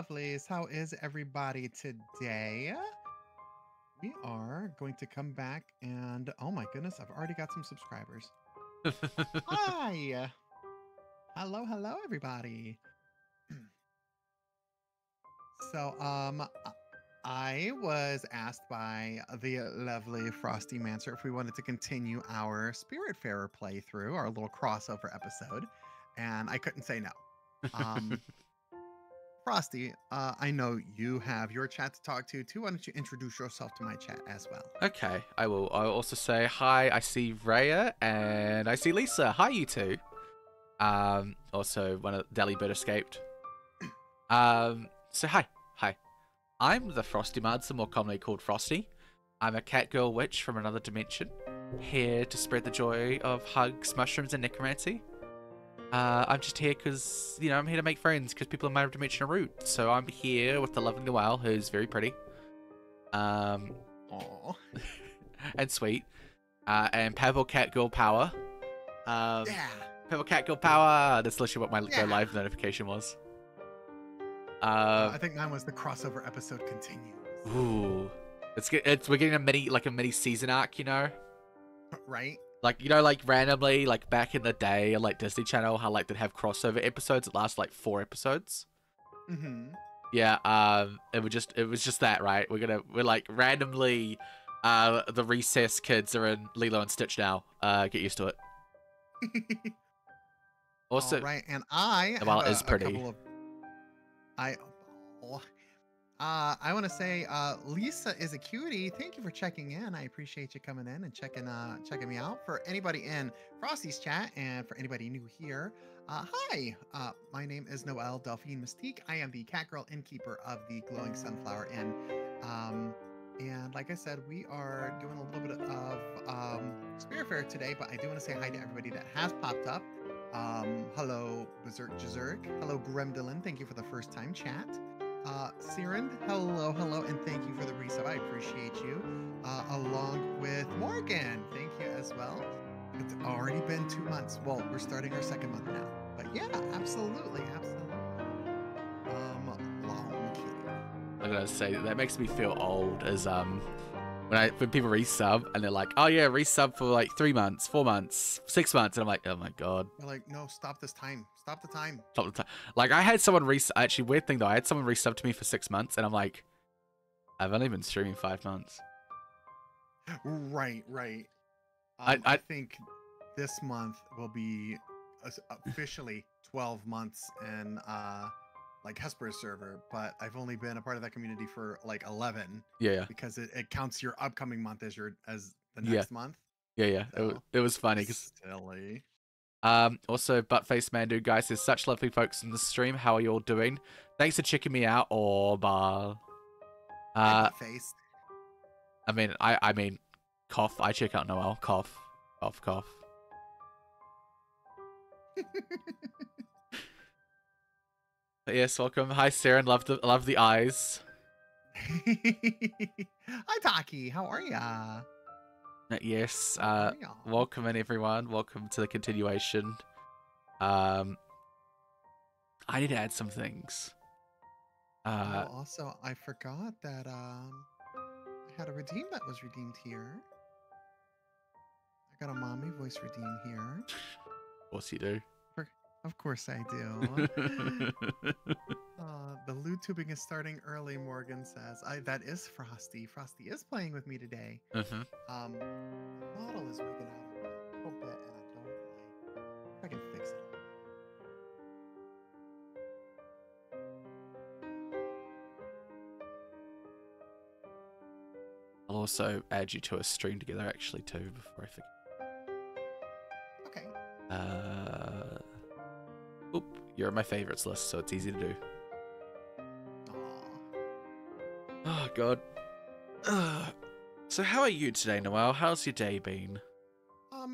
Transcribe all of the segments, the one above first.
lovelies. How is everybody today? We are going to come back and oh my goodness, I've already got some subscribers. Hi. Hello, everybody. So, I was asked by the lovely Frosty Mancer if we wanted to continue our Spiritfarer playthrough, our little crossover episode, and I couldn't say no. Um, Frosty, I know you have your chat to talk to too. Why don't you introduce yourself to my chat as well? Okay, I will. I'll also say hi. I see Raya and I see Lisa. Hi, you two. Also, one of Delhi Bird escaped. So hi. I'm the Frosty Mudson, more commonly called Frosty. I'm a catgirl witch from another dimension, here to spread the joy of hugs, mushrooms, and necromancy. I'm just here because, I'm here to make friends because people in my dimension are rude. So I'm here with the lovely Noelle, who's very pretty. Aww. And sweet. And Purple Catgirl Power. Yeah. Purple Catgirl Power. That's literally what my go live notification was. I think mine was the crossover episode continues. Ooh, we're getting a mini season arc, Right? Like randomly, like back in the day, on like Disney Channel, how like they'd have crossover episodes that last like 4 episodes. Mm-hmm. Yeah. It was just that, right? We're like randomly, the recess kids are in Lilo and Stitch now. Get used to it. Also, all right, and I well, have it is pretty. a couple of I want to say Lisa is a cutie. Thank you for checking in. I appreciate you coming in and checking me out. For anybody in Frosty's chat and for anybody new here, hi. My name is Noelle Delphine Mystique. I am the Catgirl Innkeeper of the Glowing Sunflower Inn. And like I said, we are doing a little bit of Spiritfarer today, but I do want to say hi to everybody that has popped up. Hello, Berserk Jazurk. Hello, Gremdolin. Thank you for the first time chat. Siren, hello, and thank you for the resub. I appreciate you. Along with Morgan, thank you as well. It's already been 2 months. Well, we're starting our 2nd month now. But yeah, absolutely. Long kitty. I gotta say that makes me feel old as when people resub and they're like, oh yeah, resub for like 3 months, 4 months, 6 months, and I'm like, oh my god. They're like, no, stop this time. Stop the time. Stop the time. Like I had someone actually weird thing though, I had someone resub to me for 6 months and I'm like, I've only been streaming 5 months. Right. I think this month will be officially 12 months in like Hesper's server, but I've only been a part of that community for like 11. Yeah. Because it counts your upcoming month as the next month. Yeah. So, it was funny because silly. Also, Buttface Mandu guys, there's such lovely folks in the stream. How are you all doing? Thanks for checking me out. Buttface. I mean, cough. I check out Noelle. Cough. But yes, welcome. Hi, Sarah. Love the eyes. Hi, Taki. How are ya? Yes. Welcome in, everyone. Welcome to the continuation. I need to add some things. Also, I forgot that I had a redeem that was redeemed here. I got a mommy voice redeem here. Of course you do. Of course I do. The loot tubing is starting early, Morgan says. That is Frosty. Frosty is playing with me today. Mm-hmm. Model is wigging out a little bit, and I don't like. If I can fix it. I'll also add you to a stream together, actually, too, before I forget. Okay. Oop, you're on my favorites list, so it's easy to do. Oh, God. So how are you today, Noelle? How's your day been?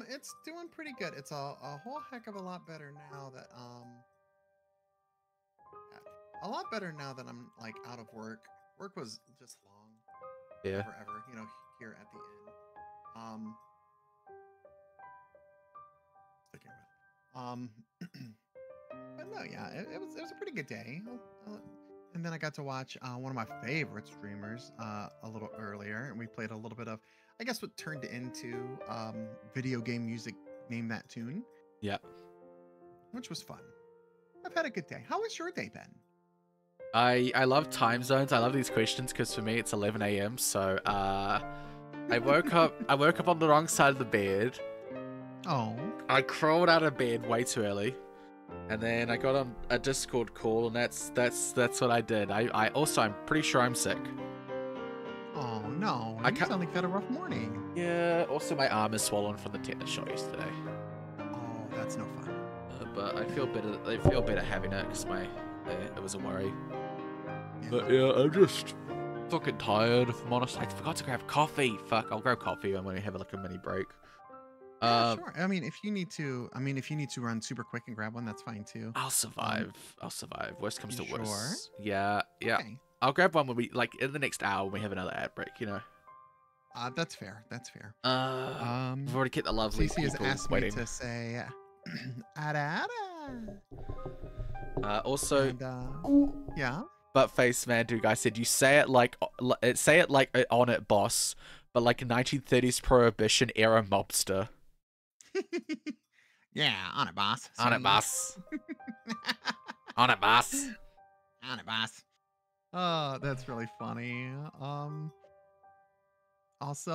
It's doing pretty good. It's a whole heck of a lot better now that I'm like out of work. Work was just long. Yeah. Forever, here at the end. Sticking with. But no, yeah, it was a pretty good day. And then I got to watch one of my favorite streamers a little earlier, and we played a little bit of, I guess, what turned into video game music. Name that tune, Yeah. which was fun. I've had a good day. How has your day been? I love time zones. I love these questions because for me it's 11 a.m. So I woke up on the wrong side of the bed. Oh. I crawled out of bed way too early. And then I got on a Discord call, and that's what I did. I also, I'm pretty sure I'm sick. Oh no! I You can't- sound like you had a rough morning. Yeah. Also, my arm is swollen from the tetanus shot yesterday. Oh, that's no fun. But I feel better. I feel better having it because it was a worry. Yeah. But yeah, I'm just fucking tired. If I'm honest, I forgot to grab coffee. Fuck, I'll grab coffee when we have like a mini break. Yeah, sure. I mean, if you need to run super quick and grab one, that's fine too. I'll survive. I'll survive. Worst comes to You worst. Yeah. Okay. I'll grab one when we in the next hour when we have another ad break. That's fair. That's fair. We've already kept the lovely CC has people asked waiting. me to say, ada. Also, And, yeah. but face man, dude, guy said you say it like on it, boss, but like a 1930s prohibition era mobster. Yeah, on it, boss. On it, boss. On it, boss. On it, boss. Oh, that's really funny. Also,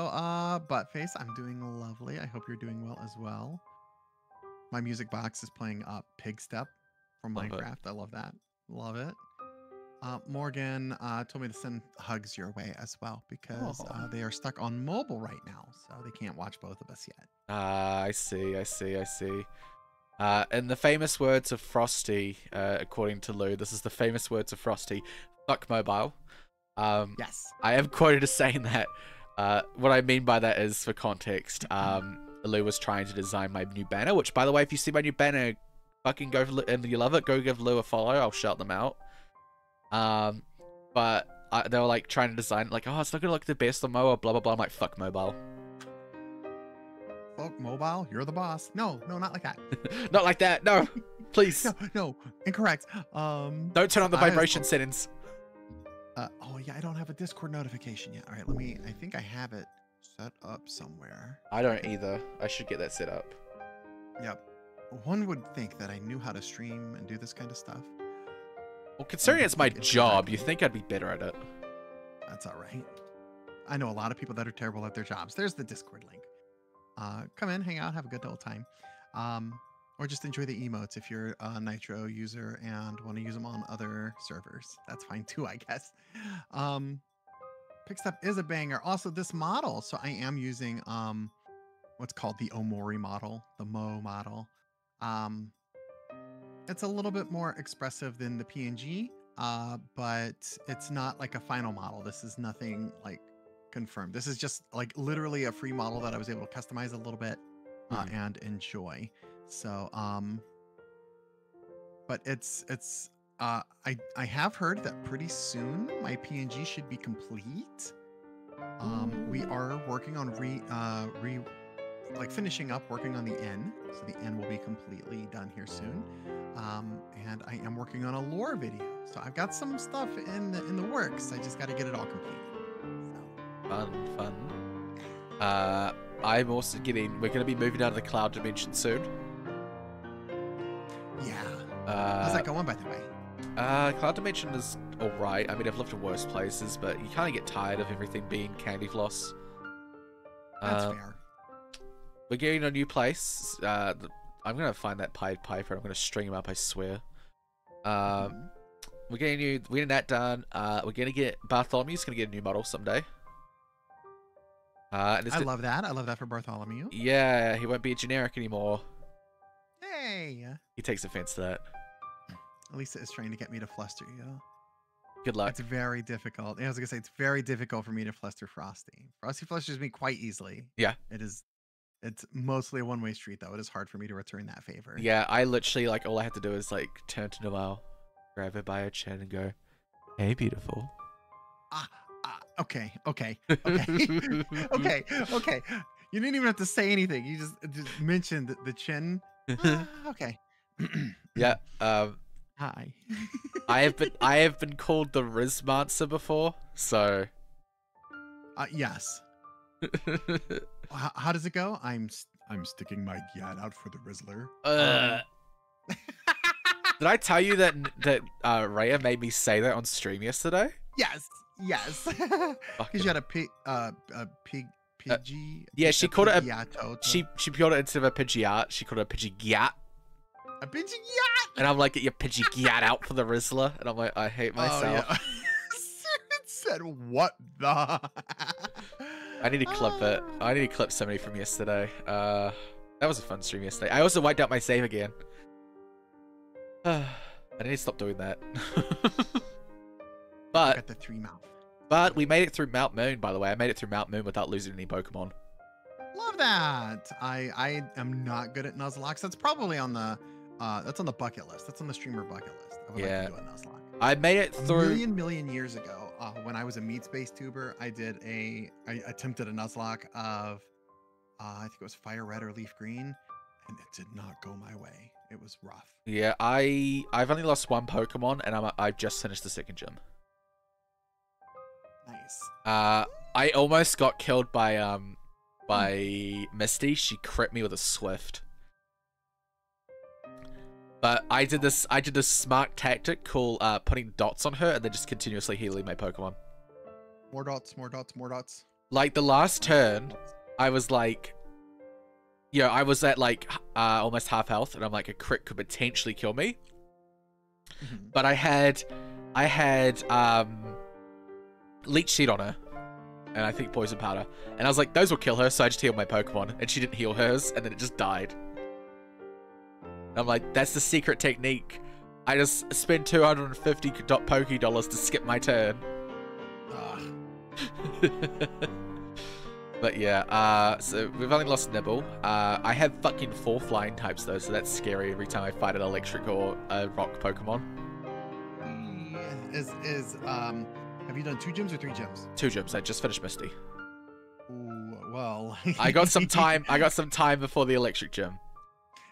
Buttface, I'm doing lovely. I hope you're doing well as well. My music box is playing Pig Step from Love it. Minecraft. I love that. Love it. Morgan told me to send hugs your way as well because they are stuck on mobile right now, so they can't watch both of us yet. I see. In the famous words of Frosty, according to Lou, this is the famous words of Frosty, fuck mobile. Yes. I am quoted as saying that. What I mean by that is, for context, Lou was trying to design my new banner, which, by the way, if you see my new banner, fucking go for and you love it, go give Lou a follow. I'll shout them out. But they were like trying to design like, oh, it's not gonna look the best on mobile, blah blah blah. I'm like, fuck mobile. Fuck mobile, you're the boss. No, not like that. Not like that. No, please. No, incorrect. Don't turn on the vibration settings. Oh yeah, I don't have a Discord notification yet. All right, I think I have it set up somewhere. I don't either. I should get that set up. Yep. One would think that I knew how to stream and do this kind of stuff. Well, considering it's my job, you think I'd be better at it. That's all right. I know a lot of people that are terrible at their jobs. There's the Discord link. Come in, hang out, have a good old time. Or just enjoy the emotes if you're a Nitro user and want to use them on other servers. That's fine too, I guess. Picks Up is a banger. Also, this model. So I am using what's called the Omori model, the Mo model. It's a little bit more expressive than the PNG, but it's not like a final model. This is nothing like confirmed. This is just like literally a free model that I was able to customize a little bit and enjoy. So, but I have heard that pretty soon my PNG should be complete. We are working on finishing up working on the N, so the N will be completely done here soon. And I am working on a lore video, so I've got some stuff in the works. I just got to get it all completed. So. Fun. I'm also we're going to be moving out of the cloud dimension soon. Yeah. How's that going, by the way? Cloud dimension is alright. I mean, I've lived in worse places, but you kind of get tired of everything being candy floss. That's fair. We're getting a new place. I'm going to find that Pied Piper. I'm going to string him up, I swear. We're getting that done. We're going to get Bartholomew's going to get a new model someday. I love that. I love that for Bartholomew. Yeah, he won't be a generic anymore. Hey. He takes offense to that. Lisa is trying to get me to fluster you. Good luck. It's very difficult. I was going to say, it's very difficult for me to fluster Frosty. Frosty flusters me quite easily. Yeah. It's mostly a one-way street, though. It is hard for me to return that favor. Yeah, I literally, like, all I have to do is, like, turn to Noelle, grab her by her chin, and go, hey, beautiful. Okay. Okay. You didn't even have to say anything. You just mentioned the chin. Okay. Yeah. Hi. I have been called the Rizmancer before, so. Yes. How does it go? I'm sticking my gat out for the Rizzler. Did I tell you that Rhea made me say that on stream yesterday? Yes. Because you had a Pidgey. Yeah, she called it a Pidgeotto. she called it instead of a Pidgeot, she called it a Pidgeot. A Pidgeot. And I'm like, get your Pidgeot out for the Rizzler, and I'm like, I hate myself. Oh, yeah. It said what the? I need to clip it. I need to clip somebody from yesterday. That was a fun stream yesterday. I also wiped out my save again. I need to stop doing that. Got the 3 mouth. But we made it through Mount Moon, by the way. I made it through Mount Moon without losing any Pokemon. Love that. I am not good at Nuzlocke. That's probably on the that's on the bucket list. That's on the streamer bucket list. I would like to do a Nuzlocke. I made it through a million years ago. When I was a meat space tuber, I attempted a Nuzlocke of I think it was Fire Red or Leaf Green, and it did not go my way. It was rough. Yeah, I've only lost 1 Pokemon, and I've just finished the 2nd gym. Nice. I almost got killed by Misty. She crit me with a Swift. But I did this smart tactic called putting dots on her and then just continuously healing my Pokemon. More dots. Like the last turn, I was like, I was at like almost half health, and I'm like, a crit could potentially kill me. But I had Leech Seed on her, and I think Poison Powder, and I was like, those will kill her, so I just healed my Pokemon, and she didn't heal hers, and then it just died. And I'm like, that's the secret technique. I just spend 250 Poké Dollars to skip my turn. But yeah, so we've only lost Nibble. I have fucking 4 flying types though, so that's scary every time I fight an electric or a rock Pokemon. Have you done 2 gyms or 3 gyms? 2 gyms. I just finished Misty. Ooh, well. I got some time. I got some time before the electric gym.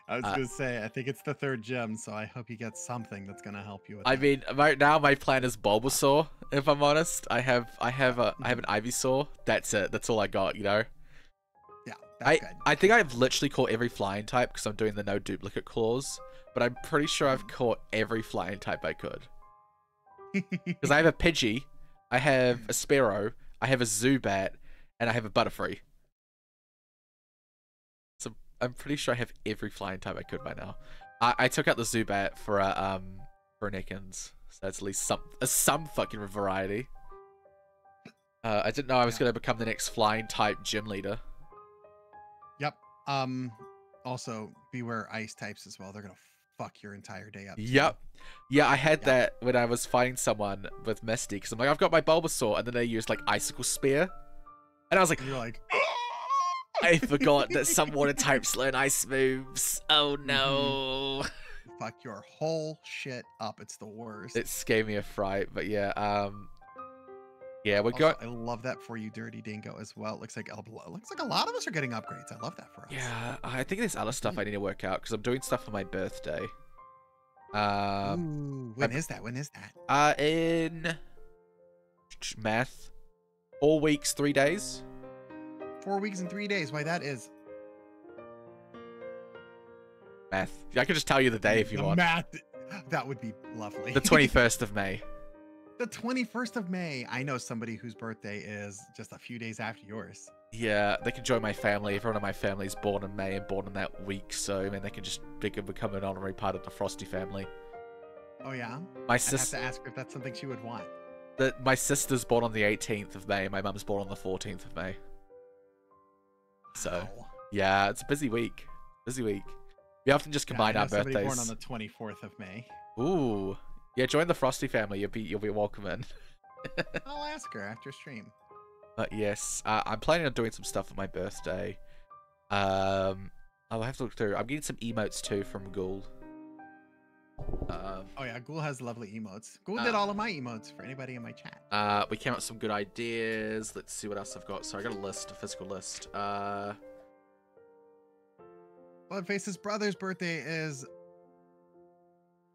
I was gonna say, I think it's the 3rd gym, so I hope you get something that's gonna help you with that. Mean, right now my plan is Bulbasaur. If I'm honest, I have an Ivysaur. That's it. That's all I got. Yeah, that's good. I think I've literally caught every flying type because I'm doing the no duplicate clause. But I'm pretty sure I've caught every flying type I could. Because I have a Pidgey, I have a Spearow, I have a Zubat, and I have a Butterfree. So I'm pretty sure I have every flying type I could by now. I took out the Zubat for an Ekans, so that's at least some fucking variety. I didn't know I was gonna become the next flying type gym leader. Yep. Also beware ice types as well. They're gonna fuck your entire day up. Yep. Yeah, I had that when I was fighting someone with Misty, because I'm like, I've got my Bulbasaur, and then they used like Icicle Spear, and I was like, you're like, I forgot that some water types learn ice moves. Oh no. Fuck your whole shit up. It's the worst. It gave me a fright, but yeah, yeah, we're also, going. I love that for you, Dirty Dingo, as well. It looks like a lot of us are getting upgrades. I love that for us. Yeah, I think there's other stuff I need to work out because I'm doing stuff for my birthday. Ooh, when is that? In math, 4 weeks, 3 days. 4 weeks and 3 days. Why that is math. I could just tell you the day if you want. Math. That would be lovely. The 21st of May. The 21st of May. I know somebody whose birthday is just a few days after yours. Yeah, they can join my family. Everyone in my family is born in May and born in that week, so I mean they can become an honorary part of the Frosty family. Oh yeah. My sister. I'd have to ask her if that's something she would want. My sister's born on the 18th of May. My mum's born on the 14th of May. So yeah, it's a busy week. We often just combine our birthdays. Born on the 24th of May. Ooh, yeah. Join the Frosty family. You'll be welcome in. I'll ask her after stream. But yes, I'm planning on doing some stuff for my birthday. I'll have to look through. I'm getting some emotes too from Ghoul. Oh yeah, Ghoul has lovely emotes. Ghoul did all of my emotes for anybody in my chat. We came up with some good ideas. Let's see what else I've got. So I got a physical list. Bloodface's brother's birthday is...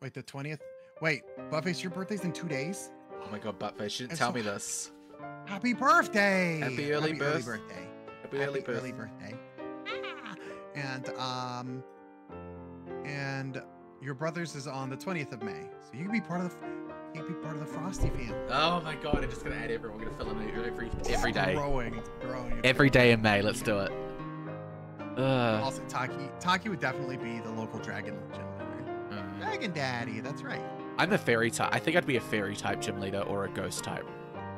Wait, the 20th? Wait, Buttface, your birthday's in 2 days? Oh my god, Buttface, she didn't It's tell so me this. happy birthday! Happy early birthday! Happy early Early birth. birthday! Ah! And your brother's is on the 20th of May, so you can be part of the Frosty fam. Oh my god, I'm just gonna add everyone. We're gonna fill in every day. Growing. Every day in May, let's do it. Also, Taki would definitely be the local dragon gym leader. Dragon Daddy, that's right. I'm a fairy type. I think I'd be a fairy type gym leader or a ghost type,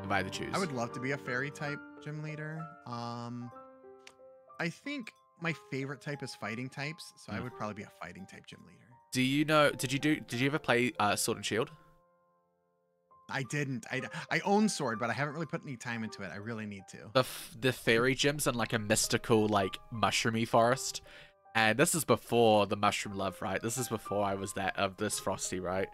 if I had to choose. I would love to be a fairy type gym leader. I think my favorite type is fighting types, so I would probably be a fighting type gym leader. Do you know? Did you ever play Sword and Shield? I didn't. I own Sword, but I haven't really put any time into it. I really need to. The fairy gyms in like a mystical, like mushroomy forest, and this is before the mushroom love, right? This is before I was this Frosty, right?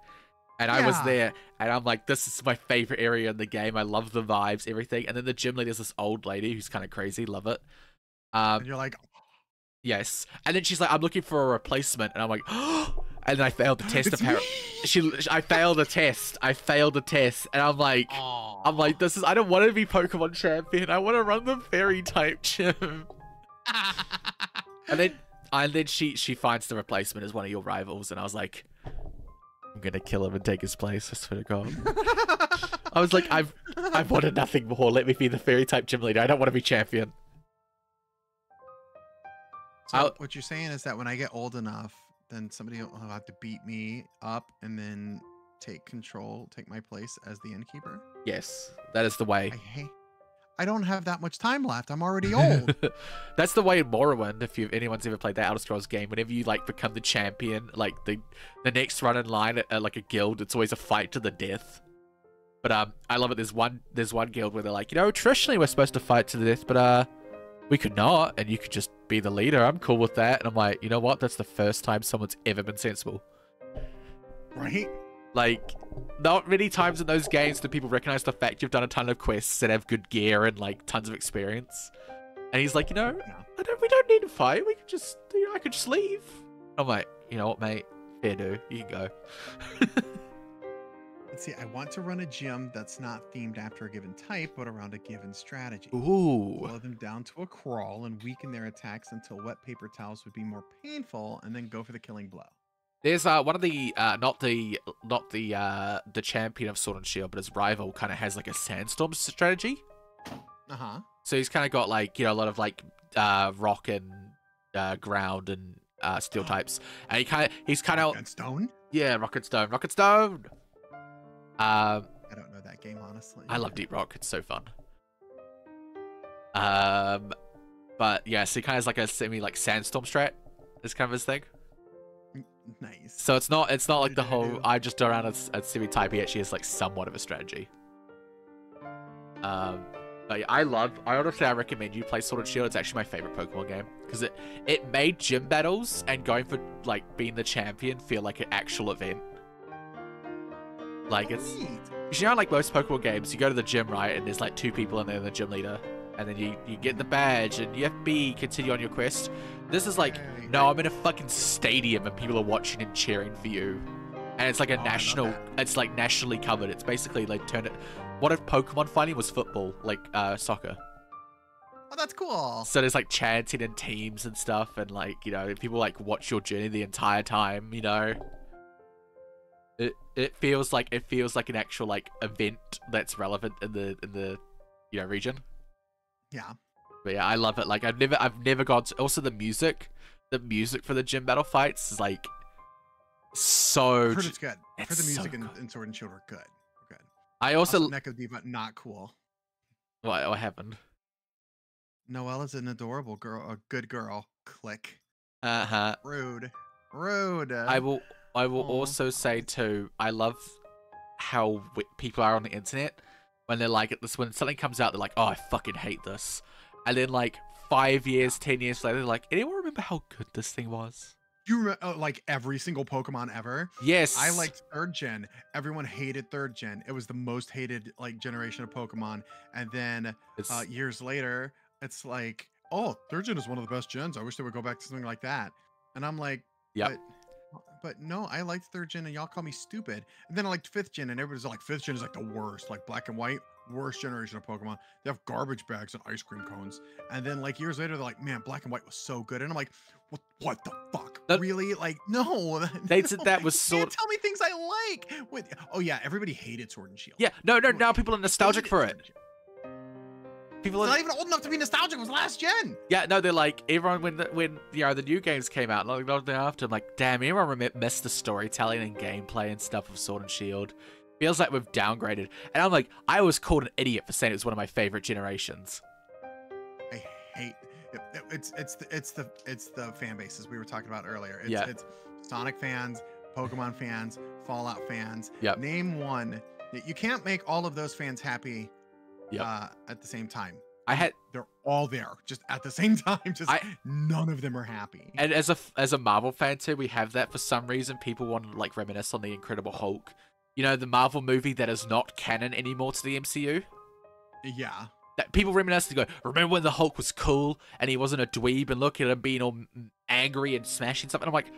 And I was there, and I'm like, this is my favorite area in the game. I love the vibes, everything. And then the gym leader's this old lady who's kind of crazy. Love it. And you're like, yes. And then she's like, I'm looking for a replacement, and I'm like, oh. And then I failed the test. Apparently, I failed the test. I failed the test, and I'm like, this is. I don't want to be Pokemon champion. I want to run the fairy type gym. and then she finds the replacement as one of your rivals, and I was like, I'm gonna kill him and take his place. I swear to God. I was like, I've wanted nothing more. Let me be the fairy type gym leader. I don't want to be champion. So what you're saying is that when I get old enough, then somebody will have to beat me up and then take my place as the innkeeper? Yes, that is the way. I don't have that much time left. I'm already old. That's the way in Morrowind, if anyone's ever played that Elder Scrolls game. Whenever you like become the champion, like the next run in line at like a guild, it's always a fight to the death. But I love it. There's one guild where they're like, traditionally we're supposed to fight to the death, but we could not, and you could just be the leader. I'm cool with that. And I'm like, you know what? That's the first time someone's ever been sensible. Right? Like, not many times in those games do people recognize the fact you've done a ton of quests and have good gear and like tons of experience. And he's like, we don't need to fight. We could just, I could just leave. I'm like, you know what, mate? Fair do. You can go. Let's see. I want to run a gym that's not themed after a given type, but around a given strategy. Ooh. Slow them down to a crawl and weaken their attacks until wet paper towels would be more painful, and then go for the killing blow. There's one of the not the champion of Sword and Shield, but his rival kind of has like a sandstorm strategy. So he's kind of got like a lot of like rock and ground and steel types, and he's kind of rock and stone. Yeah, rock and stone. Rock and stone. I don't know that game, honestly. I love Deep Rock. It's so fun. But yeah, so he kind of has like a semi like sandstorm strat. Is kind of his thing. Nice. So it's not like the whole I just go around as semi type. He actually has like somewhat of a strategy. But yeah, I recommend you play Sword and Shield. It's actually my favorite Pokemon game because it made gym battles and going for like being the champion feel like an actual event. Like it's, like most Pokemon games, you go to the gym, right, and there's like 2 people in there, the gym leader, and then you get the badge and you have to continue on your quest. This is like, no, I'm in a fucking stadium and people are watching and cheering for you, and it's like it's like nationally covered. It's basically like what if Pokemon fighting was football, like soccer? Oh, that's cool. So there's like chanting and teams and stuff, and like people like watch your journey the entire time. It feels like an actual like event that's relevant in the region. Yeah. But yeah, I love it. Like I've never gone to, also the music for the gym battle fights is like so. I heard it's good. I heard the music in Sword and Shield are good. I also Neko Diva, not cool. What happened? Noelle is an adorable girl, a good girl. Click. Rude. I will also say too, I love how people are on the internet when they're like, when something comes out, they're like, oh, I fucking hate this. And then like 5 years, 10 years later, they're like, anyone remember how good this thing was? You remember like every single Pokemon ever? Yes. I liked 3rd gen. Everyone hated 3rd gen. It was the most hated like generation of Pokemon. And then years later, it's like, oh, 3rd gen is one of the best gens. I wish they would go back to something like that. And I'm like, yeah. But no, I liked third gen, and y'all call me stupid. And then I liked fifth gen, and everybody's like, fifth gen is like the worst, like black and white, worst generation of Pokemon. They have garbage bags and ice cream cones. And then like years later, they're like, man, black and white was so good. And I'm like, what the fuck? That- Really? Like, no. They said that was You sort. can't tell me things I like. Oh yeah, everybody hated Sword and Shield. Yeah, no. Now people are nostalgic for it. People It's are not even old enough to be nostalgic. It was last gen. Yeah, no, they're like everyone when the new games came out, not after. I'm like, damn, everyone missed the storytelling and gameplay and stuff of Sword and Shield. Feels like we've downgraded, and I'm like, I was called an idiot for saying it was one of my favorite generations. I hate it's the fan bases we were talking about earlier. It's Sonic fans, Pokemon fans, Fallout fans. Yep. Name one. You can't make all of those fans happy. Yep. At the same time. They're all there just at the same time. None of them are happy. And as a Marvel fan too, we have that for some reason. People want to like reminisce on the Incredible Hulk. You know, the Marvel movie that is not canon anymore to the MCU. Yeah. That people reminisce and go, remember when the Hulk was cool and he wasn't a dweeb and look at him being all angry and smashing something. I'm like,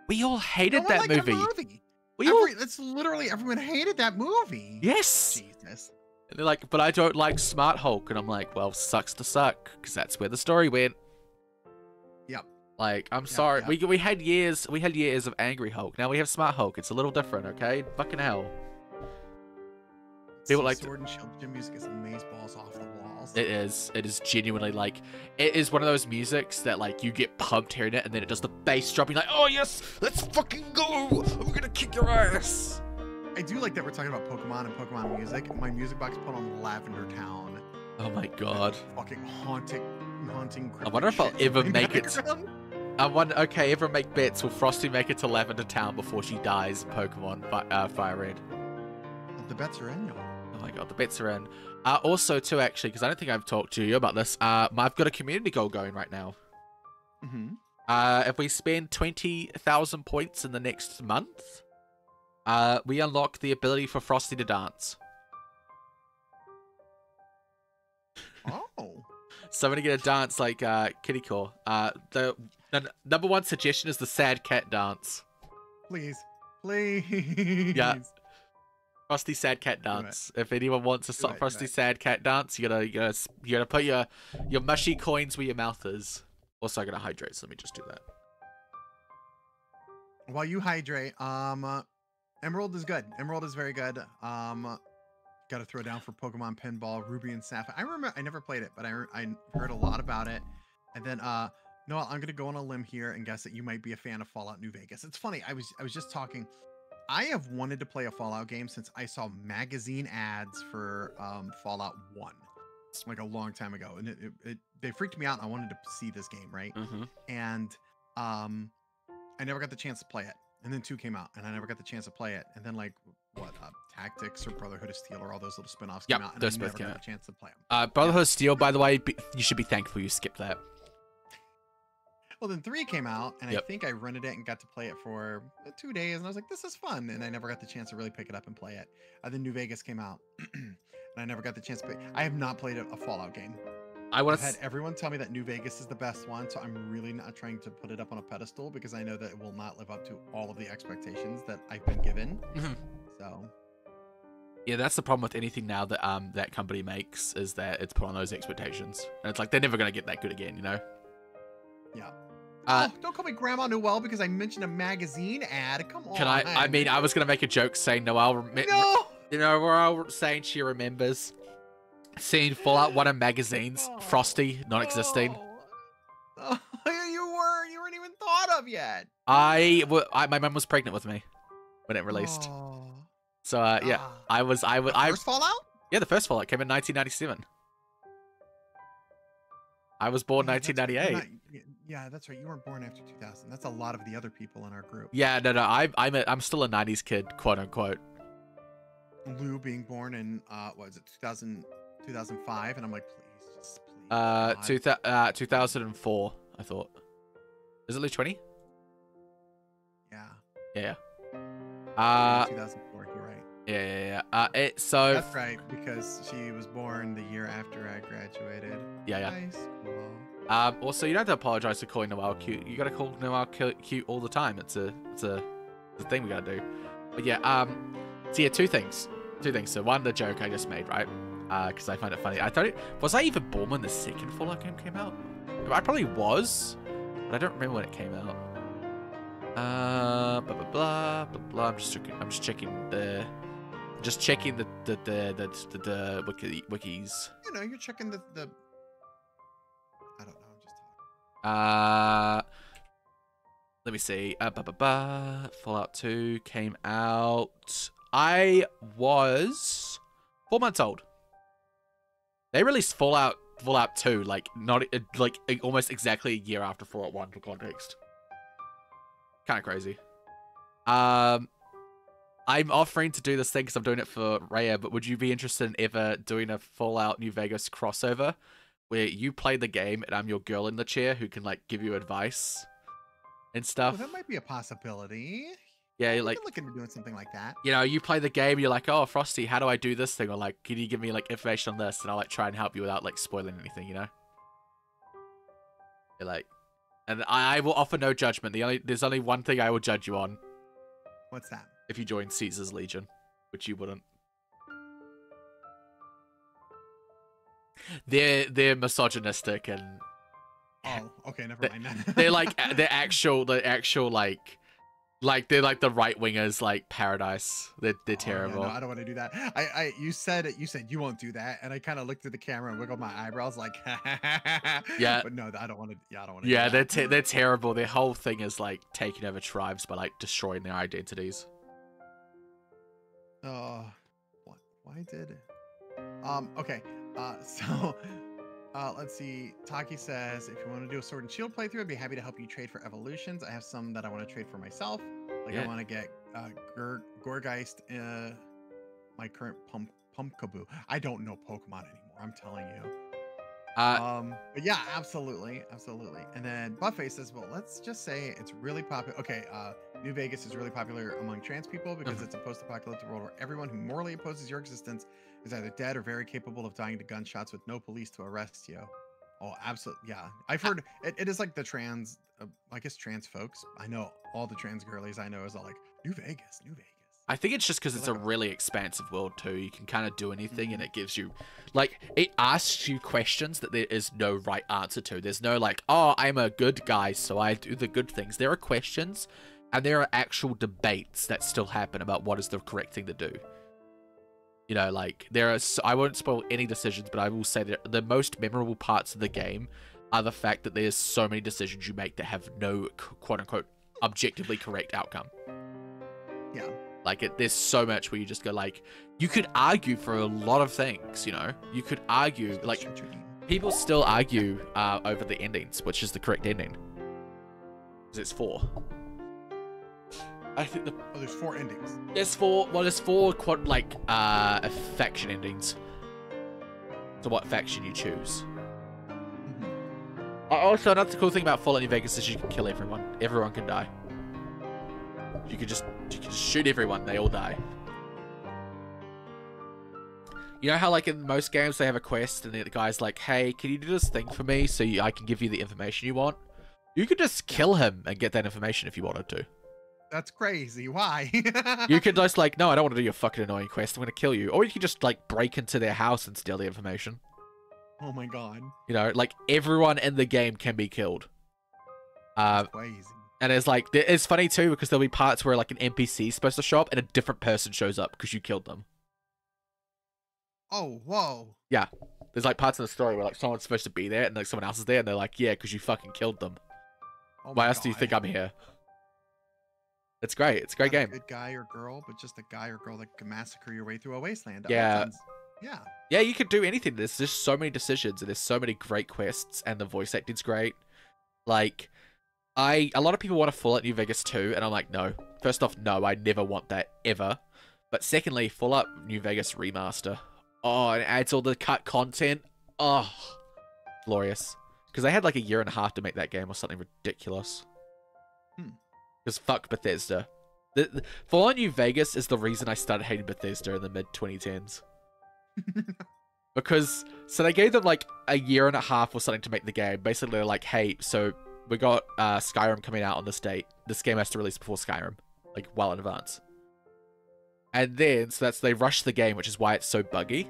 we all hated that movie. That's literally everyone hated that movie. Yes. Jesus. And they're like, but I don't like Smart Hulk. And I'm like, well, sucks to suck, because that's where the story went. Yep. Like, I'm sorry. Yep. We had years of Angry Hulk. Now we have Smart Hulk. It's a little different, okay? Fucking hell. People like Sword and Shield gym music is amazeballs off the walls. It is. It is genuinely like, it is one of those musics that like you get pumped hearing it, and then it does the bass dropping like, oh yes, let's fucking go. I'm gonna kick your ass. I do like that we're talking about Pokemon and Pokemon music. My music box put on Lavender Town. Oh my god. Fucking haunting. I wonder if I'll ever make it. Okay, ever make bets? Will Frosty make it to Lavender Town before she dies in Pokemon Fire Red? The bets are in, y'all. Oh my god, the bets are in. Also, too, actually, because I don't think I've talked to you about this, I've got a community goal going right now. Mm-hmm. If we spend 20,000 points in the next month, we unlock the ability for Frosty to dance. Oh. So I'm going to get a dance like Kitty Core. The number one suggestion is the sad cat dance. Please. Please. Yeah. Frosty sad cat dance. If anyone wants a Frosty sad cat dance, you gotta put your mushy coins where your mouth is. Also, I gotta hydrate, so let me just do that. While you hydrate, Emerald is good. Emerald is very good. Got to throw down for Pokemon Pinball, Ruby and Sapphire. I remember I never played it, but I heard a lot about it. And then Noel, I'm gonna go on a limb here and guess that you might be a fan of Fallout New Vegas. It's funny. I was just talking. I have wanted to play a Fallout game since I saw magazine ads for Fallout 1, like a long time ago, and they freaked me out. And I wanted to see this game, right? Mm-hmm. And I never got the chance to play it. And then 2 came out, and I never got the chance to play it. And then like Tactics or Brotherhood of Steel or all those little spin-offs came out, and those I both never came got out. a chance to play them. Brotherhood of Steel, by the way, you should be thankful you skipped that. Well, then 3 came out, and I think I rented it and got to play it for 2 days, and I was like, this is fun, and I never got the chance to really pick it up and play it. Then New Vegas came out, and I never got the chance to play. I have not played a Fallout game. I've had everyone tell me that New Vegas is the best one, so I'm really not trying to put it up on a pedestal because I know that it will not live up to all of the expectations that I've been given. So... yeah, that's the problem with anything now that that company makes, is that it's put on those expectations, and it's like they're never gonna get that good again, you know? Yeah. Don't call me Grandma Noelle because I mentioned a magazine ad. Come on. Can I? I mean, I was gonna make a joke saying Noelle. No. You know, we're all saying she remembers seeing Fallout 1 in magazines. Frosty non-existing. Oh, you weren't even thought of yet. My mum was pregnant with me when it released. Oh. So yeah, I was. First Fallout? Yeah, the first Fallout came in 1997. I was born 1998. Yeah, that's right. You weren't born after 2000. That's a lot of the other people in our group. Yeah, no. I'm still a 90s kid, quote unquote. Lou being born in what is it, 2005, and I'm like, please. 2004. I thought. Is it Lou 20? Yeah. Yeah. 2004. You're right. Yeah. That's right, because she was born the year after I graduated. Yeah. High school. Also, you don't have to apologize for calling Noelle cute. You gotta call Noelle cute all the time. It's a thing we gotta do. But yeah, so yeah, two things. So one, the joke I just made, right? Because I find it funny. I thought was I even born when the second Fallout game came out? I probably was, but I don't remember when it came out. Blah blah blah blah blah. I'm just checking the wikis. You know, you're checking the. I don't know. I'm just talking. Let me see. Fallout 2 came out. I was 4 months old. They released Fallout 2 like almost exactly a year after Fallout 1 for context. Kind of crazy. I'm offering to do this thing because I'm doing it for Raya, but would you be interested in ever doing a Fallout New Vegas crossover where you play the game and I'm your girl in the chair who can like give you advice and stuff? Well, that might be a possibility. Yeah, we like could look into doing something like that. You know, you play the game, you're like, oh, Frosty, how do I do this thing? Or like, can you give me like information on this? And I'll like try and help you without like spoiling anything, you know? You're like, and I will offer no judgment. There's only one thing I will judge you on. What's that? If you join Caesar's Legion, which you wouldn't. They're misogynistic and. Oh, okay, never mind that. They're like the actual like they're like the right wingers, like Paradise. They're terrible. Yeah, no, I don't want to do that. You said you won't do that, and I kind of looked at the camera and wiggled my eyebrows, like, yeah. But no, I don't want to. Yeah, I don't want to. Yeah, they're terrible. Their whole thing is like taking over tribes by like destroying their identities. Oh, why did it? Okay. So. Let's see. Taki says, if you want to do a Sword and Shield playthrough, I'd be happy to help you trade for evolutions. I have some that I want to trade for myself. Like, I want to get Gorgeist, my current Pumpkaboo. I don't know Pokemon anymore, I'm telling you. But yeah, absolutely. And then Buffet says, well, let's just say it's really popular. Okay, New Vegas is really popular among trans people because it's a post-apocalyptic world where everyone who morally opposes your existence is either dead or very capable of dying to gunshots with no police to arrest you. Oh, absolutely. Yeah, I've heard it is like the trans, I guess trans folks. I know all the trans girlies I know is all like, New Vegas. I think it's just because it's a really expansive world too. You can kind of do anything and it gives you, like, it asks you questions that there is no right answer to. There's no like, oh, I'm a good guy, so I do the good things. There are questions and there are actual debates that still happen about what is the correct thing to do. You know, like, I won't spoil any decisions, but I will say that the most memorable parts of the game are the fact that there's so many decisions you make that have no quote-unquote objectively correct outcome. Yeah. Like, there's so much where you just go, like, you could argue for a lot of things, you know? You could argue, like, people still argue over the endings, which is the correct ending. Because it's 4. I think there's 4 endings. There's 4, faction endings. So what faction you choose. Also, another cool thing about Fallout New Vegas is you can kill everyone. Everyone can die. You can just shoot everyone, they all die. You know how, like, in most games they have a quest and the guy's like, hey, can you do this thing for me so I can give you the information you want? You could just kill him and get that information if you wanted to. That's crazy. Why? You could just like, no, I don't want to do your fucking annoying quest. I'm going to kill you. Or you could just like break into their house and steal the information. Oh my god. You know, like everyone in the game can be killed. That's crazy. And it's funny too because there'll be parts where like an NPC is supposed to show up and a different person shows up because you killed them. Oh, whoa. Yeah. There's like parts of the story where like someone's supposed to be there and like someone else is there and they're like, yeah, because you fucking killed them. Oh why else do you think I'm here? It's great. It's a great game. A good guy or girl, but just a guy or girl that can massacre your way through a wasteland. Yeah. Yeah. Yeah, you could do anything. There's just so many decisions and there's so many great quests and the voice acting's great. Like, a lot of people want to Fallout New Vegas 2 and I'm like, no. First off, no, I never want that ever. But secondly, Fallout New Vegas Remaster. Oh, and it adds all the cut content. Oh, glorious. Because they had like a year and a half to make that game or something ridiculous. Because fuck Bethesda. Fallout New Vegas is the reason I started hating Bethesda in the mid-2010s. Because, so they gave them like a year and a half or something to make the game. Basically, they're like, hey, so we got Skyrim coming out on this date. This game has to release before Skyrim, like well in advance. And then, so they rushed the game, which is why it's so buggy.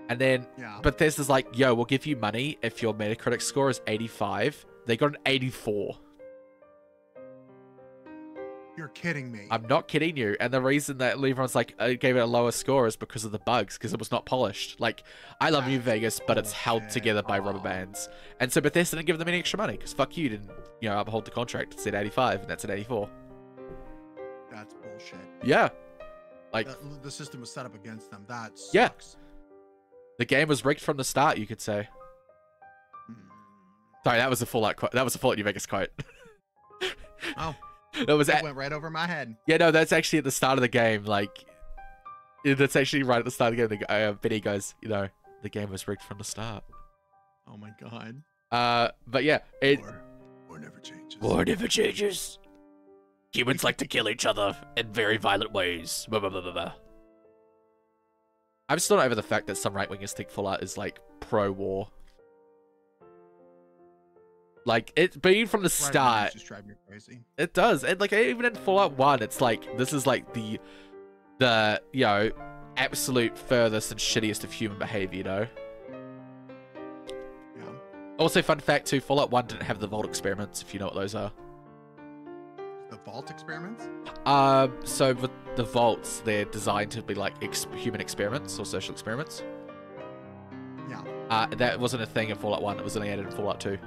And then Bethesda's like, yo, we'll give you money if your Metacritic score is 85. They got an 84. You're kidding me. I'm not kidding you. And the reason that everyone's like, gave it a lower score is because of the bugs, because it was not polished. Like, I love New Vegas, but it's held together by rubber bands. And so Bethesda didn't give them any extra money, because fuck you, didn't, you know, uphold the contract. It said 85, and that's at 84. That's bullshit. Yeah. Like, the system was set up against them. That sucks. Yeah. The game was rigged from the start, you could say. Sorry, that was a Fallout quote. That was a Fallout New Vegas quote. Oh. That went right over my head. Yeah, no, that's actually at the start of the game. Like, that's actually right at the start of the game. Benny goes, you know, the game was rigged from the start. Oh my god. But yeah, War never changes. War never changes. Humans like to kill each other in very violent ways. Blah, blah, blah, blah, blah. I'm still not over the fact that some right-wingers think Fallout is like pro-war. Like, it's been from the start. Just drive me crazy. It does. And like, even in Fallout 1, it's like, this is like the you know, absolute furthest and shittiest of human behavior, you know? Yeah. Also, fun fact too, Fallout 1 didn't have the Vault experiments, if you know what those are. The Vault experiments? So with the Vaults, they're designed to be like human experiments or social experiments. Yeah. That wasn't a thing in Fallout 1, it was only added in Fallout 2.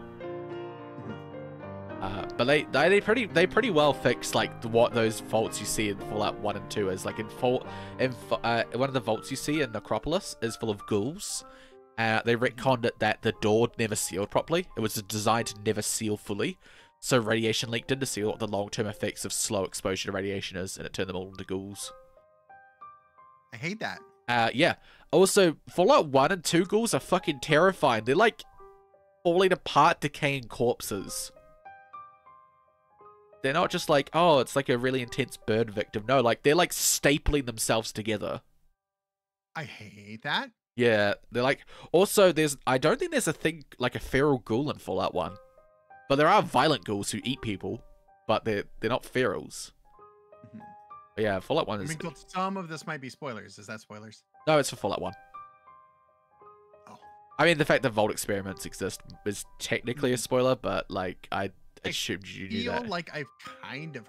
But they pretty well fixed like what those vaults you see in Fallout 1 and 2 is. Like one of the vaults you see in Necropolis is full of ghouls. They retconned it that the door never sealed properly. It was designed to never seal fully, so radiation leaked in to see what the long-term effects of slow exposure to radiation is, and it turned them all into ghouls. I hate that. Yeah. Also, Fallout 1 and 2 ghouls are fucking terrifying. They're like falling apart, decaying corpses. They're not just like, oh, it's like a really intense burn victim. No, like, they're like stapling themselves together. I hate that. Yeah, they're like... Also, I don't think there's a thing like a feral ghoul in Fallout 1. But there are violent ghouls who eat people. But they're not ferals. But yeah, Fallout 1 is... I mean, some of this might be spoilers. Is that spoilers? No, it's for Fallout 1. Oh. I mean, the fact that Vault experiments exist is technically a spoiler, but like, I assumed you knew that. I feel like I've kind of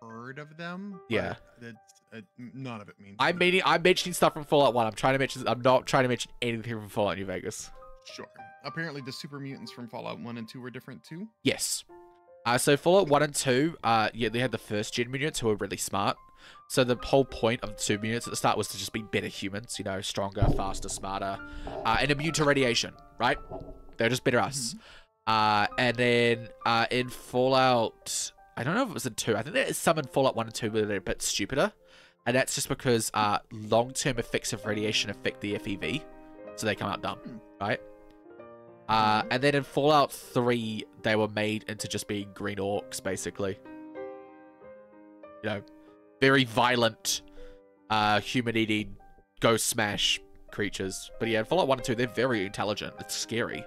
heard of them. Yeah. None of it means. I'm mentioning stuff from Fallout 1. I'm not trying to mention anything from Fallout New Vegas. Sure. Apparently the super mutants from Fallout 1 and 2 were different too. Yes. So Fallout 1 and 2, yeah, they had the first gen mutants who were really smart. So the whole point of the super mutants at the start was to just be better humans, you know, stronger, faster, smarter, and immune to radiation, right? They're just better us. And then in Fallout, I don't know if it was in 2. I think there's some in Fallout 1 and 2 where they're a bit stupider. And that's just because long-term effects of radiation affect the FEV. So they come out dumb, right? And then in Fallout 3, they were made into just being green orcs, basically. You know, very violent, human-eating, ghost smash creatures. But yeah, in Fallout 1 and 2, they're very intelligent. It's scary.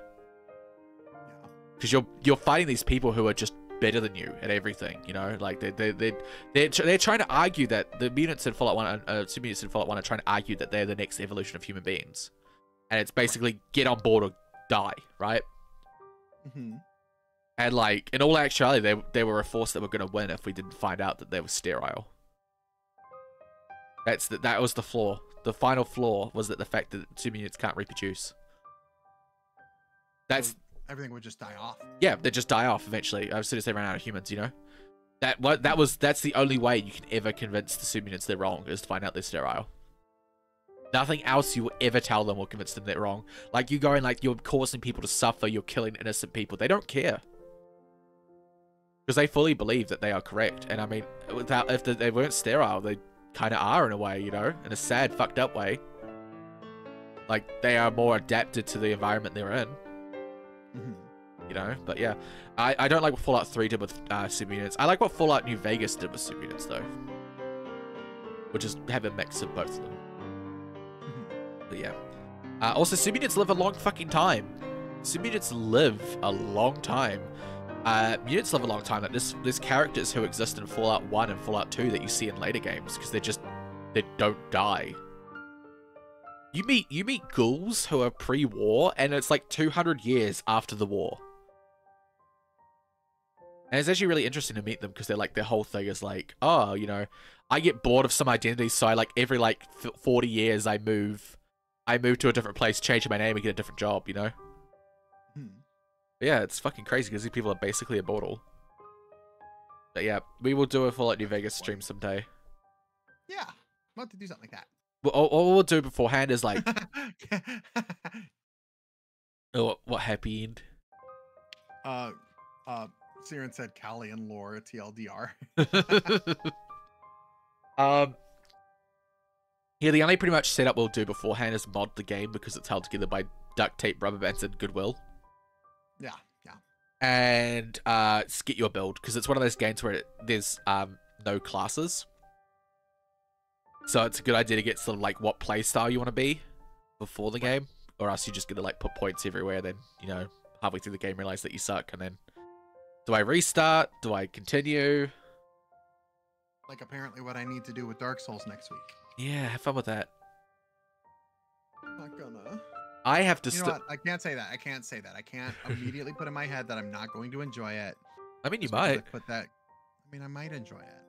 Because you're fighting these people who are just better than you at everything, you know? Like, they're trying to argue that the mutants in Fallout 1, super mutants in Fallout 1 are trying to argue that they're the next evolution of human beings. And it's basically get on board or die, right? And like, in all actuality, they were a force that were going to win if we didn't find out that they were sterile. That was the flaw. The final flaw was that the fact that super mutants can't reproduce. That's... Everything would just die off. Yeah, they just die off eventually as soon as they run out of humans, you know? That's the only way you can ever convince the super mutants they're wrong, is to find out they're sterile. Nothing else you will ever tell them will convince them they're wrong. Like, you go and like, you're causing people to suffer, you're killing innocent people. They don't care. Because they fully believe that they are correct. And I mean, if they weren't sterile, they kind of are in a way, you know? In a sad, fucked up way. Like, they are more adapted to the environment they're in. You know, but yeah, I don't like what Fallout 3 did with super mutants. I like what Fallout New Vegas did with super mutants though, which is have a mix of both of them. But yeah, Also, super-mutants live a long fucking time. Super-mutants live a long time. Mutants live a long time. Like there's characters who exist in Fallout 1 and Fallout 2 that you see in later games because they don't die. You meet ghouls who are pre-war, and it's like 200 years after the war. And it's actually really interesting to meet them because they're like, their whole thing is like, oh, you know, I get bored of some identity, so I like every like 40 years I move to a different place, change my name, and get a different job, you know? But yeah, it's fucking crazy because these people are basically immortal. But yeah, we will do a Fallout New Vegas stream someday. Yeah, I'd love to do something like that. Well, all we'll do beforehand is like, oh, what happened? Siren said Callie and Lore TLDR. Yeah, the only pretty much setup we'll do beforehand is mod the game because it's held together by duct tape, rubber bands, and goodwill. Yeah. And get your build because it's one of those games where there's no classes. So it's a good idea to get some like what play style you want to be before the game, or else you're just gonna like put points everywhere. Then, you know, halfway through the game realize that you suck, and then do I restart? Do I continue? Like apparently what I need to do with Dark Souls next week. Yeah, have fun with that. Not gonna. I have to. You know what? I can't say that. I can't immediately put in my head that I'm not going to enjoy it. I mean, you might. I might enjoy it.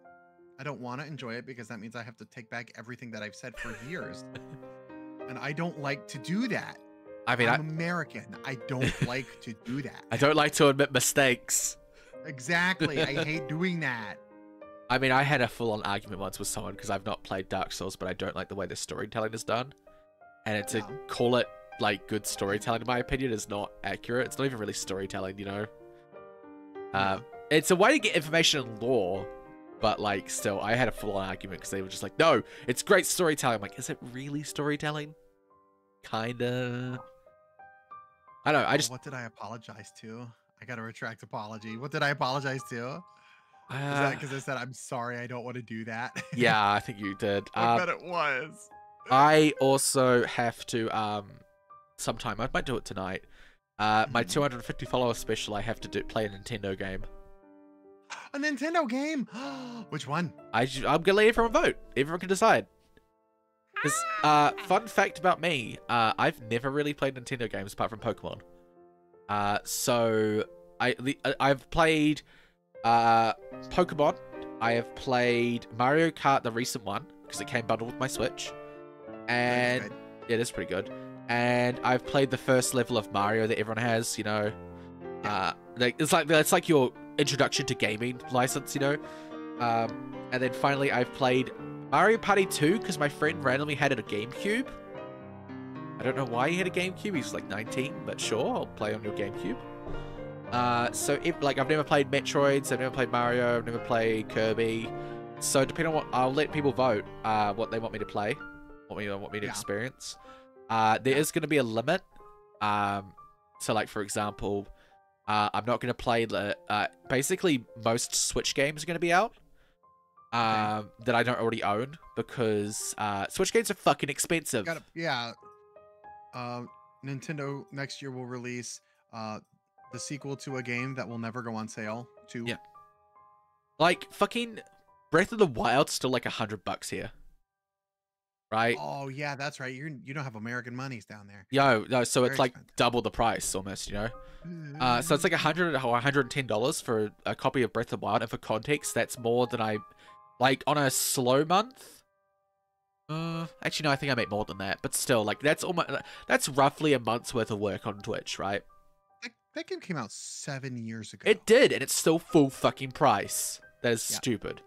I don't want to enjoy it because that means I have to take back everything that I've said for years. And I don't like to do that. I mean, I'm American. I don't like to do that. I don't like to admit mistakes. Exactly. I hate doing that. I mean, I had a full-on argument once with someone because I've not played Dark Souls, but I don't like the way the storytelling is done. And to call it, like, good storytelling, in my opinion, is not accurate. It's not even really storytelling, you know? It's a way to get information and lore, but, like, still, I had a full-on argument because they were just like, no, it's great storytelling. I'm like, is it really storytelling? Kinda. I don't know, I just... What did I apologize to? I gotta retract apology. What did I apologize to? Is that because I said, I'm sorry, I don't want to do that? Yeah, I think you did. I bet it was. I also have to, sometime, I might do it tonight. My 250 follower special, I have to play a Nintendo game. A Nintendo game? Which one? I'm gonna let everyone vote. Everyone can decide. Fun fact about me, I've never really played Nintendo games apart from Pokemon. So I've played Pokemon. I have played Mario Kart, the recent one, because it came bundled with my Switch, and yeah, it is pretty good. And I've played the first level of Mario that everyone has, you know. It's like your introduction to gaming license, you know. And then finally, I've played Mario Party 2 because my friend randomly had a GameCube. I don't know why he had a GameCube. He's like 19, but sure, I'll play on your GameCube. So like I've never played Metroids, I've never played Mario, I've never played Kirby. So depending on what, I'll let people vote what they want me to play, what me to experience. There is going to be a limit. So like for example, I'm not going to play the basically most Switch games are going to be out that I don't already own because Switch games are fucking expensive. Nintendo next year will release the sequel to a game that will never go on sale. Yeah. Like fucking Breath of the Wild's still like $100 here. Right? Oh yeah, that's right. You don't have American monies down there. No, so Very it's like expensive. double the price almost, you know? So it's like $100 or $110 for a copy of Breath of the Wild, and for context, that's more than I like on a slow month. Actually no, I think I make more than that, but still, like that's roughly a month's worth of work on Twitch, right? That game came out 7 years ago. It did, and it's still full fucking price. That is stupid.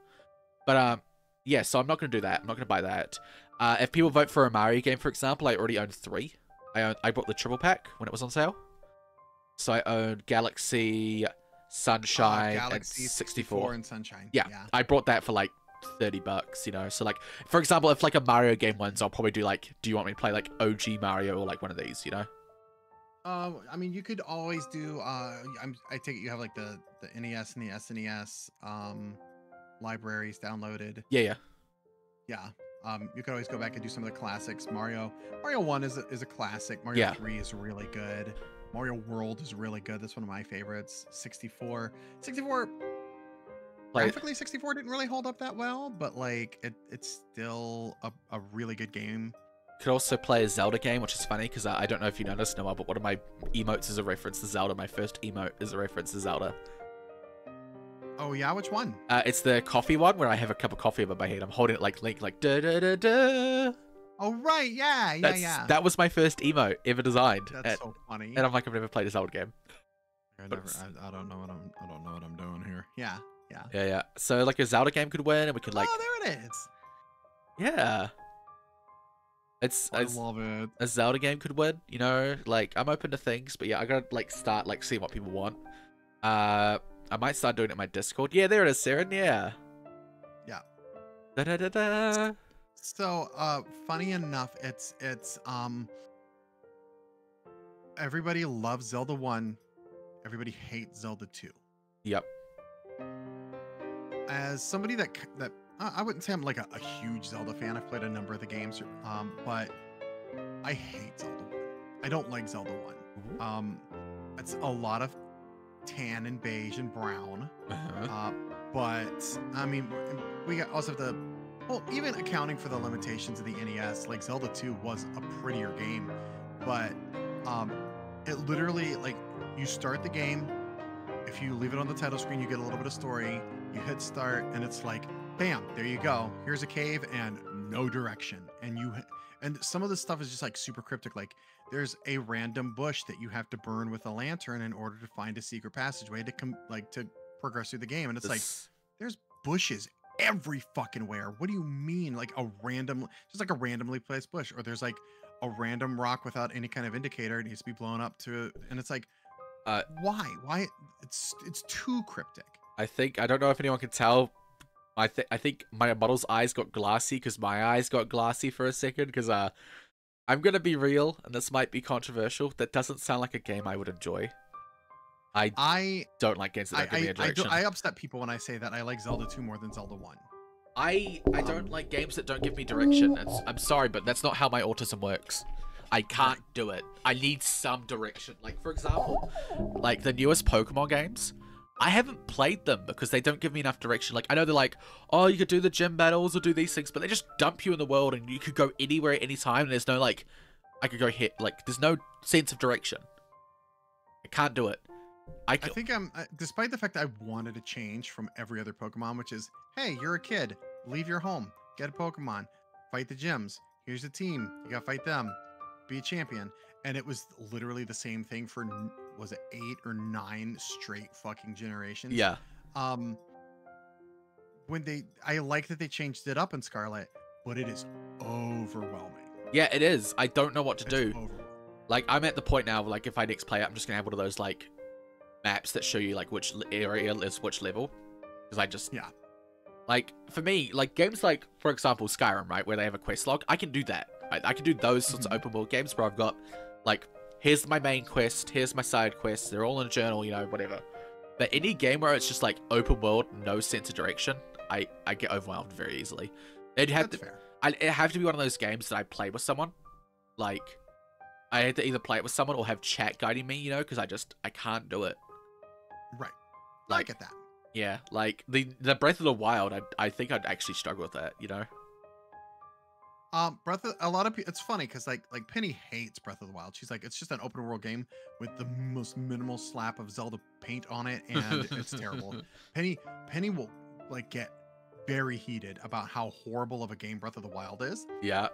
But yeah, so I'm not gonna do that. I'm not gonna buy that. If people vote for a Mario game, for example, I already own 3. I bought the triple pack when it was on sale. So I own Galaxy, Sunshine, Galaxy and 64. and Sunshine. Yeah, I bought that for like $30, you know. So like, for example, if like a Mario game wins, I'll probably do like, do you want me to play like OG Mario or like one of these, you know? I mean, you could always do. I take it you have like the NES and the SNES libraries downloaded. Yeah. Yeah. You can always go back and do some of the classics. Mario 1 is a classic. Mario Yeah. 3 is really good. Mario World is really good. That's one of my favorites. 64. Play, Graphically, 64 didn't really hold up that well, but like it's still a really good game. could also play a Zelda game, which is funny because I don't know if you noticed, Noah, but one of my emotes is a reference to Zelda. My first emote is a reference to Zelda. Oh yeah, which one? It's the coffee one where I have a cup of coffee above my head. I'm holding it like Link, like da da da da. Oh right, yeah. That was my first emote ever designed. That's so funny. And I'm like, I've never played a Zelda game. I don't know what I'm doing here. Yeah. Yeah. So like a Zelda game could win, and we could like. Oh, there it is. Yeah. I love it. A Zelda game could win, you know. Like I'm open to things, but yeah, I gotta like start like seeing what people want. I might start doing it in my Discord. Yeah, there it is, Saren. Yeah. Da da da da. So, funny enough, it's everybody loves Zelda 1. Everybody hates Zelda 2. Yep. As somebody that I wouldn't say I'm like a huge Zelda fan. I've played a number of the games, but I hate Zelda 1. I don't like Zelda 1. It's a lot of tan and beige and brown. But I mean, we also have even accounting for the limitations of the NES, like Zelda 2 was a prettier game, but it literally, like, you start the game, if you leave it on the title screen, you get a little bit of story, you hit start, and it's like, bam, there you go. Here's a cave and no direction. And some of the stuff is just like super cryptic. Like there's a random bush that you have to burn with a lantern in order to find a secret passageway to progress through the game. And it's like, there's bushes every fucking where. What do you mean? Like just like a randomly placed bush, or there's like a random rock without any kind of indicator. It needs to be blown up and it's like, why? It's too cryptic. I don't know if anyone can tell. I think my model's eyes got glassy because my eyes got glassy for a second because I'm gonna be real, and this might be controversial. That doesn't sound like a game I would enjoy. I don't like games that don't give me a direction. I upset people when I say that I like Zelda 2 more than Zelda 1. I don't like games that don't give me direction. I'm sorry, but that's not how my autism works. I can't do it. I need some direction. Like, for example, like the newest Pokemon games, I haven't played them because they don't give me enough direction. Like, I know they're like, oh, you could do the gym battles or do these things, but they just dump you in the world and you could go anywhere at any time. And there's no, like, I could go hit, like, there's no sense of direction. I can't do it. I think despite the fact that I wanted to change from every other Pokemon, which is, hey, you're a kid, leave your home, get a Pokemon, fight the gyms. Here's a team. You gotta fight them. Be a champion. And it was literally the same thing for, was it 8 or 9 straight fucking generations? Yeah. I like that they changed it up in Scarlet, but it is overwhelming. Yeah, it is. I don't know what to do. Like, I'm at the point now, like, if I next play it, I'm just gonna have one of those, like, maps that show you, like, which area is which level. Because I just... Yeah. Like, for me, like, games like, for example, Skyrim, right, where they have a quest log, I can do that. I can do those sorts of open world games where I've got, like, here's my main quest, here's my side quests, they're all in a journal, you know, whatever. But any game where it's just, like, open world, no sense of direction, I get overwhelmed very easily. It'd have to be one of those games that I play with someone. Like, I had to either play it with someone or have chat guiding me, you know, because I can't do it. Right. Like, I get that. Yeah, like, the Breath of the Wild, I think I'd actually struggle with that, you know? It's funny because like Penny hates Breath of the Wild. She's like, it's just an open world game with the most minimal slap of Zelda paint on it, and it's terrible. Penny will like get very heated about how horrible of a game Breath of the Wild is. Yeah.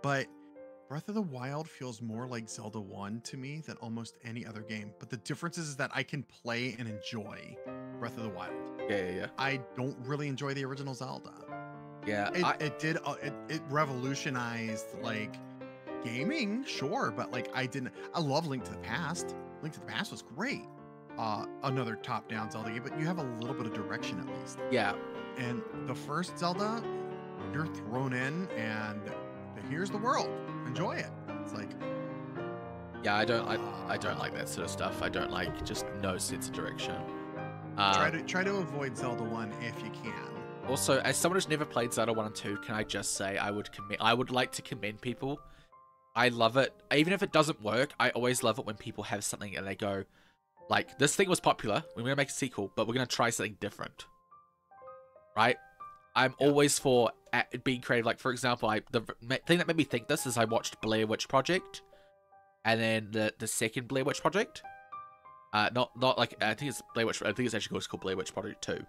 But Breath of the Wild feels more like Zelda 1 to me than almost any other game. But the difference is that I can play and enjoy Breath of the Wild. Yeah. I don't really enjoy the original Zelda. Yeah, it revolutionized like gaming, sure, but like I love Link to the Past. Link to the Past was great. Another top-down Zelda game, but you have a little bit of direction at least. Yeah. And the first Zelda, you're thrown in and here's the world. Enjoy it. It's like, yeah, I don't like that sort of stuff. I don't like just no sense of direction. Try to avoid Zelda 1 if you can. Also, as someone who's never played Zelda 1 and 2, can I just say I would like to commend people. I love it. Even if it doesn't work, I always love it when people have something and they go, like, this thing was popular, we're going to make a sequel, but we're going to try something different. Right? I'm always for being creative. Like, for example, the thing that made me think this is I watched Blair Witch Project, and then the second Blair Witch Project. Not like, I think it's Blair Witch, I think it's actually called Blair Witch Project 2.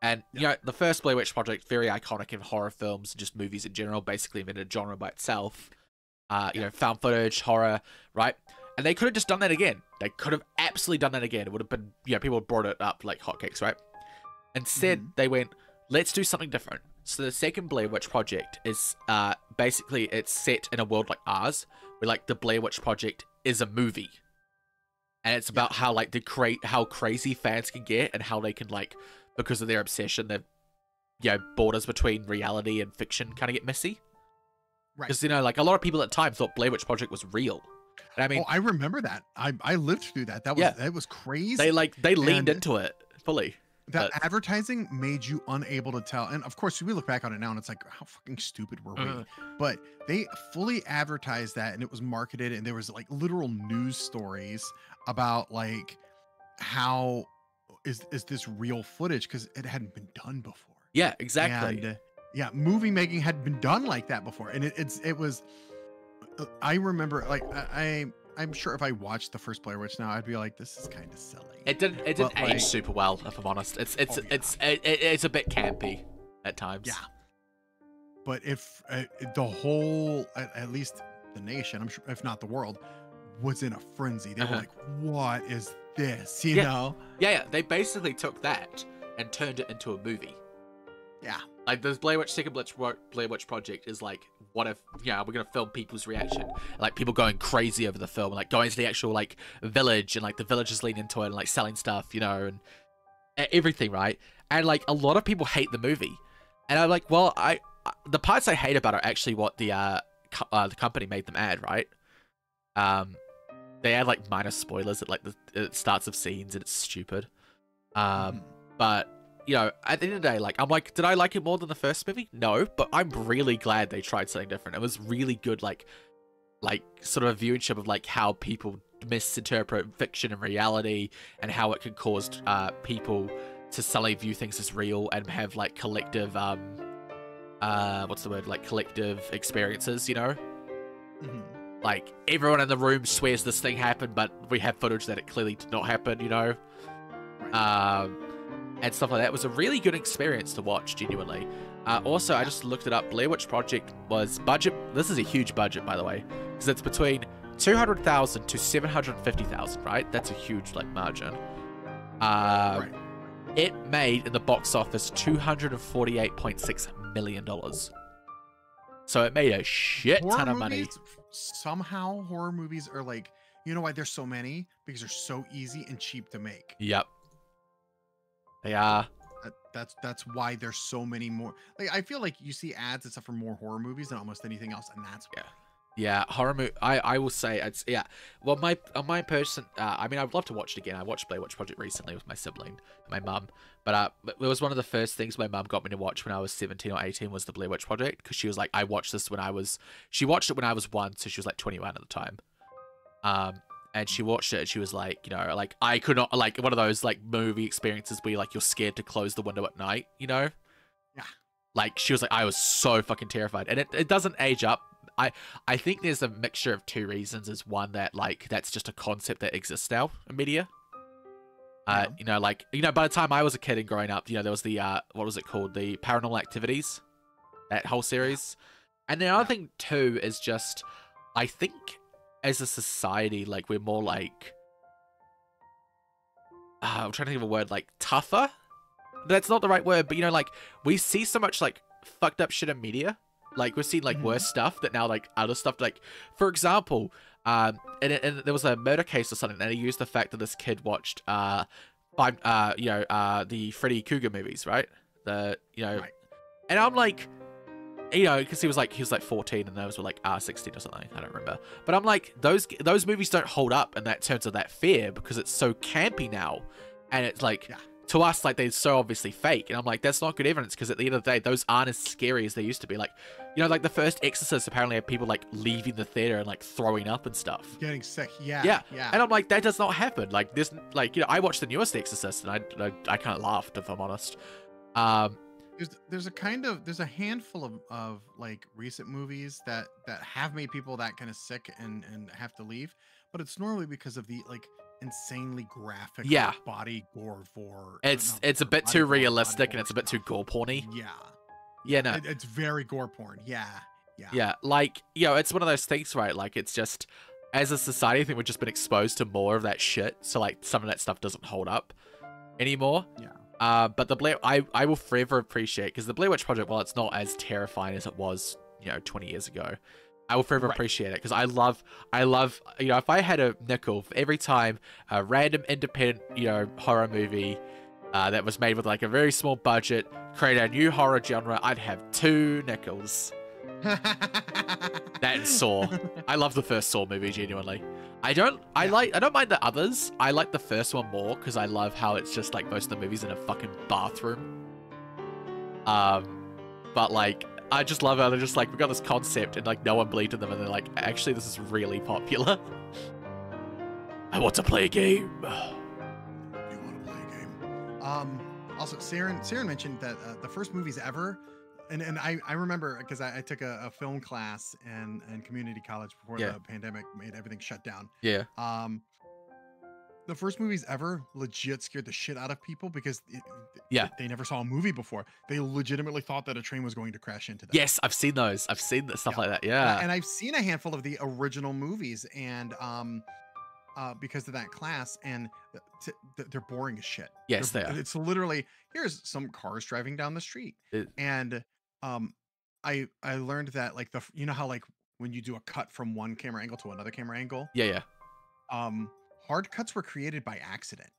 And, you know, the first Blair Witch Project, very iconic in horror films and just movies in general, basically invented a genre by itself. You know, found footage, horror, right? And they could have just done that again. They could have absolutely done that again. It would have been, you know, people would have brought it up like hotcakes, right? Instead, they went, let's do something different. So the second Blair Witch Project is, basically, it's set in a world like ours, where, like, the Blair Witch Project is a movie. And it's about how, like, how crazy fans can get and how they can, like, because of their obsession, the, you know, borders between reality and fiction kind of get messy. Right. Because, you know, like, a lot of people at the time thought Blair Witch Project was real. And I mean, I remember that. I lived through that. That was crazy. They leaned into it fully. That advertising made you unable to tell. And of course, we look back on it now and it's like, how fucking stupid were we? But they fully advertised that, and it was marketed, and there was like literal news stories about like how is this real footage, because it hadn't been done before. Yeah, exactly. And yeah, movie making had been done like that before, and it was. I remember, like, I'm sure if I watched the first Blair Witch now, I'd be like, this is kind of silly. It didn't age super well, if I'm honest. It's a bit campy at times. Yeah. But if the whole, at least the nation, I'm sure, if not the world, was in a frenzy. They were like, what is this? You know? Yeah. They basically took that and turned it into a movie. Yeah. Like, this second Blair Witch Project is like, what if, yeah, we're going to film people's reaction. Like, people going crazy over the film, like, going to the actual, like, village, and, like, the villagers lean into it, and, like, selling stuff, you know, and everything, right? And, like, a lot of people hate the movie. And I'm like, well, the parts I hate about it are actually what the company made them add, right? They add, like, minor spoilers at, like, the starts of scenes, and it's stupid. But, you know, at the end of the day, like, I'm like, did I like it more than the first movie? No, but I'm really glad they tried something different. It was really good, like sort of viewership of, like, how people misinterpret fiction and reality, and how it can cause people to suddenly view things as real and have, like, collective, what's the word? Like, collective experiences, you know? Like, everyone in the room swears this thing happened, but we have footage that it clearly did not happen, you know? And stuff like that. It was a really good experience to watch, genuinely. Also, I just looked it up. Blair Witch Project was budget. This is a huge budget, by the way, because it's between 200,000 to 750,000, right? That's a huge, like, margin. It made in the box office $248.6 million. So it made a shit ton of money. Somehow, horror movies are like, you know why there's so many? Because they're so easy and cheap to make. Yep. They are. That's why there's so many more. Like, I feel like you see ads and stuff for more horror movies than almost anything else, and that's why. Yeah, horror movie. I will say it's Well, my person. I mean, I'd love to watch it again. I watched Blair Witch Project recently with my sibling, my mum. But it was one of the first things my mum got me to watch when I was 17 or 18 was the Blair Witch Project, because she was like, I watched this when I was. She watched it when I was 1, so she was like 21 at the time. And she watched it, and she was like, you know, like, I could not, like, one of those, like, movie experiences where, like, you're scared to close the window at night, you know? Yeah. Like, she was like, I was so fucking terrified. And it doesn't age up. I think there's a mixture of two reasons. Is one that, like, that's just a concept that exists now in media. You know, like, you know, by the time I was a kid and growing up, you know, there was the, what was it called? The Paranormal Activities. That whole series. And the other thing, too, is just, I think, as a society, like, we're more like, I'm trying to think of a word, like, tougher? That's not the right word, but, you know, like, we see so much, like, fucked up shit in media. Like, we've seen, like, worse stuff that now, like, other stuff, like, for example, and there was a murder case or something, and he used the fact that this kid watched, the Freddy Krueger movies, right? And I'm like, you know, because he was like 14 and those were like 16 or something. I don't remember. But I'm like, those movies don't hold up in that terms of that fear, because it's so campy now. And it's like, to us, like, they're so obviously fake. And I'm like, that's not good evidence, because at the end of the day, those aren't as scary as they used to be. Like, you know, like the first Exorcist apparently had people like leaving the theater and like throwing up and stuff. Getting sick. Yeah. Yeah. And I'm like, that does not happen. Like, this, like, you know, I watched the newest Exorcist and I kind of laughed, if I'm honest. There's a handful of like recent movies that have made people that kind of sick and have to leave, but it's normally because of the like insanely graphic like, body gore vor. It's a bit too realistic and it's a bit too gore porny. Yeah, no. It's very gore porn. Yeah. Like, you know, it's one of those things, right? Like, it's just, as a society, I think we've just been exposed to more of that shit. So, like, some of that stuff doesn't hold up anymore. Yeah. But I will forever appreciate, because the Blair Witch Project, while it's not as terrifying as it was, you know, 20 years ago, I will forever appreciate it, because I love, you know, if I had a nickel for every time a random independent, you know, horror movie that was made with like a very small budget create a new horror genre, I'd have 2 nickels. That and Saw. I love the first Saw movie, genuinely. I don't mind the others. I like the first one more because I love how it's just like most of the movies in a fucking bathroom. But like, I just love how they're just like, we got this concept and like no one believed in them, and they're like, actually this is really popular. I want to play a game. You want to play a game? Also, Saren mentioned that the first movies ever, and I remember because I took a film class in community college before the pandemic made everything shut down. Yeah. The first movies ever legit scared the shit out of people because they never saw a movie before. They legitimately thought that a train was going to crash into them. Yes, I've seen those. I've seen stuff like that. Yeah. And I've seen a handful of the original movies, and because of that class, and they're boring as shit. Yes, they are. It's literally, here's some cars driving down the street. And I learned that like you know how like when you do a cut from one camera angle to another camera angle? Yeah. Hard cuts were created by accident.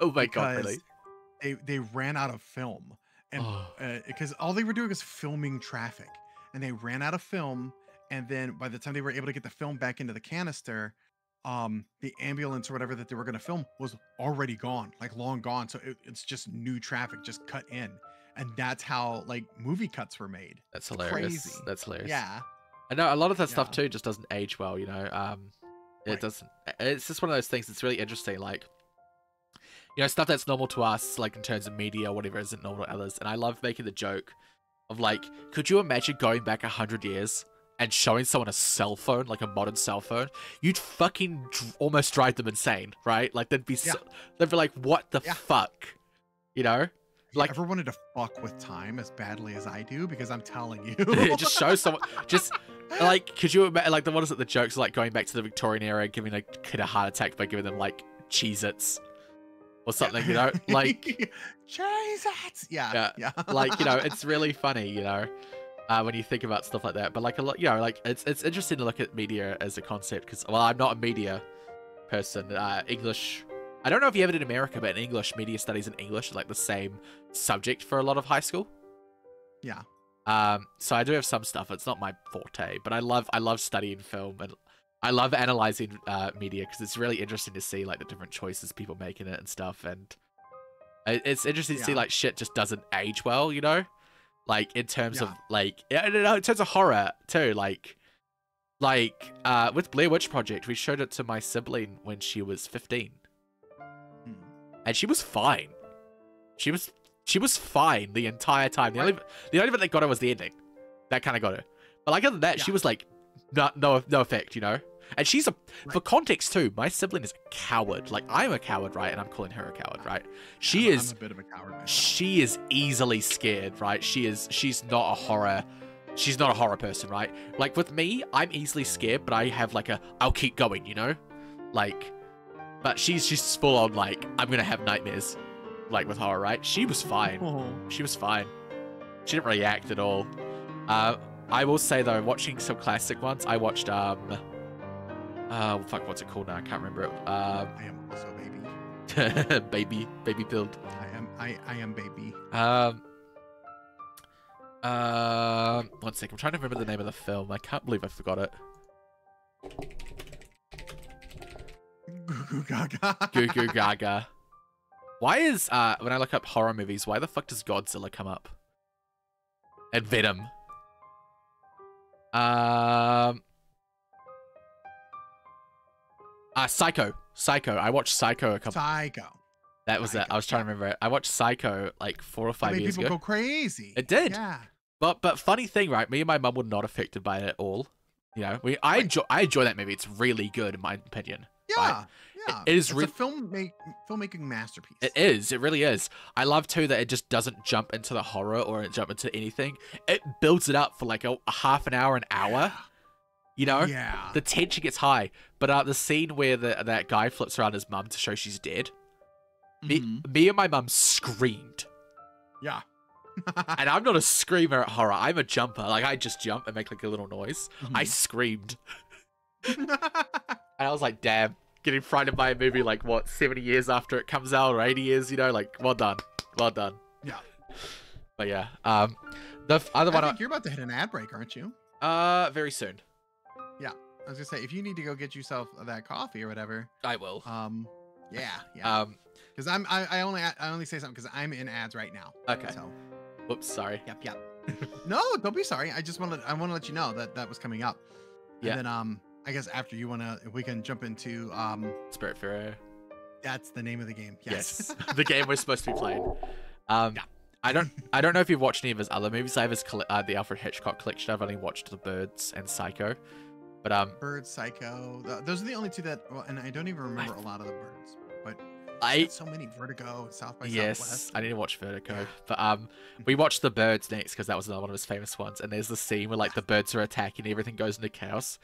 Oh my god, really? They ran out of film, and because all they were doing was filming traffic, and they ran out of film, and then by the time they were able to get the film back into the canister, the ambulance or whatever that they were going to film was already gone, like long gone. So it's just new traffic just cut in, and that's how like movie cuts were made. That's hilarious. Crazy. That's hilarious. Yeah, I know a lot of that stuff too just doesn't age well, you know. It doesn't. It's just one of those things that's really interesting, like, you know, stuff that's normal to us, like in terms of media or whatever, isn't normal to others. And I love making the joke of like, could you imagine going back 100 years and showing someone a cell phone, like a modern cell phone? You'd fucking almost drive them insane, right? Like they'd be like, what the fuck, you know? Like, ever wanted to fuck with time as badly as I do? Because I'm telling you, just show someone, just like, could you imagine, like, what is it? The jokes like going back to the Victorian era, giving a kid a heart attack by giving them like Cheez-Its or something, you know, like Cheez-Its. Yeah. Like, you know, it's really funny, you know, when you think about stuff like that. But like a lot, you know, like it's interesting to look at media as a concept because, well, I'm not a media person. English. I don't know if you have it in America, but in English, media studies in English is like the same subject for a lot of high school. Yeah. So I do have some stuff. It's not my forte, but I love studying film, and I love analyzing media because it's really interesting to see like the different choices people make in it and stuff. And it's interesting to see like shit just doesn't age well, you know, like in terms of like, in terms of horror too, like with Blair Witch Project, we showed it to my sibling when she was 15. And she was fine. She was fine the entire time. The only bit that got her was the ending. That kind of got her. But like other than that, she was like, no effect, you know? And she's for context too, my sibling is a coward. Like, I'm a coward, right? And I'm calling her a coward, right? I'm a bit of a coward myself. She is easily scared, right? She's not a horror person, right? Like with me, I'm easily scared, but I have like I'll keep going, you know? Like, but she's full on like, I'm gonna have nightmares, like with horror, right? She was fine. She was fine. She didn't react at all. I will say though, watching some classic ones, I watched fuck, what's it called now? I can't remember it. I am also baby. baby build. I am baby. 1 second. I'm trying to remember the name of the film. I can't believe I forgot it. Goo Goo Gaga. Goo Goo Gaga. Why is when I look up horror movies, why the fuck does Godzilla come up? And Venom. Psycho. Psycho. I watched Psycho a couple. Psycho. That was it. I was trying to remember it. I watched Psycho like 4 or 5 years ago. People go crazy. It did. Yeah. But funny thing, right? Me and my mum were not affected by it at all. You know, I enjoy that movie. It's really good in my opinion. Yeah. Yeah. It is it's a filmmaking masterpiece. It is. It really is. I love too that it just doesn't jump into the horror or it jump into anything. It builds it up for like a half an hour, an hour. Yeah. You know? Yeah. The tension gets high. But the scene where that guy flips around his mum to show she's dead. Me and my mum screamed. Yeah. And I'm not a screamer at horror. I'm a jumper. Like, I just jump and make like a little noise. I screamed. And I was like, damn. Getting frightened by a movie like, what, 70 years after it comes out or 80 years, you know? Like, well done. Well done. Yeah. But yeah. The other one... I think you're about to hit an ad break, aren't you? Very soon. Yeah. I was gonna say, if you need to go get yourself that coffee or whatever... I will. Yeah. Because I only say something because I'm in ads right now. Okay. So... Whoops, sorry. Yep. No, don't be sorry. I want to let you know that was coming up. Yeah. And then I guess after if we can jump into Spiritfarer. That's the name of the game. Yes. The game we're supposed to be playing. Yeah. I don't know if you've watched any of his other movies. I have his the Alfred Hitchcock collection. I've only watched The Birds and Psycho. But Birds, Psycho. Those are the only two that and I don't even remember a lot of the birds. But so many Vertigo, South by Southwest. I need to watch Vertigo. But we watched The Birds next because that was another one of his famous ones. And there's the scene where like the birds are attacking, everything goes into chaos.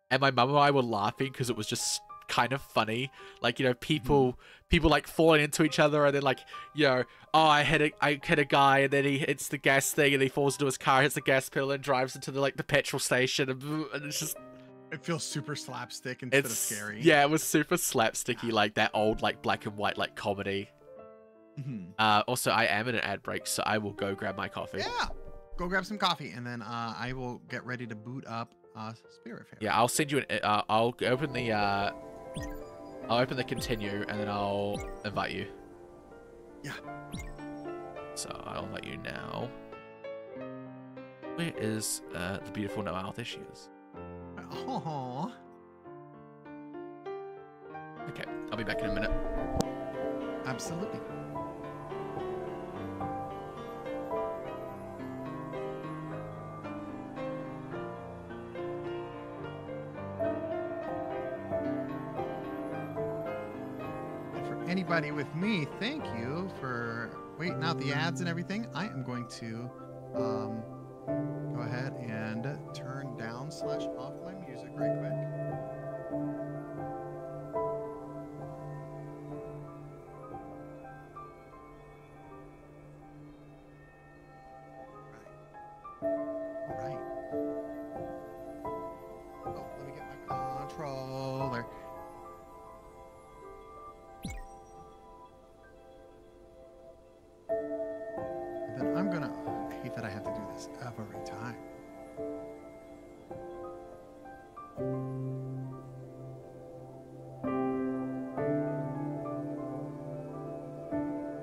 And my mum and I were laughing because it was just kind of funny. Like, you know, people like falling into each other, and then like, you know, oh, I hit a guy, and then he hits the gas thing, and he falls into his car, hits the gas pedal, and drives into the petrol station, and it's just. It feels super slapstick instead of scary. Yeah, it was super slapsticky, like that old like black and white like comedy. Also, I am in an ad break, so I will go grab my coffee. Yeah, go grab some coffee, and then I will get ready to boot up Spiritfarer. Yeah, I'll send you an. I'll open the continue, and then I'll invite you. Yeah. So I'll invite you now. Where is the beautiful Noelle? There she is. Oh. Okay, I'll be back in a minute. Absolutely. And for anybody with me, thank you for waiting out the ads and everything. I am going to go ahead and turn down / off my music right quick. All right. Oh, let me get my controller. And then I'm gonna. I hate that I have to do this every time.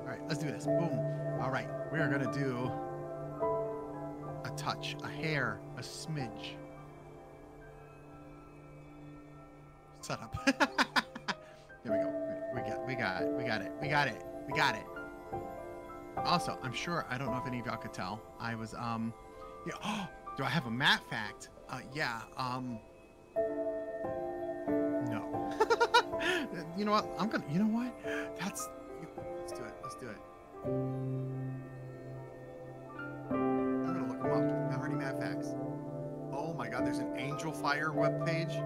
All right, let's do this. Boom. All right, we are gonna do a touch, a hair, a smidge. Setup. There we go. We got it. Also, I'm sure, I don't know if any of y'all could tell, I was, yeah, oh, do I have a matte fact? Yeah, no. You know what? You know what? Let's do it. I'm gonna look them up. Matt Hardy matte facts. Oh my God, there's an Angel Fire webpage.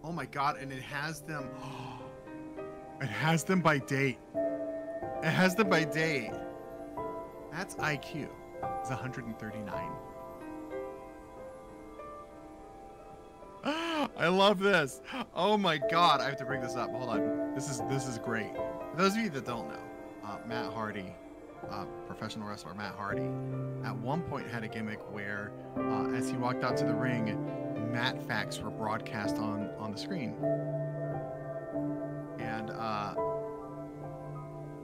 Oh my God, and it has them. It has them by date. That's IQ. It's 139. I love this. Oh my God, I have to bring this up. Hold on. This is great. For those of you that don't know, Matt Hardy, professional wrestler Matt Hardy, at one point had a gimmick where, as he walked out to the ring, Matt facts were broadcast on the screen. And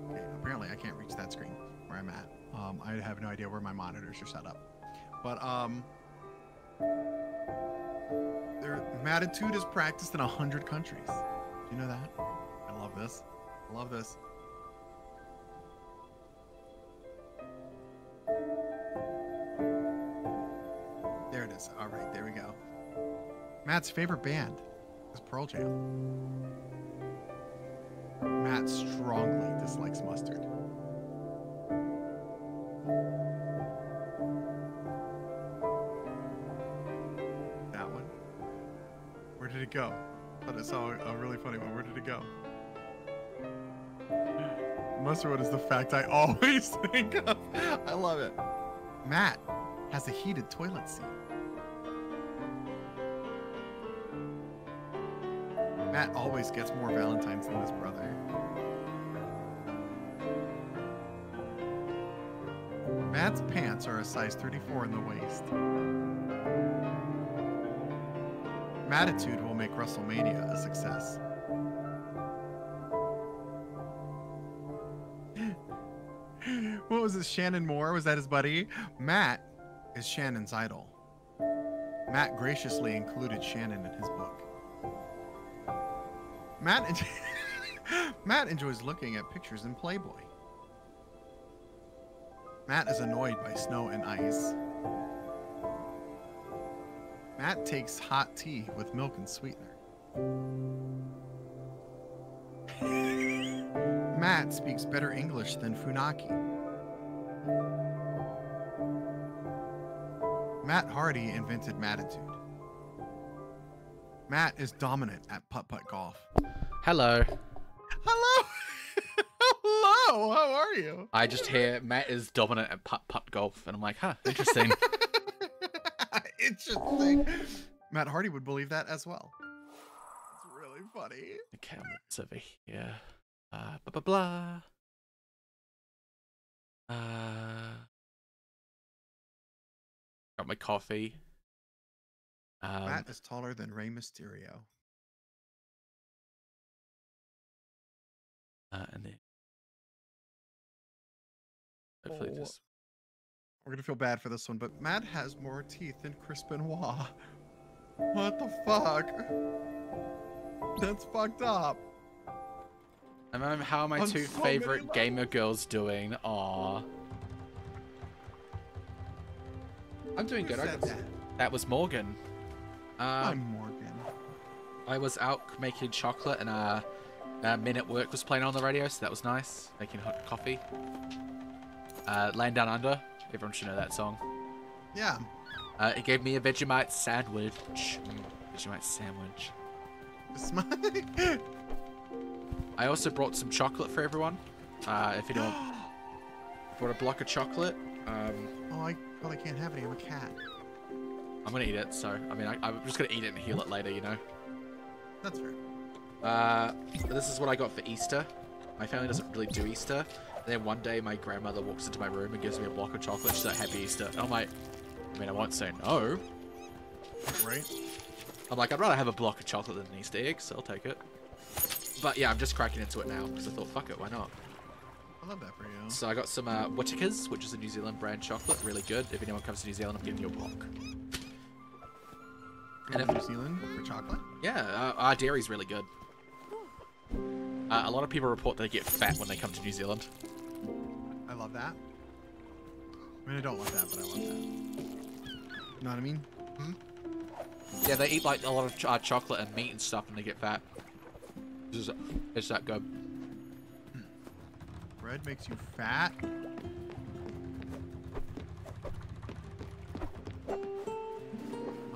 okay, apparently I can't reach that screen where I'm at. I have no idea where my monitors are set up. But Mattitude is practiced in 100 countries. Do you know that? I love this. I love this. There it is. All right, there we go. Matt's favorite band is Pearl Jam. Matt strongly dislikes mustard. That one. Where did it go? I thought I saw a really funny one. Where did it go? Mustard one is the fact I always think of. I love it. Matt has a heated toilet seat. Matt always gets more Valentines than his brother. Matt's pants are a size 34 in the waist. Mattitude will make WrestleMania a success. What was it? Shannon Moore? Was that his buddy? Matt is Shannon's idol. Matt graciously included Shannon in his book. Matt enjoys looking at pictures in Playboy. Matt is annoyed by snow and ice. Matt takes hot tea with milk and sweetener. Matt speaks better English than Funaki. Matt Hardy invented Mattitude. Matt is dominant at putt-putt golf. Hello. Hello. Hello. How are you? I just hear Matt is dominant at putt-putt golf, and I'm like, huh, interesting. Interesting. Matt Hardy would believe that as well. It's really funny. Okay, let's over here. Blah, blah, blah. Got my coffee. Matt is taller than Rey Mysterio. And then hopefully this. We're gonna feel bad for this one, but Matt has more teeth than Chris Benoit. What the fuck? That's fucked up. How are my two favorite gamer girls doing? Aw. I'm doing good. That was Morgan. I'm Morgan. I was out making chocolate, and Men at Work was playing on the radio, so that was nice. Making hot coffee. Laying Down Under. Everyone should know that song. Yeah. It gave me a Vegemite sandwich. Vegemite sandwich. I also brought some chocolate for everyone. If anyone brought a block of chocolate. Oh, I probably can't have any. I'm a cat. I'm gonna eat it, so I mean, I'm just gonna eat it and heal it later, you know. That's fair. This is what I got for Easter. My family doesn't really do Easter. And then one day, my grandmother walks into my room and gives me a block of chocolate. She's like, "Happy Easter." And I'm like, I mean, I won't say no. Right. I'm like, I'd rather have a block of chocolate than an Easter egg, so I'll take it. But yeah, I'm just cracking into it now because I thought, fuck it, why not? I love that for you. So I got some Whittaker's, which is a New Zealand brand chocolate, really good. If anyone comes to New Zealand, I'm giving you a block. And New Zealand for chocolate? Yeah, our dairy's really good. A lot of people report they get fat when they come to New Zealand. I love that. I mean, I don't love that, but I love that. You know what I mean? Hmm? Yeah, they eat like a lot of chocolate and meat and stuff, and they get fat. It's that good. Bread makes you fat?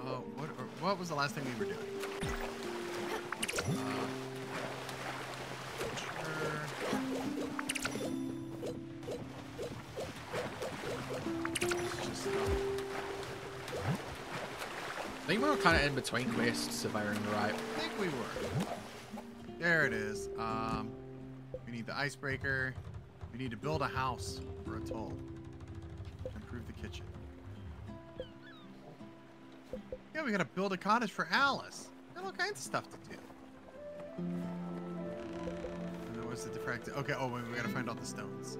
Oh, what was the last thing we were doing? I think we were kind of in between quests, if I remember right. I think we were. There it is. We need the icebreaker. We need to build a house for Atoll. Improve the kitchen. Yeah, we gotta build a cottage for Alice. Got all kinds of stuff to do. And then what's the diffractor? Okay, oh, wait, we gotta find all the stones.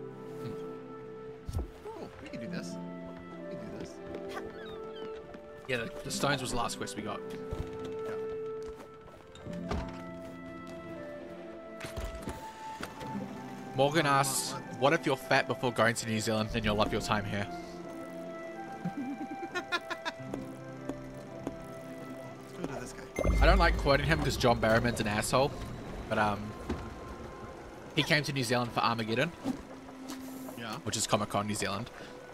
Cool, we can do this. We can do this. Yeah, the stones was the last quest we got. Yeah. Morgan asks, what if you're fat before going to New Zealand and you'll love your time here? Let's go to this guy. I don't like quoting him because John Barrowman's an asshole, but he came to New Zealand for Armageddon, Yeah. which is Comic-Con New Zealand,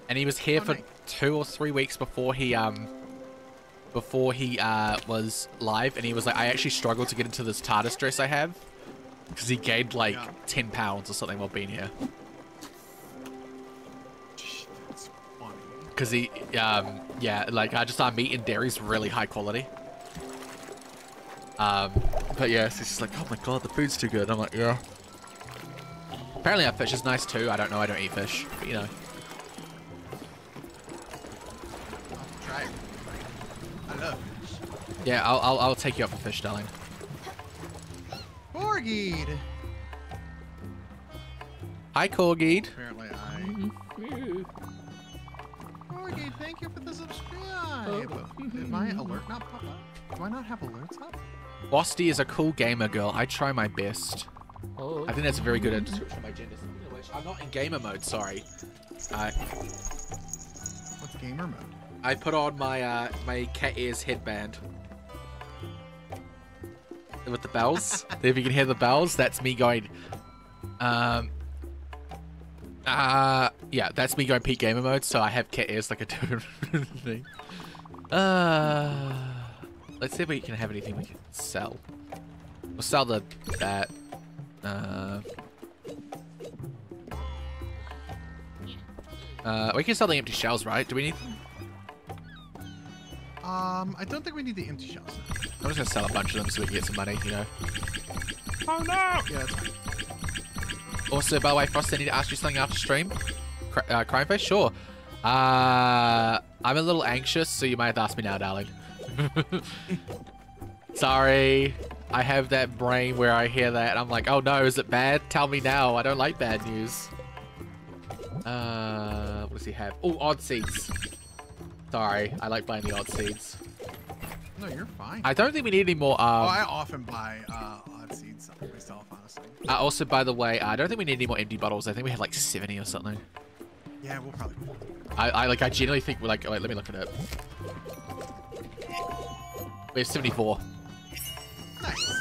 and he was here for nice. 2 or 3 weeks before he was live, and he was like, I actually struggled to get into this TARDIS dress I have because he gained like 10 pounds or something while being here. That's funny. Because he, yeah, like just our meat and dairy's really high quality. But yeah, so it's just like, oh my god, the food's too good. I'm like, yeah. Apparently our fish is nice too. I don't know, I don't eat fish, but you know. I'll try it. I love fish. Yeah, I'll take you up for fish, darling. Corgid! Hi, Corgid. Apparently Corgid, thank you for the subscribe! Did my alert not pop up? Do I not have alerts up? Bosty is a cool gamer girl. I try my best. I think that's a very good description of my gender. I'm not in gamer mode, sorry. What's gamer mode? I put on my my cat ears headband. With the bells. If you can hear the bells, that's me going yeah, that's me going peak gamer mode, so I have cat ears like a different thing. Let's see if we can have anything we can sell. We'll sell that. We can sell the empty shells, right? Do we need? I don't think we need the empty shells now. I'm just gonna sell a bunch of them so we can get some money, you know. Oh no! Yeah, that's fine. Also, by the way, Frost, I need to ask you something after stream. Crime face? Sure. I'm a little anxious, so you might have to ask me now, darling. Sorry. I have that brain where I hear that and I'm like, oh no, is it bad? Tell me now. I don't like bad news. What does he have? Oh, odd seeds. Sorry, I like buying the odd seeds. No, you're fine. I don't think we need any more. I often buy odd seeds myself, honestly. Also, by the way, I don't think we need any more empty bottles. I think we have like 70 or something. Yeah, we'll probably. I genuinely think we're like. Wait, let me look at it. We have 74. Nice.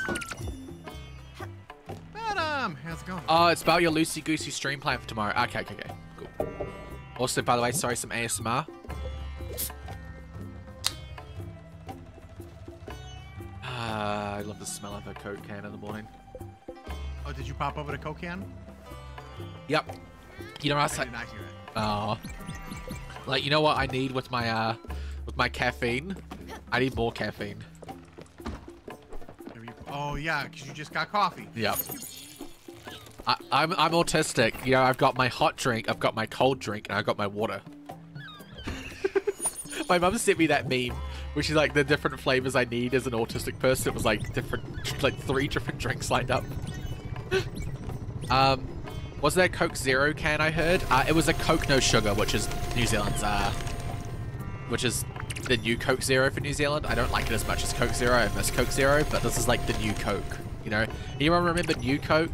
Madam, how's it going? Oh, it's about your loosey-goosey stream plan for tomorrow. Okay, cool. Also, by the way, sorry, some ASMR. I love the smell of a Coke can in the morning. Oh, did you pop over the Coke can? Yep. You know what I did not hear it. Oh. Like, you know what I need with my caffeine? I need more caffeine. Oh yeah, because you just got coffee. Yep. I'm autistic. You know, I've got my hot drink, I've got my cold drink, and I've got my water. My mum sent me that meme, which is like the different flavors I need as an autistic person. It was like like 3 different drinks lined up. Was there a Coke Zero can I heard? It was a Coke No Sugar, which is New Zealand's, which is the new Coke Zero for New Zealand. I don't like it as much as Coke Zero. I miss Coke Zero, but this is like the new Coke, you know? Anyone remember New Coke?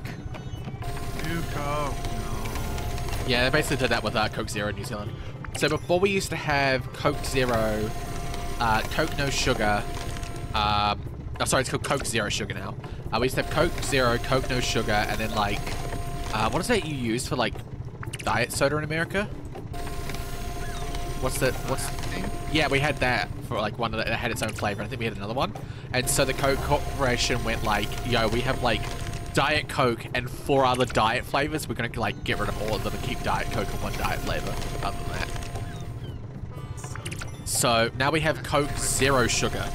New Coke, no. Yeah, they basically did that with Coke Zero in New Zealand. So before we used to have Coke Zero, Coke No Sugar, oh, sorry, it's called Coke Zero Sugar now. We used to have Coke Zero, Coke No Sugar, and then like, what is that you use for like diet soda in America? What's that? Yeah, we had that for like one that had its own flavor. I think we had another one. And so the Coke Corporation went like, yo, we have like Diet Coke and 4 other diet flavors. We're gonna like get rid of all of them and keep Diet Coke and 1 diet flavor. Other than that. So now we have Coke Zero Sugar.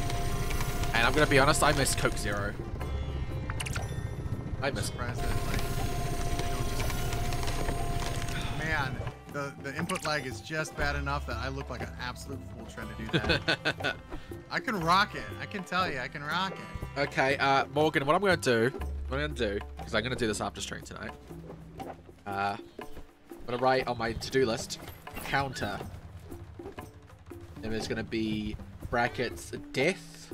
And I'm gonna be honest, I miss Coke Zero. I miss. Surprised that, like, they don't just... Man, The input lag is just bad enough that I look like an absolute fool trying to do that. I can rock it. I can tell you, I can rock it. Okay, Morgan, what I'm gonna do, because I'm gonna do this after stream tonight. I'm gonna write on my to-do list counter. And there's gonna be brackets death,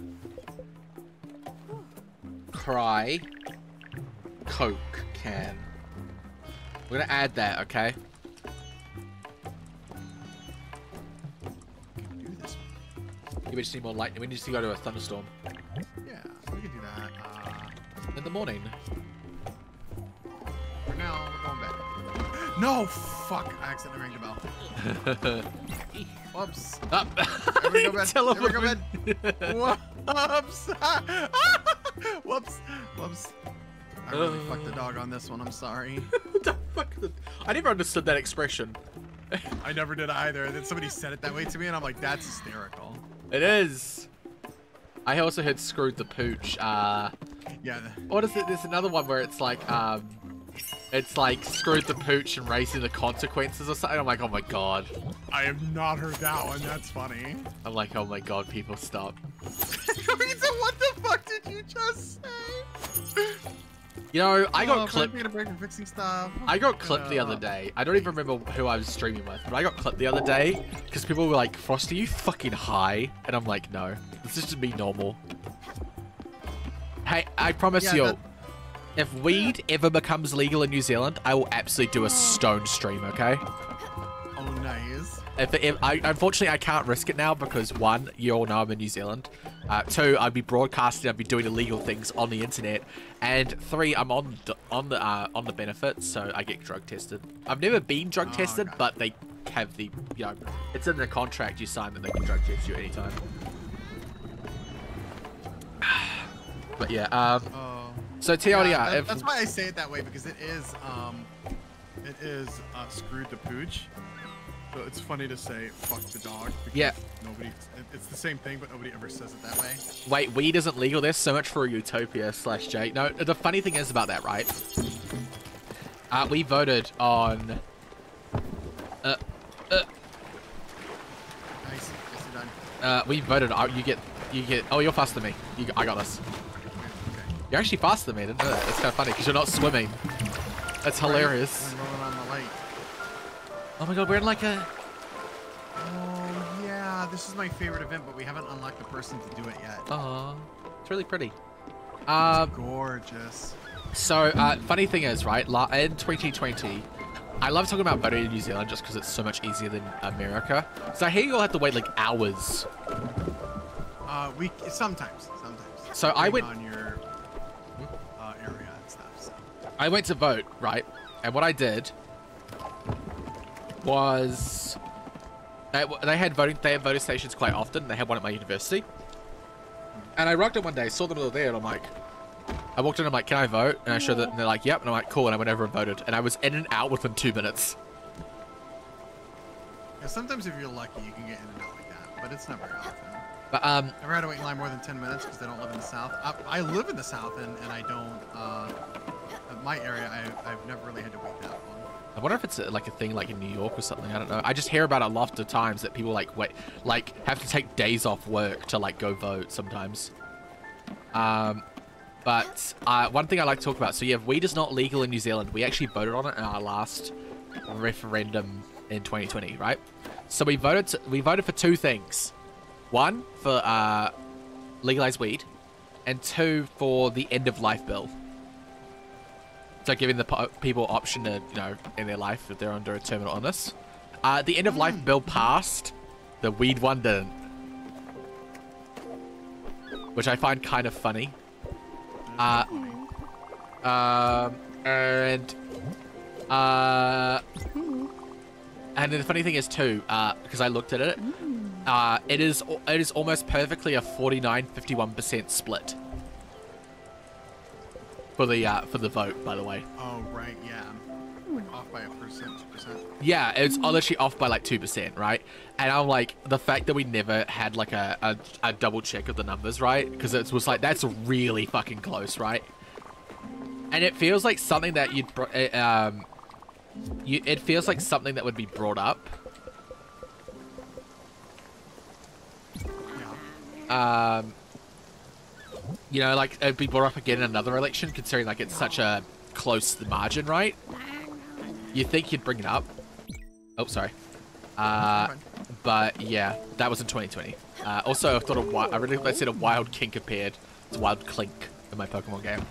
cry, Coke can. We're gonna add that, okay? Can do this. We just need more lightning. We need to go to a thunderstorm. Yeah, we can do that. In the morning. For now, we're going back. No, fuck! I accidentally rang the bell. Whoops. Up. There we go, bed. There we go, bed. Whoops. Whoops. Whoops. I really fucked the dog on this one. I'm sorry. I never understood that expression. I never did either. And then somebody said it that way to me, and I'm like, that's hysterical. It is. I also heard screwed the pooch. Yeah. What is it? There's another one where it's like screwed the pooch and raising the consequences or something. I'm like, oh my god. I have not heard that one. That's funny. I'm like, oh my god, people stop. What the fuck did you just say? You know, I got clipped. A break and fixing stuff. I got clipped the other day. I don't even remember who I was streaming with, but I got clipped the other day because people were like, Frosty, you fucking high? And I'm like, no, this is just me normal. Hey, I promise you, if weed ever becomes legal in New Zealand, I will absolutely do a stone stream, okay? Oh, nice. Unfortunately, I can't risk it now because one, you all know I'm in New Zealand. Two, I'd be broadcasting, I'd be doing illegal things on the internet, and three, I'm on the benefits, so I get drug tested. I've never been drug tested, okay. but they have the, you know, it's in the contract you sign that they can drug test you anytime. But yeah, so TLDR. Yeah, that's why I say it that way, because it is screwed the pooch. So it's funny to say fuck the dog. Yeah. It's the same thing, but nobody ever says it that way. Wait, weed isn't legal. There's so much for Utopia / Jake. No, the funny thing is about that, right? We voted on. Nice. Nicely done. We voted. You get. Oh, you're faster than me. I got this. Okay. You're actually faster than me. I didn't know that. It's kind of funny because you're not swimming. That's hilarious. I'm rolling on the light. Oh my god, we're in like a. Oh yeah, this is my favorite event, but we haven't unlocked the person to do it yet. Oh, it's really pretty. It's gorgeous. So, funny thing is, right? In 2020, I love talking about voting in New Zealand just because it's so much easier than America. So I hear you'll have to wait like hours. Sometimes. So I went on your area and stuff. So. I went to vote, right? And what I did was they had voting stations quite often. They had one at my university. And I rocked in one day, saw them all there, and I walked in, I'm like, can I vote? And I showed them, and they're like, yep. And I'm like, cool. And I went over and voted. And I was in and out within 2 minutes. Yeah, sometimes if you're lucky, you can get in and out like that, but it's not very often. But Never had to wait in line more than 10 minutes because they don't live in the South. I live in the South, and I don't. My area, I've never really had to wait that long. I wonder if it's like a thing like in New York or something. I don't know. I just hear about it a lot of times that people have to take days off work to like go vote sometimes. But one thing I like to talk about. So yeah, weed is not legal in New Zealand. We actually voted on it in our last referendum in 2020, right? So we voted for two things. One, for legalized weed, and two, for the end of life bill. So giving the people option to, you know, in their life if they're under a terminal illness. The end of life bill passed. The weed one didn't. Which I find kind of funny. And the funny thing is too, because I looked at it, it is almost perfectly a 49-51% split for the vote, by the way. Oh right, yeah, like off by 2%. Yeah, it's literally off by like 2%, right? And I'm like, the fact that we never had like a double check of the numbers, right? Because it was like, that's really fucking close, right? And it feels like something that it feels like something that would be brought up. Yeah. You know, like it'd be brought up again in another election, considering like it's such a close margin, right? You think you'd bring it up? Oh, sorry. But yeah, that was in 2020. Also, I thought I really said a wild kink appeared. It's a wild clink in my Pokemon game.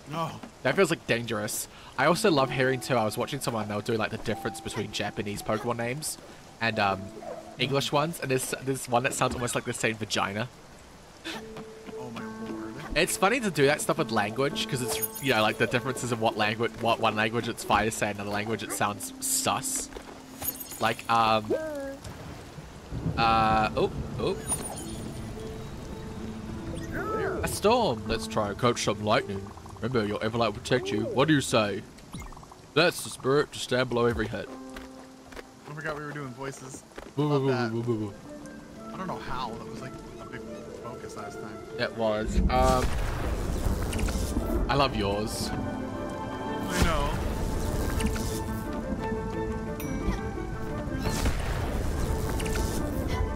No. That feels like dangerous. I also love hearing too. I was watching someone, they were doing like the difference between Japanese Pokemon names and English ones, and there's one that sounds almost like the same vagina. Oh my lord. It's funny to do that stuff with language because it's, you know, like the differences in what one language it's fine to say, another language it sounds sus. Like oh. A storm. Let's try and catch some lightning. Remember, your Everlight will protect you. What do you say? That's the spirit. Just stand below every hit. I forgot we were doing voices. Love that. I don't know how. That was like a big focus last time. It was. I love yours. I know.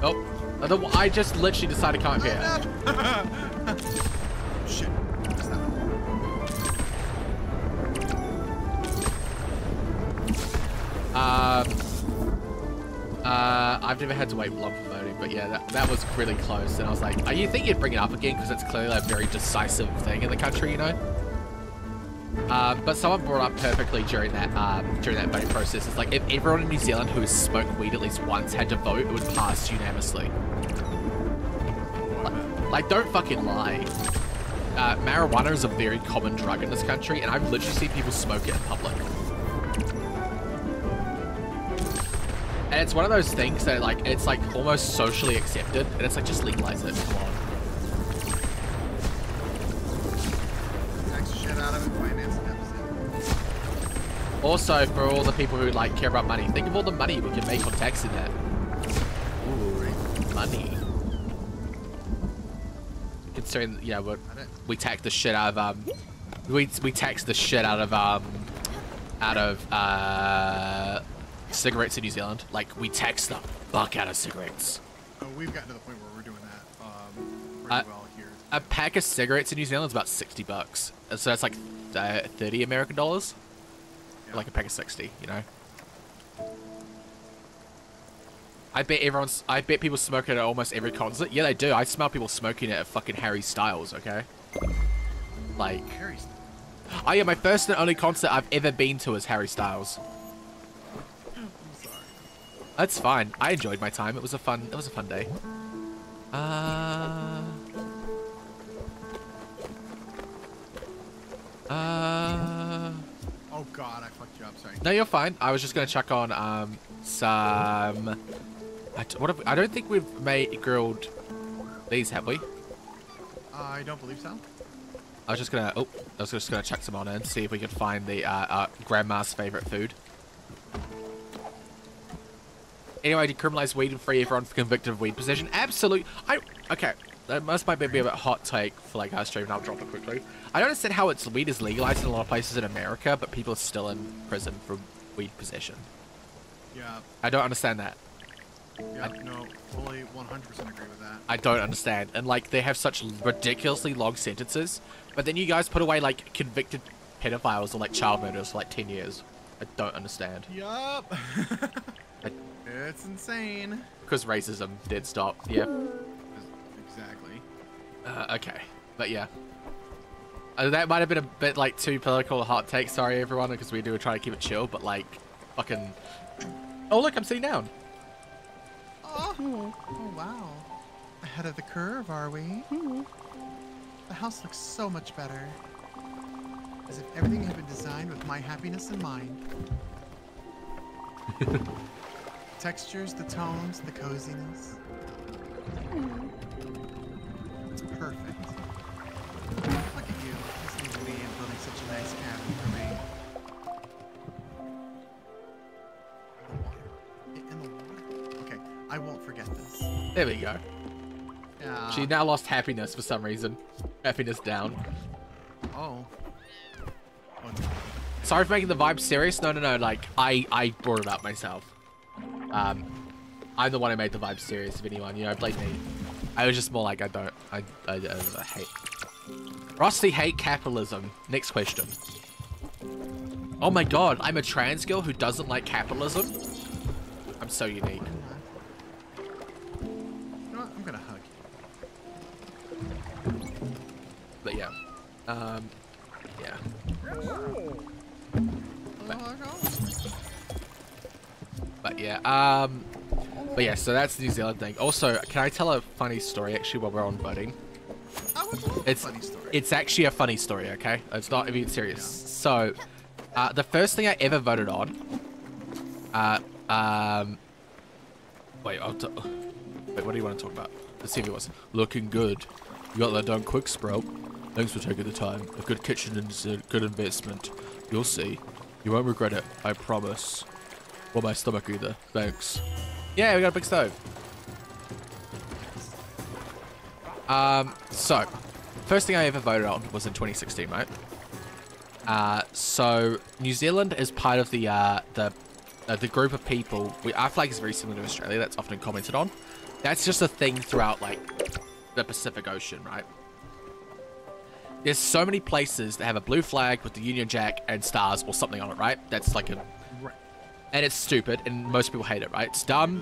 Oh, I just literally decided to come up here. Shit. What's that? I've never had to wait long for voting, but yeah, that was really close. And I was like, you think you'd bring it up again because it's clearly a very decisive thing in the country, you know? But someone brought up perfectly during that voting process. It's like if everyone in New Zealand who has smoked weed at least once had to vote, it would pass unanimously. Like, don't fucking lie. Marijuana is a very common drug in this country, and I've literally seen people smoke it in public. And it's one of those things that, like, it's like almost socially accepted, and it's like, just legalize it. Come on. Tax the shit out of it, finance deficit. Also, for all the people who like care about money, think of all the money we can make on taxing that. Ooh, money. Considering, yeah, we tax the shit out of we tax the shit out of cigarettes in New Zealand. Like, we tax the fuck out of cigarettes. Oh, we've gotten to the point where we're doing that pretty well here. A pack of cigarettes in New Zealand is about $60, so that's like 30 American dollars. Yeah. Like a pack of 60, you know. I bet people smoke it at almost every concert. Yeah, they do. I smell people smoking it at fucking Harry Styles, okay? Like, Harry Styles. Oh yeah, my first and only concert I've ever been to is Harry Styles. I'm sorry. That's fine. I enjoyed my time. It was a fun day. Oh god, I fucked you up, sorry. No, you're fine. I was just gonna chuck on some. I don't think we've grilled these, have we? I don't believe so. I was just gonna chuck some on and see if we could find the grandma's favorite food. Anyway, decriminalize weed and free everyone convicted of weed possession. Absolutely. Okay. That might be a bit hot take for like our stream, and I'll drop it quickly. I don't understand how weed is legalized in a lot of places in America, but people are still in prison for weed possession. Yeah. I don't understand that. Yeah, no, fully 100% agree with that. I don't understand. And like, they have such ridiculously long sentences, but then you guys put away like convicted pedophiles or like child murderers for like 10 years. I don't understand. Yup. It's insane. Because racism did stop. Yeah. Exactly. Okay. But yeah. That might have been a bit like too political hot take. Sorry everyone, because we do try to keep it chill, but like fucking. Oh look, I'm sitting down. Oh wow. Ahead of the curve, are we? The house looks so much better. As if everything had been designed with my happiness in mind. Textures, the tones, the coziness. It's perfect. Look at you, listening to me and building such a nice cabin for me. In the water. Okay, I won't forget this. There we go. Yeah. She now lost happiness for some reason. Happiness down. Oh. Sorry for making the vibe serious. No. Like, I brought it up myself. I'm the one who made the vibe serious, if anyone. You know, blame me. I was just more like, I hate. Frosty hate capitalism. Next question. Oh my god, I'm a trans girl who doesn't like capitalism? I'm so unique. You know what? I'm gonna hug you. But yeah. Yeah. But yeah, so that's the New Zealand thing. Also, can I tell a funny story actually while we're on voting? I would love a funny story. It's actually a funny story, okay? It's not even serious. Yeah. So, the first thing I ever voted on, wait, what do you want to talk about? Let's see if it was. Looking good. You got that done quick, Sprout. Thanks for taking the time. A good kitchen is a good investment. You'll see. You won't regret it, I promise. Or my stomach either. Thanks. Yeah, we got a big stove. So, first thing I ever voted on was in 2016, right? So New Zealand is part of the group of people. Our flag is very similar to Australia. That's often commented on. That's just a thing throughout like the Pacific Ocean, right? There's so many places that have a blue flag with the Union Jack and stars or something on it, right? That's like a, and it's stupid, and most people hate it, right? It's dumb.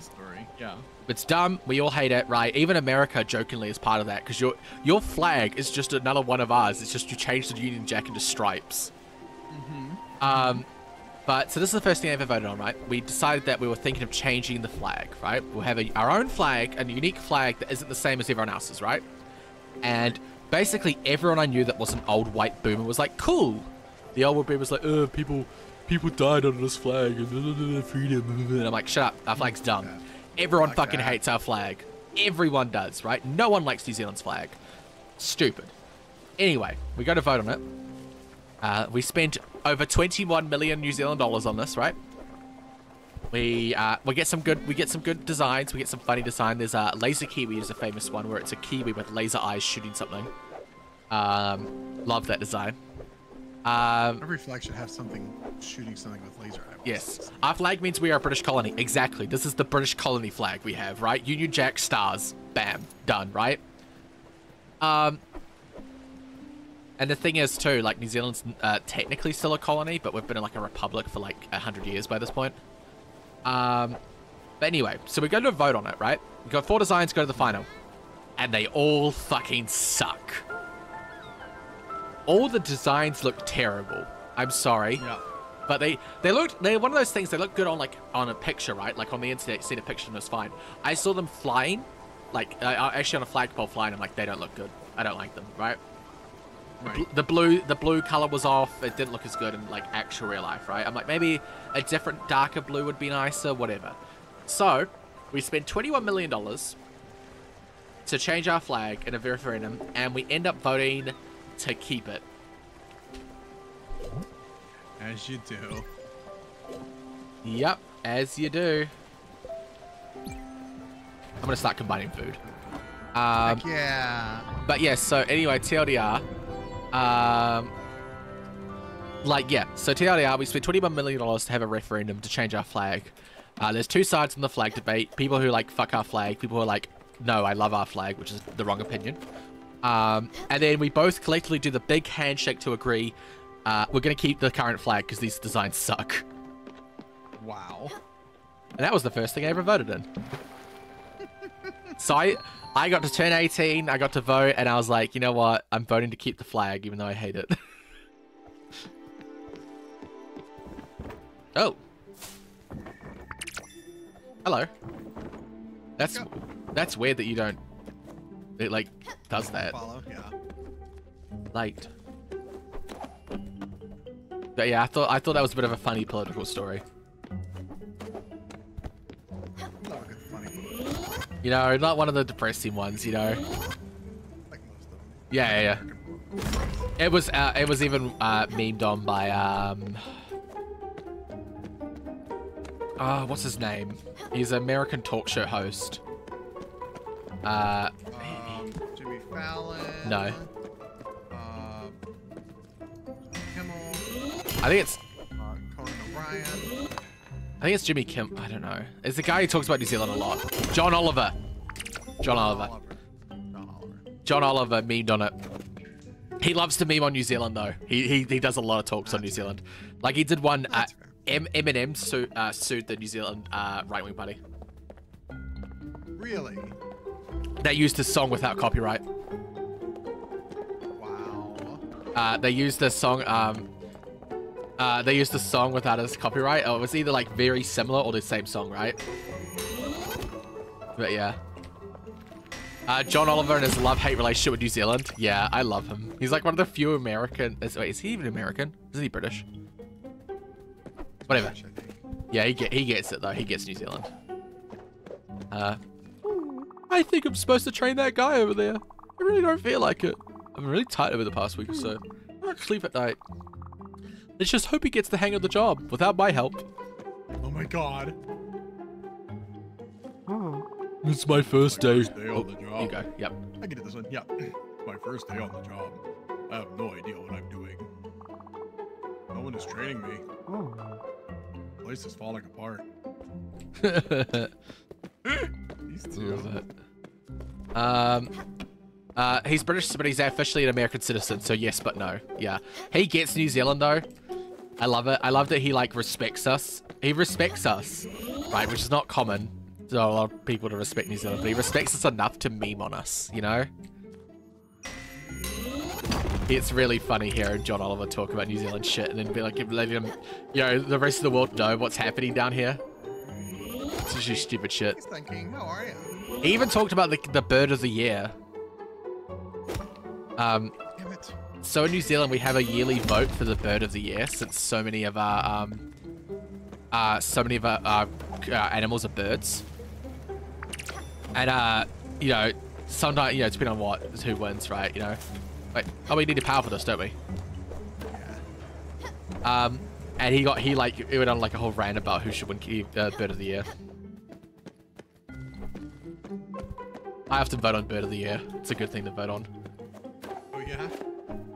Yeah. It's dumb. We all hate it, right? Even America jokingly is part of that because your flag is just another one of ours. It's just you change the Union Jack into stripes. But so this is the first thing I ever voted on, right? We decided that we were thinking of changing the flag, right? We'll have our own flag, a unique flag that isn't the same as everyone else's, right? And basically everyone I knew that was an old white boomer was like, cool. The old white boomer was like, people died under this flag and freedom. And I'm like, shut up, our flag's dumb. Everyone fucking hates our flag. Everyone does, right? No one likes New Zealand's flag. Stupid. Anyway, we go to vote on it. We spent over 21 million New Zealand dollars on this, right? We get some good designs. We get some funny design. There's a laser kiwi is a famous one where it's a kiwi with laser eyes shooting something. Love that design. Every flag should have something shooting something with laser eyeballs. Yes. Our flag means we are a British colony. Exactly. This is the British colony flag we have, right? Union Jack, stars. Bam. Done, right? And the thing is, too, like, New Zealand's technically still a colony, but we've been in, like, a republic for, like, 100 years by this point. But anyway, so we go to vote on it, right? We got 4 designs, go to the final. And they all fucking suck. All the designs look terrible. I'm sorry. Yeah. But they're one of those things, they look good on, like, on a picture, right? Like, on the internet, you see the picture and it's fine. I saw them flying, like, actually on a flagpole flying, I'm like, they don't look good. I don't like them, right? Right. The blue color was off. It didn't look as good in, like, actual real life, right? I'm like, maybe a different, darker blue would be nicer, whatever. So, we spent $21 million to change our flag in a referendum, and we end up voting to keep it. As you do. Yep, as you do. I'm gonna start combining food. Heck yeah. But yeah, so anyway, TLDR. So TLDR, we spent $21 million to have a referendum to change our flag. There's 2 sides in the flag debate. People who like, fuck our flag. People who are like, no, I love our flag, which is the wrong opinion. And then we both collectively do the big handshake to agree we're going to keep the current flag because these designs suck. Wow. And that was the first thing I ever voted in. So I got to turn 18, I got to vote, and I was like, you know what? I'm voting to keep the flag, even though I hate it. Oh. Hello. That's weird that you don't... It, like, does that. Follow, yeah. Like... But yeah, I thought that was a bit of a funny political story. You know, not one of the depressing ones, you know. Like most of them. Yeah. It was even memed on by what's his name? He's an American talk show host. Jimmy Fallon. No. Kimmel. I think it's I think it's Jimmy Kim. I don't know. It's the guy who talks about New Zealand a lot. John Oliver. John Oliver. John Oliver memed on it. He loves to meme on New Zealand though. He does a lot of talks on New Zealand. Like he did one. Eminem sued the New Zealand right-wing party. Really? They used his song without copyright. Wow. They used the song. They used the song without his copyright. Oh, it was either like very similar or the same song, right? But yeah. John Oliver and his love-hate relationship with New Zealand. Yeah, I love him. He's like one of the few American. Wait, is he even American? Isn't he British? Whatever. Yeah, he gets it though. He gets New Zealand. I think I'm supposed to train that guy over there. I really don't feel like it. I've been really tight over the past week or so. I don't sleep at night. Let's just hope he gets the hang of the job without my help. Oh my god. It's my first day. On the job. Here you go. Yep. I can do this one. Yeah. It's my first day on the job. I have no idea what I'm doing. No one is training me. The place is falling apart. These two. He's British, but he's officially an American citizen, so yes, but no. Yeah. He gets New Zealand, though. I love it. I love that he, like, respects us. He respects us, right, which is not common to a lot of people to respect New Zealand, but he respects us enough to meme on us, you know? It's really funny hearing John Oliver talk about New Zealand shit and then be like, letting him, you know, the rest of the world know what's happening down here. It's usually stupid shit. He's thinking, how are you? He even talked about the bird of the year. Damn it. So in New Zealand, we have a yearly vote for the bird of the year, since so many of our animals are birds. And you know, sometimes, you know, depending on what, who wins, right? You know, wait, oh, we need a power for this, don't we? Yeah. And he went on like a whole rant about who should win bird of the year. I often vote on bird of the year. It's a good thing to vote on. Oh yeah.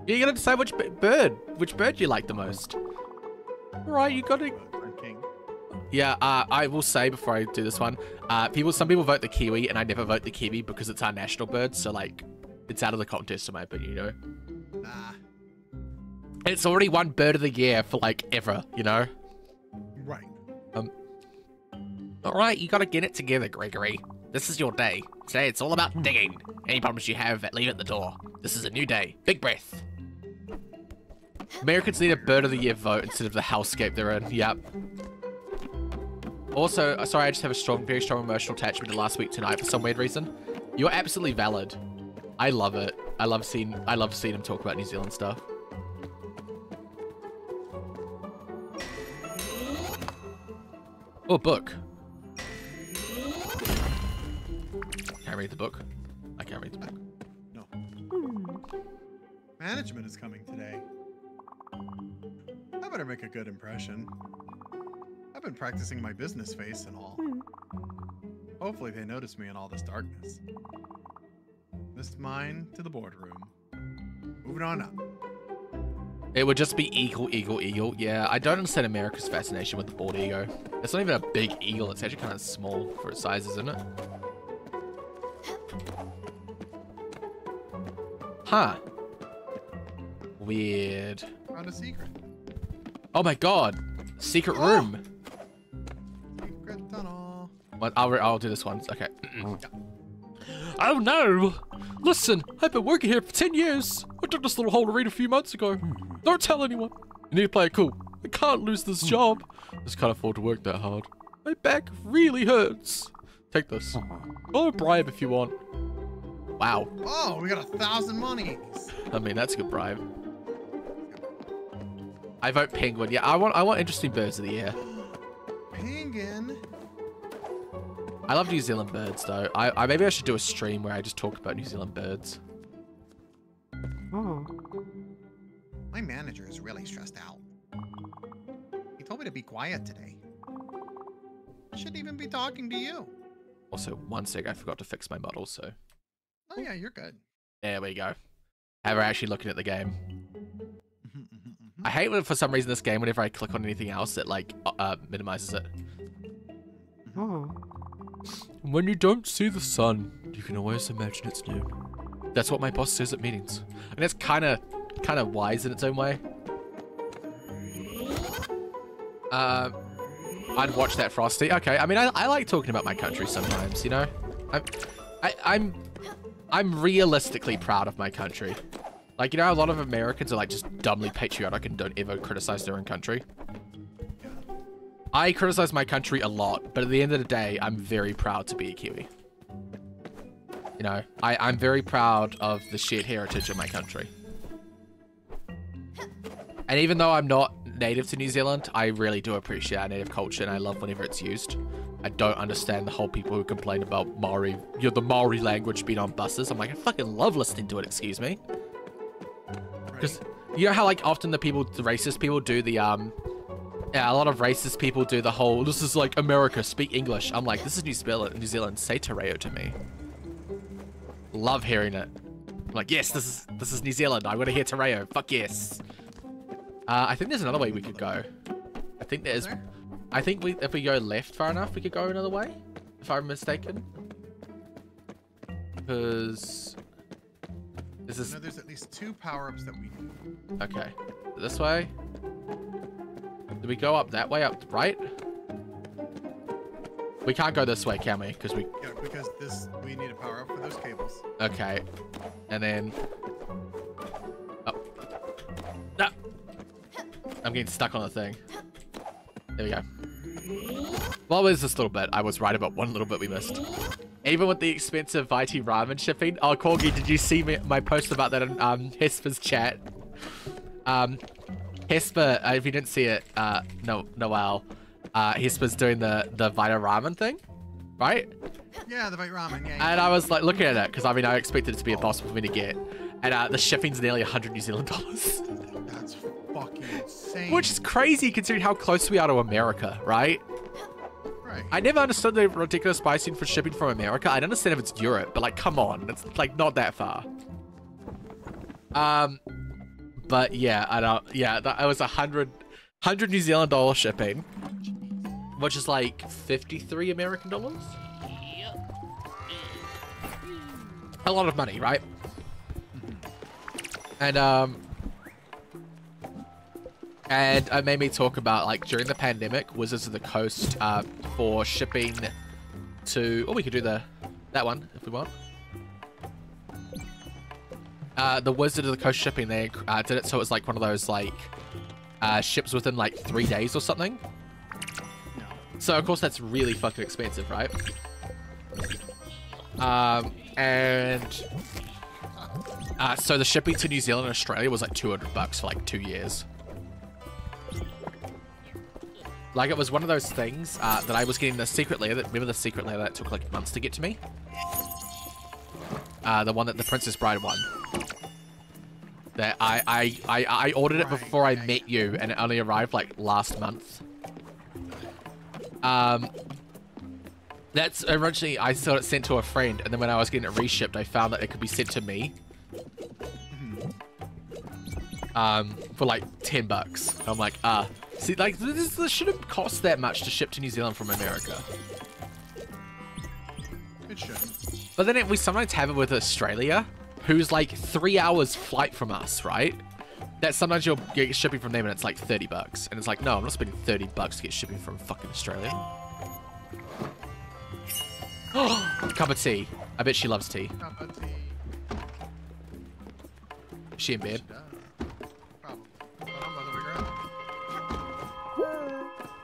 You gotta decide which bird you like the most. All right, you gotta. King. Yeah, I will say before I do this one, some people vote the kiwi, and I never vote the kiwi because it's our national bird. So like, it's out of the contest in my opinion, you know. Nah. It's already won bird of the year for like ever, you know. Right. All right, you gotta get it together, Gregory. This is your day. Today it's all about digging. Any problems you have, leave at the door. This is a new day. Big breath. Americans need a bird of the year vote instead of the hellscape they're in. Yep. Also, sorry, I just have a very strong emotional attachment to Last Week Tonight for some weird reason. You're absolutely valid. I love it. I love seeing him talk about New Zealand stuff. Oh, book. Can't read the book. I can't read the book. No. Management is coming today. I better make a good impression. I've been practicing my business face and all. Hopefully they notice me in all this darkness. Missed mine to the boardroom. Moving on up. It would just be eagle, eagle, eagle. Yeah, I don't understand America's fascination with the bald eagle. It's not even a big eagle. It's actually kind of small for its size, isn't it? Huh. Weird. Found a secret. Oh my god. Secret room. Secret tunnel. What? I'll do this one. Okay. Oh no! Listen, I've been working here for 10 years. I took this little hole to read a few months ago. Don't tell anyone. You need to play it cool. I can't lose this job. I just can't afford to work that hard. My back really hurts. Take this. Call a bribe if you want. Wow. Oh, we got 1,000 monies. I mean, that's a good bribe. I vote penguin. Yeah, I want interesting birds of the year. Penguin. I love New Zealand birds though. Maybe I should do a stream where I just talk about New Zealand birds. My manager is really stressed out. He told me to be quiet today. I shouldn't even be talking to you. Also, one sec, I forgot to fix my model, so. Oh yeah, you're good. There we go. Have her actually looking at the game. I hate when, for some reason, this game, whenever I click on anything else, it like minimizes it. Oh. When you don't see the sun, you can always imagine it's noon. That's what my boss says at meetings. And that's kind of wise in its own way. I'd watch that, Frosty. Okay, I mean, I like talking about my country sometimes, you know? I'm realistically proud of my country. Like, you know, a lot of Americans are like just dumbly patriotic and don't ever criticize their own country. I criticize my country a lot, but at the end of the day, I'm very proud to be a Kiwi. You know, I'm very proud of the shared heritage of my country. And even though I'm not native to New Zealand, I really do appreciate our native culture and I love whenever it's used. I don't understand the whole people who complain about Maori, the Maori language being on buses. I'm like, I fucking love listening to it, excuse me. Because you know how like often the racist people do the, yeah, a lot of racist people do the whole, this is like America, speak English. I'm like, this is New Zealand, say te reo to me. Love hearing it. I'm like, yes, this is New Zealand. I want to hear te reo. Fuck yes. I think there's another way we could go. I think there's... I think if we go left far enough, we could go another way. If I'm mistaken. Because... This is... No, there's at least 2 power-ups that we need. Okay. This way. Do we go up that way? Up right? We can't go this way, can we? Because we... Yeah, because we need a power-up for those cables. Okay. And then... Oh. No! I'm getting stuck on the thing. There we go. What was this little bit? I was right about one little bit we missed. Even with the expensive IT ramen shipping. Oh, Corgi, did you see my post about that in Hesper's chat? Hesper, if you didn't see it, Noelle, Hesper's doing the Vita ramen thing, right? Yeah, the Vita ramen, yeah. And I was like looking at it, because I mean, I expected it to be impossible for me to get. And the shipping's nearly 100 New Zealand dollars. That's fucking insane. Which is crazy considering how close we are to America, right? Right. I never understood the ridiculous pricing for shipping from America. I'd understand if it's Europe, but like, come on. It's like not that far. But yeah, I don't, yeah, that was 100 New Zealand dollar shipping, which is like 53 American dollars. A lot of money, right? And it made me talk about, like, during the pandemic, Wizards of the Coast for shipping to... Oh, we could do that one, if we want. The Wizards of the Coast shipping, they did it so it was, like, one of those, like, ships within, like, 3 days or something. No. So, of course, that's really fucking expensive, right? So the shipping to New Zealand and Australia was, like, $200 for, like, 2 years. Like, it was one of those things that I was getting the secret layer. Remember the secret layer that took like months to get to me? The one that the Princess Bride won. That I ordered it before I met you, and it only arrived like last month. That's originally I saw it sent to a friend, and then when I was getting it reshipped, I found that it could be sent to me. For like $10. I'm like, see, like, this shouldn't cost that much to ship to New Zealand from America. It shouldn't. But then we sometimes have it with Australia, who's like 3 hours flight from us, right? That sometimes you'll get shipping from them and it's like $30. And it's like, no, I'm not spending $30 to get shipping from fucking Australia. Cup of tea. I bet she loves tea. Cup of tea. Is she in bed?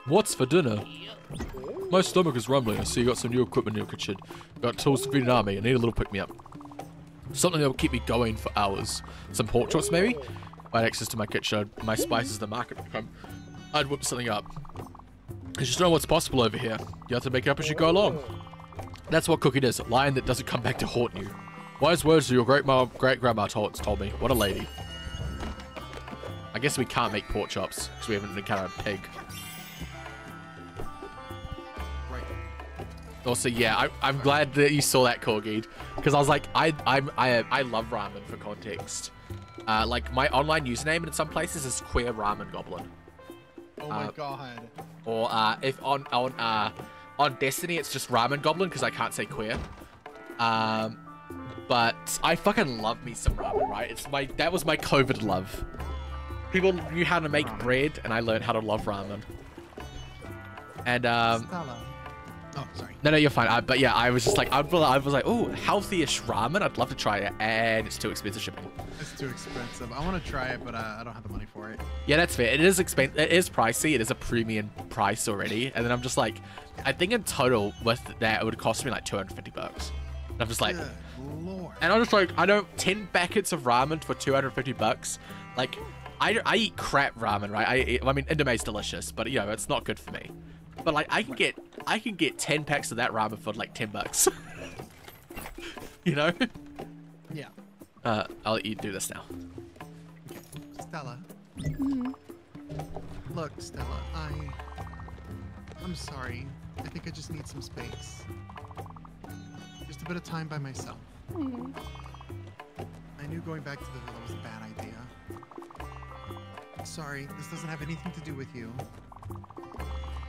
What's for dinner? My stomach is rumbling. I see you got some new equipment in your kitchen. Got tools to feed an army. I need a little pick-me-up. Something that will keep me going for hours. Some pork chops, maybe? I had access to my kitchen. My spices, the market. I'd whip something up. I just don't know what's possible over here. You have to make it up as you go along. That's what cooking is. A lion that doesn't come back to haunt you. Wise words to your great-grandma told me. What a lady. I guess we can't make pork chops because we haven't encountered a pig. Also, yeah, I'm glad that you saw that, Corgi, because I was like, I love ramen for context. Like my online username in some places is Queer Ramen Goblin. Oh my god. Or if on On Destiny, it's just Ramen Goblin because I can't say queer. But I fucking love me some ramen, right? That was my COVID love. People knew how to make bread, and I learned how to love ramen. And Stella. Oh, sorry. No, you're fine. But yeah, I was just like, I was like, oh, healthy-ish ramen. I'd love to try it, and it's too expensive shipping. It's too expensive. I want to try it, but I don't have the money for it. Yeah, that's fair. It is expensive. It is pricey. It is a premium price already. And then I'm just like, I think in total with that it would cost me like $250. And I'm just like, Good Lord. And I'm just like, I don't 10 packets of ramen for $250. Like, I eat crap ramen, right? I mean, Indomane's delicious, but you know, it's not good for me. But like, I can get 10 packs of that ramen for like $10. You know? Yeah. I'll let you do this now. Okay. Stella. Look, Stella, I'm sorry. I think I just need some space. Just a bit of time by myself. I knew going back to the villa was a bad idea. Sorry, this doesn't have anything to do with you.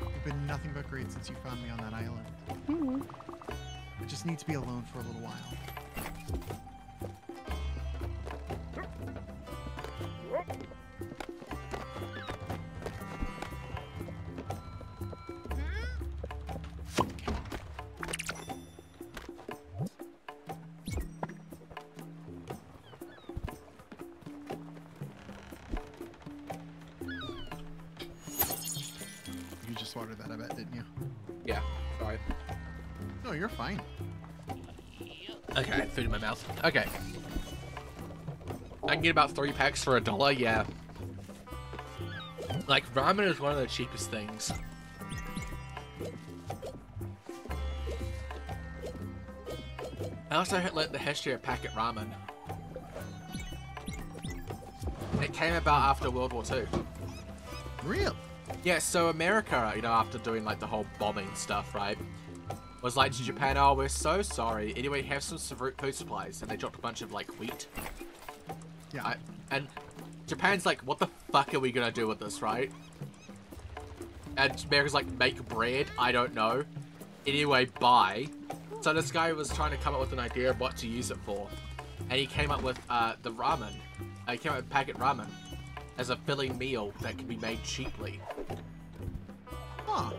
You've been nothing but great since you found me on that island. I just need to be alone for a little while. Swallowed that, I bet, didn't you? Yeah, sorry. No, you're fine. Okay, I had food in my mouth. Okay. I can get about 3 packs for $1, yeah. Like, ramen is one of the cheapest things. I also learned the history of packet ramen. It came about after World War II. Real? Yeah, so America, you know, after doing like the whole bombing stuff, right, was like to Japan, oh, we're so sorry. Anyway, have some food supplies, and they dropped a bunch of like wheat. Yeah. And Japan's like, what the fuck are we gonna do with this, right? And America's like, make bread? I don't know. Anyway, buy. So this guy was trying to come up with an idea of what to use it for, and he came up with the ramen. He came up with packet ramen as a filling meal that can be made cheaply. Huh.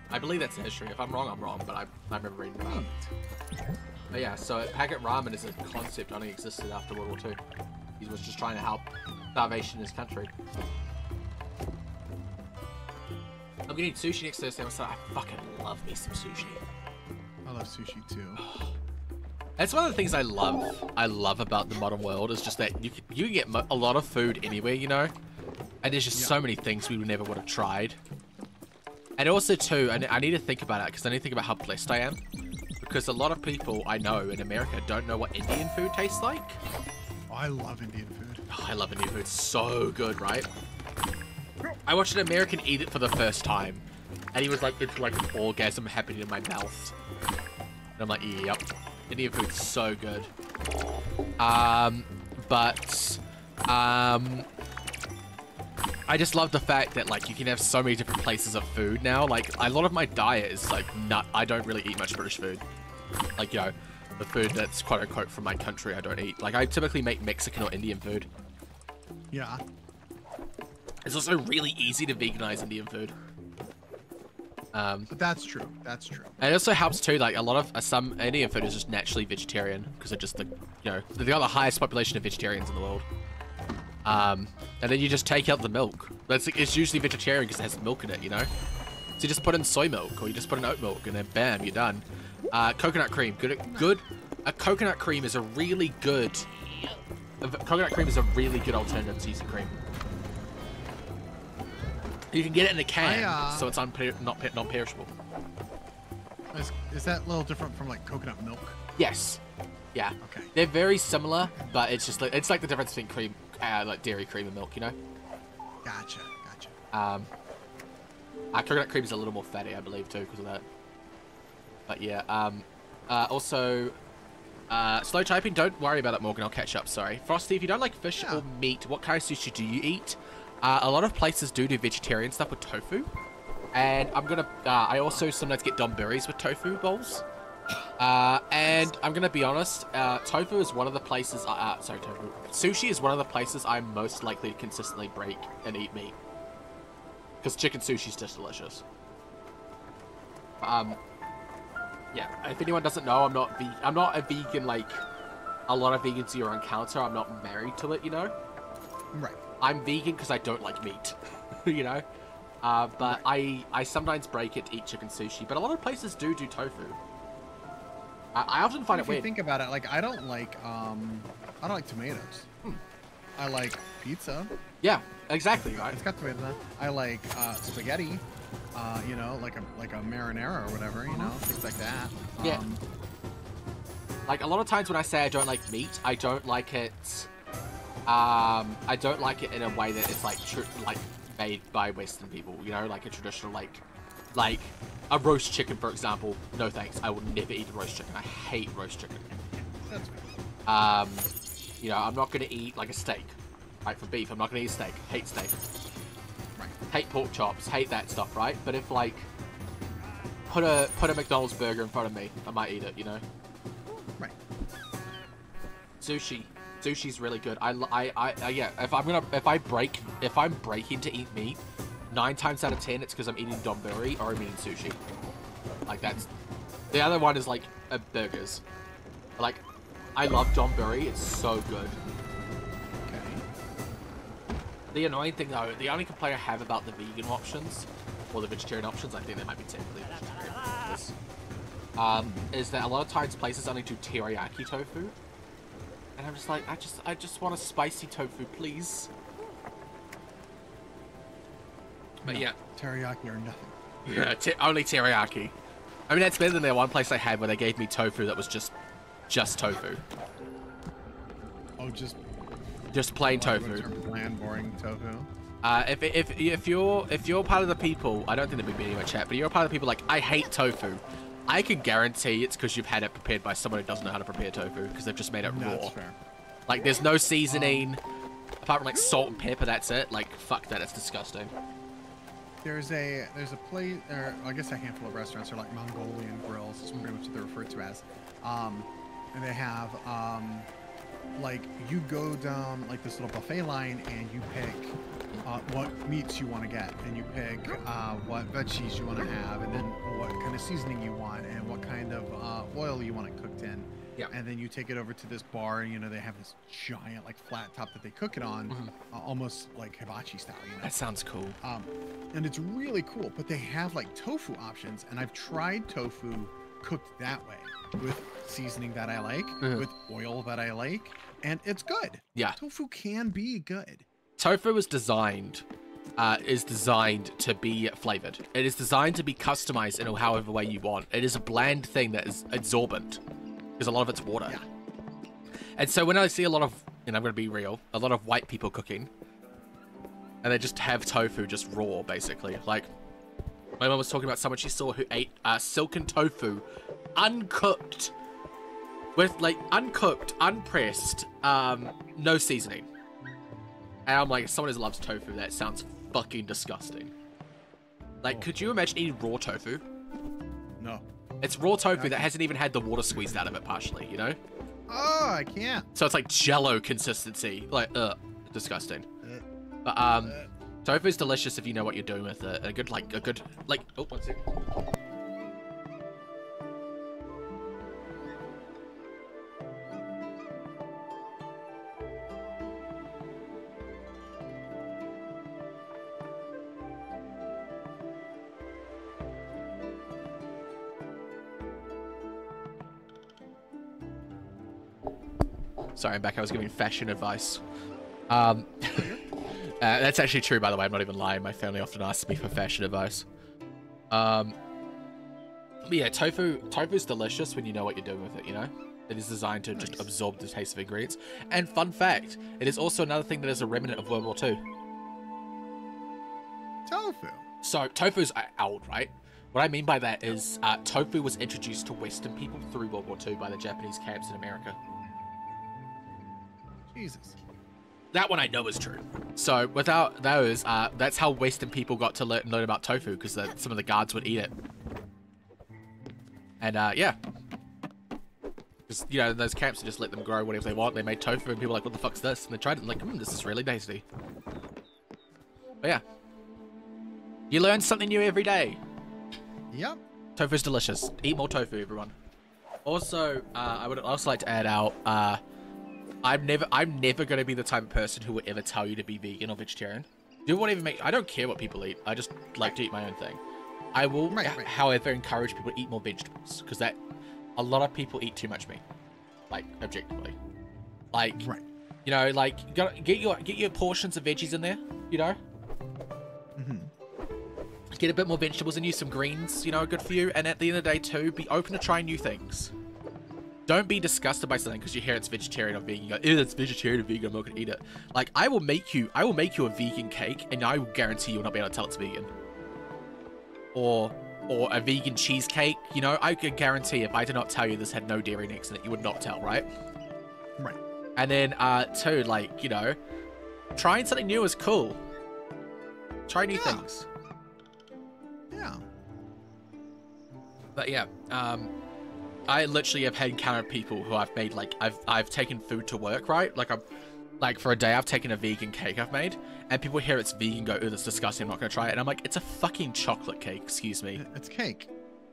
I believe that's the history. If I'm wrong, I'm wrong, but I remember reading about it. But yeah, so packet ramen is a concept only existed after World War II. He was just trying to help starvation in his country. I'm gonna eat sushi next Thursday, so I fucking love me some sushi. I love sushi too. That's one of the things I love about the modern world is just that you can get a lot of food anywhere, you know? And there's just so many things we never would have tried. And also too, I need to think about it because I need to think about how blessed I am. Because a lot of people I know in America don't know what Indian food tastes like. Oh, I love Indian food. Oh, I love Indian food. It's so good, right? I watched an American eat it for the first time. And he was like, it's like an orgasm happening in my mouth. And I'm like, yep. Indian food's so good. I just love the fact that like you can have so many different places of food now. Like a lot of my diet is like I don't really eat much British food. Like, you know, the food that's quote unquote from my country I don't eat. Like I typically make Mexican or Indian food. Yeah. It's also really easy to veganize Indian food. But that's true. That's true. And it also helps too, like a lot of some Indian food is just naturally vegetarian because they're just the, you know, they got the highest population of vegetarians in the world. And then you just take out the milk. It's usually vegetarian because it has milk in it, you know? So you just put in soy milk or you just put in oat milk and then bam, you're done. Coconut cream, good. A coconut cream is a really good, alternative to using cream. You can get it in a can, so it's non-perishable. Is that a little different from like coconut milk? Yes. Yeah. Okay. They're very similar, but it's just like, it's like the difference between cream, like dairy cream and milk, you know? Gotcha. Coconut cream is a little more fatty, I believe, too, because of that. But yeah. Also, slow typing. Don't worry about it, Morgan. I'll catch up. Sorry, Frosty. If you don't like fish or meat, what kind of sushi do you eat? A lot of places do vegetarian stuff with tofu. And I'm gonna, I also sometimes get donburis with tofu bowls. And I'm gonna be honest, tofu is one of the places, sorry, tofu. Sushi is one of the places I'm most likely to consistently break and eat meat. Because chicken sushi is just delicious. Yeah, if anyone doesn't know, I'm not a vegan like a lot of vegans you encounter. I'm not married to it, you know? Right. I'm vegan because I don't like meat, you know? But right. I sometimes break it to eat chicken sushi, but a lot of places do tofu. I often find it weird. If you think about it, like I don't like tomatoes. I like pizza. Yeah, exactly, right? It's got tomatoes on it. I like spaghetti. You know, like a marinara or whatever, you know, things like that. Yeah. Like a lot of times when I say I don't like meat, I don't like it. I don't like it in a way that it's like made by Western people, you know, like a traditional like a roast chicken, for example. No thanks, I will never eat a roast chicken. I hate roast chicken. That's right. You know, I'm not gonna eat like a steak. Like for beef, I'm not gonna eat steak. Hate steak. Right. Hate pork chops. Hate that stuff, right? But if like put a McDonald's burger in front of me, I might eat it. You know. Right. Sushi's really good. Yeah. If I'm breaking to eat meat, 9 times out of 10 it's because I'm eating donburi or I'm eating sushi. Like that's. The other one is like burgers. Like, I love donburi. It's so good. Okay. The annoying thing though, the only complaint I have about the vegan options or the vegetarian options, I think they might be technically vegetarian, is that a lot of times places only do teriyaki tofu. And I'm just like, I just want a spicy tofu, please. But no, yeah. Teriyaki or nothing. Yeah, only teriyaki. I mean, that's better than the one place I had where they gave me tofu that was just tofu. Oh, just plain tofu. Bland, boring tofu. If you're part of the people, I don't think there'll be many in my chat, but you're part of the people like, I hate tofu. I can guarantee it's because you've had it prepared by someone who doesn't know how to prepare tofu, because they've just made it raw. That's fair. Like, there's no seasoning, apart from like salt and pepper. That's it. Like, fuck that. It's disgusting. There's a place, or I guess a handful of restaurants are like Mongolian grills. Is pretty much what they're referred to as. And they have like you go down like this little buffet line and you pick what meats you want to get, and you pick what veggies you want to have, and then what kind of seasoning you want, and what kind of oil you want it cooked in. Yeah. And then you take it over to this bar, and you know they have this giant like flat top that they cook it on, almost like hibachi style. You know. That sounds cool. And it's really cool. But they have like tofu options, and I've tried tofu cooked that way with seasoning that I like, with oil that I like, and it's good. Yeah. Tofu can be good. Tofu is designed to be flavored. It is designed to be customized in however way you want. It is a bland thing that is absorbent, because a lot of it's water. Yeah. And so when I see a lot of, and I'm going to be real, a lot of white people cooking, and they just have tofu just raw, basically. Like, my mom was talking about someone she saw who ate silken tofu, uncooked, with like uncooked, unpressed, no seasoning. And I'm like, someone who loves tofu, that sounds fucking disgusting. Like, could you imagine eating raw tofu? No. It's raw tofu that hasn't even had the water squeezed out of it partially, you know? Oh, I can't. So it's like jello consistency. Like, disgusting. But, tofu is delicious if you know what you're doing with it. A good, oh, one second. Sorry, I'm back. I was giving fashion advice. That's actually true, by the way. I'm not even lying. My family often asks me for fashion advice. But yeah, tofu's delicious when you know what you're doing with it, you know? It is designed to just absorb the taste of ingredients. And fun fact, it is also another thing that is a remnant of World War II. Tofu? So, tofu's old, right? What I mean by that is tofu was introduced to Western people through World War II by the Japanese camps in America. Jesus. That one I know is true. So without those, that's how Western people got to learn about tofu, because some of the guards would eat it. And yeah. Because, you know, those camps would just let them grow whatever they want. They made tofu and people were like, what the fuck's this? And they tried it and like, this is really tasty. But yeah. You learn something new every day. Yep. Tofu's delicious. Eat more tofu, everyone. Also, I would also like to add out, I'm never going to be the type of person who would ever tell you to be vegan or vegetarian. Do whatever I don't care what people eat. I just like to eat my own thing. I will, however, encourage people to eat more vegetables, because a lot of people eat too much meat, like objectively. Like, you know, like you gotta get your portions of veggies in there. You know. Get a bit more vegetables and use some greens, you know, good for you. And at the end of the day, too, be open to trying new things. Don't be disgusted by something because you hear it's vegetarian or vegan. You go, ew, it's vegetarian or vegan, I'm not gonna eat it. Like, I will make you a vegan cake, and I will guarantee you will not be able to tell it's vegan. Or a vegan cheesecake, you know, I could guarantee if I did not tell you this had no dairy next in it, you would not tell, right? Right. And then, too, like, you know, trying something new is cool. Try new things. Yeah. But yeah, I literally have had encountered people who I've made, like, I've taken food to work, right? Like for a day, I've taken a vegan cake I've made, and people hear it's vegan, go, ooh, that's disgusting, I'm not gonna try it. And I'm like, it's a fucking chocolate cake, excuse me. It's cake.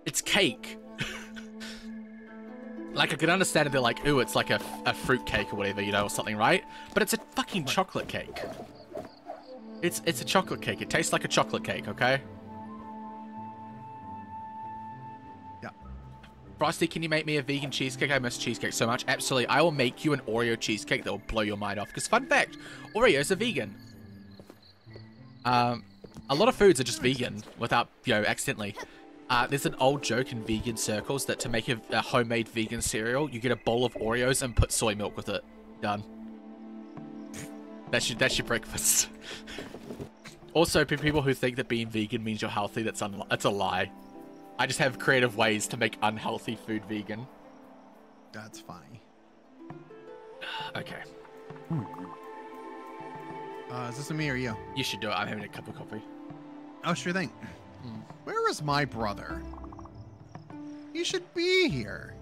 It's cake. Like, I can understand if they're like, ooh, it's like a fruit cake or whatever, you know, or something, right? But it's a fucking chocolate cake. It's a chocolate cake. It tastes like a chocolate cake, okay? Frosty, can you make me a vegan cheesecake? I miss cheesecake so much. Absolutely. I will make you an Oreo cheesecake that will blow your mind off. Because fun fact, Oreos are vegan. A lot of foods are just vegan without, you know, accidentally. There's an old joke in vegan circles that to make a homemade vegan cereal, you get a bowl of Oreos and put soy milk with it. Done. That's your breakfast. Also, people who think that being vegan means you're healthy, that's a lie. I just have creative ways to make unhealthy food vegan. That's funny. Okay. Is this a me or you? You should do it. I'm having a cup of coffee. Oh, sure thing. Where is my brother? He should be here.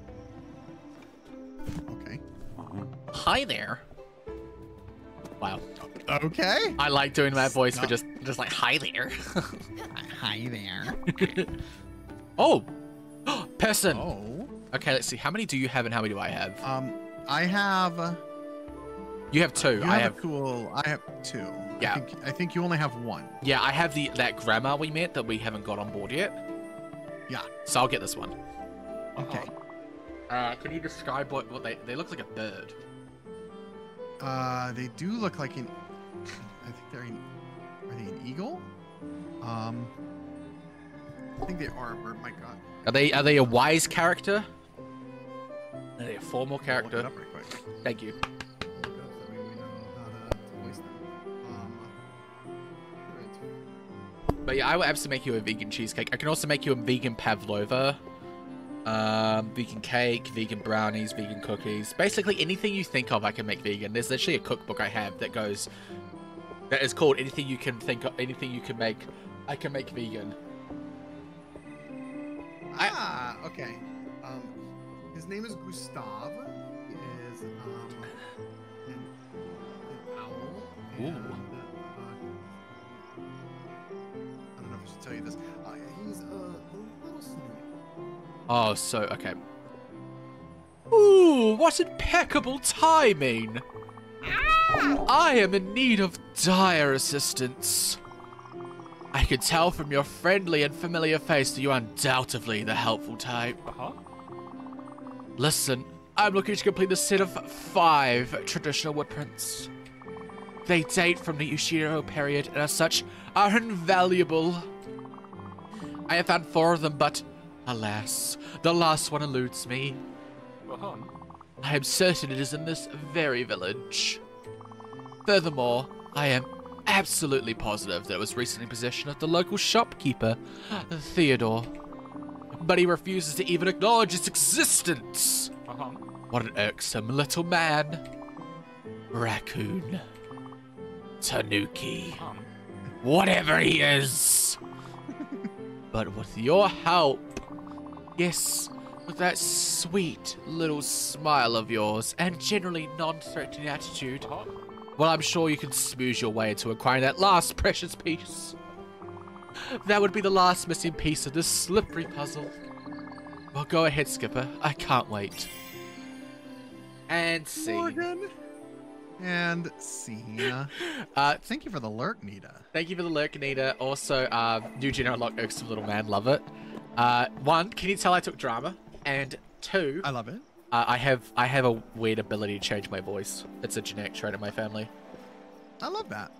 Okay. Hi there. Wow. Okay. I like doing that voice for just like, hi there. Hi there. Oh, person. Oh. Okay, let's see. How many do you have and how many do I have? I have. You have two. I have two. Yeah. I think you only have one. Yeah, I have that grandma we met that we haven't got on board yet. Yeah. So I'll get this one. Okay. Can you describe what they look like a bird? They do look like an. I think are they an eagle? I think they are a bird. My God. Are they a wise character? Are they a formal character? Look it up right quick. Thank you. Look it up so we know how to voice them. But yeah, I will absolutely make you a vegan cheesecake. I can also make you a vegan pavlova, vegan cake, vegan brownies, vegan cookies. Basically anything you think of, I can make vegan. There's actually a cookbook I have that is called anything you can think of, anything you can make, I can make vegan. Okay. His name is Gustav. He is an owl. Ooh. And, I don't know if I should tell you this. He's a little snooty. Oh, so okay. Ooh, what impeccable timing! I am in need of dire assistance. I can tell from your friendly and familiar face that you are undoubtedly the helpful type. Listen, I'm looking to complete the set of 5 traditional woodprints. They date from the Ushiro period and as such are invaluable. I have found 4 of them, but alas, the last one eludes me. I am certain it is in this very village. Furthermore, I am absolutely positive that it was recently in possession of the local shopkeeper, Theodore. But he refuses to even acknowledge its existence. What an irksome little man. Raccoon. Tanuki. Whatever he is. But with your help, yes, with that sweet little smile of yours and generally non-threatening attitude, well, I'm sure you can smooth your way into acquiring that last precious piece. That would be the last missing piece of this slippery puzzle. Well, go ahead, Skipper. I can't wait. And scene. Morgan. And scene. Thank you for the lurk, Nita. Thank you for the lurk, Nita. Also, new general lock, irksome little man, love it. One, can you tell I took drama? And two, I love it. I have a weird ability to change my voice. It's a genetic trait in my family. I love that.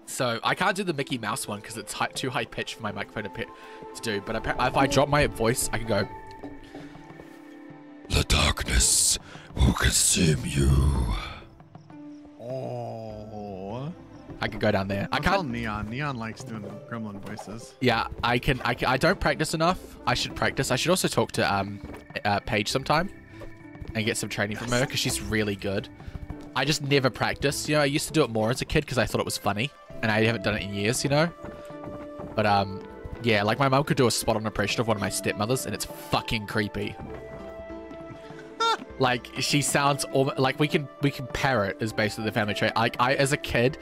So I can't do the Mickey Mouse one because it's too high pitched for my microphone to do. But if I drop my voice, I can go. The darkness will consume you. Oh. I can go down there. I Tell can't. Neon. Neon likes doing gremlin voices. Yeah, I can. I don't practice enough. I should practice. I should also talk to Paige sometime and get some training from her because she's really good. I just never practice. You know, I used to do it more as a kid because I thought it was funny, and I haven't done it in years. You know. But yeah, like my mum could do a spot-on impression of one of my stepmothers, and it's fucking creepy. Like she sounds like we can parrot is basically the family trait. Like I as a kid,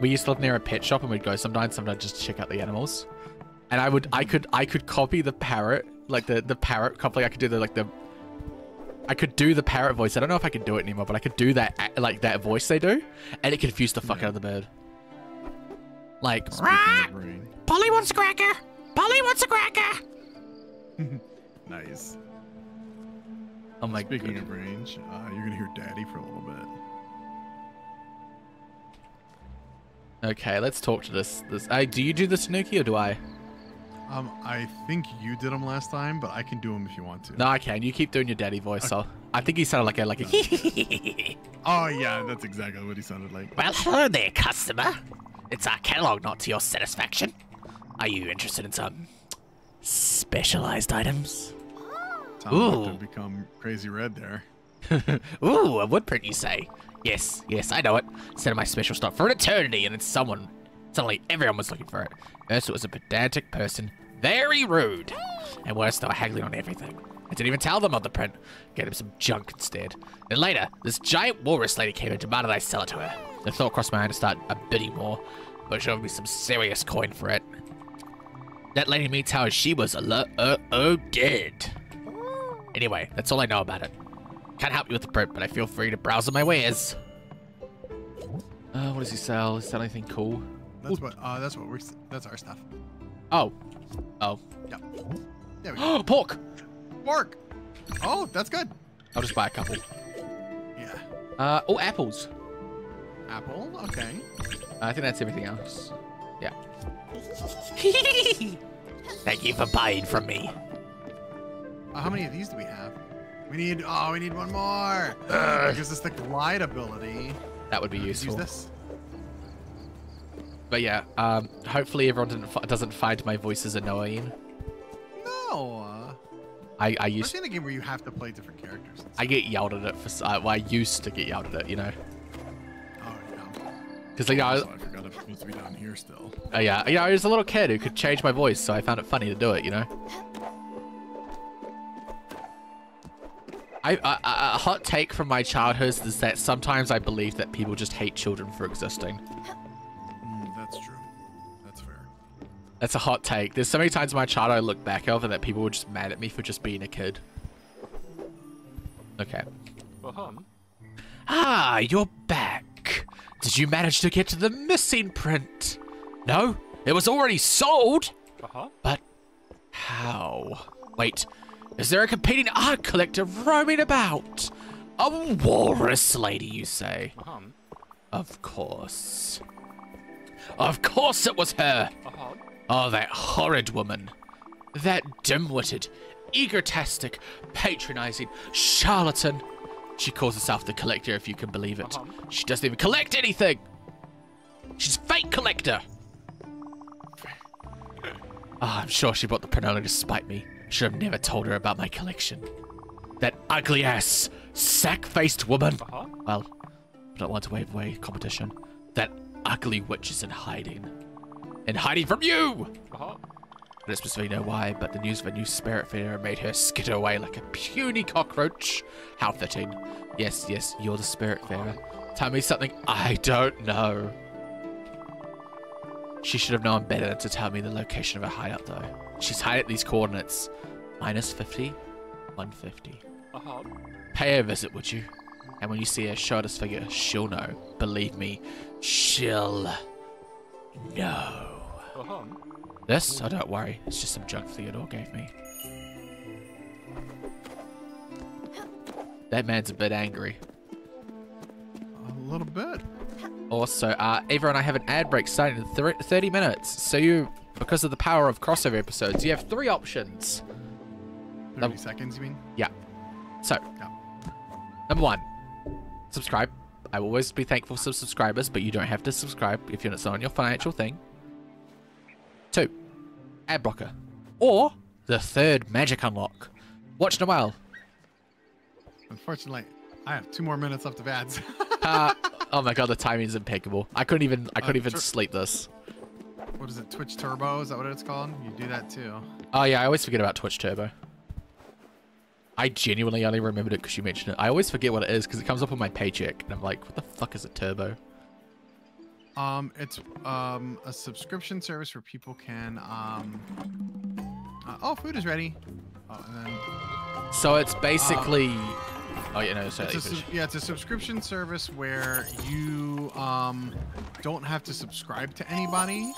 we used to live near a pet shop and we'd go sometimes just to check out the animals. And I could copy the parrot, like the parrot copy. I could do I could do the parrot voice. I don't know if I could do it anymore, but I could do that like that voice they do, and it confused the fuck out of the bird. Like Polly wants a cracker. Polly wants a cracker. Nice. Oh my Speaking of range, you're gonna hear Daddy for a little bit. Okay, let's talk to this. Do you do the Tanuki or do I? I think you did them last time, but I can do them if you want to. No, I can. You keep doing your daddy voice. So I think he sounded like a Oh yeah, that's exactly what he sounded like. Well, hello there, customer. It's our catalog not to your satisfaction. Are you interested in some specialized items? Tom about to become crazy red there. Ooh, a wood print, you say? Yes, I know it. Set my special stock for an eternity, and then suddenly everyone was looking for it. First, it was a pedantic person, very rude. And worse, they were haggling on everything. I didn't even tell them on the print. Get him some junk instead. Then later, this giant walrus lady came and demanded I sell it to her. The thought crossed my mind to start a bidding more, but she offered me some serious coin for it. That lady me tell her she was dead. Anyway, that's all I know about it. Can't help you with the print, but I feel free to browse on my wares. what does he sell? Is that anything cool? That's that's our stuff. Oh. Yep. There we go. Pork! Pork. Oh, that's good. I'll just buy a couple. Yeah. Oh, apples. Apple. Okay. I think that's everything else. Yeah. Thank you for buying from me. How many of these do we have? We need one more. Gives us the glide ability. That would be useful. Use this. But yeah, hopefully everyone doesn't find my voices annoying. No. I used. Especially in a game where you have to play different characters. I get yelled at it for. Well, I used to get yelled at it, you know. Oh yeah. Because like I forgot it's supposed to be down here still. Yeah, I was a little kid who could change my voice, so I found it funny to do it, you know. A hot take from my childhood is that sometimes I believe that people just hate children for existing. That's true. That's fair. That's a hot take. There's so many times in my childhood I look back over that people were just mad at me for just being a kid. Okay. Ah, you're back. Did you manage to get to the missing print? No, it was already sold. But how? Wait, is there a competing art collector roaming about? A walrus lady, you say? Of course. Of course it was her. Oh, that horrid woman. That dim-witted, egotastic, patronizing charlatan. She calls herself the collector, if you can believe it. She doesn't even collect anything. She's a fake collector. I'm sure she bought the print only to spite me. Should have never told her about my collection. That ugly-ass, sack-faced woman. Well, I don't want to wave away competition. That ugly witch is in hiding. And hiding from you! I don't specifically know why, but the news of a new Spiritfarer made her skitter away like a puny cockroach. How fitting. Yes, yes, you're the Spiritfarer. Tell me something I don't know. She should have known better than to tell me the location of her hideout, though. She's hiding at these coordinates. -50, 150. Pay her a visit, would you? And when you see her shoulders figure, she'll know. Believe me, she'll know. This? Oh, don't worry. It's just some junk Theodore gave me. That man's a bit angry. A little bit. Also, everyone, I have an ad break starting in 30 minutes. So you, because of the power of crossover episodes, you have 3 options. 30 seconds, you mean? Yeah. So, number 1, subscribe. I will always be thankful for subscribers, but you don't have to subscribe if you're not on your financial thing. 2, ad blocker. Or the 3rd magic unlock. Watch Noelle. Unfortunately, I have 2 more minutes left of ads. Oh my god, the timing is impeccable. I couldn't even sleep this. What is it? Twitch Turbo? Is that what it's called? You do that too. Oh yeah, I always forget about Twitch Turbo. I genuinely only remembered it because you mentioned it. I always forget what it is because it comes up on my paycheck, and I'm like, what the fuck is a turbo? It's a subscription service where people can oh, food is ready. Oh, and then so it's basically oh yeah, no, sorry. It's a subscription service where you don't have to subscribe to anybody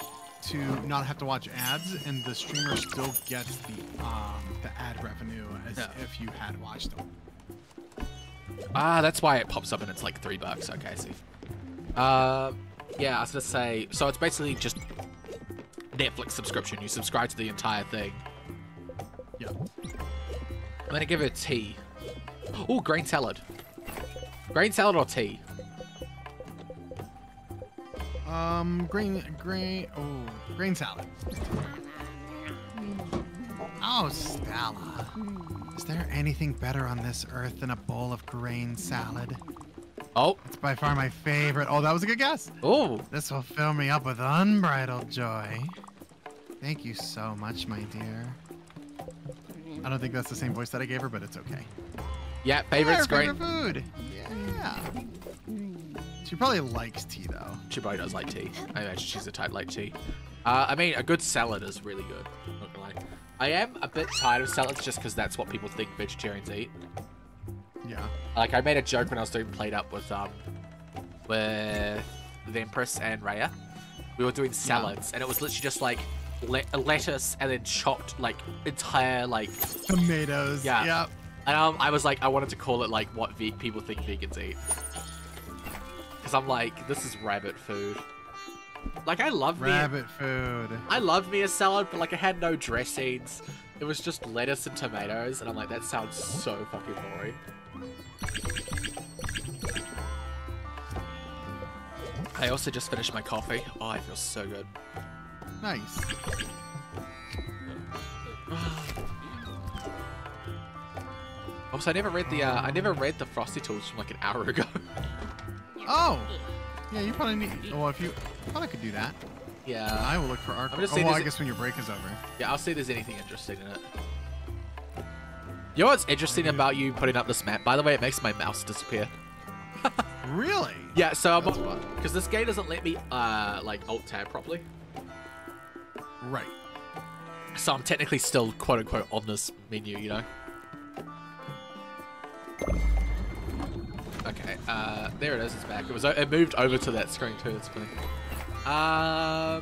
to not have to watch ads, and the streamer still gets the ad revenue as if you had watched them. That's why it pops up and it's like $3. Okay, I see. Yeah, I was gonna say, so it's basically just Netflix subscription. You subscribe to the entire thing. Yeah. I'm gonna give it a tea. Oh, grain salad. Grain salad or tea? Grain salad. Oh, Stella. Is there anything better on this earth than a bowl of grain salad? Oh. It's by far my favorite. Oh, that was a good guess. Oh. This will fill me up with unbridled joy. Thank you so much, my dear. I don't think that's the same voice that I gave her, but it's okay. Yeah, favorite's great. Favorite food. Yeah. She probably likes tea, though. She probably does like tea. I imagine she's the type like tea. I mean, a good salad is really good. Not gonna lie. I am a bit tired of salads just because that's what people think vegetarians eat. Yeah. Like, I made a joke when I was doing Played Up with the Empress and Raya. We were doing salads, and it was literally just like lettuce and then chopped like entire like tomatoes. Yeah. Yep. And I was like, I wanted to call it like what people think vegans eat. Because I'm like, this is rabbit food. Like, I love rabbit food. I loved me a salad, but like I had no dressings. It was just lettuce and tomatoes, and I'm like, that sounds so fucking boring. I also just finished my coffee. Oh, I feel so good. Nice. Also, I never read the Frosty Tools from like an hour ago. Oh, yeah, you probably need. Well, if you probably could do that. Yeah. I will look for our. I guess when your break is over. Yeah, I'll see if there's anything interesting in it. You know what's interesting about you putting up this map? By the way, it makes my mouse disappear. Really? Yeah. So because this game doesn't let me like alt tab properly. Right. So I'm technically still quote unquote on this menu, you know. Okay, there it is, it's back. It moved over to that screen too, that's funny. I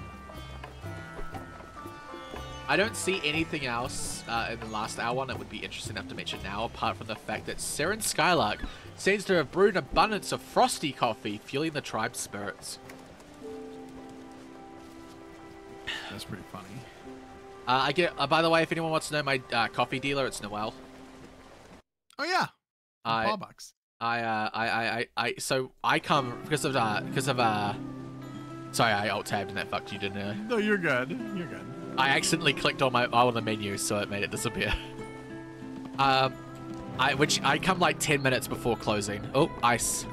don't see anything else in the last hour that would be interesting enough to mention now, apart from the fact that Seren Skylark seems to have brewed an abundance of frosty coffee, fueling the tribe's spirits. That's pretty funny. I get. By the way, if anyone wants to know my coffee dealer, it's Noelle. Oh yeah. $12. So I come because of sorry, I alt tabbed and that fucked you, didn't I? No, you're good. You're good. I accidentally clicked on on the menu, so it made it disappear. Which I come like 10 minutes before closing. Oh, ice.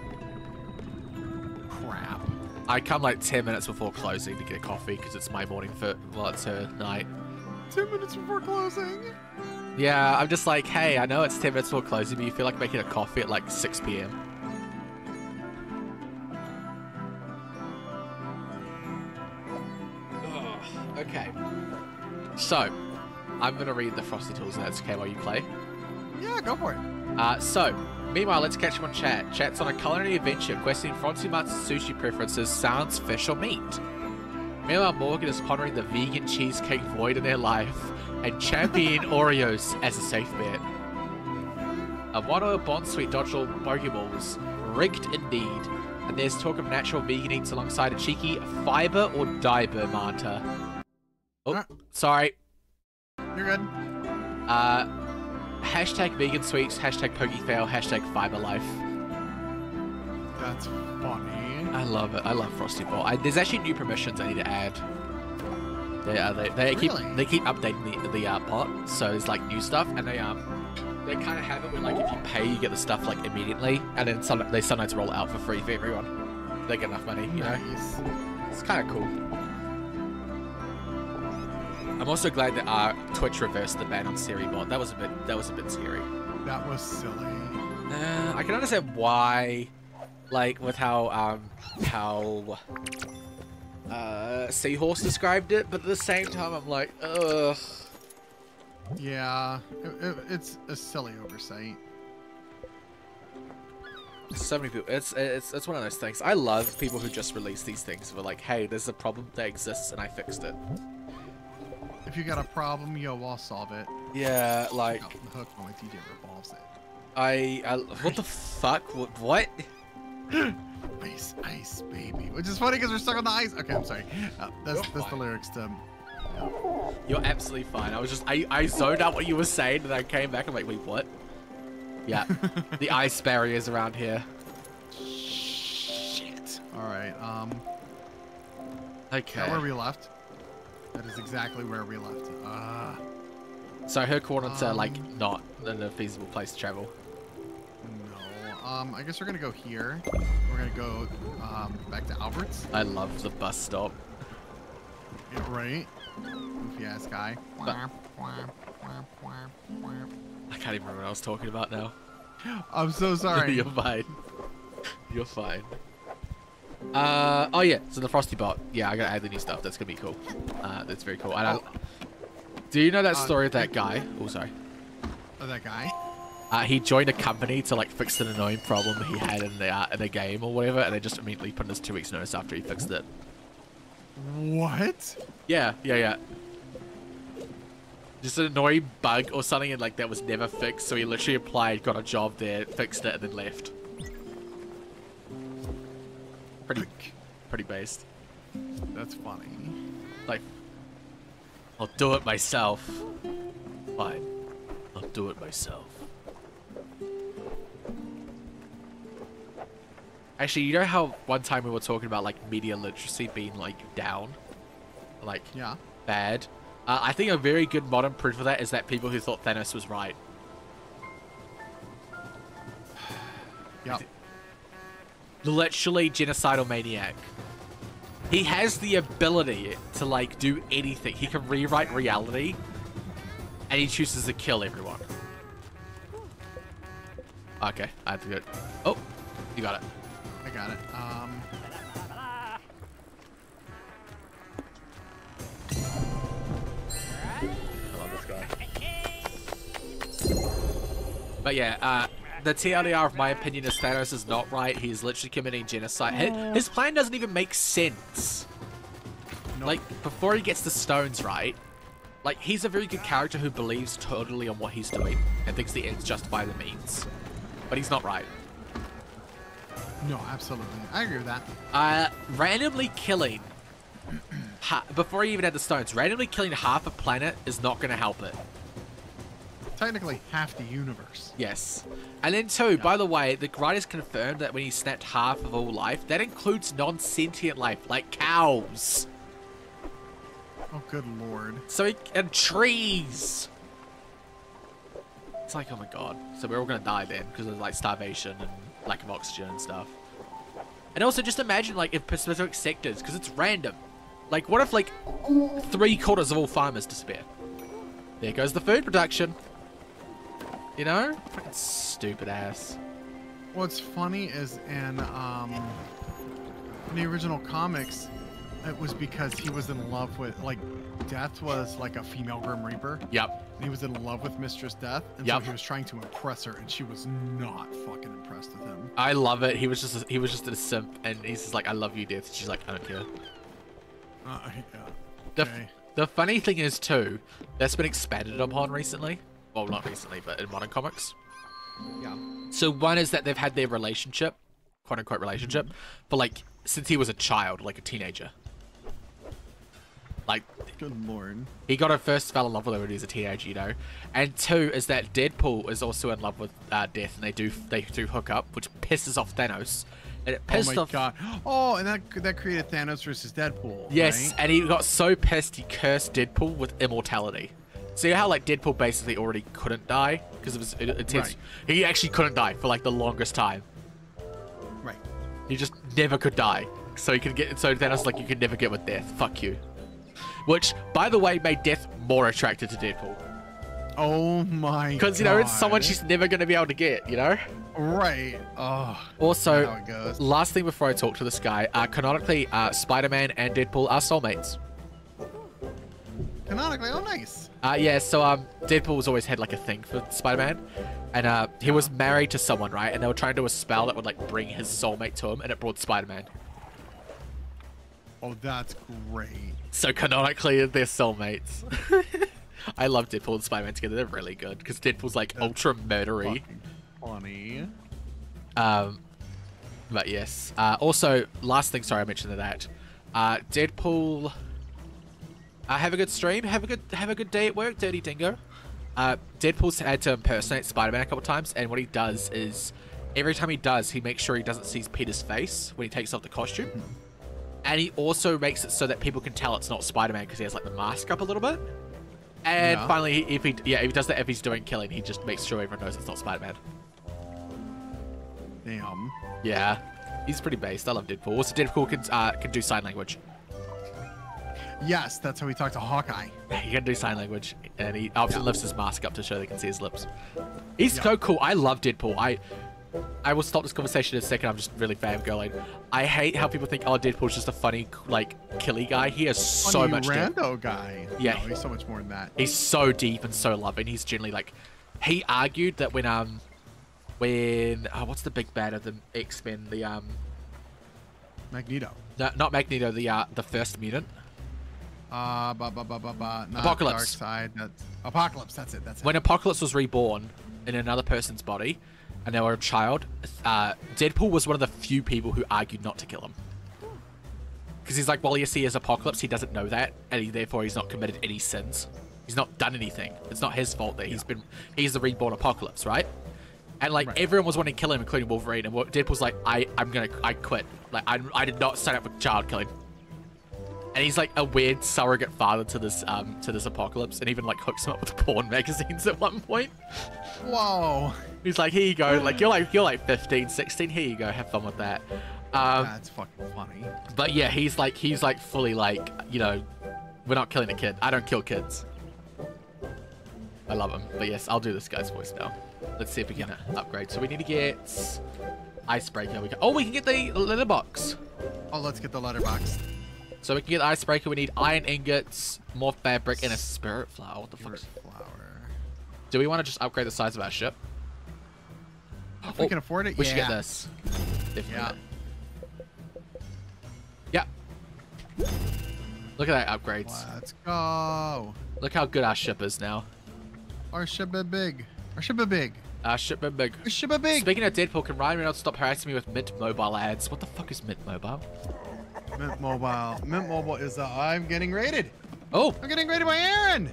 Crap. I come like 10 minutes before closing to get a coffee because it's my morning well, it's her night. 10 minutes before closing. Yeah, I'm just like, hey, I know it's 10 minutes before closing, but you feel like making a coffee at like 6 p.m. Okay. So, I'm going to read the Frosty Tools and that's okay while you play. Yeah, go for it. Meanwhile, let's catch him on chat. Chat's on a culinary adventure, questing Frosty Mart's sushi preferences, sounds, fish, or meat. Meanwhile, Morgan is pondering the vegan cheesecake void in their life and championing Oreos as a safe bet. A one-oil bond sweet dodgeball Pokeballs, rigged indeed. And there's talk of natural vegan eats alongside a cheeky fiber or diaper manta. Oh, sorry. You're good. Hashtag vegan sweets, hashtag pokefail, hashtag fiber life. That's funny. I love it. I love Frosty Ball. There's actually new permissions I need to add. They keep updating the bot, so there's like new stuff, and they kind of have it where like if you pay, you get the stuff like immediately, and then they sometimes roll it out for free for everyone. They get enough money, you know. It's kind of cool. I'm also glad that Twitch reversed the ban on Siri bot. That was a bit scary. That was silly. I can understand why, like with how Seahorse described it, but at the same time I'm like, ugh. Yeah, it's a silly oversight. So many people. It's one of those things. I love people who just release these things for like, hey, there's a problem that exists and I fixed it. If you got a problem, yo, I'll solve it. Yeah, like. Off the hook when my TJ revolves it. What the fuck? What? Ice, baby. Which is funny because we're stuck on the ice. Okay, I'm sorry. That's the lyrics to. You're absolutely fine. I was just I zoned out what you were saying and I came back and I'm like, wait, what? Yeah, the ice barriers around here. Shit. All right. Okay. Where we left. That is exactly where we left. So her coordinates are like not in a feasible place to travel. No. I guess we're gonna go here. We're gonna go back to Albert's. I love the bus stop. Yeah, right. Goofy ass guy. I can't even remember what I was talking about now. I'm so sorry. You're fine. You're fine. Oh yeah, so the Frosty bot. Yeah, I gotta add the new stuff. That's gonna be cool. That's very cool. Do you know that story of that guy? Oh, sorry. Oh, that guy? He joined a company to like fix an annoying problem he had in the game or whatever, and they just immediately put in his 2 weeks notice after he fixed it. What? Yeah. Just an annoying bug or something, and like that was never fixed. So he literally applied, got a job there, fixed it, and then left. Pretty based. That's funny. Like, I'll do it myself. Fine, I'll do it myself. Actually, you know how one time we were talking about like media literacy being like down, like bad. I think a very good modern proof of that is that people who thought Thanos was right. Yep. Literally genocidal maniac. He has the ability to like do anything. He can rewrite reality, and he chooses to kill everyone. Okay, I have to do it. Oh, you got it. I got it. I love this guy. But yeah, the TLDR of my opinion is Thanos is not right. He's literally committing genocide. His plan doesn't even make sense. Nope. Like, before he gets the stones right, like, he's a very good character who believes totally on what he's doing and thinks the ends justify the means. But he's not right. No, absolutely. I agree with that. Randomly killing, before he even had the stones, randomly killing half a planet is not going to help it. Technically, half the universe. Yes. And then too, by the way, the writers confirmed that when he snapped half of all life, that includes non-sentient life, like cows. Oh, good lord. So and trees. It's like, oh my god. So we're all gonna die then because of like starvation and lack of oxygen and stuff. And also just imagine like if specific sectors, because it's random. Like what if like 3/4 of all farmers disappear? There goes the food production. You know? Fucking stupid ass. What's funny is in the original comics, it was because he was in love with, like, Death was like a female Grim Reaper. Yep. And he was in love with Mistress Death. And so he was trying to impress her, and she was not fucking impressed with him. I love it. He was just a simp, and he's just like, I love you, Death. She's like, I don't care. Yeah. Okay. The funny thing is, too, that's been expanded upon recently. Well, not recently, but in modern comics. Yeah. So one is that they've had their relationship, quote-unquote relationship, for, like, since he was a child, like a teenager. Like, good lord. He got her first fell in love with her when he was a teenager, you know. And two is that Deadpool is also in love with Death, and they do hook up, which pisses off Thanos. And it pissed off. God. Oh, and that created Thanos versus Deadpool. Yes, right? and he got so pissed he cursed Deadpool with immortality. See how like Deadpool basically already couldn't die because it was intense. Right. He actually couldn't die for like the longest time. Right. He just never could die. So he could get. So Thanos like, you can never get with Death. Fuck you. Which, by the way, made Death more attracted to Deadpool. Oh my god. Because, you know, it's someone she's never going to be able to get, you know? Right. Oh. Also, how it goes. Last thing before I talk to this guy, canonically, Spider-Man and Deadpool are soulmates. Canonically? Oh, nice. Yeah, so Deadpool's always had, like, a thing for Spider-Man. And he was married to someone, right? And they were trying to do a spell that would, like, bring his soulmate to him, and it brought Spider-Man. Oh, that's great. So canonically, they're soulmates. I love Deadpool and Spider-Man together. They're really good because Deadpool's like ultra murdery. Funny. But yes. Also, last thing. Sorry, I mentioned that. Deadpool. Have a good stream. Have a good day at work, Dirty Dingo. Deadpool's had to impersonate Spider-Man a couple times, and what he does is every time he does, he makes sure he doesn't see Peter's face when he takes off the costume. And he also makes it so that people can tell it's not Spider-Man because he has like the mask up a little bit. And finally, if he does that, if he's doing killing, he just makes sure everyone knows it's not Spider-Man. Damn. Yeah, he's pretty based. I love Deadpool. Also, Deadpool can do sign language. Yes, that's how we talk to Hawkeye. He can do sign language, and he often lifts his mask up to show they can see his lips. He's so cool. I love Deadpool. I will stop this conversation in a second. I'm just really fangirling. I hate how people think, oh, Deadpool's just a funny, like, killy guy. He has so much rando guy. Yeah. No, he's so much more than that. He's so deep and so loving. He's generally, like... He argued that when what's the big bad of the X-Men? The, Magneto. No, not Magneto. The first mutant. Not Apocalypse. Darkseid. That's Apocalypse. That's it. When Apocalypse was reborn in another person's body, and they were a child, Deadpool was one of the few people who argued not to kill him. Because he's like, well, yes, he is Apocalypse, he doesn't know that, and therefore he's not committed any sins. He's not done anything. It's not his fault that he's the reborn Apocalypse, right? And like everyone was wanting to kill him, including Wolverine, and Deadpool's like, I quit. Like I did not sign up for child killing. And he's like a weird surrogate father to this Apocalypse, and even like hooks him up with porn magazines at one point. Whoa. He's like, here you go. Like you're like 15, 16. Here you go. Have fun with that. That's fucking funny. But yeah, he's like fully like, you know, we're not killing a kid. I don't kill kids. I love him. But yes, I'll do this guy's voice now. Let's see if we can upgrade. So we need to get Icebreaker. We can get the letterbox. Oh, let's get the letterbox. So we can get the Icebreaker. We need iron ingots, more fabric, and a spirit flower. What the fuck? Flower. Do we want to just upgrade the size of our ship? If we can afford it, we should get this. Definitely. Yeah. Look at that upgrades. Let's go. Look how good our ship is now. Our ship is big. Our ship is big. Our ship is big. Our ship is big. Speaking of Deadpool, can Ryan Reynolds stop harassing me with Mint Mobile ads? What the fuck is Mint Mobile? Mint Mobile. Mint Mobile is I'm getting raided. Oh. I'm getting raided by Aaron.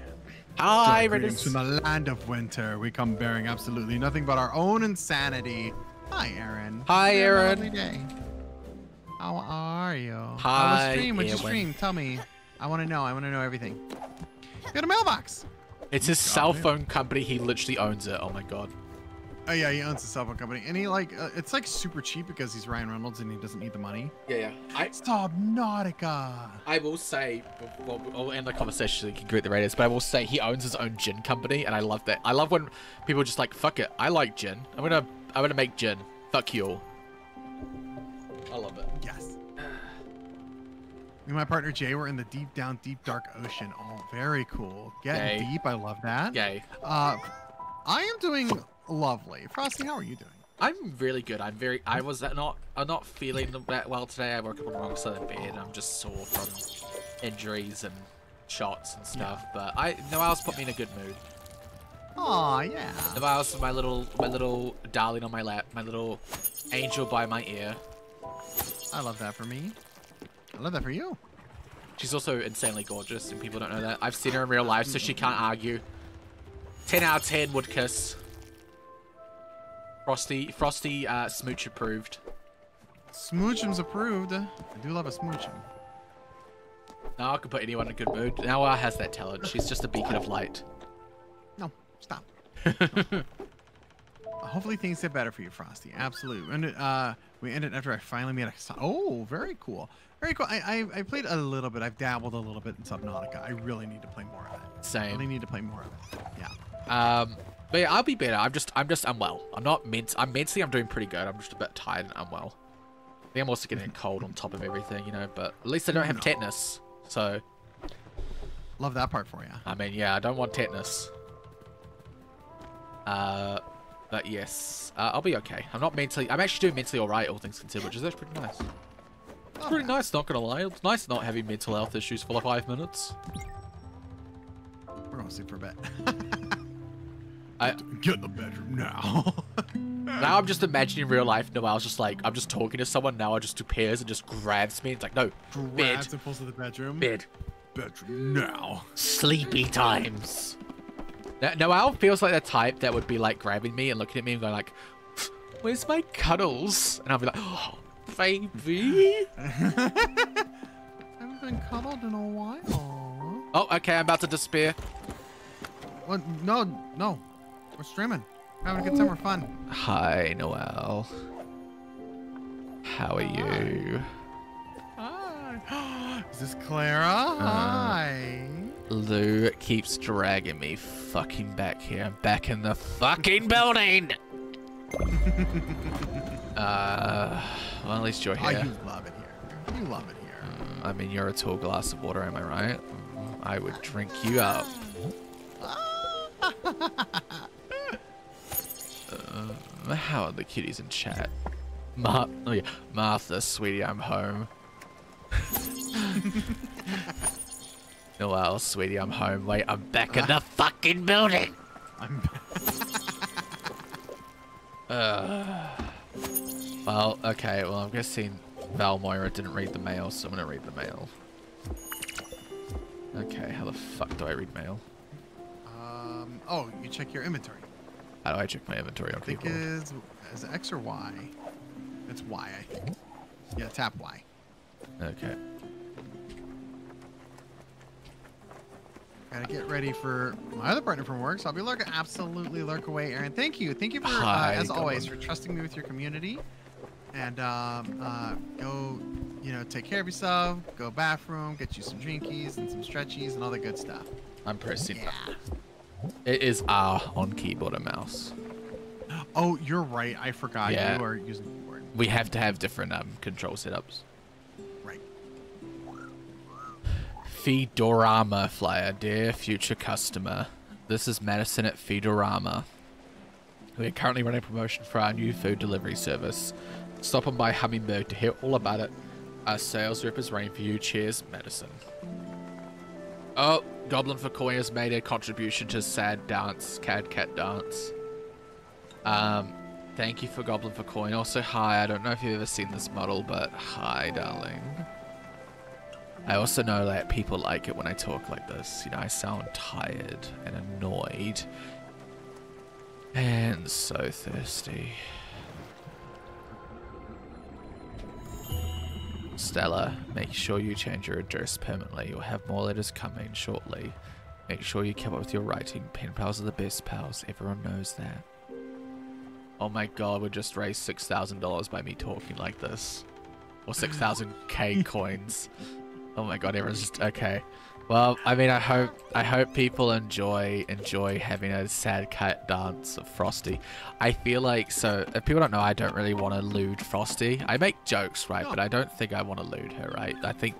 Hi, greetings from the land of winter. We come bearing absolutely nothing but our own insanity. Hi, Aaron. Hi, Aaron. Lovely day. How are you? Hi, What'd you stream? Tell me. I want to know. I want to know everything. Got a mailbox. It's his cell phone company. He literally owns it. Oh my god. Oh yeah, he owns a cell phone company, and he like it's like super cheap because he's Ryan Reynolds and he doesn't need the money. Yeah. Subnautica. I will say, well, I'll end the conversation so you can greet the ratings, but I will say he owns his own gin company, and I love that. I love when people are just like, fuck it, I like gin. I'm gonna make gin. Fuck you all. I love it. Yes. Me and my partner Jay were in the deep dark ocean. Oh, very cool. Getting Gay. deep. I love that. Gay. I am doing lovely. Frosty, how are you doing? I'm really good. I'm not feeling that well today. I woke up on the wrong side of the bed. I'm just sore from injuries and shots and stuff. But Noelle's put me in a good mood. Aw, yeah. Noelle's my little darling on my lap, my little angel by my ear. I love that for me. I love that for you. She's also insanely gorgeous, and people don't know that. I've seen her in real life, so she can't argue. 10 out of 10 would kiss. Frosty, smooch approved. Smoochum's approved. I do love a smoochum. Now I can put anyone in a good mood. Noelle has that talent. She's just a beacon of light. No, stop. Hopefully things get better for you, Frosty. Absolutely. And we ended after I finally made a. Oh, very cool. Very cool. I played a little bit. I've dabbled a little bit in Subnautica. I really need to play more of it. Same. I really need to play more of it. Yeah. But yeah, I'll be better. I'm just unwell. I'm mentally I'm doing pretty good. I'm just a bit tired and unwell. I think I'm also getting a cold on top of everything, you know, but at least I don't have tetanus. So love that part for you. I mean, yeah, I don't want tetanus. But yes, I'll be okay. I'm actually doing mentally alright, all things considered, which is actually pretty nice. It's pretty nice, not gonna lie. It's nice not having mental health issues for like 5 minutes. We're gonna sleep for a bit. Get in the bedroom now. Now I'm just imagining real life. Noelle's just like, I'm just talking to someone. Now I just do pairs and just grabs me. It's like, no, Grabs and pulls to the bedroom. bed. Bedroom now. Sleepy times. Noelle feels like the type that would be like grabbing me and looking at me and going like, where's my cuddles? And I'll be like, oh, baby. Haven't been cuddled in a while. Oh, okay, I'm about to despair. What? No. We're streaming. Having a good summer fun. Hi, Noelle. How are you? Hi. Is this Clara? Hi. Lou keeps dragging me fucking back here. I'm back in the fucking building. Well, at least you're Oh, here. you love it here. You love it here. I mean, you're a tall glass of water, am I right? I would drink you up. How are the kitties in chat? Oh yeah, Martha, sweetie, I'm home. Noelle, sweetie, I'm home. Wait, I'm back in the fucking building. I'm Well, okay. Well, I'm guessing Val Moira didn't read the mail, so I'm gonna read the mail. Okay, how the fuck do I read mail? Oh, you check your inventory. How do I check my inventory on I think keyboard? is it X or Y? It's Y, I think. Yeah, tap Y. Okay. Gotta get ready for my other partner from work, so I'll be lurking. Absolutely lurk away, Aaron. Thank you for, Hi, as Goblin. always, for trusting me with your community. And go, take care of yourself. Go bathroom, get you some drinkies and some stretchies and all the good stuff. I'm pressing. Yeah. It is R on keyboard and mouse. Oh, you're right. I forgot Yeah. you are using keyboard. We have to have different control setups. Right. Feedorama flyer, dear future customer. This is Madison at Feedorama. We are currently running a promotion for our new food delivery service. Stop on by Hummingbird to hear all about it. Our sales rep is waiting for you. Cheers, Madison. Oh, Goblin for Coin has made a contribution to Sad Dance, Cad Cat Dance. Thank you for Goblin for Coin. Also, hi, I don't know if you've ever seen this model, but hi, darling. I also know that people like it when I talk like this. You know, I sound tired and annoyed. And so thirsty. Stella, make sure you change your address permanently. You'll have more letters coming shortly. Make sure you keep up with your writing. Pen pals are the best pals. Everyone knows that. Oh my god, we just raised $6,000 by me talking like this. Or 6,000 coins. Oh my god, everyone's just okay. Well, I mean, I hope people enjoy having a sad cat dance of Frosty. I feel like, so if people don't know, I don't really want to lewd Frosty. I make jokes, right? But I don't think I want to lewd her, right? I think,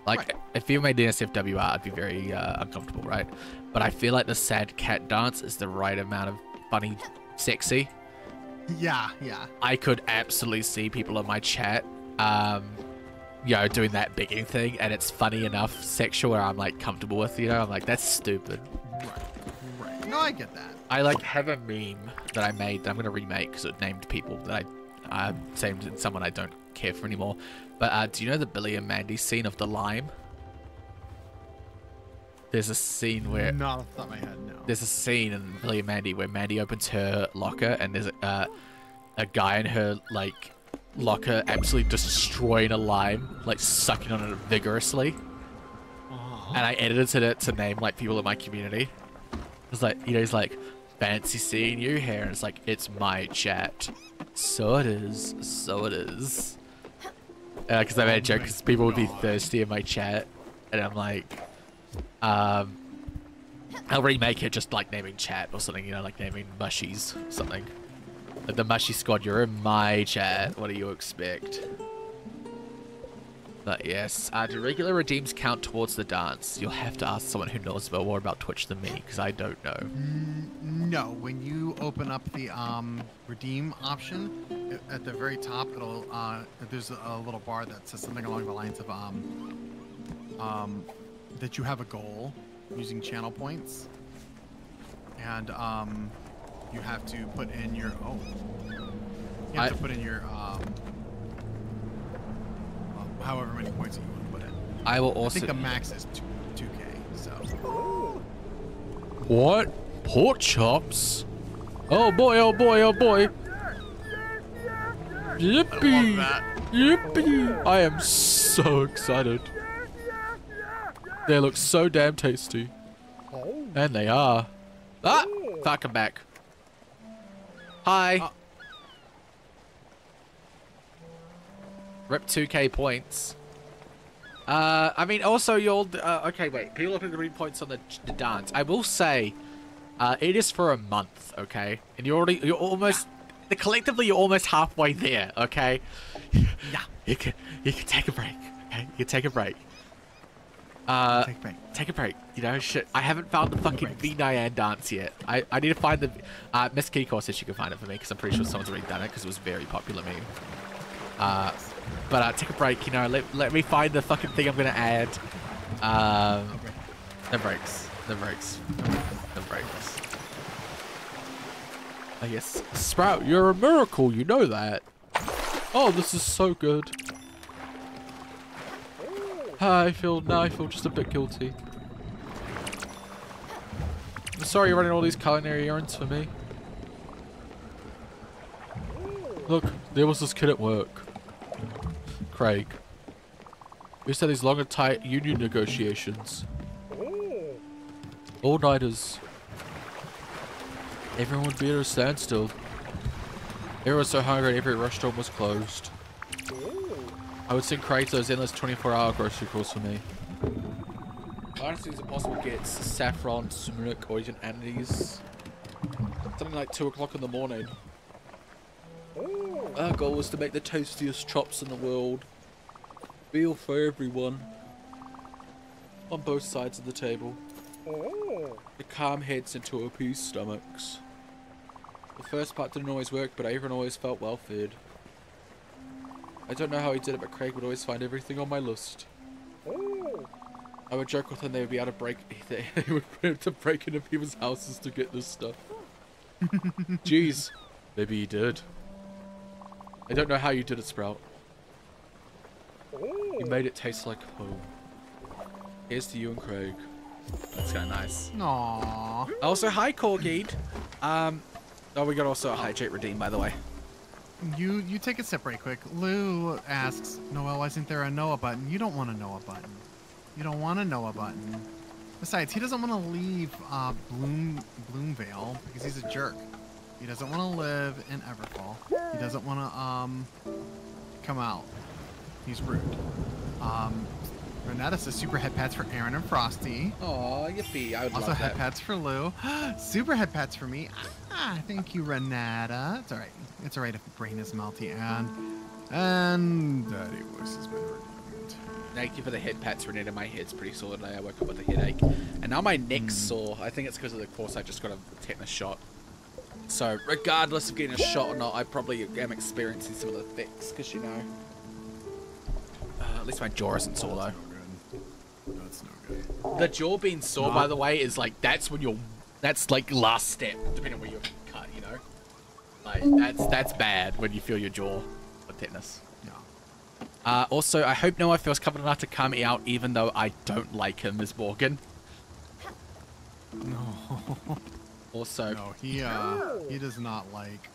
like, if you made the NSFW art, I'd be very uncomfortable, right? But I feel like the sad cat dance is the right amount of funny, sexy. Yeah, yeah. I could absolutely see people in my chat, you know, doing that begging thing, and it's funny enough sexual where I'm like comfortable with, you know, I'm like, that's stupid. Right. No, I get that. I like have a meme that I made that I'm gonna remake because it named people that I named someone I don't care for anymore. But do you know the Billy and Mandy scene of the lime? There's a scene where Not off the top of my head, no. there's a scene in Billy and Mandy where Mandy opens her locker and there's a guy in her like locker absolutely destroying a lime, like sucking on it vigorously. And I edited it to name like people in my community. It's like, you know, he's like, fancy seeing you here, and it's like, it's my chat. So it is, so it is. Because I made a joke because people would be thirsty in my chat, and I'm like, I'll remake it just like naming chat or something, you know, like naming mushies or something. Like the mushy squad, you're in my chat. What do you expect? But yes, do regular redeems count towards the dance? You'll have to ask someone who knows more about Twitch than me, because I don't know. No, when you open up the redeem option, at the very top, it'll there's a little bar that says something along the lines of that you have a goal using channel points, and you have to put in your you have to put in your however many points that you want to put in. I will also. I think the max is 2K. So. What? Pork chops? Oh boy! Oh boy! Oh boy! Yippee! Yippee! I am so excited. They look so damn tasty. And they are. Ah! Fuck, I'm back. Hi. Rip 2K points. I mean, also you'll. Okay, wait. People are putting green points on the dance. I will say, it is for a month, okay? And you're almost. Collectively, you're almost halfway there, okay? Yeah. You can take a break. Okay, you can take a break. Take a break. You know, shit. I haven't found the fucking V-Nyan dance yet. I need to find the. Miss Kiko said she could find it for me because I'm pretty sure someone's already done it because it was a very popular meme. But take a break. You know, let me find the fucking thing I'm gonna add. The breaks. I guess. Sprout, you're a miracle. You know that. Oh, this is so good. Now I feel just a bit guilty. I'm sorry you're running all these culinary errands for me. Look, there was this kid at work. Craig. We used to have these long and tight union negotiations. All-nighters. Everyone would be at a standstill. Everyone was so hungry and every restaurant was closed. I would send Craig to those endless 24-hour grocery calls for me. Honestly, it's impossible gets saffron, turmeric, or even anise. Something like 2 o'clock in the morning. Our goal was to make the tastiest chops in the world. Veal for everyone. On both sides of the table. The calm heads into appeased stomachs. The first part didn't always work, but everyone always felt well fed. I don't know how he did it, but Craig would always find everything on my list. I would joke with him they would be able to break. They would have to break into people's houses to get this stuff. Jeez, maybe he did. I don't know how you did it, Sprout. You made it taste like home. Here's to you and Craig. That's kind of nice. Aww. Also, hi, Corgid. Oh, we got also a hydrate redeem, by the way. You take a sip right quick. Lou asks, Noelle, why isn't there a Noah button? You don't want a Noah button. You don't want a Noah button. Besides, he doesn't want to leave Bloomvale because he's a jerk. He doesn't want to live in Everfall. He doesn't want to come out. He's rude. Renata says super head pats for Aaron and Frosty. Oh, yippee! I would Also love head that. pats for Lou. Super head pats for me. Thank you, Renata. It's all right. It's all right if the brain is melty. And Daddy Voice has been redeemed. Thank you for the head pats, Renata. My head's pretty sore today. I woke up with a headache, and now my neck's sore. I think it's because of the course I just got a tetanus shot. So regardless of getting a shot or not, I probably am experiencing some of the effects. Because you know, at least my jaw isn't sore though. That's no good. The jaw being sore, by the way, is like that's when you're. That's like last step, depending on where you're cut. You know, like that's bad when you feel your jaw with tetanus. Yeah. Also, I hope Noah feels confident enough to call me out, even though I don't like him as Morgan. No. Also, No, he does not like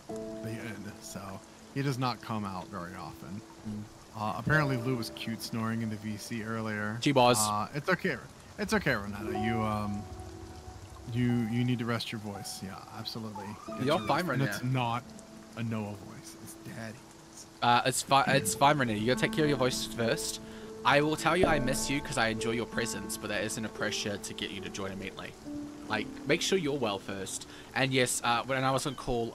the end, so he does not come out very often. Apparently Lou was cute snoring in the VC earlier. She was. It's okay. It's okay, Renata. You need to rest your voice. Yeah, absolutely. You're fine right and now. It's not a Noah voice. It's Daddy. It's fine. It's fine, Renee. You gotta take care of your voice first. I will tell you I miss you because I enjoy your presence, but that isn't a pressure to get you to join immediately. Like, make sure you're well first. And yes, when I was on call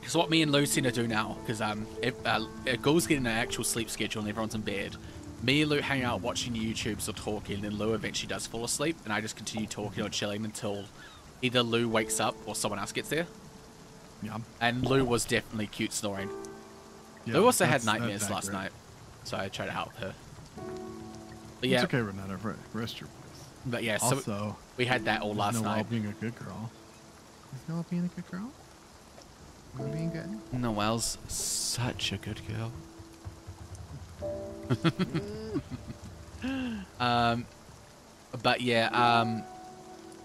So what me and Lou seem to do now, because if Ghoul's getting an actual sleep schedule and everyone's in bed, me and Lou hang out watching YouTubes or talking, and then Lou eventually does fall asleep, and I just continue talking or chilling until either Lou wakes up or someone else gets there. Yeah. And Lou was definitely cute snoring. Yeah, Lou also had that's nightmares last accurate. night, so I tried to help her. But yeah, It's okay, Renata. Rest your voice. but yeah, so Also, we had that all is last Noelle night. being a good girl. Is Noelle being a good girl? Noelle being good? Noelle's such a good girl. But yeah,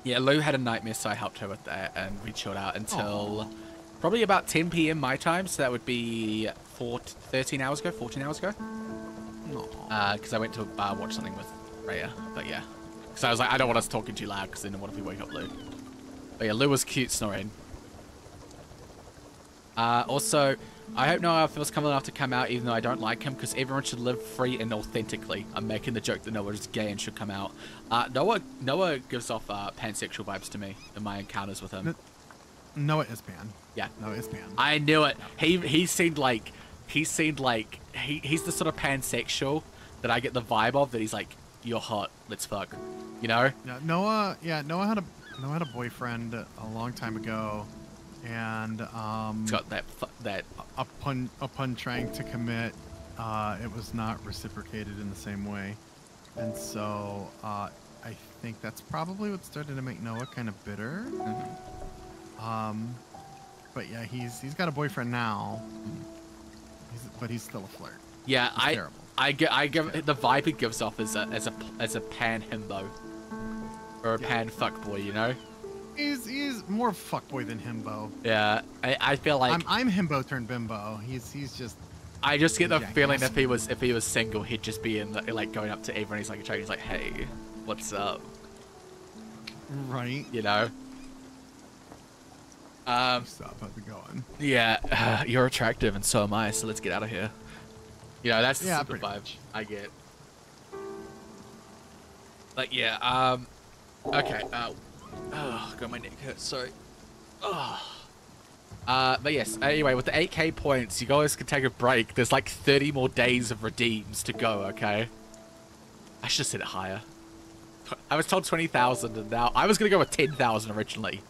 yeah, Lou had a nightmare, so I helped her with that, and we chilled out until probably about 10 p.m. my time, so that would be 13 hours ago, 14 hours ago. Because I went to a bar, watch something with Rhea, but yeah. Because I was like, I don't want us talking too loud, because then what if we wake up Lou? But yeah, Lou was cute snoring. Also, I hope Noah feels comfortable enough to come out, even though I don't like him, because everyone should live free and authentically. I'm making the joke that Noah is gay and should come out. Noah gives off pansexual vibes to me in my encounters with him. Noah is pan. Yeah. Noah is pan. I knew it. He seemed like he's the sort of pansexual that I get the vibe of, that he's like, you're hot, let's fuck, you know? Yeah, Noah had a boyfriend a long time ago, and It's got that upon trying to commit, it was not reciprocated in the same way, and so I think that's probably what started to make Noah kind of bitter. But yeah, he's got a boyfriend now, but he's still a flirt. Yeah, It's terrible. I give the vibe he gives off as a pan himbo or a pan fuckboy, you know? He's more fuckboy than himbo. Yeah, I feel like I'm himbo turned bimbo. He's just. I just get the jackass. feeling if he was single, he'd just be in like going up to everyone. He's like, hey, what's up? Right. You know. Stop. How's it going? Yeah, you're attractive and so am I. So let's get out of here. You know, that's the Yeah, sort of pretty vibe much. I get. Like yeah, okay. Oh, God, my neck hurts. Sorry. But yes. Anyway, with the 8K points, you guys can take a break. There's like 30 more days of redeems to go. Okay. I should have said it higher. I was told 20,000, and now I was gonna go with 10,000 originally,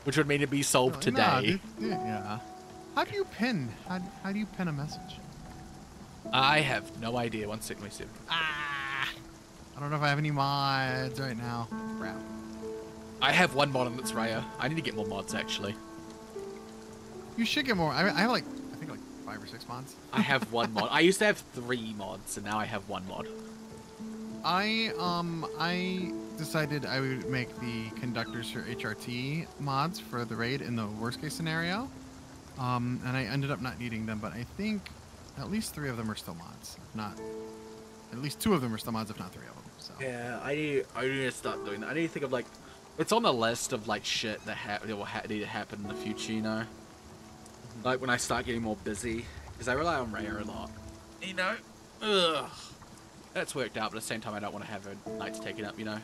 which would mean it'd be sold today. Yeah. How do you pin? How do you pin a message? I have no idea. One second, let me see. I don't know if I have any mods right now. Crap. I have one mod and it's Raya. I need to get more mods actually. You should get more. I have I think 5 or 6 mods. I have one mod. I used to have 3 mods, and now I have 1 mod. I decided I would make the conductors for HRT mods for the raid in the worst case scenario. And I ended up not needing them, but I think at least 3 of them are still mods. If not, at least 2 of them are still mods, if not 3 of them. So. Yeah, I need to start doing that. I need to think of like It's on the list of like shit that will need to happen in the future, you know. Like when I start getting more busy, because I rely on Rhea a lot. You know, ugh. That's worked out, but at the same time, I don't want to have her nights taken up, you know.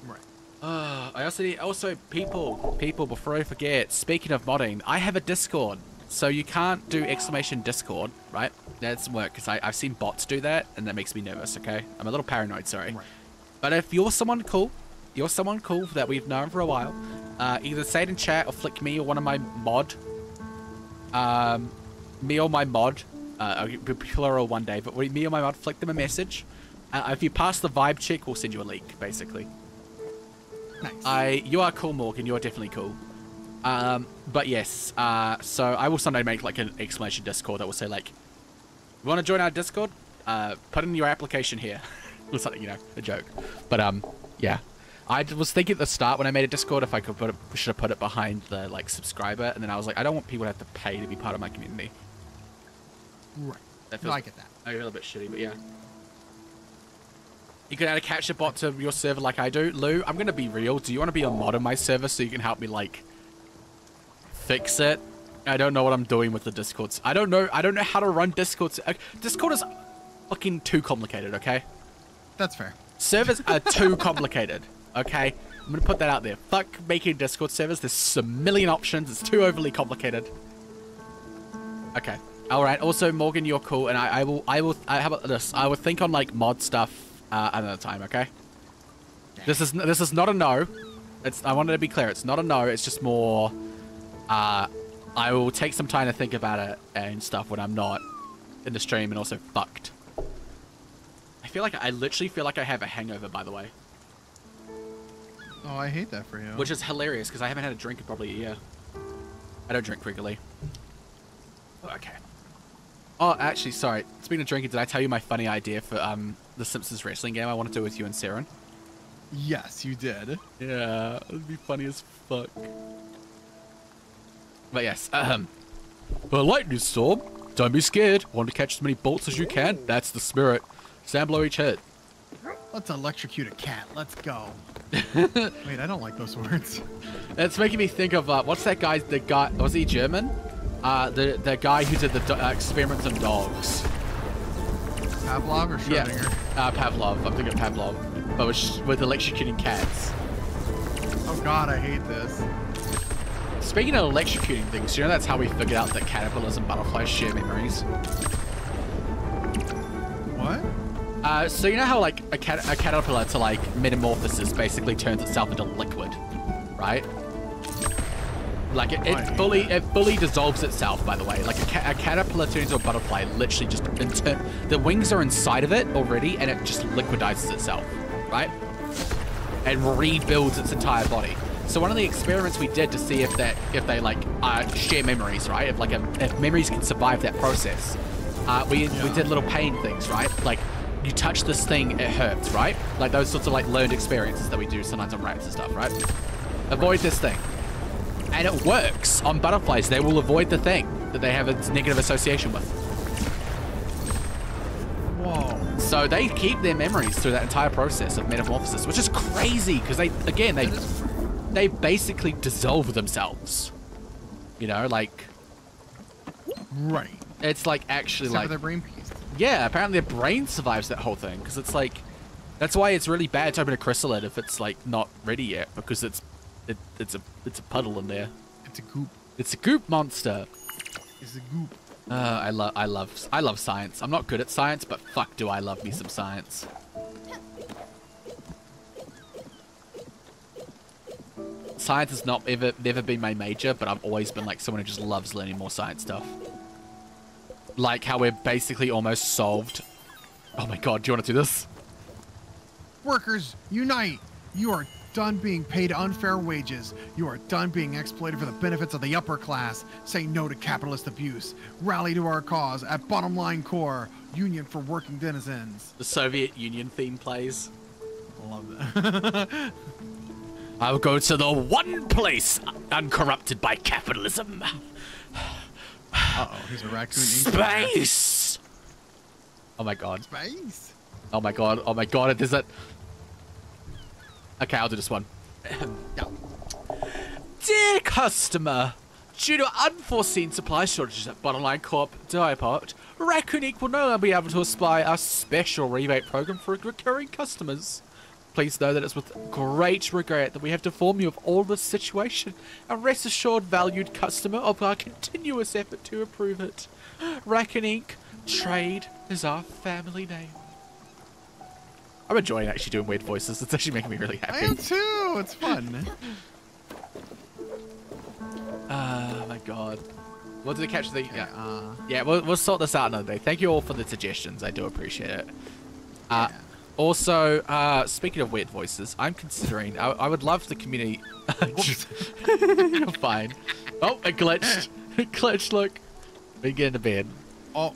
Right. I also people, before I forget, speaking of modding, I have a Discord. So you can't do exclamation Discord, right? That doesn't work, because I've seen bots do that, and that makes me nervous, okay? I'm a little paranoid, sorry. Right. But if you're someone cool, that we've known for a while, either say it in chat or flick me or one of my mod, me or my mod, plural one day, but me or my mod, flick them a message. If you pass the vibe check, we'll send you a leak, basically. Nice. You are cool, Morgan. You are definitely cool. But yes, so I will someday make like an exclamation Discord that will say like, you want to join our Discord? Put in your application here. Or something, you know, a joke. But yeah. I was thinking at the start when I made a Discord if I could put it, should have put it behind the like subscriber, and then I was like, I don't want people to have to pay to be part of my community. Right. That No, I get that. I feel a bit shitty, but yeah. You can add a capture bot to your server like I do. Lou, I'm gonna be real. Do you want to be a mod on my server so you can help me like fix it? I don't know what I'm doing with the Discords. I don't know how to run Discords. Discord is fucking too complicated, okay? That's fair. Servers are too complicated, okay? I'm gonna put that out there. Fuck making Discord servers. There's a million options. It's too overly complicated. Okay. All right. Also, Morgan, you're cool, and I will. How about this? I will think on like mod stuff another time. Okay. Yeah. This is not a no. I wanted to be clear. It's not a no. It's just more. I will take some time to think about it and stuff when I'm not in the stream and also fucked. I literally feel like I have a hangover, by the way. Oh, I hate that for you. Which is hilarious because I haven't had a drink in probably a year. I don't drink regularly. Okay. Oh, actually, sorry. Speaking of drinking, did I tell you my funny idea for the Simpsons wrestling game I want to do with you and Saren? Yes, you did. Yeah, it'd be funny as fuck. But yes, a lightning storm. Don't be scared. Want to catch as many bolts as you can. That's the spirit. Stand below each head. Let's electrocute a cat. Let's go. Wait, I don't like those words. It's making me think of what's that guy? The guy, was he German? The guy who did the experiments on dogs. Pavlov or Schrodinger? Yeah, Pavlov. I'm thinking Pavlov, but with electrocuting cats. Oh God, I hate this. Speaking of electrocuting things, you know that's how we figured out that caterpillars and butterflies share memories. What? So you know how like a caterpillar to like metamorphosis basically turns itself into liquid, right? Like it fully dissolves itself. By the way, like a caterpillar turns into a butterfly. Literally, just the wings are inside of it already, and it just liquidizes itself, right? And rebuilds its entire body. So one of the experiments we did to see if they like share memories, right? If memories can survive that process, we did little pain things, right? Like you touch this thing, it hurts, right? Like those sorts of like learned experiences that we do sometimes on rats and stuff, right? Avoid this thing. And it works on butterflies. They will avoid the thing that they have a negative association with. Whoa. So they keep their memories through that entire process of metamorphosis, which is crazy because they basically dissolve themselves. You know, like... Right. It's like actually Except like... for their brain piece. Yeah, apparently their brain survives that whole thing because it's like... That's why it's really bad to open a chrysalid if it's like not ready yet because it's a puddle in there. It's a goop. It's a goop monster. It's a goop. I love science. I'm not good at science, but fuck do I love me some science. Science has never been my major, but I've always been like someone who just loves learning more science stuff. Like how we're basically almost solved. Oh my god, do you want to do this? Workers, unite! You are done being paid unfair wages. You are done being exploited for the benefits of the upper class. Say no to capitalist abuse. Rally to our cause at Bottom Line Corps, Union for Working Denizens. The Soviet Union theme plays. Love that. I will go to the one place uncorrupted by capitalism. Uh-oh, here's a raccoon. Space! Oh my god. Space? Oh my god. Oh my god. There's that... Okay, I'll do this one. Yeah. Dear customer, due to unforeseen supply shortages at Bottomline Corp Depot, Raccoon Inc. will no longer be able to supply our special rebate program for recurring customers. Please know that it's with great regret that we have to inform you of all this situation, and rest assured, valued customer, of our continuous effort to improve it. Raccoon Inc. Trade is our family name. I'm enjoying actually doing weird voices. It's actually making me really happy. I am too. It's fun. Oh my god. What did it catch the... Yeah. Yeah, we'll sort this out another day. Thank you all for the suggestions. I do appreciate it. Yeah. Also, speaking of weird voices, I'm considering... I would love the community... Fine. Oh, it glitched. It glitched, look. We get into bed. Oh.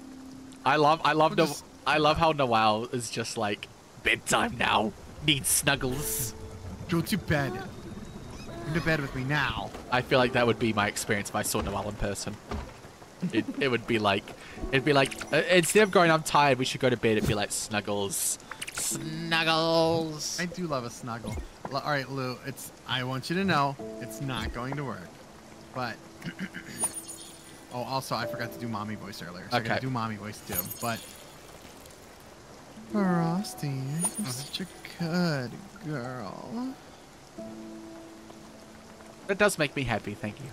I love how Noelle is just like, bedtime now. Need snuggles. Go to bed. Go to bed with me now. I feel like that would be my experience if I saw Noelle in person. It would be like, instead of going, I'm tired, we should go to bed, it'd be like, snuggles. Snuggles. I do love a snuggle. All right, Lou, I want you to know it's not going to work. But, oh, also, I forgot to do mommy voice earlier. So I gotta do mommy voice too. But, Frosty, you're such a good girl. That does make me happy, thank you.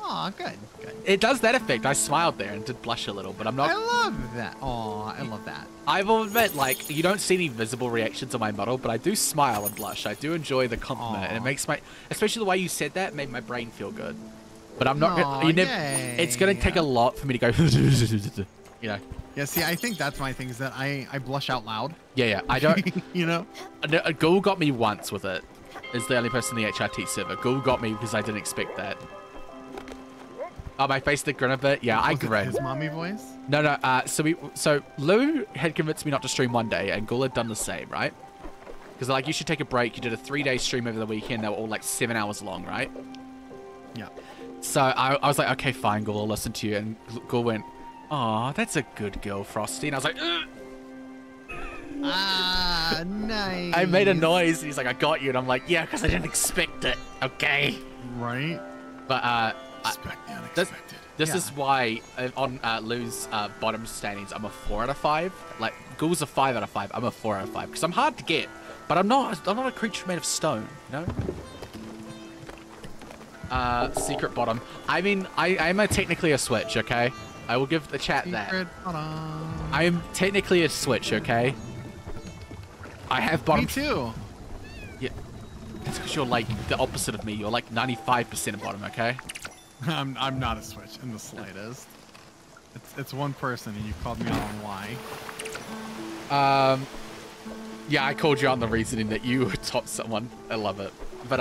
Aw, good. It does that effect. I smiled there and did blush a little, but I'm not... I love that. Aw, I love that. I will admit, like, you don't see any visible reactions on my model, but I do smile and blush. I do enjoy the compliment, and it makes my... Especially the way you said that made my brain feel good. But I'm not... It's going to take a lot for me to go... you know? Yeah, see, I think that's my thing, is that I blush out loud. Yeah, I don't... You know? Ghoul got me once with it. Is the only person in the HRT server. Ghoul got me because I didn't expect that. Oh, my face did grin a bit. Yeah, I grin. His mommy voice? No. So Lou had convinced me not to stream one day, and Ghoul had done the same, right? Because like, you should take a break. You did a 3-day stream over the weekend. They were all like 7 hours long, right? Yeah. So I was like, okay, fine, Ghoul, I'll listen to you. And Ghoul went, "Aw, that's a good girl, Frosty." And I was like, ugh. Ah, nice. I made a noise, and he's like, "I got you," and I'm like, "Yeah, because I didn't expect it." Okay. Right. But Expect the unexpected. This is why on Lou's bottom standings, I'm a 4 out of 5. Like Ghoul's a 5 out of 5. I'm a 4 out of 5 because I'm hard to get, but I'm not a creature made of stone, you know. Secret bottom. I mean, I'm technically a switch, okay? I will give the chat Secret that. bottom. I am technically a switch, okay? I have bottom. Me too. Yeah. That's because you're like the opposite of me. You're like 95% of bottom, okay? I'm not a switch in the slightest. It's one person, and you called me out on why. Yeah, I called you on the reasoning that you would top someone. I love it. But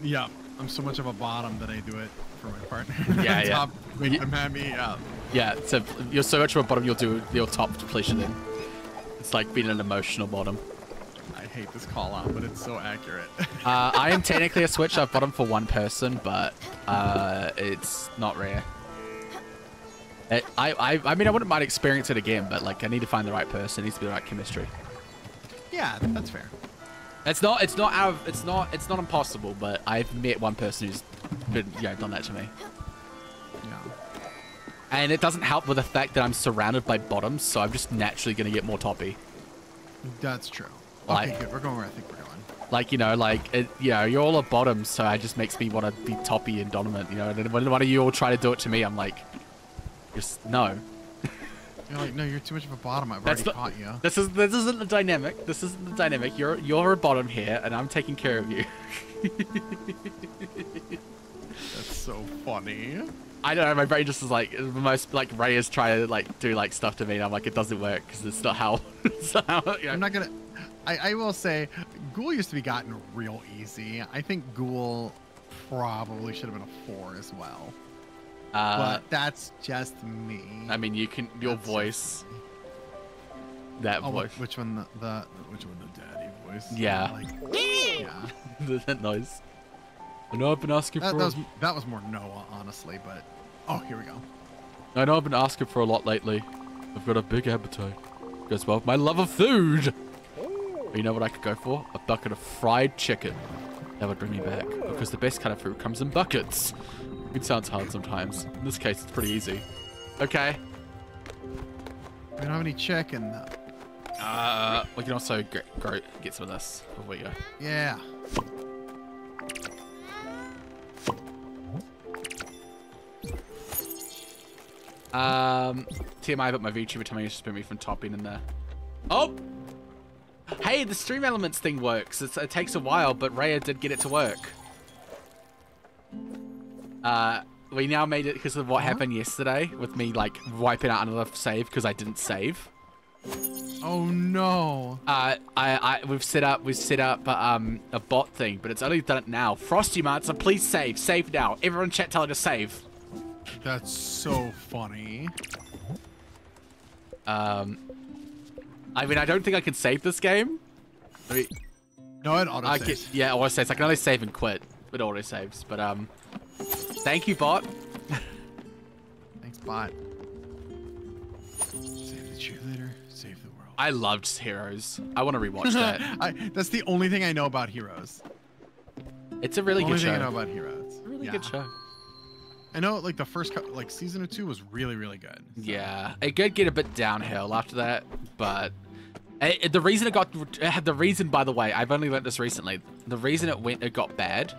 yeah, I'm so much of a bottom that I do it for my partner. Yeah, yeah. Top, I'm happy. Yeah. Yeah, so you're so much of a bottom, you'll do your top to pleasure then. It's like being an emotional bottom. I hate this call out, but it's so accurate. I am technically a switch. I've bottom for one person, but it's not rare. I mean, I wouldn't mind experience it again, but like I need to find the right person. It needs to be the right chemistry. Yeah, that's fair. It's not impossible, but I've met one person who's been, done that to me. Yeah. And it doesn't help with the fact that I'm surrounded by bottoms, so I'm just naturally going to get more toppy. That's true. Like, okay, good. We're going where I think we're going. Like, you're all a bottom, so it just makes me want to be toppy and dominant, you know? And then when one of you all try to do it to me, I'm like, just, no. You're like, no, you're too much of a bottom. I've already caught you. This isn't the dynamic. This isn't the dynamic. You're a bottom here, and I'm taking care of you. That's so funny. I don't know, my brain just is like, the most, like, Ray is trying to, like, do, like, stuff to me, and I'm like, it doesn't work, because it's not how, I'm not gonna, I will say, Ghoul used to be gotten real easy. I think Ghoul probably should have been a 4 as well. But that's just me. I mean, your That's voice, that voice. Which one, which one, the daddy voice? Yeah. Like, yeah. That noise. I know I've been asking that was more Noah, honestly, but... Oh, here we go. I know I've been asking for a lot lately. I've got a big appetite. Goes well with my love of food. But you know what I could go for? A bucket of fried chicken. that would bring me back. Because the best kind of fruit comes in buckets. It sounds hard sometimes. In this case, it's pretty easy. Okay. We don't have any chicken though. We can also get some of this. Here we go. Yeah. TMI, but my VTuber told me to spin me from topping in there. Oh! Hey, the stream elements thing works. It takes a while, but Raya did get it to work. We now made it because of what happened yesterday with me like wiping out another save because I didn't save. Oh no. We've set up a bot thing, but it's only done it now. Frosty Martha, please save. Save now. Everyone chat tell her to save. That's so funny. I mean, I don't think I can save this game. I mean, no, it auto saves. Yeah, auto saves. I can only save and quit. It auto saves, but thank you, bot. Thanks, bot. Save the cheerleader. Save the world. I loved Heroes. I want to rewatch that. That's the only thing I know about Heroes. It's a really good show. Only thing I know about Heroes. It's a really good show. I know, like the first season or two was really, really good. So. Yeah, it did get a bit downhill after that, but the reason by the way, I've only learned this recently. The reason it got bad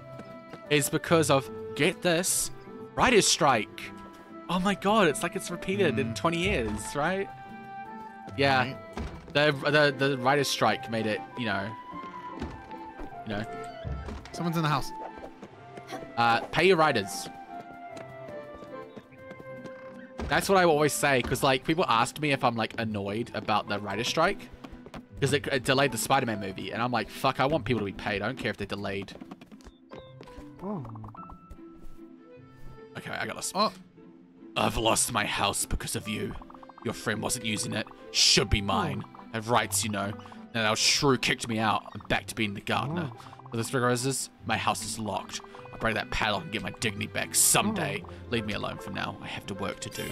is because of, get this, writer's strike. Oh my god, it's like it's repeated in 20 years, right? Yeah, right. The writer's strike made it, you know. Someone's in the house. Pay your writers. That's what I always say, because like people asked me if I'm like annoyed about the writer's strike, because it delayed the Spider-Man movie, and I'm like, fuck, I want people to be paid. I don't care if they're delayed. Oh. Okay, I got this. Oh. I've lost my house because of you. Your friend wasn't using it. Should be mine. I have rights, you know. And our shrew kicked me out. I'm back to being the gardener. But the thing is, my house is locked. I'll break that padlock and get my dignity back someday. Leave me alone for now. I have work to do.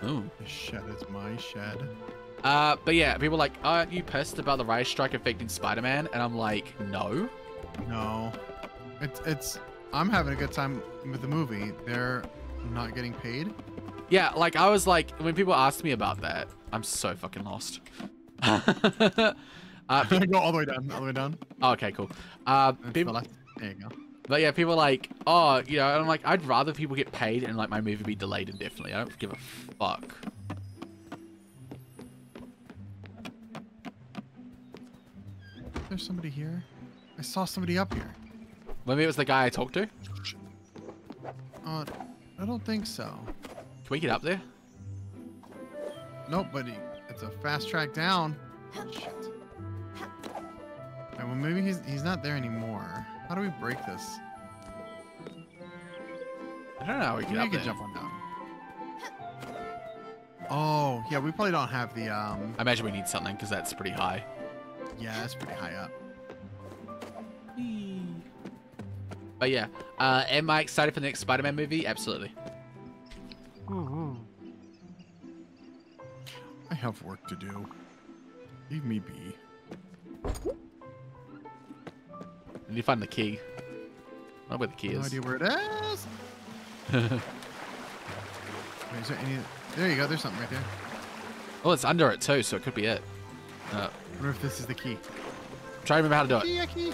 Ooh. This shed is my shed. But yeah, people are like, aren't you pissed about the writer's strike affecting Spider-Man? And I'm like, no. No. I'm having a good time with the movie. They're not getting paid. Yeah, like I was like, when people asked me about that, I'm so fucking lost. Go all the way down. All the way down. Oh, okay, cool. People, there you go. But yeah, people are like, oh, you know, and I'm like, I'd rather people get paid and like my movie be delayed indefinitely. I don't give a fuck. There's somebody here. I saw somebody up here. Maybe it was the guy I talked to. I don't think so. Can we get up there? Nope, but it's a fast track down. Shit. Right, well, maybe he's not there anymore. How do we break this? I don't know how we get up there. Jump on down. Oh, yeah, we probably don't have the I imagine we need something because that's pretty high. Yeah, that's pretty high up. But yeah, am I excited for the next Spider-Man movie? Absolutely. I have work to do. Leave me be. I need to find the key. I don't know where the key is. No idea where it is. Wait, is there any? There you go. There's something right there. Oh, it's under it too, so it could be it. I wonder if this is the key. I'm trying to remember how to do it. Key.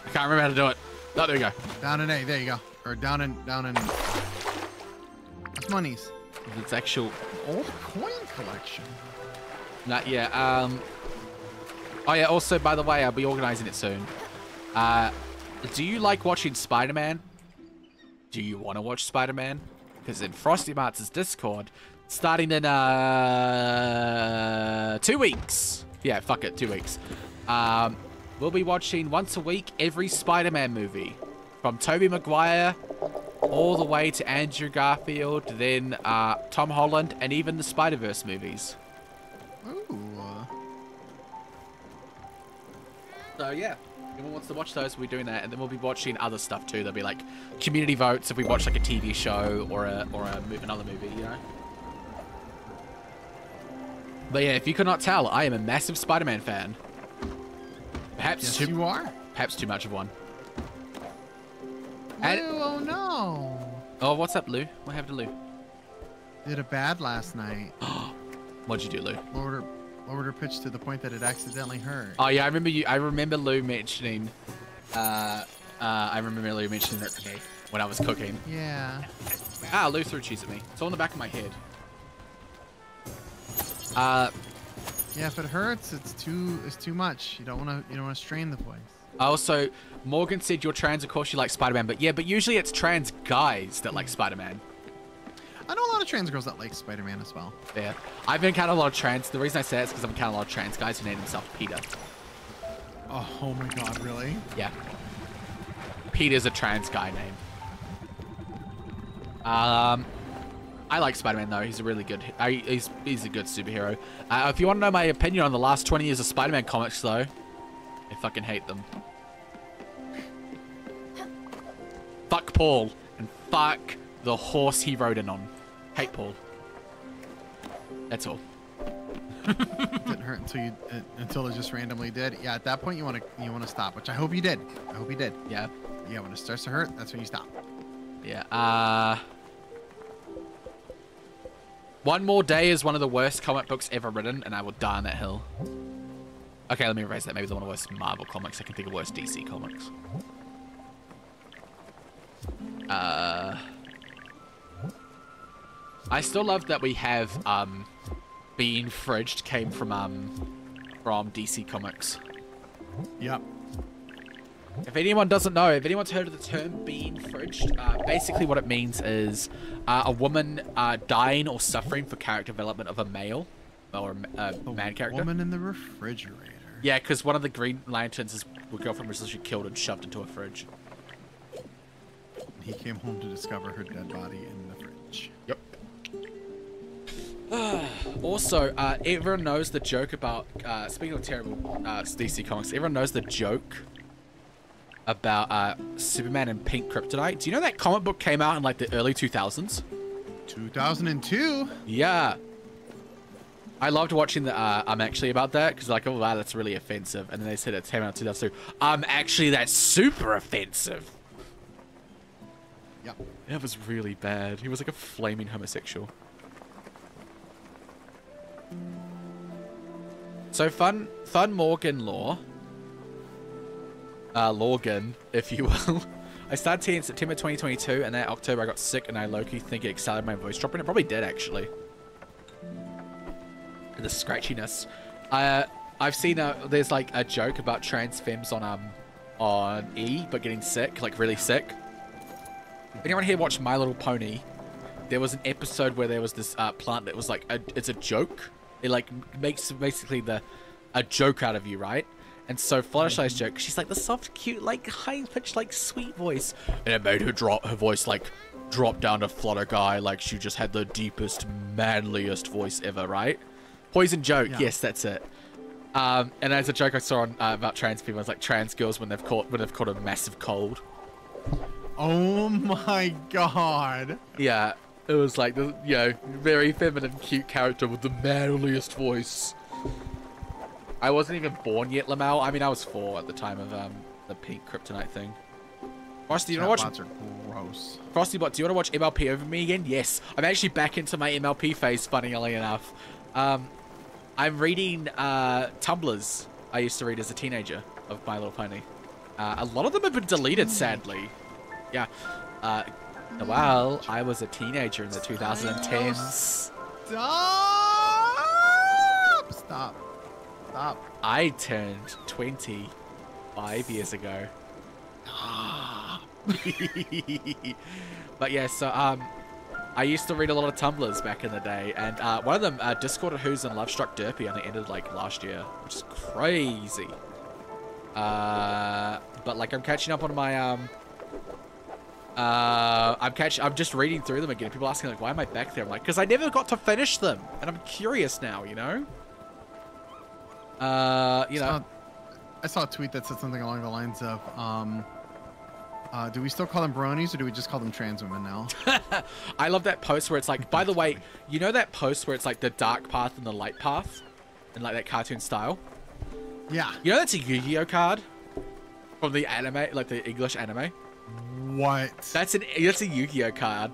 I can't remember how to do it. Oh, there you go. Down in A. There you go. Or down in. That's monies. It's actual old coin collection. Not yet. Oh yeah. Also, by the way, I'll be organizing it soon. Do you like watching Spider-Man? Do you want to watch Spider-Man? Because in Frosty Mart's Discord, starting in 2 weeks. Yeah, fuck it, 2 weeks. We'll be watching once a week every Spider-Man movie, from Tobey Maguire all the way to Andrew Garfield, then Tom Holland, and even the Spider-Verse movies. Ooh. So yeah, if anyone wants to watch those, we'll be doing that, and then we'll be watching other stuff too. There'll be like community votes if we watch like a TV show or another movie, you know. But yeah, if you could not tell, I am a massive Spider-Man fan. Yes, you are. Perhaps too much of one. Lou, oh no. Oh, what's up, Lou? What happened to Lou? Did a bad last night. What'd you do, Lou? Lowered her pitch to the point that it accidentally hurt. Oh yeah, I remember Lou mentioning. I remember Lou mentioning that to me when I was cooking. Yeah. Ah, Lou threw cheese at me. It's all in the back of my head. Yeah, if it hurts, it's too much. You don't wanna strain the voice. Also, Morgan said you're trans, of course you like Spider-Man, but usually it's trans guys that like Spider-Man. I know a lot of trans girls that like Spider-Man as well. Yeah. I've encountered a lot of trans. The reason I say that is because I've encountered a lot of trans guys who name themselves Peter. Oh my god, really? Yeah. Peter's a trans guy name. I like Spider-Man though. He's a really good. He's a good superhero. If you want to know my opinion on the last 20 years of Spider-Man comics, though, I fucking hate them. Fuck Paul and fuck the horse he rode in on. Hate Paul. That's all. Didn't hurt until it just randomly did. Yeah, at that point you wanna stop, which I hope you did. I hope you did. Yeah. Yeah, when it starts to hurt, that's when you stop. Yeah. One More Day is one of the worst comic books ever written, and I will die on that hill. Okay, let me erase that. Maybe it's one of the worst Marvel comics. I can think of worst DC comics. I still love that we have Being Fridged came from DC Comics. Yep. If anyone doesn't know, if anyone's heard of the term being fridged, basically what it means is a woman dying or suffering for character development of a male or a man character. Woman in the refrigerator. Yeah, because one of the Green Lanterns' girlfriend was literally killed and shoved into a fridge. He came home to discover her dead body in the fridge. Yep. Also, everyone knows the joke about, speaking of terrible DC Comics, everyone knows the joke about Superman and pink kryptonite. Do you know that comic book came out in like the early 2000s? 2002? Yeah. I loved watching the actually about that because like, oh wow, that's really offensive. And then they said it came out in 2002. Actually, that's super offensive. Yep. That was really bad. He was like a flaming homosexual. So fun Morgan lore. Lorgan, if you will. I started TN in September 2022, and that October I got sick, and I low-key think it accelerated my voice drop, and it probably did, actually. The scratchiness. I've seen there's like a joke about trans femmes on E, but getting sick, like really sick. Anyone here watch My Little Pony? There was an episode where there was this plant that was like, it's a joke. It like makes basically a joke out of you, right? And so Fluttershy's joke, she's like the soft, cute, like high-pitched, like sweet voice, and it made her voice like drop down to Flutter Guy, like she just had the deepest, manliest voice ever, right? Poison joke, yeah. Yes, that's it. And there's a joke I saw on about trans people. It's like trans girls when they've caught a massive cold. Oh my god. Yeah, it was like the very feminine, cute character with the manliest voice. I wasn't even born yet, Lamel. I mean, I was 4 at the time of the pink kryptonite thing. Frosty, do you want to watch? Chatbots are gross. Frosty Bot, do you want to watch MLP over me again? Yes, I'm actually back into my MLP phase. Funnily enough, I'm reading Tumblrs I used to read as a teenager of My Little Pony. A lot of them have been deleted, sadly. Yeah. Well, I was a teenager in the 2010s. Stop. I turned 20 5 years ago. But yeah, so I used to read a lot of Tumblrs back in the day, and one of them, Discord of Who's and Love Struck Derpy, only ended like last year, which is crazy. But like I'm catching up on my I'm just reading through them again. People asking like, why am I back there? I'm like, because I never got to finish them, and I'm curious now, you know. I saw a tweet that said something along the lines of, do we still call them bronies, or do we just call them trans women now? I love that post where it's like, by the way, you know that post where it's like the dark path and the light path, in like that cartoon style? Yeah. You know that's a Yu-Gi-Oh card from the anime, like the English anime. What? That's a Yu-Gi-Oh card.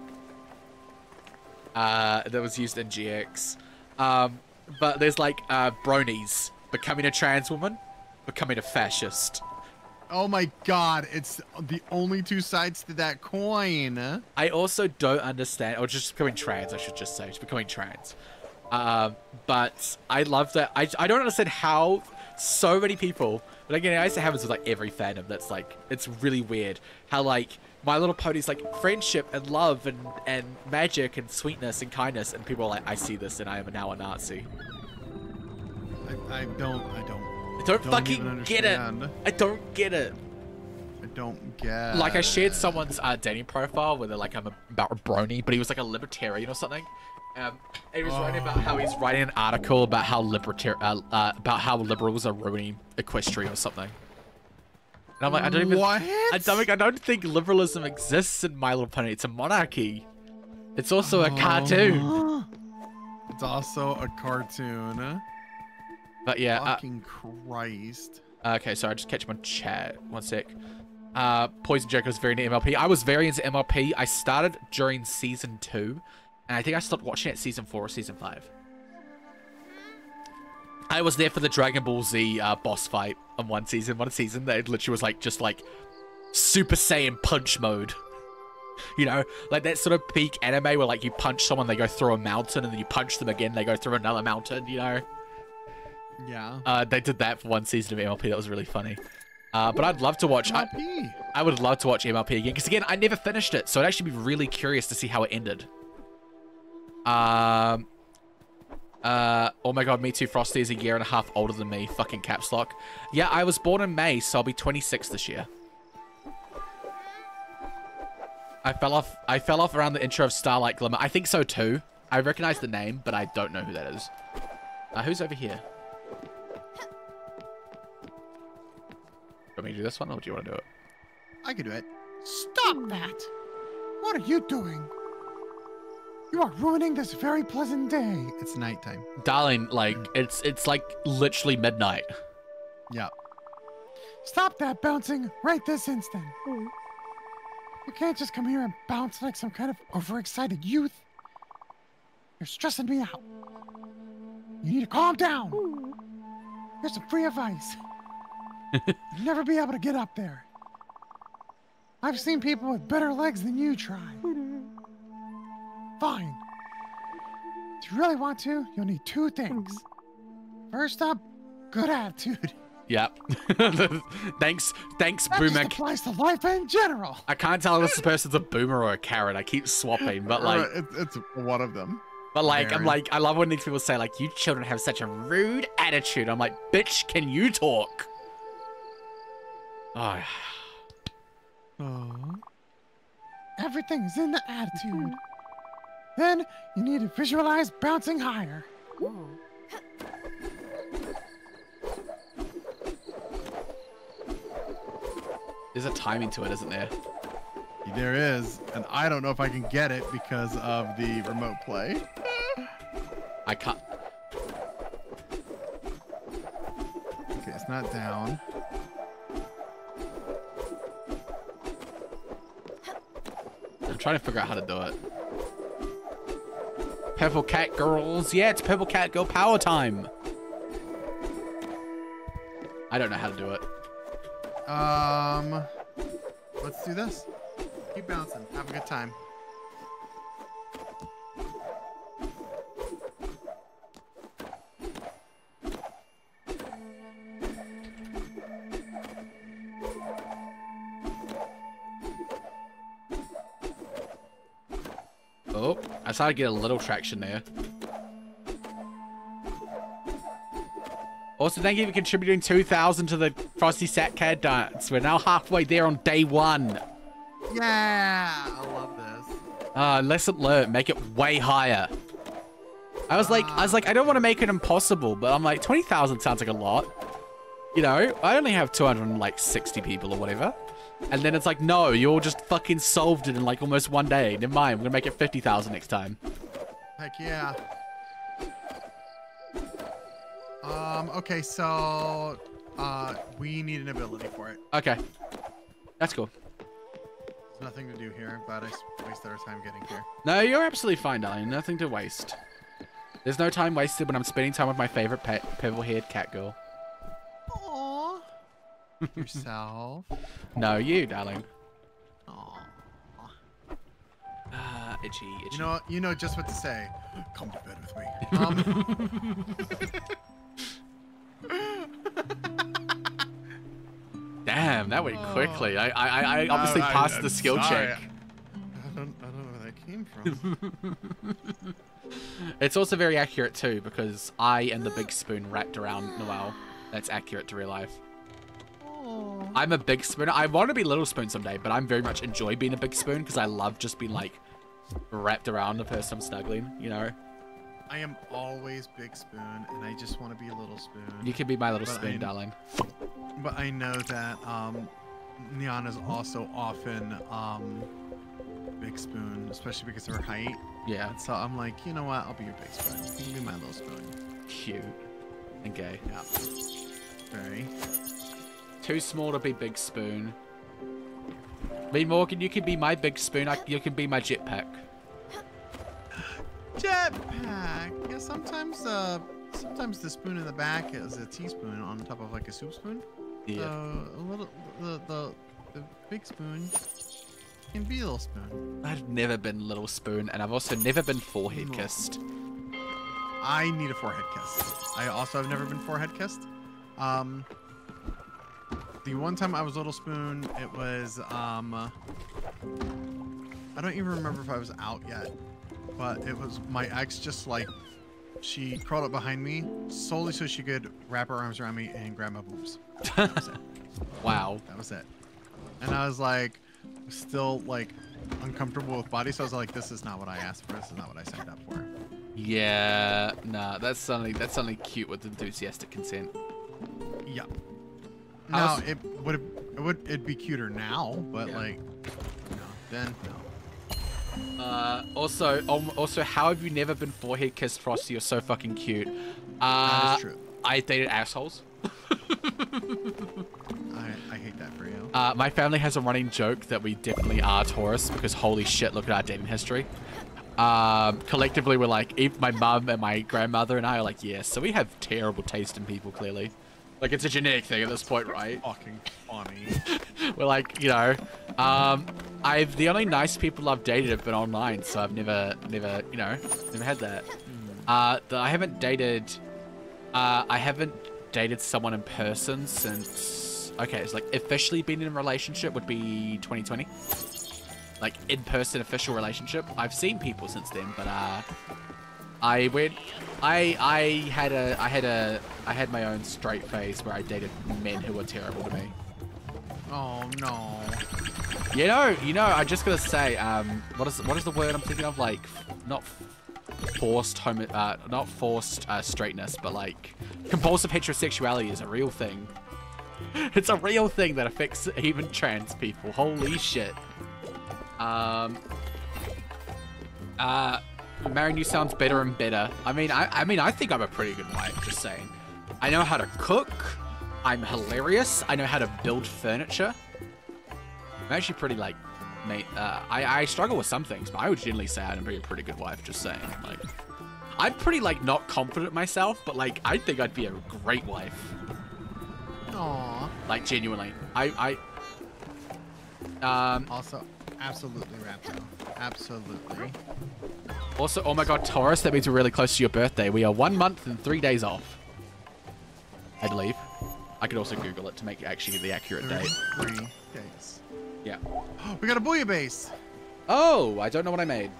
That was used in GX. But there's like bronies becoming a trans woman, becoming a fascist. Oh my god, it's the only two sides to that coin. I also don't understand, or just becoming trans, I should just say, just becoming trans. But I love that. I don't understand how so many people, but again, it happens with like every fandom. That's like, it's really weird how like My Little Pony's like friendship and love and magic and sweetness and kindness, and people are like, I see this and I am now a Nazi. I don't fucking get it. I don't get it. I don't get. Like I shared someone's dating profile where they're like, I'm about a brony, but he was like a libertarian or something. And he was writing about how he's writing an article about how liberals are ruining Equestria or something. And I'm like, I don't think liberalism exists in My Little Pony. It's a monarchy. It's also a cartoon. It's also a cartoon. But yeah. Fucking Christ. Okay, sorry, I just catch my chat. One sec. Poison Joker was very into MLP. I was very into MLP. I started during season 2, and I think I stopped watching it season 4 or season 5. I was there for the Dragon Ball Z boss fight on one season. They literally was like just like Super Saiyan punch mode. You know, like that sort of peak anime where like you punch someone, they go through a mountain, and then you punch them again, they go through another mountain. You know. Yeah. They did that for one season of MLP. That was really funny. But I'd love to watch. I would love to watch MLP again, because again, I never finished it, so I'd actually be really curious to see how it ended. Oh my god, me too. Frosty is a year and a half older than me. Fucking caps lock. Yeah, I was born in May, so I'll be 26 this year. I fell off around the intro of Starlight Glimmer. I think so too. I recognize the name, but I don't know who that is. Who's over here? Do you want me to do this one, or do you want to do it? I can do it. Stop that! What are you doing? You are ruining this very pleasant day. It's nighttime. Darling, like, it's like literally midnight. Yeah. Stop that bouncing right this instant. You can't just come here and bounce like some kind of overexcited youth. You're stressing me out. You need to calm down. Here's some free advice. You'll never be able to get up there. I've seen people with better legs than you try. Fine. If you really want to, you'll need 2 things. First up, good attitude. Yep. Thanks, that Boomer. Just applies to life in general. I can't tell if this person's a boomer or a carrot. I keep swapping, but like, it's one of them. But like, I'm like, I love when these people say like, you children have such a rude attitude. I'm like, bitch, can you talk? Oh. Everything is in the attitude. Then you need to visualize bouncing higher. There's a timing to it, isn't there? There is, and I don't know if I can get it because of the remote play. I can't. Okay, it's not down. I'm trying to figure out how to do it. Purple Cat Girls. Yeah, it's Purple Catgirl Power time. I don't know how to do it. Let's do this. Keep bouncing. Have a good time. Oh, I started to get a little traction there. Also, thank you for contributing 2,000 to the Frosty Satcad dance. We're now halfway there on day 1. Yeah, I love this. Lesson learned. Make it way higher. I was like, I don't want to make it impossible, but I'm like, 20,000 sounds like a lot. You know, I only have 260 people or whatever. And then it's like, no, you all just fucking solved it in like almost one day. Never mind, we're gonna make it 50,000 next time. Heck yeah. Okay, so We need an ability for it. Okay. That's cool. There's nothing to do here, but I wasted our time getting here. No, you're absolutely fine, darling. Nothing to waste. There's no time wasted when I'm spending time with my favorite pet, purple-haired cat girl. Aww. Yourself. No, you, darling. Aww. Itchy. You know just what to say. Come to bed with me. Damn, that went quickly. I obviously passed the skill check. I don't know where that came from. It's also very accurate too, because I am the big spoon wrapped around Noelle. That's accurate to real life. Aww. I'm a big spoon. I want to be little spoon someday, but I'm very much enjoy being a big spoon because I love just being like wrapped around the person I'm snuggling, you know? I am always big spoon, and I just want to be a little spoon. You can be my little spoon, darling. But I know that Neon is also often big spoon, especially because of her height. Yeah. And so I'm like, you know what? I'll be your big spoon. You can be my little spoon. Cute. And gay. Yeah. Very. Too small to be big spoon. Me, Morgan, you can be my big spoon. You can be my jetpack. Jetpack. Yeah, sometimes the spoon in the back is a teaspoon on top of like a soup spoon. Yeah. So a little the big spoon can be a little spoon. I've never been little spoon, and I've also never been forehead kissed. I need a forehead kiss. I also have never been forehead kissed. The one time I was little spoon, it was I don't even remember if I was out yet, but it was my ex just like she crawled up behind me solely so she could wrap her arms around me and grab my boobs. That was it. Wow. That was it. And I was like still like uncomfortable with body, so I was like, this is not what I asked for. This is not what I signed up for. Yeah, nah, that's something cute with enthusiastic consent. Yeah. Now it'd be cuter now, but yeah. Like, no, then no. Also, how have you never been forehead kissed, Frosty? You're so fucking cute. That is true. I dated assholes. I hate that for you. My family has a running joke that we definitely are Taurus because holy shit, look at our dating history. Collectively, we're like, even my mum and my grandmother and I are like, yes, so we have terrible taste in people, clearly. Like, it's a genetic thing at this point, right? Fucking funny. We're like, you know, the only nice people I've dated have been online, so I've never, you know, never had that. I haven't dated someone in person since, okay, it's like officially been in a relationship would be 2020. Like in-person official relationship. I've seen people since then, but I had my own straight phase where I dated men who were terrible to me. Oh no. You know, I'm just gonna say, what is the word I'm thinking of? Like, not forced straightness, but like compulsive heterosexuality is a real thing. It's a real thing that affects even trans people. Holy shit. Marrying you sounds better and better. I mean, I think I'm a pretty good wife, just saying. I know how to cook. I'm hilarious. I know how to build furniture. I'm actually pretty, like, mate, I struggle with some things, but I would generally say I'd be a pretty good wife, just saying. Like, I'm pretty, like, not confident myself, but, like, I think I'd be a great wife. Aww. Like, genuinely. Also, absolutely, Raptor. Absolutely. Also, oh my god, Taurus, that means we're really close to your birthday. We are 1 month and 3 days off, I believe. I could also Google it to make actually the accurate date. 3 days. Yeah. We got a bouillabaisse. Oh, I don't know what I made.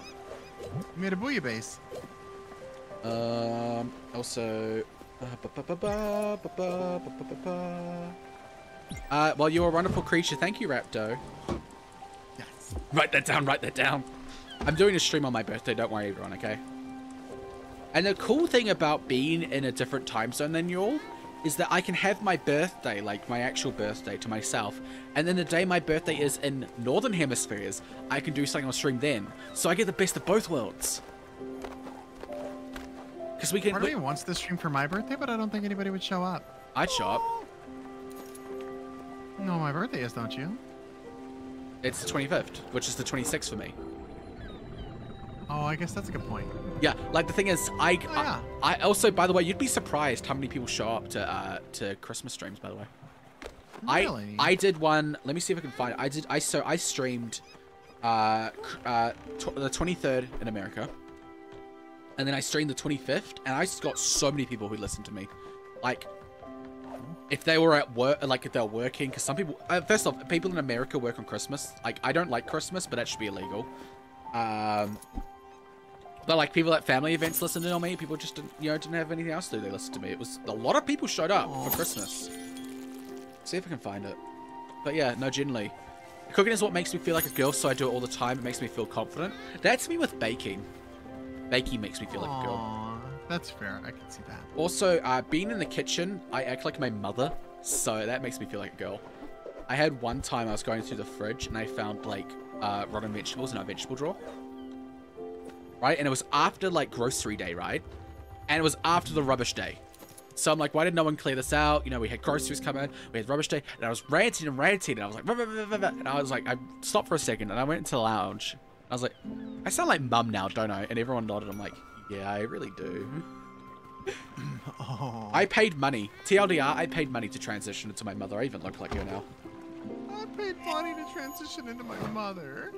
We made a bouillabaisse. Also... well, you're a wonderful creature. Thank you, Rapto. Yes. Write that down, write that down. I'm doing a stream on my birthday, don't worry everyone, okay? And the cool thing about being in a different time zone than you all is that I can have my birthday, like my actual birthday, to myself, and then the day my birthday is in northern hemispheres, I can do something on stream then. So I get the best of both worlds. Because we can... Part of me wants this stream for my birthday, but I don't think anybody would show up. I'd show up. No, my birthday is, don't you? It's the 25th, which is the 26th for me. Oh, I guess that's a good point. Yeah, like the thing is, yeah. I also, by the way, you'd be surprised how many people show up to Christmas streams. By the way, Really? I did one. Let me see if I can find it. I streamed the 23rd in America, and then I streamed the 25th, and I got so many people who listened to me. Like, if they were at work, like if they were working, because some people, first off, people in America work on Christmas. Like, I don't like Christmas, but that should be illegal. But like people at family events listened to me. People just didn't have anything else to do. They listened to me. It was a lot of people showed up for Christmas. See if I can find it. But yeah, no, generally, cooking is what makes me feel like a girl, so I do it all the time. It makes me feel confident. That's me with baking. Baking makes me feel like a girl. That's fair. I can see that. Also, being in the kitchen, I act like my mother, so that makes me feel like a girl. I had one time I was going through the fridge and I found like rotten vegetables in our vegetable drawer. Right? And it was after like grocery day, right? And it was after the rubbish day. So I'm like, why did no one clear this out? You know, we had groceries come in, we had rubbish day, and I was ranting and ranting, and I was like, and I was like, I stopped for a second, and I went into the lounge. I was like, I sound like mum now, don't I? And everyone nodded. I'm like, yeah, I really do. Oh. I paid money. TLDR, I paid money to transition into my mother. I even look like her now. I paid money to transition into my mother.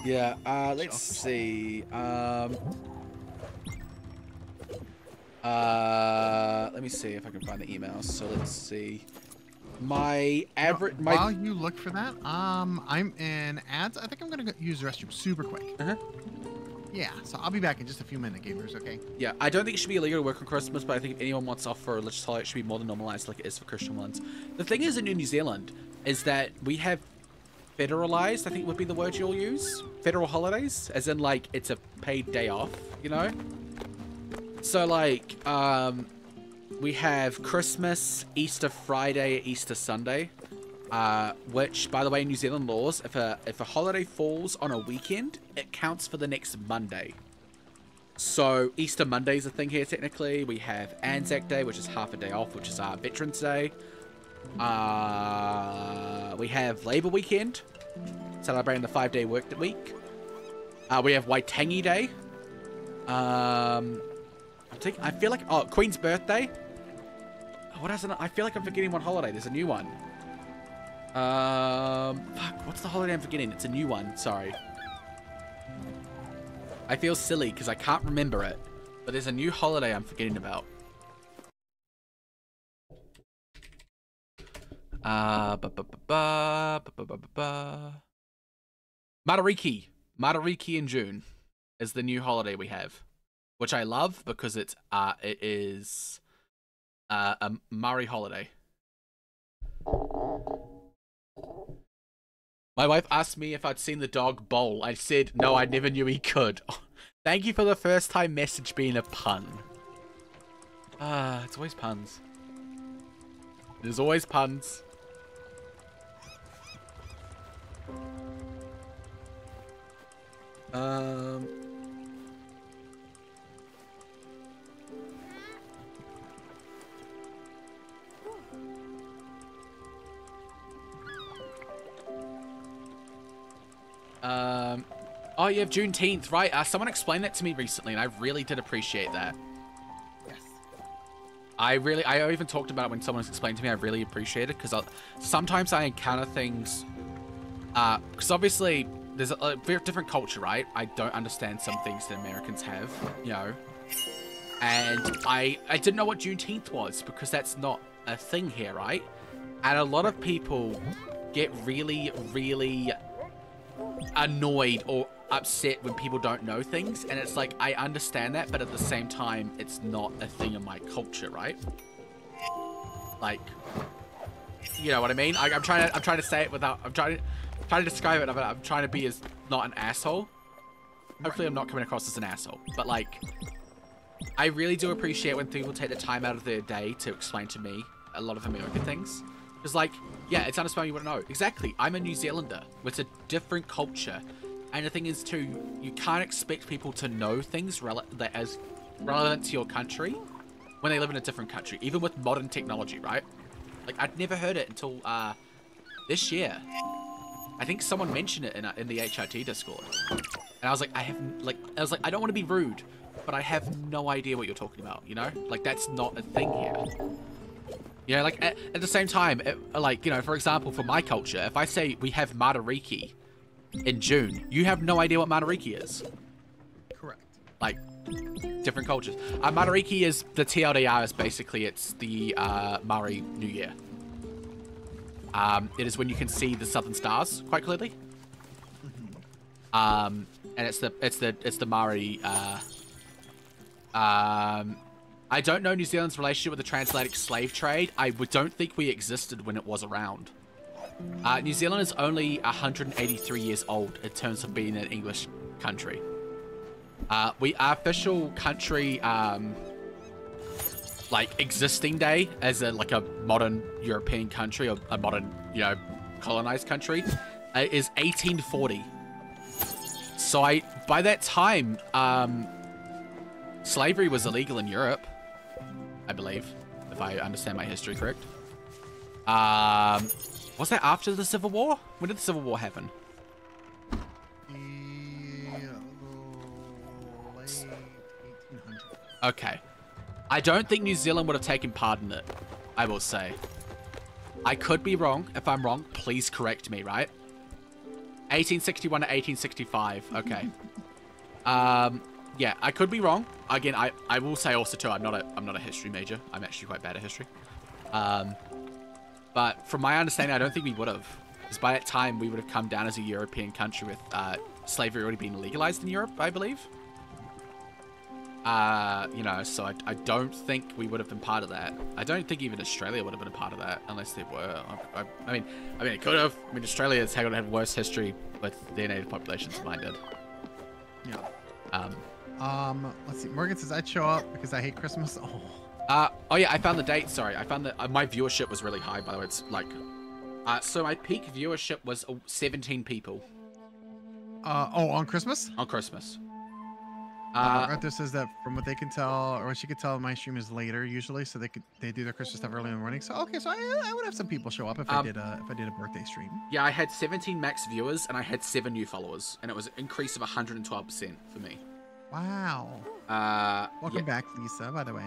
Yeah, let's see. Let me see if I can find the emails. So let's see. While you look for that, I'm in ads. I think I'm gonna use the restroom super quick. Yeah, so I'll be back in just a few minutes, gamers. Okay. Yeah, I don't think it should be illegal to work on Christmas, but I think if anyone wants off for a religious holiday, it should be more than normalized like it is for Christian ones. The thing is in New Zealand is that we have federalized, I think would be the word you'll use, federal holidays, as in like it's a paid day off, you know? So like, we have Christmas, Easter Friday, Easter Sunday, which, by the way, in New Zealand laws, if a holiday falls on a weekend, it counts for the next Monday. So Easter Monday is a thing here technically. We have Anzac Day, which is half a day off, which is our Veterans Day. We have Labor Weekend, celebrating the 5-day work week. We have Waitangi Day. I feel like Queen's birthday. What else? I feel like I'm forgetting one holiday. There's a new one. Fuck, what's the holiday I'm forgetting? It's a new one. Sorry. I feel silly because I can't remember it. But there's a new holiday I'm forgetting about. Matariki. Matariki in June is the new holiday we have, which I love because it is a Maori holiday. My wife asked me if I'd seen the dog bowl. I said no, I never knew he could. Thank you for the first time message being a pun. It's always puns. There's always puns. Oh, you have Juneteenth, right? Someone explained that to me recently, and I really did appreciate that. Yes. I even talked about it when someone explained to me. I really appreciate it, because sometimes I encounter things, because obviously there's a very different culture, right? I don't understand some things that Americans have, you know, and I didn't know what Juneteenth was, because that's not a thing here, right? And a lot of people get really, really annoyed or upset when people don't know things, and it's like, I understand that, but at the same time, it's not a thing in my culture, right? Like, you know what I mean? I'm trying to say it without, I'm trying to describe it, but I'm trying to be as not an asshole. Hopefully I'm not coming across as an asshole, but like, I really do appreciate when people take the time out of their day to explain to me a lot of American things. Because like, yeah, it's understandable you want to know. Exactly, I'm a New Zealander. It's a different culture. And the thing is too, you can't expect people to know things that as relevant to your country when they live in a different country, even with modern technology, right? Like, I'd never heard it until this year. I think someone mentioned it in the HRT Discord, and I was like, I don't want to be rude, but I have no idea what you're talking about. You know, like that's not a thing here. You know, like at the same time, like you know, for example, for my culture, if I say we have Matariki in June, you have no idea what Matariki is. Correct. Like different cultures. Matariki is the TLDR is basically it's the Maori New Year. It is when you can see the southern stars quite clearly. And it's the Maori. I don't know New Zealand's relationship with the transatlantic slave trade. I don't think we existed when it was around. New Zealand is only 183 years old in terms of being an English country. Our official country, like existing day as a modern European country or a modern, you know, colonized country, is 1840. So by that time, slavery was illegal in Europe, I believe, if I understand my history correct. Was that after the Civil War? When did the Civil War happen? Late 1800s. Okay. I don't think New Zealand would have taken part in it, I will say. I could be wrong. If I'm wrong, please correct me, right? 1861 to 1865. Okay. Yeah, I could be wrong. Again, I will say also too, I'm not a history major. I'm actually quite bad at history. But from my understanding, I don't think we would have. Because by that time, we would have come down as a European country with slavery already being legalized in Europe, I believe. You know, so I don't think we would have been part of that. I don't think even Australia would have been a part of that unless they were. I mean, it could have. I mean, Australia's had worse history with their native populations than mine did. Yeah. Let's see. Morgan says I'd show up because I hate Christmas. Oh yeah, I found the date. Sorry, I found that my viewership was really high. By the way, it's like, so my peak viewership was 17 people. On Christmas? On Christmas. Arthur says that from what they can tell, or what she could tell, my stream is later usually, so they do their Christmas stuff early in the morning. So okay, so I would have some people show up if I did a birthday stream. Yeah, I had 17 max viewers and I had 7 new followers, and it was an increase of 112% for me. Wow. Welcome back, Lisa. By the way.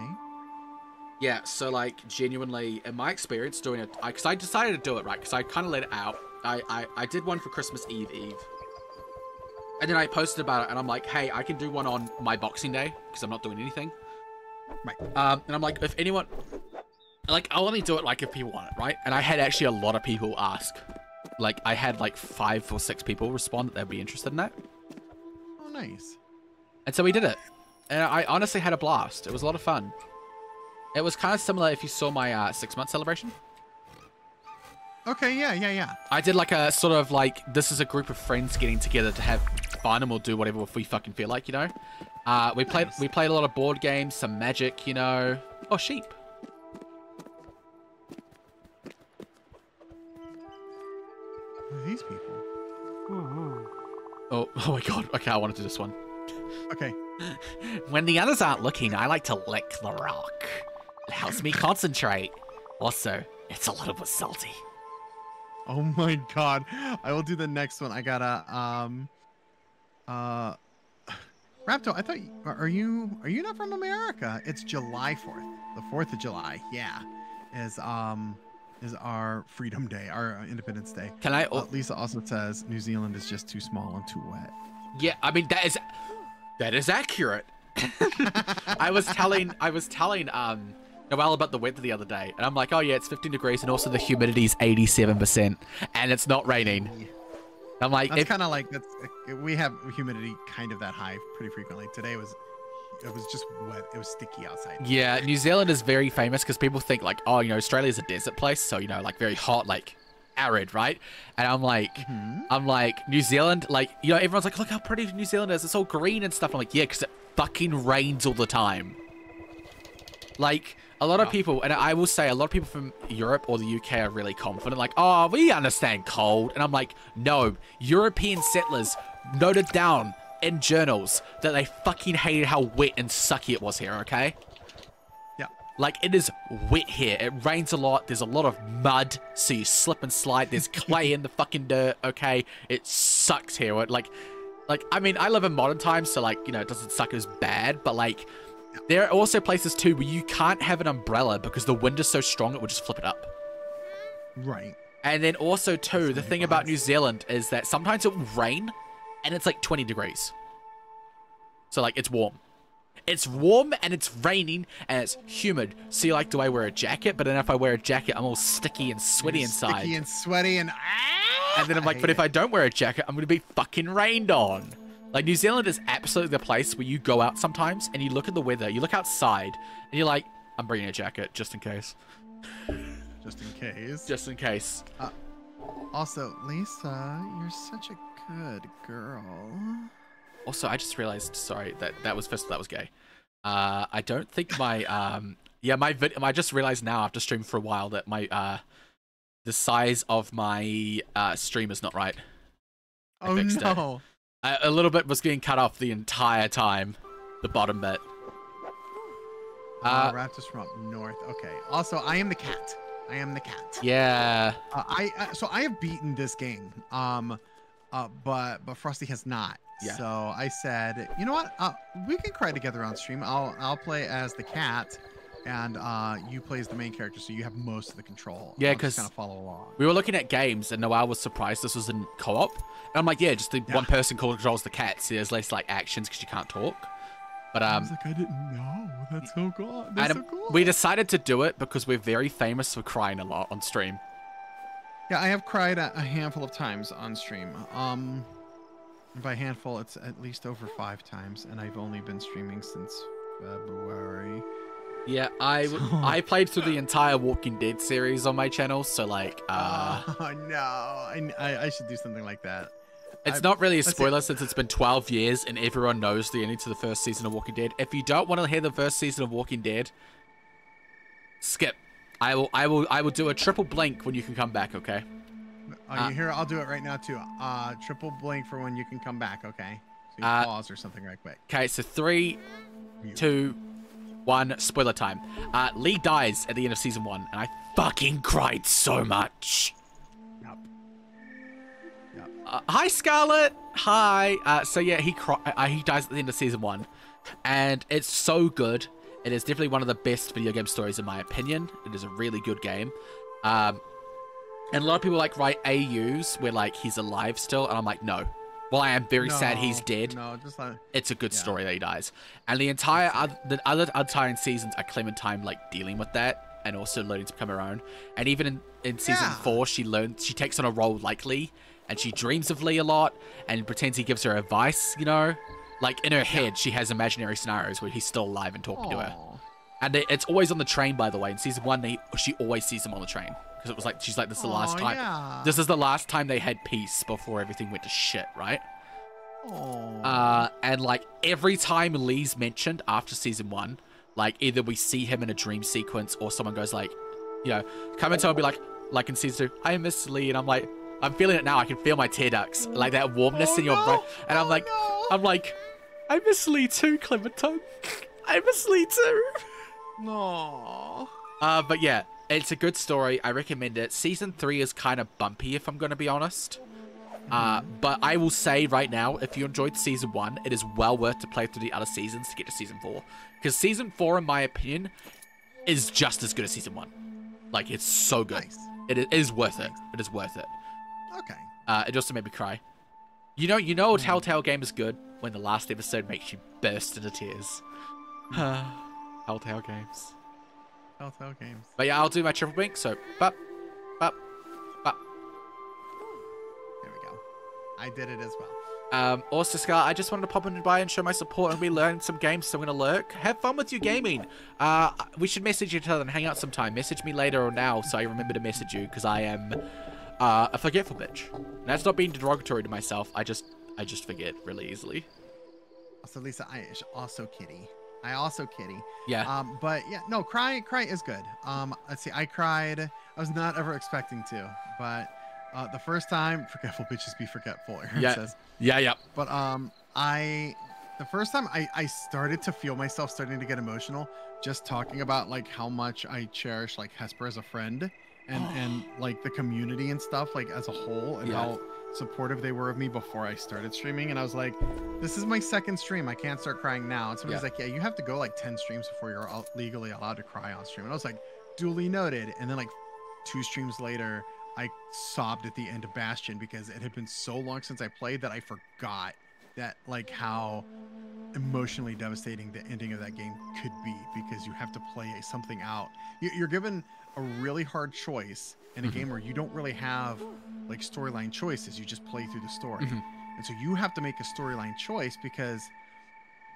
Yeah, so like genuinely, in my experience doing it, because I decided to do it right, because I kind of let it out. I did one for Christmas Eve. And then I posted about it, and I'm like, hey, I can do one on my Boxing Day, because I'm not doing anything. Right. And I'm like, if anyone... Like, I'll only do it, like, if people want it, right? And I had actually a lot of people ask. Like, I had, like, 5 or 6 people respond that they'd be interested in that. Oh, nice. And so we did it. And I honestly had a blast. It was a lot of fun. It was kind of similar if you saw my 6-month celebration. Okay, yeah. I did, like, a sort of, like, this is a group of friends getting together to have fun, and we'll do whatever we fucking feel like, you know? We played a lot of board games, some Magic, you know. Oh, sheep. Who are these people? Oh my god. Okay, I want to do this one. Okay. When the others aren't looking, I like to lick the rock. It helps me concentrate. Also, it's a little bit salty. Oh my god. I will do the next one. I gotta Rapto, I thought are you not from America? It's July 4th. The 4th of July. Yeah. Is our Freedom Day, our Independence Day. Can I Lisa also says New Zealand is just too small and too wet. Yeah, I mean that is accurate. I was telling Noelle about the weather the other day, and I'm like, oh yeah, it's 15 degrees, and also the humidity's 87%, and it's not raining. I'm like, that's kind of like we have humidity kind of that high pretty frequently. Today it was just wet. It was sticky outside. Yeah, New Zealand is very famous because people think like, oh, you know, Australia's a desert place, so you know, like very hot, like arid, right? And I'm like, New Zealand, like, you know, everyone's like, look how pretty New Zealand is. It's all green and stuff. I'm like, yeah, because it fucking rains all the time. Like, a lot of people, and I will say a lot of people from Europe or the UK are really confident, like, oh, we understand cold. And I'm like, no, European settlers noted down in journals that they fucking hated how wet and sucky it was here, okay? Yeah. Like, it is wet here. It rains a lot. There's a lot of mud, so you slip and slide. There's clay in the fucking dirt, okay? It sucks here. I mean, I live in modern times, so, like, you know, it doesn't suck as bad, but, like, there are also places, too, where you can't have an umbrella because the wind is so strong it will just flip it up. Right. And then also, too, the thing about New Zealand is that sometimes it will rain, and it's, like, 20 degrees. So, like, it's warm. It's warm and it's raining and it's humid. So you're like, do I wear a jacket? But then if I wear a jacket, I'm all sticky and sweaty inside. Sticky and sweaty and and then I'm like, but if I don't wear a jacket, I'm going to be fucking rained on. Like, New Zealand is absolutely the place where you go out sometimes and you look at the weather, you look outside and you're like, I'm bringing a jacket just in case. Just in case. Just in case. Also, Lisa, you're such a good girl. Also, I just realized, sorry, that was gay. I don't think my, yeah, I just realized now after streaming for a while that my, the size of my, stream is not right. Oh, no. A little bit was getting cut off the entire time. The bottom bit. Raptors from up north. Okay. Also, I am the cat. I am the cat. Yeah. So I have beaten this game. But Frosty has not. Yeah. So I said, you know what? We can cry together on stream. I'll play as the cat, and you play as the main character, so you have most of the control. Yeah, because kind of follow along. We were looking at games, and Noelle was surprised this was in co-op. And I'm like, yeah, just the one person controls the cat, so there's less like actions because you can't talk. But I was like, I didn't know. That's so cool. That's so cool. We decided to do it because we're very famous for crying a lot on stream. Yeah, I have cried a handful of times on stream. By handful, it's at least over 5 times, and I've only been streaming since February. Yeah, I played through the entire Walking Dead series on my channel, so like, oh no, I should do something like that. It's not really a spoiler since it's been 12 years and everyone knows the ending to the first season of Walking Dead. If you don't want to hear the first season of Walking Dead, skip. I will do a triple blink when you can come back, okay? You hear? I'll do it right now too. Triple blink for when you can come back, okay? So you pause or something right quick. Okay, so 3, 2, 1, spoiler time. Lee dies at the end of season 1, and I fucking cried so much. Yep. Hi, Scarlett. Hi. So yeah, he dies at the end of season 1, and it's so good. It is definitely one of the best video game stories in my opinion. It is a really good game. And a lot of people like write AUs where like he's alive still, and I'm like, no. Well, I am very sad he's dead. No, just like it's a good story that he dies. And the entire entire seasons are Clementine like dealing with that and also learning to become her own. And even in season 4, she takes on a role like Lee, and she dreams of Lee a lot and pretends he gives her advice, you know? Like in her head, she has imaginary scenarios where he's still alive and talking to her. And it's always on the train, by the way. In season 1, she always sees him on the train. Because it was like, she's like, this is the last time. Yeah. This is the last time they had peace before everything went to shit, right? And like every time Lee's mentioned after season 1, like either we see him in a dream sequence or someone goes like, you know, come and tell me like in season 2, I miss Lee. And I'm like, I'm feeling it now. I can feel my tear ducts, like that warmness in your brain. And I'm like, I miss Lee too, Clementine. I miss Lee too. No. But yeah. It's a good story. I recommend it. Season 3 is kind of bumpy, if I'm going to be honest. But I will say right now, if you enjoyed Season 1, it is well worth to play through the other seasons to get to Season 4. Because Season 4, in my opinion, is just as good as Season 1. Like, it's so good. Nice. It is worth it. It is worth it. Okay. It also made me cry. You know a Telltale game is good when the last episode makes you burst into tears. Telltale games. Telltale games. But yeah, I'll do my triple blink, so bop, bop, bop. There we go. I did it as well. Also, Scar, I just wanted to pop in by and show my support and be learning some games, so I'm going to lurk. Have fun with your gaming. We should message each other and hang out sometime. Message me later or now so I remember to message you, because I am a forgetful bitch. And that's not being derogatory to myself. I just forget really easily. Also, Lisa, I also kitty. Yeah. But yeah, no, cry is good. Let's see, I cried. I was not ever expecting to, but the first time, forgetful bitches be forgetful. Aaron says. Yeah. But I The first time I started to feel myself starting to get emotional just talking about like how much I cherish like Hesper as a friend and like the community and stuff like as a whole and how supportive they were of me before I started streaming. And I was like, this is my second stream. I can't start crying now. And somebody's like, yeah, you have to go like 10 streams before you're legally allowed to cry on stream. And I was like, duly noted. And then like 2 streams later, I sobbed at the end of Bastion because it had been so long since I played that I forgot that like how emotionally devastating the ending of that game could be, because you have to play something out. You're given a really hard choice in a game where you don't really have like storyline choices. You just play through the story. And so you have to make a storyline choice because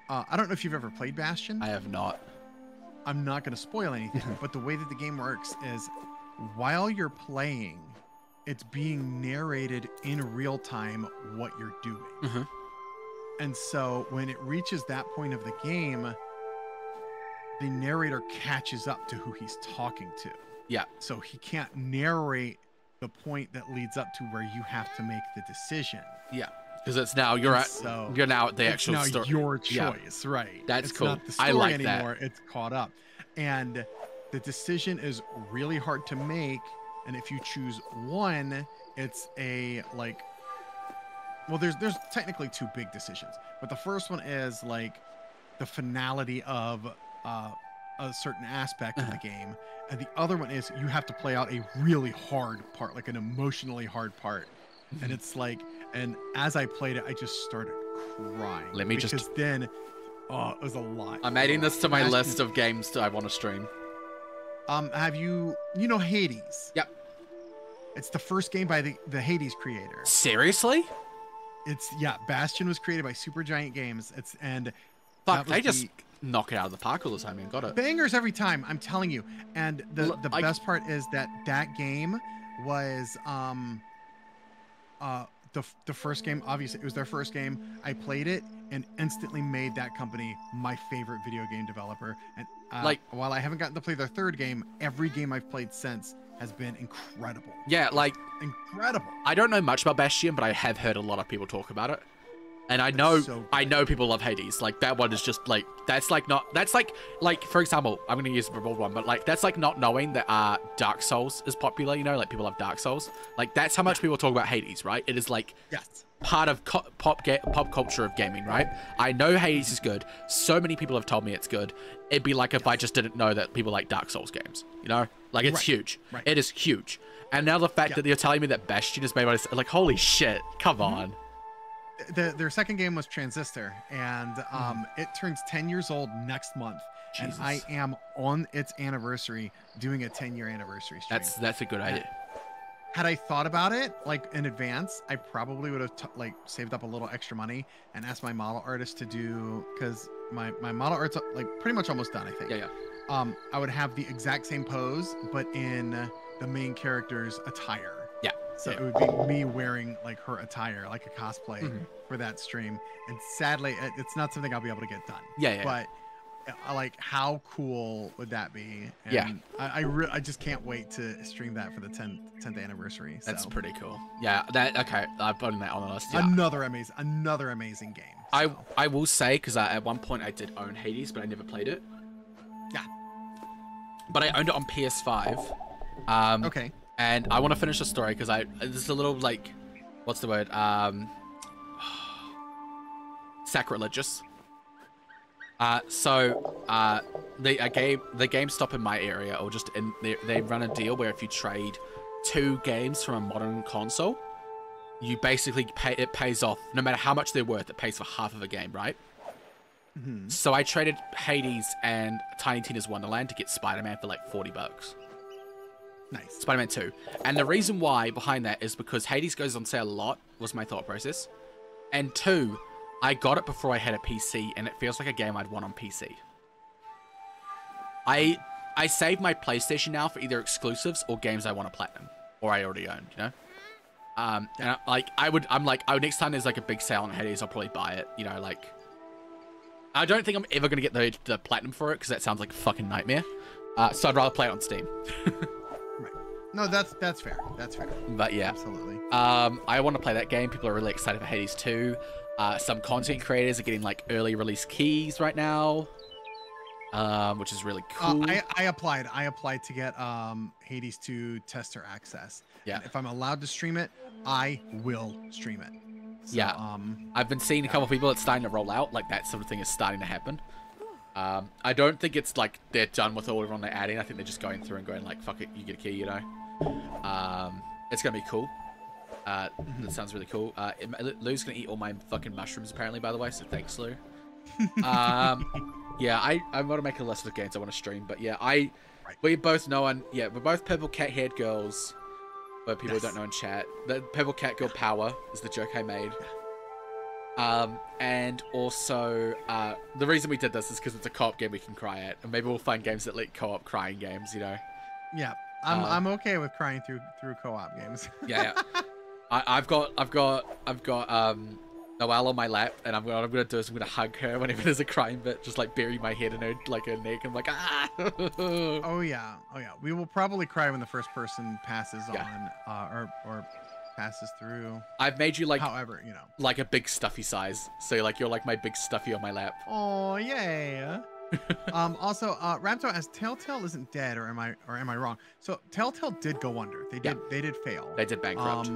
I don't know if you've ever played Bastion. I have not. I'm not going to spoil anything, but the way that the game works is while you're playing, it's being narrated in real time what you're doing. And so when it reaches that point of the game, the narrator catches up to who he's talking to. Yeah. So he can't narrate the point that leads up to where you have to make the decision. Yeah. Because it's now you're now at the actual story. It's now your choice, right? That's it's cool. Not the story I like anymore. that. It's caught up, and the decision is really hard to make. And if you choose one, it's a like. Well, there's technically 2 big decisions, but the first one is like the finality of a certain aspect of the game, and the other one is you have to play out a really hard part, like an emotionally hard part. And it's like, and as I played it, I just started crying. Because then, it was a lot. I'm adding this to my list of games that I want to stream. Have you know Hades? Yep. It's the first game by the Hades creator. Seriously? Bastion was created by Supergiant Games. Fuck, they just knock it out of the park all the time, man. Got it. Bangers every time, I'm telling you. And the best part is that game was the first game. Obviously, it was their first game. I played it and instantly made that company my favorite video game developer. And while I haven't gotten to play their third game, every game I've played since has been incredible. Yeah, like incredible. I don't know much about Bastion, but I have heard a lot of people talk about it. And I know people love Hades. Like that one is just like that's like for example, I'm gonna use a broad one, but like that's like not knowing that Dark Souls is popular. You know, like people love Dark Souls. Like that's how much people talk about Hades, right? It is like part of pop culture of gaming, right? I know Hades is good. So many people have told me it's good. It'd be like if I just didn't know that people like Dark Souls games. You know, like it's huge. Right. It is huge. And now the fact that you're telling me that Bastion is made by this, like holy shit, come on. Their second game was Transistor, and it turns 10 years old next month. Jesus. And I am on its anniversary doing a 10-year anniversary stream. That's a good idea. Had I thought about it like in advance, I probably would have saved up a little extra money and asked my model artist to do, because my model art's like pretty much almost done, I think. I would have the exact same pose, but in the main character's attire. So it would be me wearing like her attire, like a cosplay for that stream. And sadly, it's not something I'll be able to get done. But like, how cool would that be? And I just can't wait to stream that for the 10th anniversary. So. That's pretty cool. Yeah, okay. I've put that on the list. Yeah. Another amazing game. So. I will say, because at one point I did own Hades, but I never played it. Yeah. But I owned it on PS5. Okay. And I want to finish the story because this is a little like, what's the word? Sacrilegious. The GameStop in my area, or just they run a deal where if you trade 2 games from a modern console, you basically it pays off no matter how much they're worth. It pays for half of a game, right? So I traded Hades and Tiny Tina's Wonderland to get Spider-Man for like $40. Nice. Spider-Man 2. And the reason why behind that is because Hades goes on sale a lot, was my thought process. And 2, I got it before I had a PC, and it feels like a game I'd want on PC. I save my PlayStation now for either exclusives or games I want to platinum, or I already owned, you know? And next time there's like a big sale on Hades, I'll probably buy it, you know, like... I don't think I'm ever going to get the platinum for it, because that sounds like a fucking nightmare. So I'd rather play it on Steam. No, that's fair. That's fair. But yeah, absolutely. I want to play that game. People are really excited for Hades 2. Some content creators are getting like early release keys right now, which is really cool. I applied to get Hades 2 tester access. Yeah. And if I'm allowed to stream it, I will stream it. So, yeah. I've been seeing a couple of people that's starting to roll out, like that sort of thing is starting to happen. I don't think it's like they're done with all everyone they're adding. I think they're just going through and going like, fuck it, you get a key, you know. It's gonna be cool. That sounds really cool. Lou's gonna eat all my fucking mushrooms apparently, by the way, so thanks, Lou. Yeah, I'm gonna make a list of games I want to stream, but yeah, we both know, and yeah, we're both Purple Cat-haired girls. But people don't know in chat, the Purple Catgirl Power is the joke I made. And also, the reason we did this is because it's a co-op game we can cry at, and maybe we'll find games that let co-op crying games, you know. Yeah, I'm okay with crying through co-op games. Yeah. I've got Noelle on my lap, and what I'm gonna do is I'm gonna hug her whenever there's a crying bit, just like bury my head in her her neck. I'm like, ah. Oh yeah. We will probably cry when the first person passes on, or passes through. I've made you like, however, you know, like a big stuffy size. So like you're like my big stuffy on my lap. Oh yay. Also, Raptor asks, Telltale isn't dead, or am I wrong? So Telltale did go under. They did fail. They did bankrupt.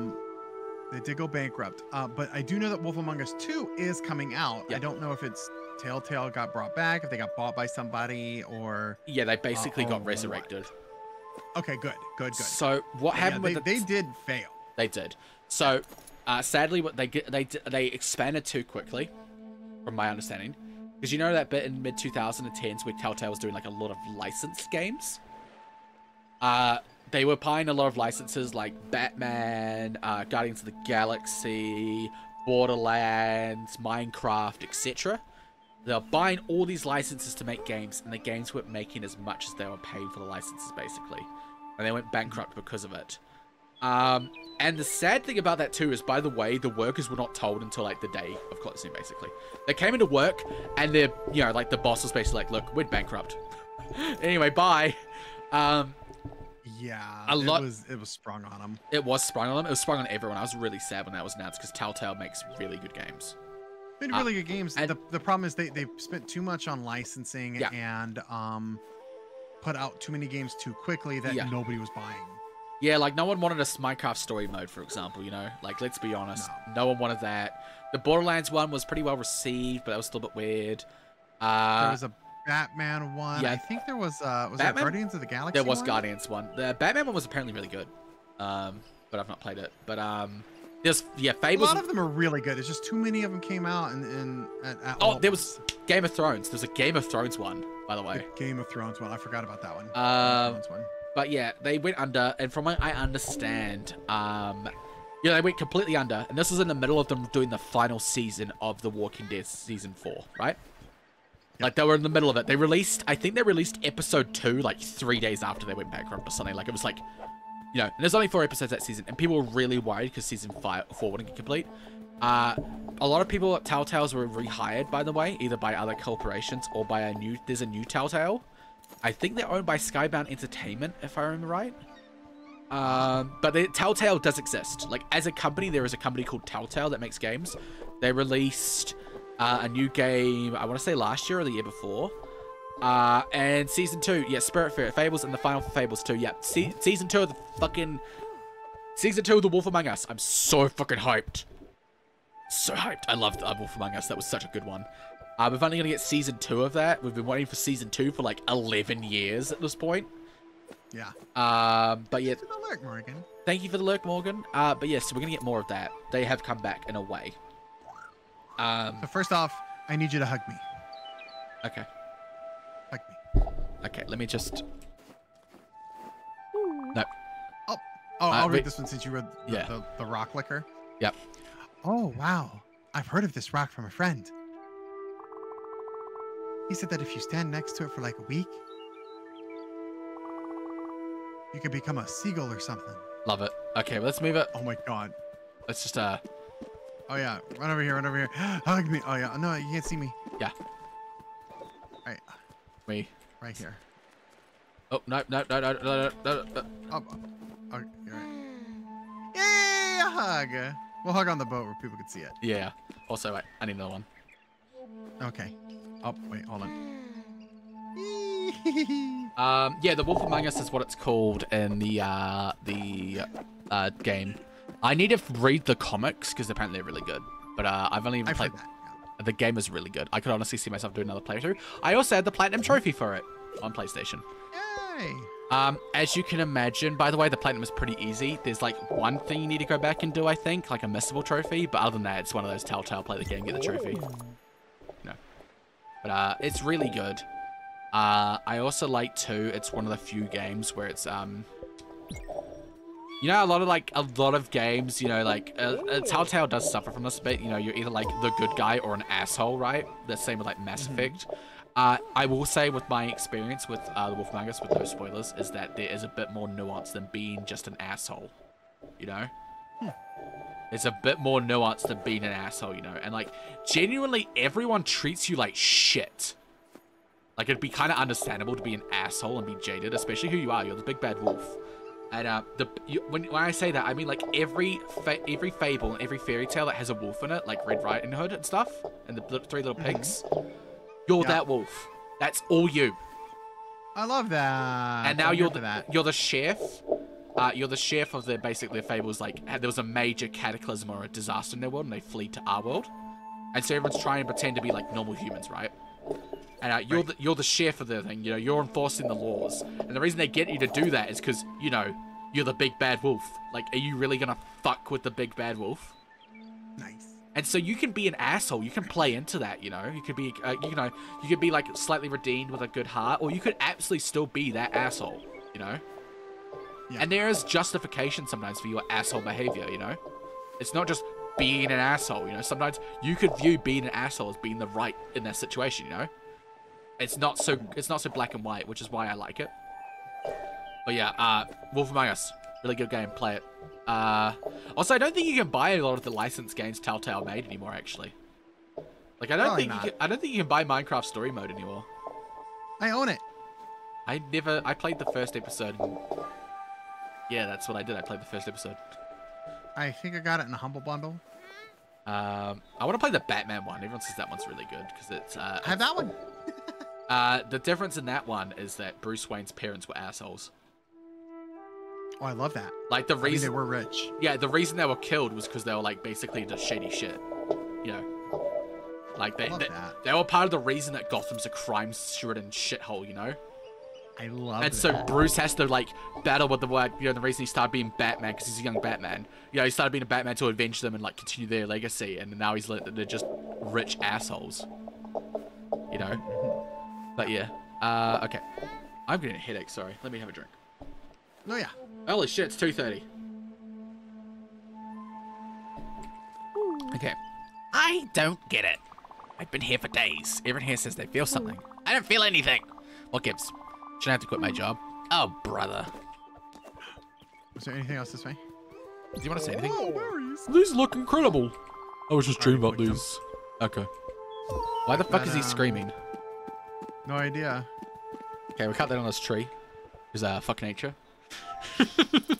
They did go bankrupt. But I do know that Wolf Among Us 2 is coming out. Yeah. I don't know if it's Telltale got brought back, if they got bought by somebody, or yeah, they basically got resurrected. Okay, good. So what happened with they did fail. They did. So sadly, what they expanded too quickly, from my understanding. Because you know that bit in mid-2010s where Telltale was doing like a lot of licensed games? They were buying a lot of licenses like Batman, Guardians of the Galaxy, Borderlands, Minecraft, etc. They were buying all these licenses to make games, and the games weren't making as much as they were paying for the licenses, basically. And they went bankrupt because of it. And the sad thing about that too is, by the way, the workers were not told until like the day of closing, basically. They came into work and they're, you know, like the boss was basically like, look, we're bankrupt. Anyway, bye. Yeah, it was sprung on them. It was sprung on them. It was sprung on everyone. I was really sad when that was announced because Telltale makes really good games. Made really good games. And the problem is they spent too much on licensing and put out too many games too quickly that nobody was buying. Yeah, like no one wanted a Minecraft story mode, for example, you know? Like, let's be honest. No one wanted that. The Borderlands one was pretty well received, but that was still a bit weird. There was a Batman one. Yeah, I think there was there Guardians of the Galaxy There was one? Guardians one. The Batman one was apparently really good. But I've not played it. But there's Fables. A lot of them are really good. It's just too many of them came out at there was Game of Thrones. There's a Game of Thrones one, by the way. The Game of Thrones one. I forgot about that one. But yeah, they went under, and from what I understand, they went completely under, and this was in the middle of them doing the final season of The Walking Dead season 4, right? Like, they were in the middle of it. I think they released episode 2, like, 3 days after they went bankrupt or something. Like, it was like, you know, and there's only 4 episodes that season, and people were really worried because season 4 wouldn't get complete. A lot of people at Telltales were rehired, by the way, either by other corporations or by there's a new Telltale. I think they're owned by Skybound Entertainment, if I remember right. But Telltale does exist. Like, as a company, there is a company called Telltale that makes games. They released a new game, I want to say last year or the year before. And Season 2, Spiritfarer, Fables, and the final for Fables 2. Yeah, Season 2 of The Wolf Among Us. I'm so fucking hyped. So hyped. I loved Wolf Among Us. That was such a good one. We're finally going to get Season 2 of that. We've been waiting for Season 2 for like 11 years at this point. Yeah. But yeah. Thank you for the lurk, Morgan. Thank you for the lurk, Morgan. But yes, so we're going to get more of that. They have come back in a way. So first off, I need you to hug me. Okay. Hug me. Okay, let me just... No. I'll read this one since you read the rock liquor. Yep. Oh, wow. I've heard of this rock from a friend. He said that if you stand next to it for like a week, you could become a seagull or something. Love it. Okay, well, let's move it. Oh my god. Let's just Oh yeah, run over here. Hug me. Oh yeah, no, you can't see me. Yeah. Right. Me. Right here. Oh, no. Oh, you're right. Yay, a hug. We'll hug on the boat where people can see it. Yeah. Also, wait, I need another one. Okay. Oh, wait, hold on. Yeah, the Wolf Among Us is what it's called in the game. I need to read the comics because apparently they're really good. But I've only even played. Heard that. Yeah. The game is really good. I could honestly see myself doing another playthrough. I also had the Platinum Trophy for it on PlayStation. Yay! As you can imagine, by the way, the Platinum is pretty easy. There's like one thing you need to go back and do, I think, like a missable trophy. But other than that, it's one of those telltale play the game, get the trophy. No. But it's really good. I also like too, it's one of the few games where it's you know, a lot of games, you know, like Telltale does suffer from this a bit. You know, you're either like the good guy or an asshole, right? The same with like Mass Effect. I will say with my experience with the Wolf Among Us, with no spoilers, is that there is a bit more nuance than being just an asshole. You know, it's a bit more nuance than being an asshole. You know, and like genuinely, everyone treats you like shit. Like it'd be kind of understandable to be an asshole and be jaded, especially who you are. You're the big bad wolf. And when I say that, I mean like every fable and every fairy tale that has a wolf in it, like Red Riding Hood and stuff, and the Three Little Pigs, you're that wolf. That's all you. I love that. And now you're the chef. You're the chef of basically the fables. Like there was a major cataclysm or a disaster in their world, and they flee to our world, and so everyone's trying to pretend to be like normal humans, right? And you're the chef of the thing, you know, you're enforcing the laws. And the reason they get you to do that is because, you know, you're the big bad wolf. Like, are you really gonna fuck with the big bad wolf? Nice. And so you can be an asshole. You can play into that, you know. You could be, you know, you could be like slightly redeemed with a good heart, or you could absolutely still be that asshole, you know. Yeah. And there is justification sometimes for your asshole behavior, you know. It's not just being an asshole, you know. Sometimes you could view being an asshole as being the right in that situation, you know. It's not so black and white, which is why I like it. But yeah, Wolf Among Us, really good game. Play it. Also, I don't think you can buy a lot of the licensed games Telltale made anymore. Actually, like I don't think you can buy Minecraft Story Mode anymore. I own it. I played the first episode. And yeah, that's what I did. I played the first episode. I think I got it in a Humble Bundle. I want to play the Batman one. Everyone says that one's really good because it's. I have that one. The difference in that one is that Bruce Wayne's parents were assholes. Oh, I love that. Like the reason they were rich. Yeah, the reason they were killed was because they were like basically just shady shit. You know, like they were part of the reason that Gotham's a crime-ridden shithole. You know. I love. And so Bruce has to like battle with the reason he started being Batman because he's a young Batman. You know, he started being a Batman to avenge them and like continue their legacy, and now they're just rich assholes. You know. But yeah, okay. I'm getting a headache, sorry. Let me have a drink. Oh yeah. Holy shit, it's 2:30. Okay. I don't get it. I've been here for days. Everyone here says they feel something. I don't feel anything. What gives? Should I have to quit my job? Oh, brother. Was there anything else this way? Do you want to say anything? Oh, berries. These look incredible. I was just dreaming about these. Okay. Why the fuck is he screaming? No idea. Okay, we cut that on this tree. Because fuck nature.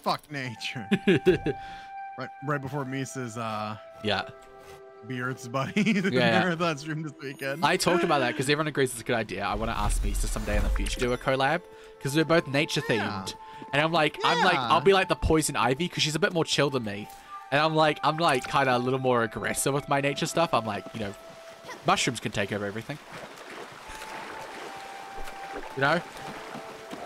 Fuck nature. right before Misa's yeah. Beards buddy marathon stream this weekend. I talked about that because everyone agrees it's a good idea. I want to ask Misa someday in the future to do a collab because we're both nature themed. And I'm like, I'll be like the poison ivy because she's a bit more chill than me. And I'm like kind of a little more aggressive with my nature stuff. I'm like, you know, mushrooms can take over everything. You know,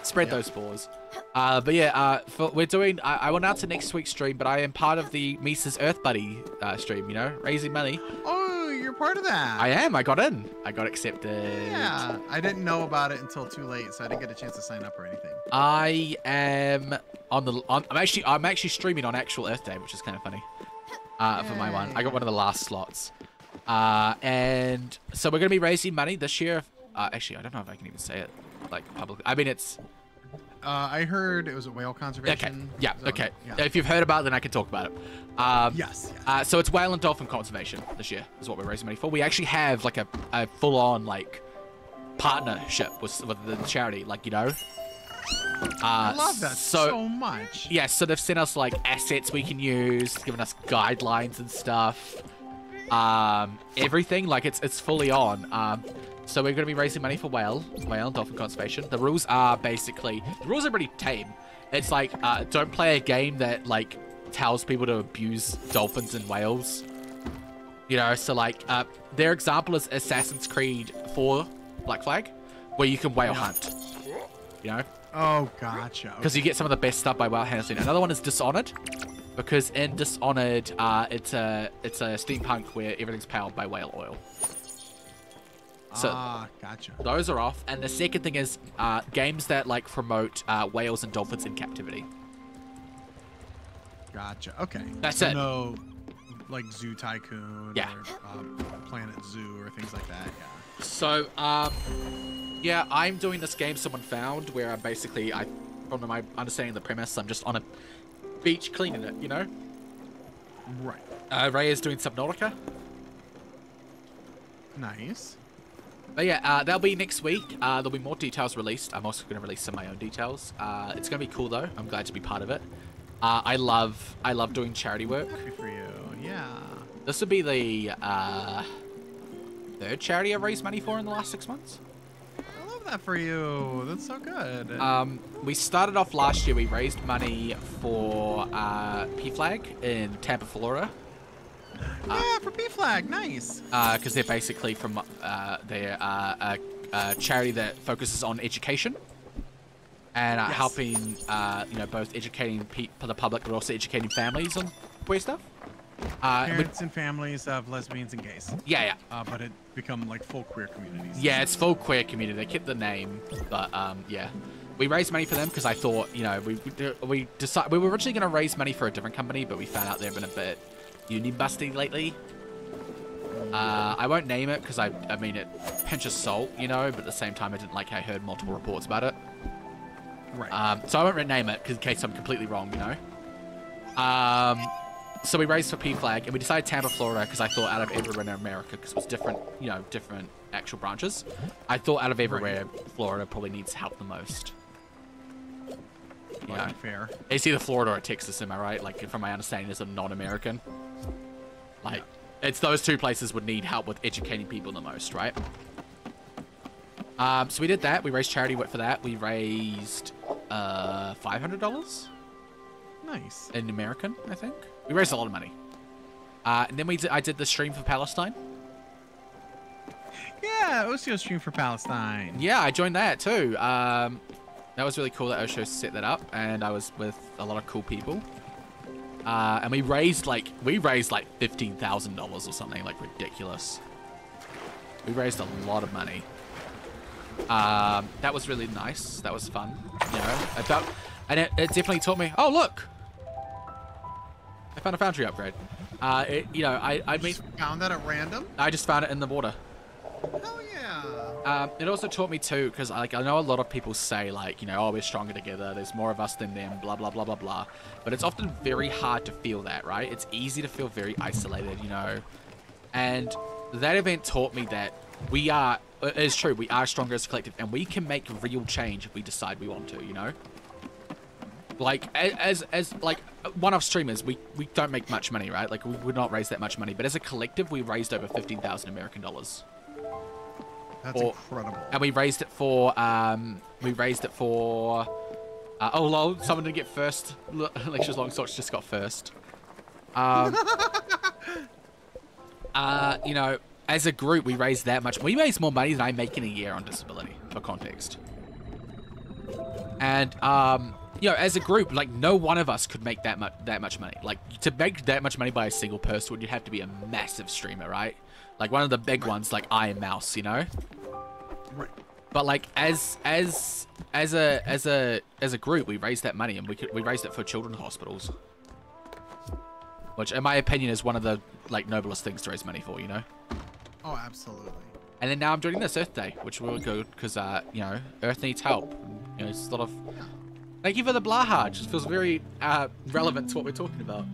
spread those spores. But yeah, we're doing. I will announce it next week's stream, but I am part of the Misa's Earth Buddy stream. You know, raising money. Oh, you're part of that. I am. I got in. I got accepted. Yeah, I didn't know about it until too late, so I didn't get a chance to sign up or anything. I am I'm actually streaming on actual Earth Day, which is kind of funny. For my one, I got one of the last slots. And so we're gonna be raising money this year. Actually, I don't know if I can even say it like publicly. I mean, it's. I heard it was a whale conservation. Okay. Yeah. Okay. Yeah. If you've heard about it, then I can talk about it. Yes. So it's whale and dolphin conservation this year is what we're raising money for. We actually have like a full-on like partnership with the charity, like, you know. I love that so much. Yeah, so they've sent us like assets we can use, given us guidelines and stuff. Everything, like it's fully on. So we're gonna be raising money for whale and dolphin conservation. The rules are basically, the rules are pretty tame. It's like, don't play a game that like tells people to abuse dolphins and whales. You know, so like, their example is Assassin's Creed 4 Black Flag, where you can whale hunt. You know? Oh, gotcha. Because you get some of the best stuff by whale hunting. Another one is Dishonored, because in Dishonored, it's a steampunk where everything's powered by whale oil. So gotcha. Those are off. And the second thing is games that like promote whales and dolphins in captivity. Gotcha. Okay. That's so it. No, like Zoo Tycoon Yeah. or Planet Zoo or things like that. Yeah. So, yeah, I'm doing this game someone found where I'm basically, from my understanding of the premise, I'm just on a beach cleaning it, you know? Right. Ray is doing Subnautica. Nice. But yeah, that'll be next week. There'll be more details released. I'm also going to release some of my own details. It's going to be cool though. I'm glad to be part of it. I love doing charity work. Happy for you. Yeah. This would be the third charity I've raised money for in the last 6 months. I love that for you. That's so good. We started off last year. We raised money for PFLAG in Tampa, Florida. Yeah, for P-Flag. Nice. Because they're basically from they're a charity that focuses on education and Yes. helping you know, both educating the public but also educating families on queer stuff. Parents and families of lesbians and gays. Yeah. But it become like full queer communities. Yeah, it's full queer community. They kept the name, but yeah. We raised money for them because I thought, you know, we were originally going to raise money for a different company, but we found out they've been a bit union busty lately. I won't name it because I mean it pinches salt, you know, but at the same time I didn't like how I heard multiple reports about it. Right. So I won't name it in case I'm completely wrong, you know. So we raised for PFLAG and we decided Tampa, Florida because I thought out of everywhere in America, because it was different, you know, different actual branches. I thought out of everywhere, Florida probably needs help the most. Yeah, fair. it's either Florida or Texas, am I right? Like, from my understanding, as a non-American, like, it's those two places would need help with educating people the most, right? So we did that. We raised charity work for that. We raised $500 Nice. in American, I think. We raised a lot of money. And then I did the stream for Palestine. Yeah, Osio stream for Palestine. Yeah, I joined that too. That was really cool that Osho set that up, and I was with a lot of cool people. And we raised like $15,000 or something, like ridiculous. We raised a lot of money. That was really nice. That was fun. You know, and it definitely taught me. Oh look, I found a foundry upgrade. You know, I mean, Found that at random? I just found it in the water. Hell yeah. It also taught me too, because like I know a lot of people say like, you know, oh, we're stronger together, there's more of us than them, blah blah blah blah blah, but it's often very hard to feel that, right? It's easy to feel very isolated, you know. And that event taught me that it's true, we are stronger as a collective, and we can make real change if we decide we want to, you know. Like as like one-off streamers, we don't make much money, right? Like we would not raise that much money, but as a collective, we raised over 15,000 American dollars. That's incredible. And we raised it for, oh lol, someone didn't get first. Lectures Long Socks just got first. You know, as a group, we raised that much. We raised more money than I make in a year on disability, for context. And, you know, as a group, like, no one of us could make that much money. Like, to make that much money by a single person, you'd have to be a massive streamer, right? Like one of the big ones, like Iron Mouse, you know. Right. But like as a group, we raised that money, and we raised it for children's hospitals, which, in my opinion, is one of the like noblest things to raise money for, you know. Oh, absolutely. And then now I'm doing this Earth Day, which will go because you know, Earth needs help. You know, it's a lot of. Thank you for the blaha. It just feels very relevant to what we're talking about.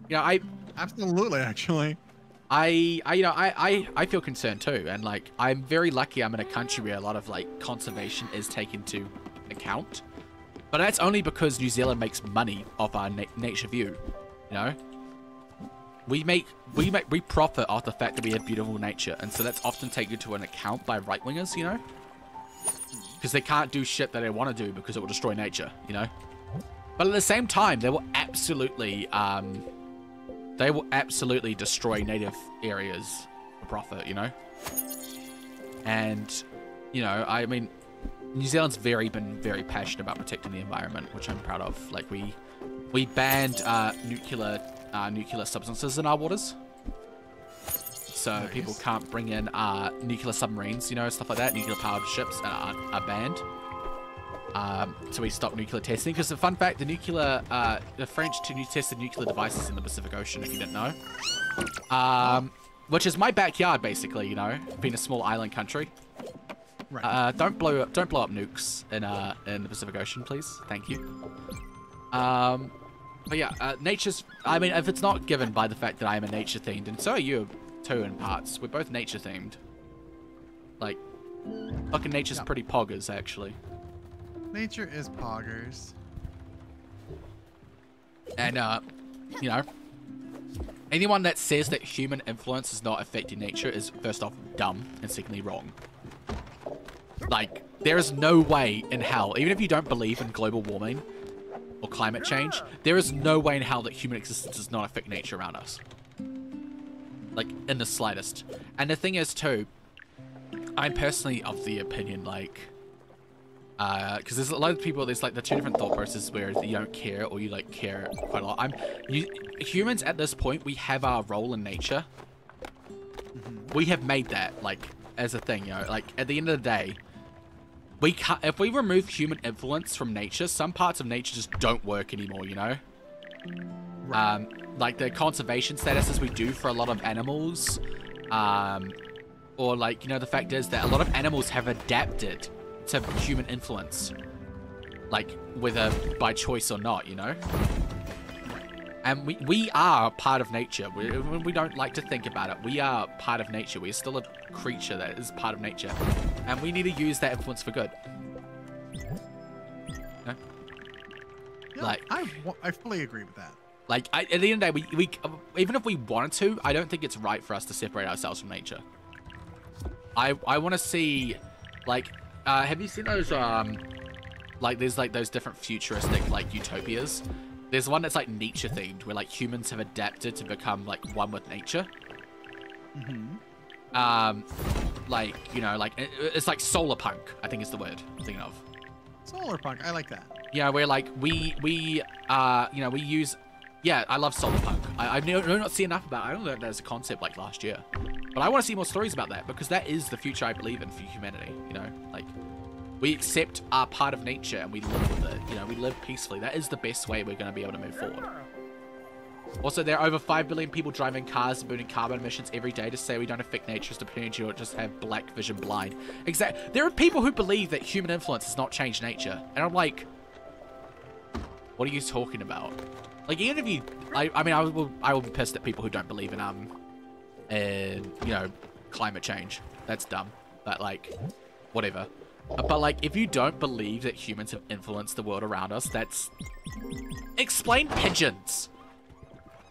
You know, Absolutely, actually. I feel concerned too, and like I'm very lucky I'm in a country where a lot of like conservation is taken into account, But that's only because New Zealand makes money off our nature view, you know? We profit off the fact that we have beautiful nature, and so that's often taken into an account by right-wingers, you know? Because they can't do shit that they want to do because it will destroy nature, you know? But at the same time, they will absolutely destroy native areas for profit, you know? And, you know, I mean, New Zealand's been very passionate about protecting the environment, which I'm proud of. Like, we banned nuclear substances in our waters. So nice. People can't bring in nuclear submarines, you know, stuff like that. Nuclear powered ships are banned. So we stopped nuclear testing. Because the fun fact, the French tested nuclear devices in the Pacific Ocean, if you didn't know. Which is my backyard, basically, you know, being a small island country. Right. Don't blow up nukes in the Pacific Ocean, please. Thank you. But yeah, nature's... I mean, if it's not given by the fact that I am a nature-themed, and so are you too in parts. We're both nature-themed. Like, fucking nature's pretty poggers, actually. Nature is poggers. And, you know, anyone that says that human influence is not affecting nature is, first off, dumb, and secondly, wrong. Like, there is no way in hell, even if you don't believe in global warming or climate change, there is no way in hell that human existence does not affect nature around us. Like, in the slightest. And the thing is, too, I'm personally of the opinion, like, because there's a lot of people, there's, like, the two different thought processes where you don't care or you, like, care quite a lot. Humans, at this point, we have our role in nature. We have made that, like, as a thing, you know, like, at the end of the day, we can't, if we remove human influence from nature, some parts of nature just don't work anymore, you know? Right. Like the conservation statuses we do for a lot of animals, or like, you know, the fact is that a lot of animals have adapted to human influence, like whether by choice or not, you know? And we are part of nature. We don't like to think about it. We are part of nature. We are still a creature that is part of nature. And we need to use that influence for good. No? Yeah, like, I fully agree with that. Like, at the end of the day, we even if we wanted to, I don't think it's right for us to separate ourselves from nature. I want to see, like, have you seen those, like, there's, like, those different futuristic, like, utopias? There's one that's like nature themed, where like humans have adapted to become like one with nature. Like, you know, like it's like solar punk, I think is the word I'm thinking of. Solar punk, I like that. Yeah, where like we you know, we use, yeah, I love solar punk. I do not see enough about it. I don't know that as a concept like last year, but I want to see more stories about that because that is the future I believe in for humanity. You know, like. We accept our part of nature and we live with it. You know, we live peacefully. That is the best way we're going to be able to move forward. Also, there are over 5 billion people driving cars and burning carbon emissions every day. To say we don't affect nature is to pretend you just have black vision blind. Exactly. There are people who believe that human influence has not changed nature. And I'm like, what are you talking about? Like, even if you... I mean, I will be pissed at people who don't believe in, you know, climate change. That's dumb. But, like, whatever. But, like, if you don't believe that humans have influenced the world around us, that's... Explain pigeons!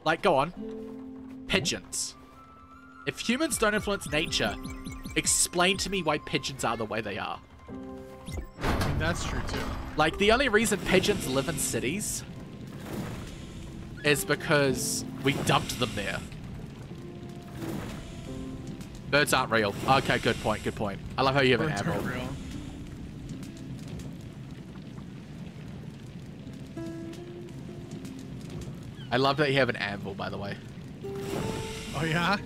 Like, go on. Pigeons. If humans don't influence nature, explain to me why pigeons are the way they are. I mean, that's true, too. Like, the only reason pigeons live in cities is because we dumped them there. Birds aren't real. Okay, good point, good point. I love how you have an Birds admiral. aren't real. I love that you have an anvil, by the way. Oh, yeah?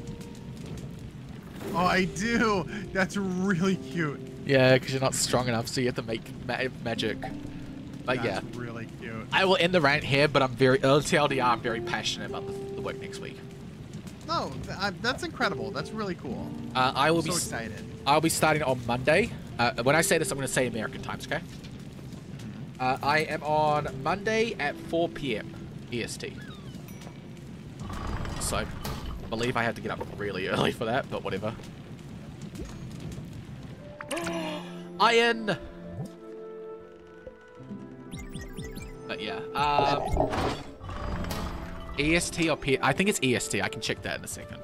Oh, I do. That's really cute. Yeah, because you're not strong enough, so you have to make magic. But That's yeah, really cute. I will end the rant here, but I'm very, TLDR, I'm very passionate about the work next week. No, that's incredible. That's really cool. I will I'm be so excited. I'll be starting on Monday. When I say this, I'm going to say American times, okay? I am on Monday at 4 p.m. EST. So I believe I have to get up really early for that, but whatever. But yeah. EST or P? I think it's EST. I can check that in a second.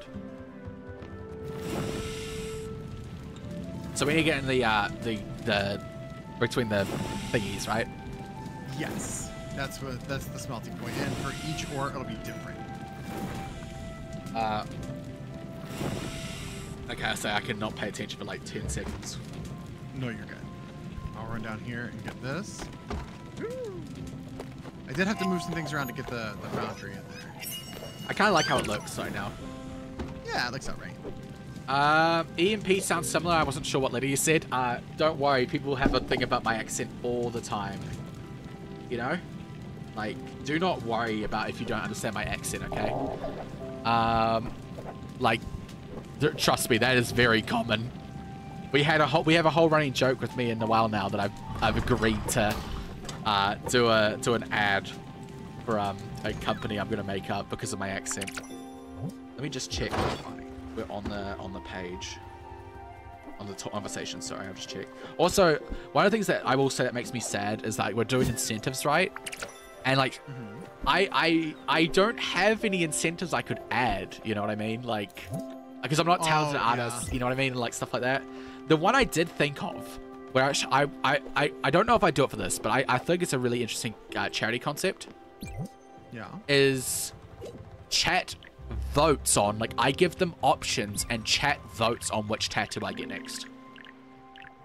So when you get in the between the thingies, right? Yes, that's the smelting point, and for each ore it'll be different. Okay, so I cannot pay attention for like 10 seconds. No, you're good. I'll run down here and get this. Woo! I did have to move some things around to get the foundry in there. I kind of like how it looks right now. Yeah, it looks alright. EMP sounds similar. I wasn't sure what letter you said. Don't worry, people have a thing about my accent all the time. You know? Like, do not worry about if you don't understand my accent, okay? Like, trust me, that is very common. We have a whole running joke with me and Noelle now that I've agreed to do an ad for a company I'm gonna make up because of my accent. Let me just check. We're on the page, on the conversation. Sorry, I'll just check. Also, one of the things that I will say that makes me sad is that we're doing incentives, right? And like, I don't have any incentives I could add. You know what I mean? Like, because I'm not a talented artist. You know what I mean? Like stuff like that. The one I did think of, where I don't know if I do it for this, but I think it's a really interesting charity concept. Yeah. Is chat votes on, like, I give them options and chat votes on which tattoo I get next.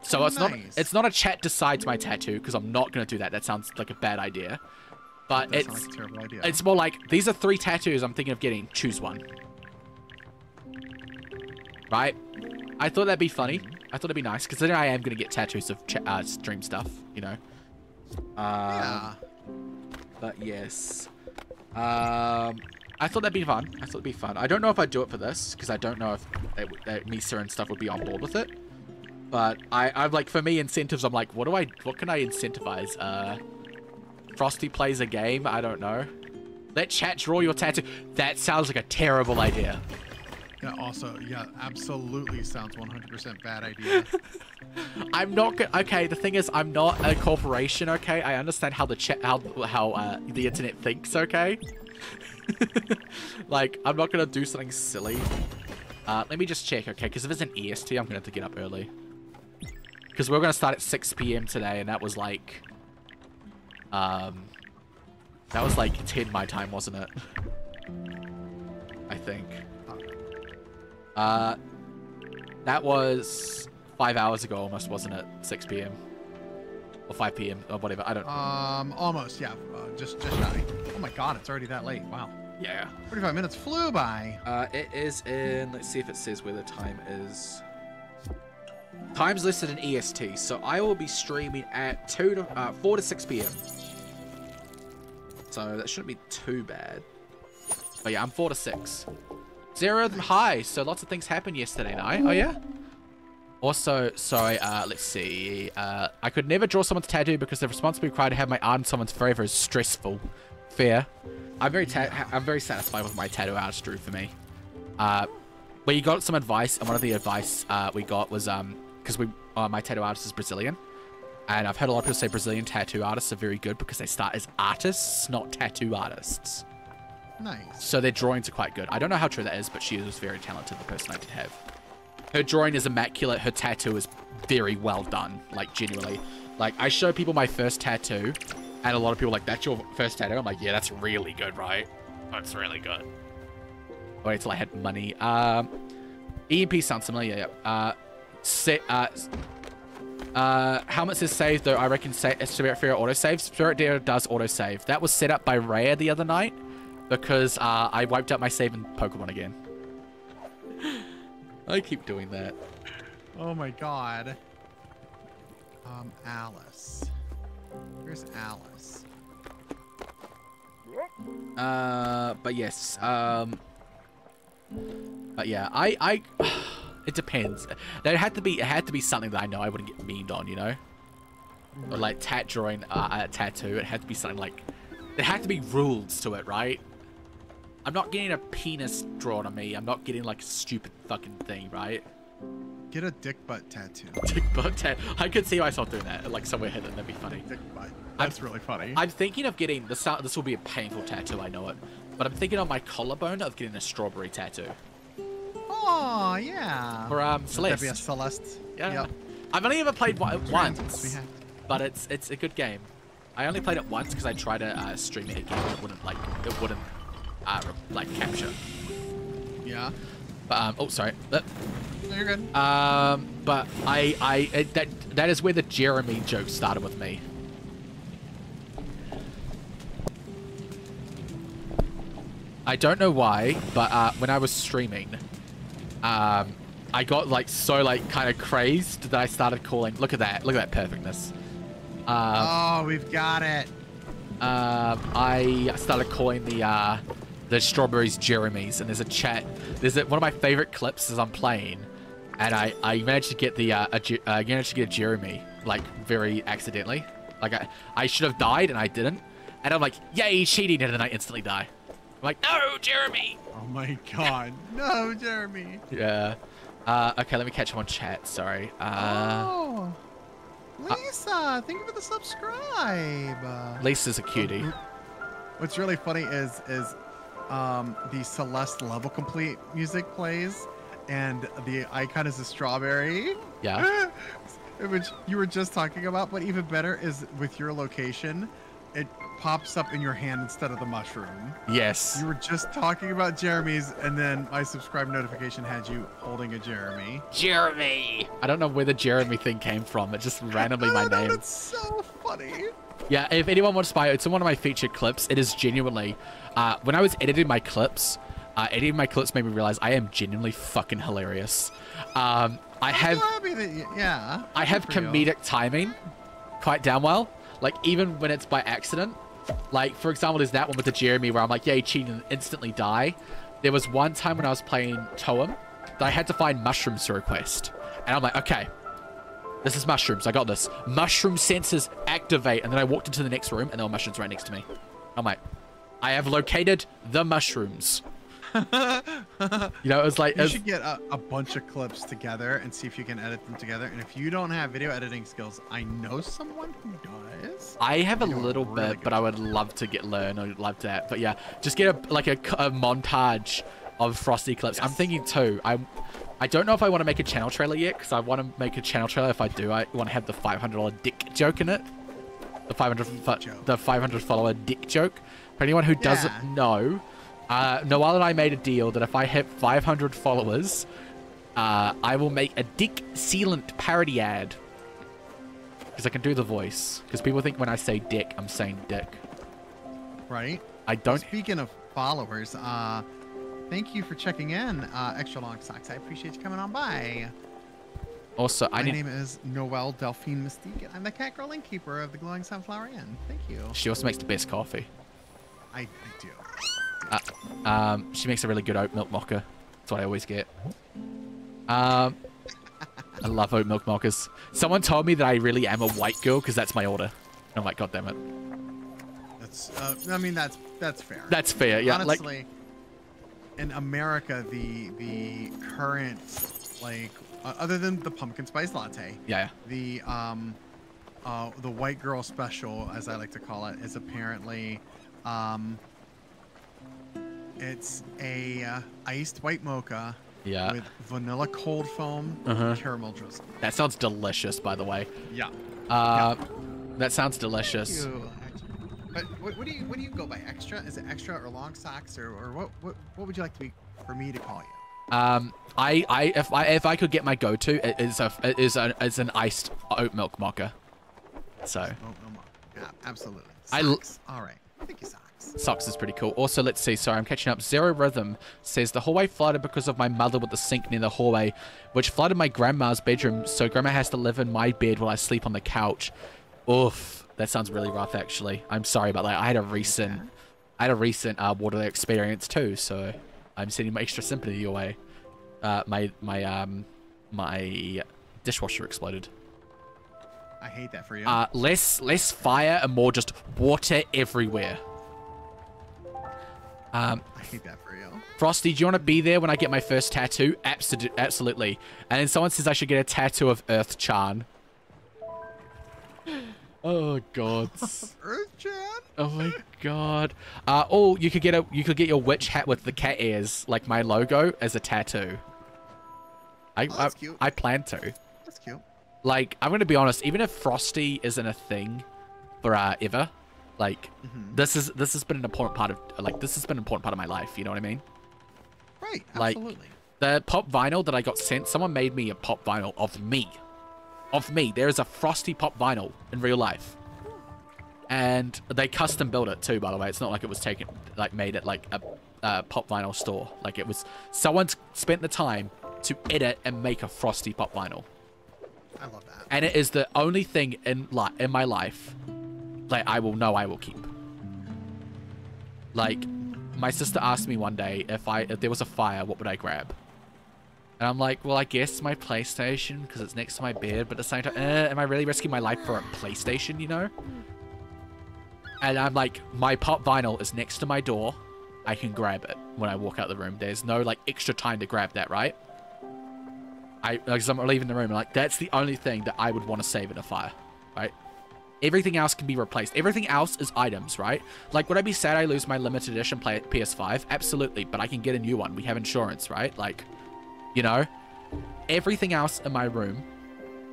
So it's not a chat decides my tattoo, because I'm not going to do that. That sounds like a bad idea. But it's like a terrible idea. It's more like, these are 3 tattoos I'm thinking of getting. Choose one. Right? I thought that'd be funny. I thought it'd be nice, because then I am going to get tattoos of stream stuff, you know? Yeah. But yes. I thought that'd be fun. I thought it'd be fun. I don't know if I'd do it for this, because I don't know if Misa and stuff would be on board with it. But I'm like, for me, incentives, I'm like, what can I incentivize? Frosty plays a game? I don't know. Let chat draw your tattoo. That sounds like a terrible idea. Yeah, also, yeah, absolutely sounds 100% bad idea. I'm not okay, the thing is, I'm not a corporation, okay? I understand how the the internet thinks, okay? Like, I'm not gonna do something silly. Let me just check, okay? Because if it's an EST, I'm gonna have to get up early. Because we're gonna start at 6 PM today, and that was like 10 my time, wasn't it? I think. That was 5 hours ago almost, wasn't it? 6 PM. Or 5 PM, or whatever, I don't know. Almost, yeah. Just shy. Oh my god, it's already that late. Wow. Yeah. 45 minutes flew by. It is in, let's see if it says where the time is. Time's listed in EST, so I will be streaming at 4 to 6 PM. So that shouldn't be too bad. But yeah, I'm 4 to 6. 0 of them high, so lots of things happened yesterday night. Oh yeah? Also, sorry, let's see. I could never draw someone's tattoo because the responsibility required to have my art in someone's forever is stressful. Fair. I'm very satisfied with my tattoo artist drew for me. We got some advice, and one of the advice we got was because my tattoo artist is Brazilian, and I've heard a lot of people say Brazilian tattoo artists are very good because they start as artists, not tattoo artists. Nice. So their drawings are quite good. I don't know how true that is, but she was very talented, the person I did have. Her drawing is immaculate. Her tattoo is very well done, like genuinely. Like, I show people my first tattoo, and a lot of people are like, that's your first tattoo? I'm like, yeah, that's really good, right? That's really good. Wait till I had money. EMP sounds familiar, yeah. Helmet is saved, though I reckon Spiritfarer auto-saves. Spiritfarer does auto-save. That was set up by Raya the other night, because I wiped out my save in Pokemon again. I keep doing that. Oh my god. Alice. Where's Alice? But yes. But yeah, it depends. It had to be something that I know I wouldn't get memed on, you know? Or like drawing a tattoo. It had to be something like, there had to be rules to it, right? I'm not getting a penis drawn on me. I'm not getting like a stupid fucking thing, right? Get a dick butt tattoo. Dick butt tattoo. I could see myself doing that, like somewhere hidden. That'd be funny. Dick butt. That's really funny. I'm thinking of getting this. This will be a painful tattoo, I know it, but I'm thinking on my collarbone of getting a strawberry tattoo. Oh yeah. For Celeste. That'd be a Celeste. Yeah. Yep. I've only ever played it once, We have. but it's a good game. I only played it once because I tried to stream it again. It wouldn't like capture. Yeah. But oh sorry. No, you're good. But that is where the Jeremy joke started with me. I don't know why, but when I was streaming, I got like so like kind of crazed that I started calling. Look at that perfectness. Oh, we've got it. I started calling the strawberries Jeremys, and there's a chat. One of my favorite clips as I'm playing, and I managed to get a Jeremy like very accidentally. Like I should have died and I didn't, and I'm like, yay, cheating, and then I instantly die. I'm like, no, Jeremy. Oh my god, no, Jeremy. Yeah. Okay, let me catch him on chat. Sorry. Oh, Lisa, thank you for the subscribe. Lisa's a cutie. What's really funny is the Celeste level complete music plays, and the icon is a strawberry. Yeah. Which you were just talking about, but even better is with your location, it pops up in your hand instead of the mushroom. Yes. You were just talking about Jeremy's, and then my subscribe notification had you holding a Jeremy. Jeremy! I don't know where the Jeremy thing came from. It just randomly my name. That's so funny. Yeah, if anyone wants to buy it, it's in one of my featured clips. It is genuinely, when I was editing my clips made me realize I am genuinely fucking hilarious. I have comedic timing quite damn well. Like, even when it's by accident. Like, for example, there's that one with the Jeremy where I'm like, yay, cheating, and instantly die. There was one time when I was playing Toem that I had to find mushrooms to request. And I'm like, okay, this is mushrooms. I got this. Mushroom sensors activate. And then I walked into the next room and there were mushrooms right next to me. I'm like, I have located the mushrooms. You know, it was like... You should get a bunch of clips together and see if you can edit them together. And if you don't have video editing skills, I know someone who does. I have a little bit, but I would love to learn. I'd love that. But yeah, just get a montage of Frosty clips. Yes. I'm thinking too. I don't know if I want to make a channel trailer yet, because I want to make a channel trailer. If I do, I want to have the $500 dick joke in it. The 500 follower dick joke. For anyone who doesn't know, Noelle and I made a deal that if I hit 500 followers, I will make a dick sealant parody ad. Because I can do the voice. Because people think when I say dick, I'm saying dick. Right. I don't... Speaking of followers, thank you for checking in, Extra Long Socks. I appreciate you coming on by. Also, my name is Noelle Delphine Mystique. I'm the Catgirl Innkeeper of the Glowing Sunflower Inn. Thank you. She also makes the best coffee. I do. She makes a really good oat milk mocha. That's what I always get. I love oat milk mochas. Someone told me that I really am a white girl because that's my order. I'm like, God damn it. That's. I mean, that's fair. That's fair. Yeah. Honestly, like, in America, the current other than the pumpkin spice latte. Yeah. The white girl special, as I like to call it, is apparently it's a iced white mocha with vanilla cold foam caramel drizzle. That sounds delicious, by the way. Yeah. That sounds delicious. But what do you go by? Extra? Is it extra or long socks or what would you like for me to call you? If I could get my go-to, it is an iced oat milk mocha. So. Oat milk mocha. Yeah, absolutely. Socks. All right. Thank you, Socks. Socks is pretty cool. Also, let's see. Sorry, I'm catching up. Zero Rhythm says the hallway flooded because of my mother with the sink near the hallway, which flooded my grandma's bedroom. So grandma has to live in my bed while I sleep on the couch. Oof, that sounds really rough. Actually, I'm sorry about that. I had a recent water experience too. So I'm sending my extra sympathy your way. My dishwasher exploded. I hate that for you. Less fire and more just water everywhere. Um, I hate that for you. Frosty, do you want to be there when I get my first tattoo? Absolutely. And then someone says I should get a tattoo of Earth Chan. Oh god. Earth Chan? Oh my god. Oh, you could get your witch hat with the cat ears, like my logo, as a tattoo. That's cute. I plan to. That's cute. Like, I'm gonna be honest, even if Frosty isn't a thing for ever, like this has been an important part of my life, you know what I mean? Right, Like, absolutely. the pop vinyl that I got sent, someone made me a pop vinyl of me. Of me. There is a Frosty pop vinyl in real life. And they custom built it too, by the way. It's not like it was made at like a pop vinyl store. Like, it was, someone's spent the time to edit and make a Frosty pop vinyl. I love that. And it is the only thing in my life that I will keep. Like, my sister asked me one day if there was a fire, what would I grab? And I'm like, well, I guess my PlayStation, because it's next to my bed, but at the same time, am I really risking my life for a PlayStation, you know? And I'm like, my pop vinyl is next to my door. I can grab it when I walk out the room. There's no, like, extra time to grab that, right? Because I'm leaving the room, like, that's the only thing that I would want to save in a fire, right? Everything else can be replaced. Everything else is items, right? Like, would I be sad I lose my limited edition PS5? Absolutely, but I can get a new one. We have insurance, right? Like, you know? Everything else in my room,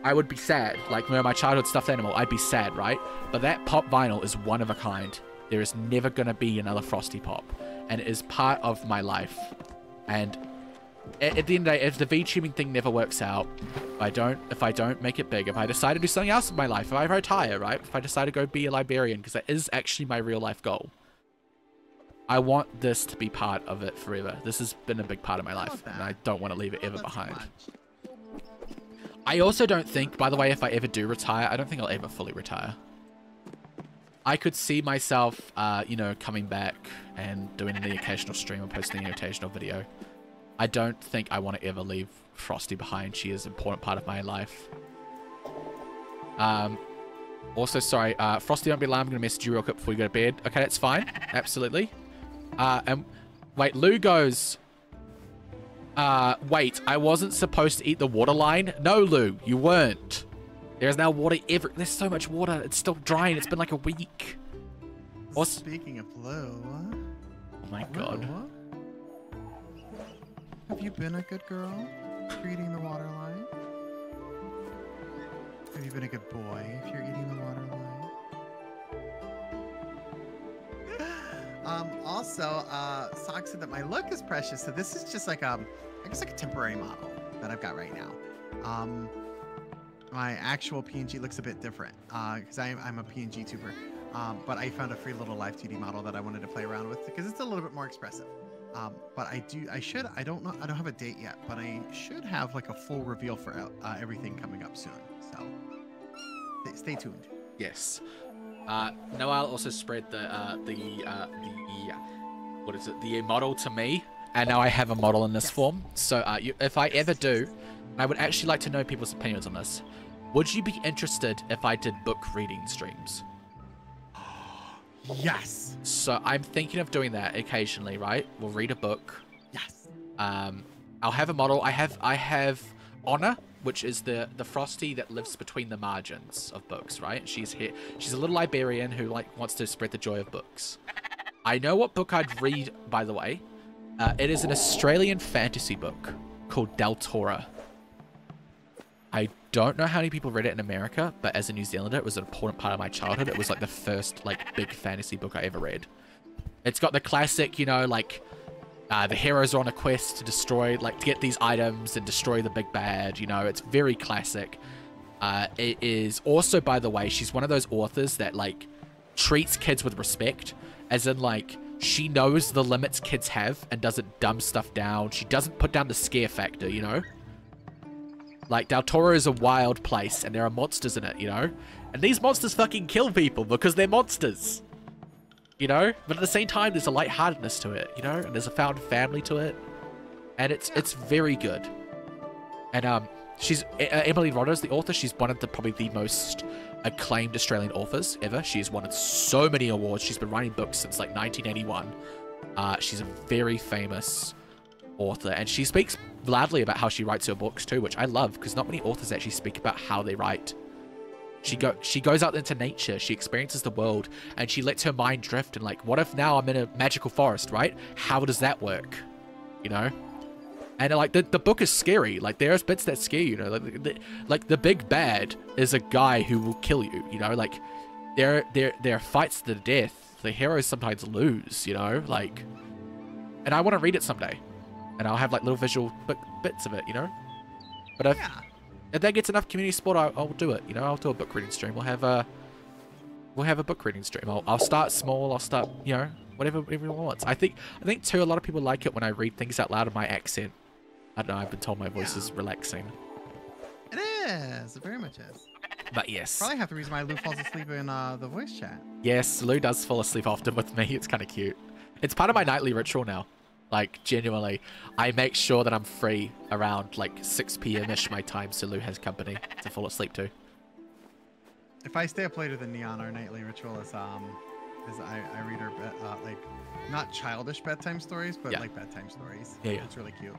I would be sad. Like, my childhood stuffed animal, I'd be sad, right? But that pop vinyl is one of a kind. There is never going to be another Frosty Pop. And it is part of my life. And at the end of the day, if the VTubing thing never works out, if I don't make it big, if I decide to do something else in my life, if I retire, right? If I decide to go be a librarian, because that is actually my real life goal. I want this to be part of it forever. This has been a big part of my life, and I don't want to leave it ever behind. I also don't think, by the way, if I ever do retire, I don't think I'll ever fully retire. I could see myself, you know, coming back and doing the occasional stream or posting an occasional video. I don't think I want to ever leave Frosty behind. She is an important part of my life. Also, sorry, Frosty, don't be alarmed. I'm going to message you real quick before you go to bed. Okay, that's fine. Absolutely. And wait, Lou goes, wait, I wasn't supposed to eat the water line? No, Lou, you weren't. There's now water there's so much water. It's still drying. It's been like a week. Speaking of Lou. Oh my god. Have you been a good girl for eating the water line? Have you been a good boy if you're eating the water line? Also, Sock said that my look is precious. So this is just like I guess like a temporary model that I've got right now. My actual PNG looks a bit different because I'm a PNG tuber. But I found a free little live 2D model that I wanted to play around with because it's a little bit more expressive. But I don't know, I don't have a date yet, but I should have like a full reveal for everything coming up soon. So stay tuned. Yes. Noelle also spread the model to me, and now I have a model in this form. So if I ever do, I would actually like to know people's opinions on this. Would you be interested if I did book reading streams? Yes. So I'm thinking of doing that occasionally, right? We'll read a book. Yes. I'll have a model. I have Honor, which is the Frosty that lives between the margins of books, right? She's here. She's a little librarian who wants to spread the joy of books. I know what book I'd read, by the way. It is an Australian fantasy book called Deltora. I don't know how many people read it in America, but as a New Zealander, it was an important part of my childhood. It was like the first big fantasy book I ever read. It's got the classic, you know, the heroes are on a quest to destroy, to get these items and destroy the big bad. You know, it's very classic. It is also, by the way, she's one of those authors that treats kids with respect, as in she knows the limits kids have and doesn't dumb stuff down. She doesn't put down the scare factor, you know? Deltora is a wild place, and there are monsters in it, you know? And these monsters fucking kill people because they're monsters. You know? But at the same time, there's a lightheartedness to it, you know? And there's a found family to it. And it's very good. And, she's... Emily Rodder's the author. She's one of probably the most acclaimed Australian authors ever. She's won so many awards. She's been writing books since, 1981. She's a very famous author, and she speaks loudly about how she writes her books too, which I love, because not many authors actually speak about how they write. She goes out into nature, she experiences the world, and she lets her mind drift, and like, what if now I'm in a magical forest, right? How does that work? You know? And like the book is scary. Like there's bits that scare you, you know. Like the big bad is a guy who will kill you. You know, like there are fights to the death. The heroes sometimes lose. You know, like, and I want to read it someday, and I'll have like little visual bits of it. You know, but if that gets enough community support, I'll do it. You know, I'll do a book reading stream. We'll have a book reading stream. I'll start small. I'll start, you know, whatever everyone wants. I think too, a lot of people like it when I read things out loud in my accent. I don't know, I've been told my voice is relaxing. It is. It very much is. But yes. Probably half the reason why Lou falls asleep in the voice chat. Yes, Lou does fall asleep often with me. It's kind of cute. It's part of my nightly ritual now. Like, genuinely. I make sure that I'm free around, like, 6 p.m.-ish my time, so Lou has company to fall asleep to. If I stay up later than Neon, our nightly ritual is I read her, like, not childish bedtime stories, but, like, bedtime stories. Yeah. It's really cute.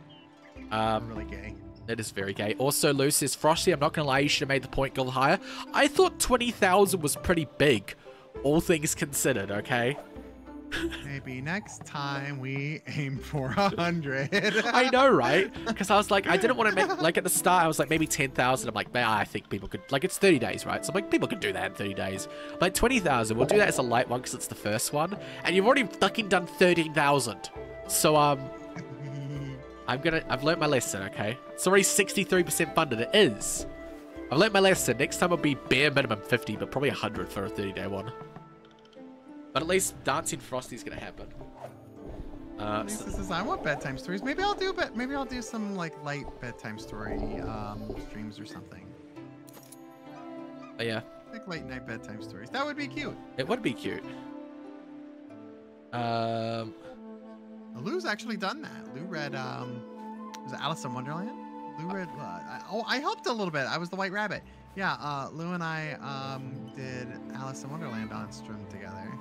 Really gay. It is very gay. Also, Lou says, Frosty, I'm not going to lie, you should have made the point goal higher. I thought 20,000 was pretty big, all things considered, okay? Maybe next time we aim for 100. I know, right? Because I was like, I didn't want to make, like at the start, I was like, maybe 10,000. I'm like, I think people could, like, it's 30 days, right? So I'm like, people could do that in 30 days. Like 20,000, we'll do that as a light one because it's the first one. And you've already fucking done 13,000. So, I've learnt my lesson, okay? It's already 63% funded. It is. I've learnt my lesson. Next time it'll be bare minimum 50, but probably 100 for a 30-day one. But at least Dancing Frosty's gonna happen. Lisa says, I want bedtime stories. Maybe I'll do some like light bedtime story streams or something. But yeah. Like late night bedtime stories. That would be cute. It would be cute. Lou's actually done that. Lou read was it Alice in Wonderland? Lou read I helped a little bit. I was the White Rabbit. Yeah, Lou and I did Alice in Wonderland on stream together.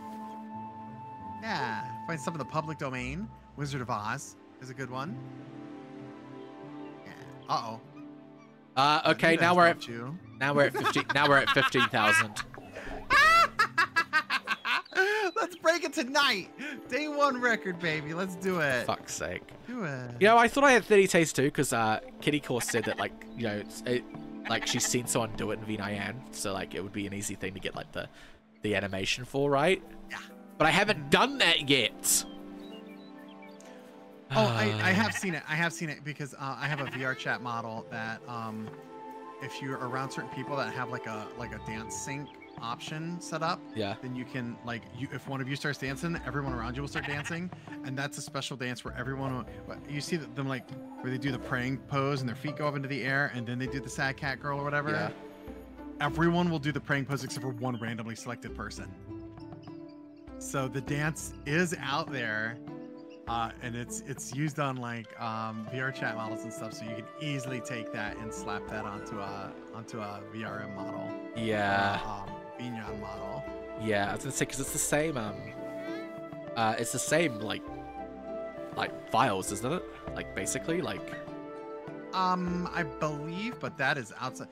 Yeah, find some of the public domain. Wizard of Oz is a good one. Yeah. Okay, now we're at 15,000. Let's break it tonight. Day 1 record, baby. Let's do it. Fuck's sake. Do it. You know, I thought I had 30 days too, because Kitty Core said that, like, you know, like she's seen someone do it in V9, so like it would be an easy thing to get like the animation for, right? Yeah. But I haven't done that yet. Oh, I have seen it. I have seen it because I have a VR chat model that if you're around certain people that have like a dance sync option set up, yeah, then you can like if one of you starts dancing, everyone around you will start dancing, and that's a special dance where everyone you see them like where they do the praying pose and their feet go up into the air, and then they do the sad cat girl or whatever. Yeah. Everyone will do the praying pose except for one randomly selected person. So the dance is out there, and it's used on like VR chat models and stuff. So you can easily take that and slap that onto a VRM model. Yeah. Vignon model. Yeah, I was gonna say because it's the same. It's the same like files, isn't it? Like basically like. I believe, but that is outside.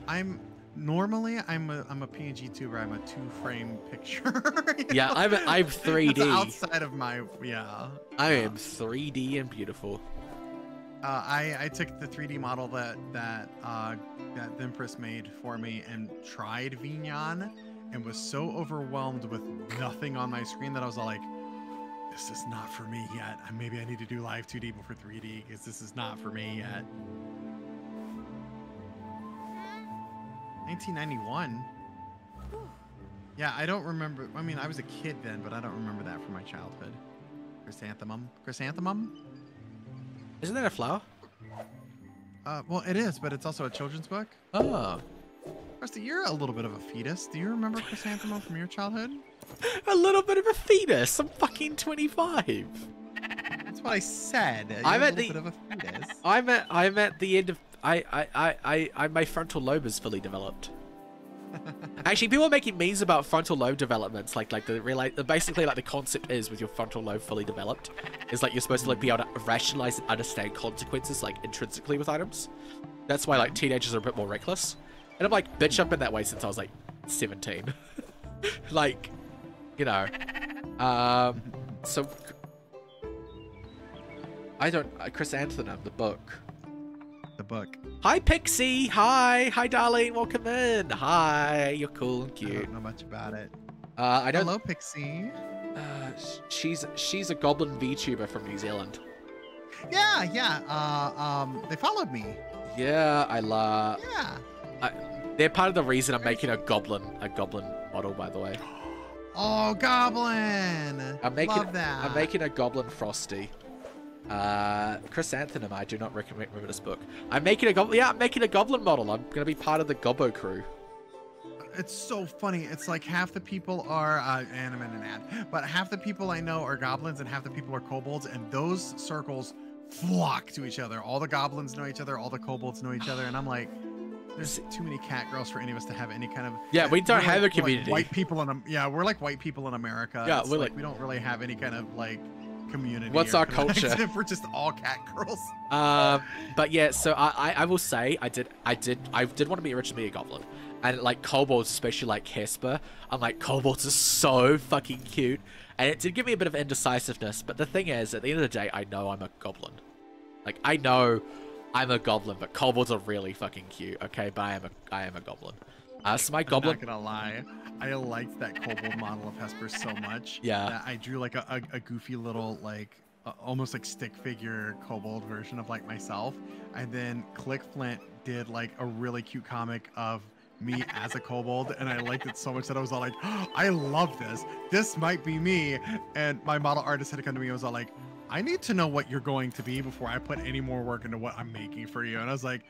I'm a PNG tuber. I'm a 2-frame picture. Yeah, know? I'm 3D. It's outside of my I am 3D and beautiful. I took the 3D model that Thimpress made for me and tried Vignon and was so overwhelmed with nothing on my screen that I was all like, this is not for me yet. Maybe I need to do live 2D before 3D because this is not for me yet. 1991. Yeah, I don't remember. I mean, I was a kid then, but I don't remember that from my childhood. Chrysanthemum? Isn't that a flower? Well, it is, but it's also a children's book. Oh. Rusty, you're a little bit of a fetus. Do you remember Chrysanthemum from your childhood? A little bit of a fetus. I'm fucking 25. That's what I said. I'm at bit of a fetus. I'm at the end of my frontal lobe is fully developed. Actually, people are making memes about frontal lobe developments. Basically, like the concept is with your frontal lobe fully developed, is like you're supposed to like be able to rationalize and understand consequences like intrinsically with items. That's why like teenagers are a bit more reckless. And I'm like, bitch, I've been that way since I was like 17. Like, you know. So I don't. Chrysanthemum, the book. The book. Hi, Pixie. Hi, darling. Welcome in. Hi, you're cool and I cute. don't know much about it. I don't. Hello, Pixie. She's a goblin VTuber from New Zealand. Yeah. They followed me. Yeah, Yeah. they're part of the reason I'm making a goblin model, by the way. Oh, goblin. Love that. I'm making a goblin Frosty. Chrysanthemum, I do not remember this book. I'm making a goblin. Yeah, I'm making a goblin model. I'm gonna be part of the Gobbo crew. It's so funny. It's like half the people are and I'm in an ad, but half the people I know are goblins and half the people are kobolds, and those circles flock to each other. All the goblins know each other, all the kobolds know each other, and I'm like, there's too many cat girls for any of us to have any kind of. Yeah, we don't have like, a community. Like white people in yeah, we're like white people in America. Yeah, it's we're like we don't really have any kind of like community. What's our culture? We're just all cat girls. But yeah, so I will say I did want to be originally a goblin, and like kobolds, especially like Casper, I'm like, kobolds are so fucking cute, and it did give me a bit of indecisiveness. But the thing is, at the end of the day, I know I'm a goblin. Like I know I'm a goblin, but kobolds are really fucking cute. Okay, but I am a goblin. So my goblin. I'm not gonna lie, I liked that kobold model of Hesper so much. Yeah. That I drew like a goofy little like almost like stick figure kobold version of like myself, and then Click Flint did like a really cute comic of me as a kobold, and I liked it so much that I was all like, oh, I love this. This might be me. And my model artist had to come to me and was all like, I need to know what you're going to be before I put any more work into what I'm making for you. And I was like,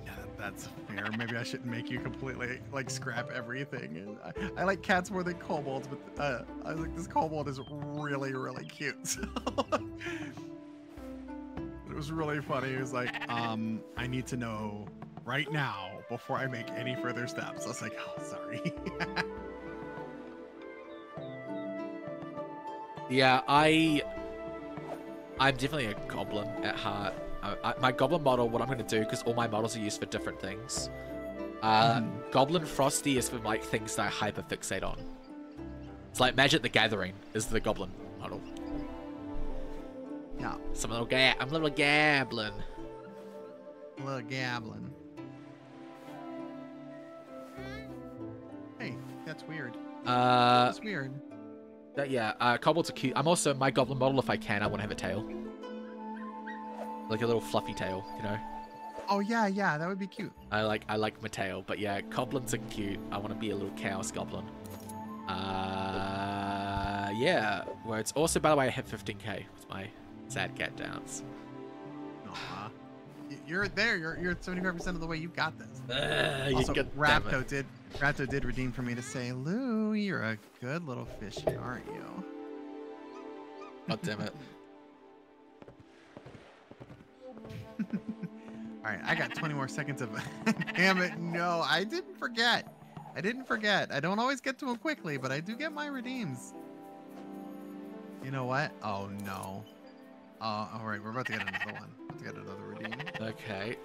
yeah, that's fair. Maybe I shouldn't make you completely like scrap everything. And I like cats more than kobolds, but I was like, this kobold is really, really cute. So it was really funny. He was like, I need to know right now before I make any further steps. I was like, oh, sorry. Yeah, I'm definitely a goblin at heart. My goblin model, what I'm going to do, because all my models are used for different things. Goblin Frosty is for like things that I hyperfixate on. It's like Magic the Gathering is the goblin model. Yeah. I'm a little gablin. A little gablin. Hey, that's weird. That's weird. Yeah, kobolds are cute. I'm also, my goblin model, if I can, I want to have a tail. Like a little fluffy tail, you know? Oh, yeah, that would be cute. I like my tail, but yeah, goblins are cute. I want to be a little chaos goblin. Yeah. Well, it's also, by the way, I hit 15k with my sad cat dance. Aw. You're there. You're 75% of the way. You got this. Also, you Rapto did redeem for me to say, Lou, you're a good little fishy, aren't you? God damn it. All right, I got 20 more seconds of. Damn it! No, I didn't forget. I don't always get to them quickly, but I do get my redeems. You know what? Oh no. All right, we're about to get another one. Let's get another redeem. Okay.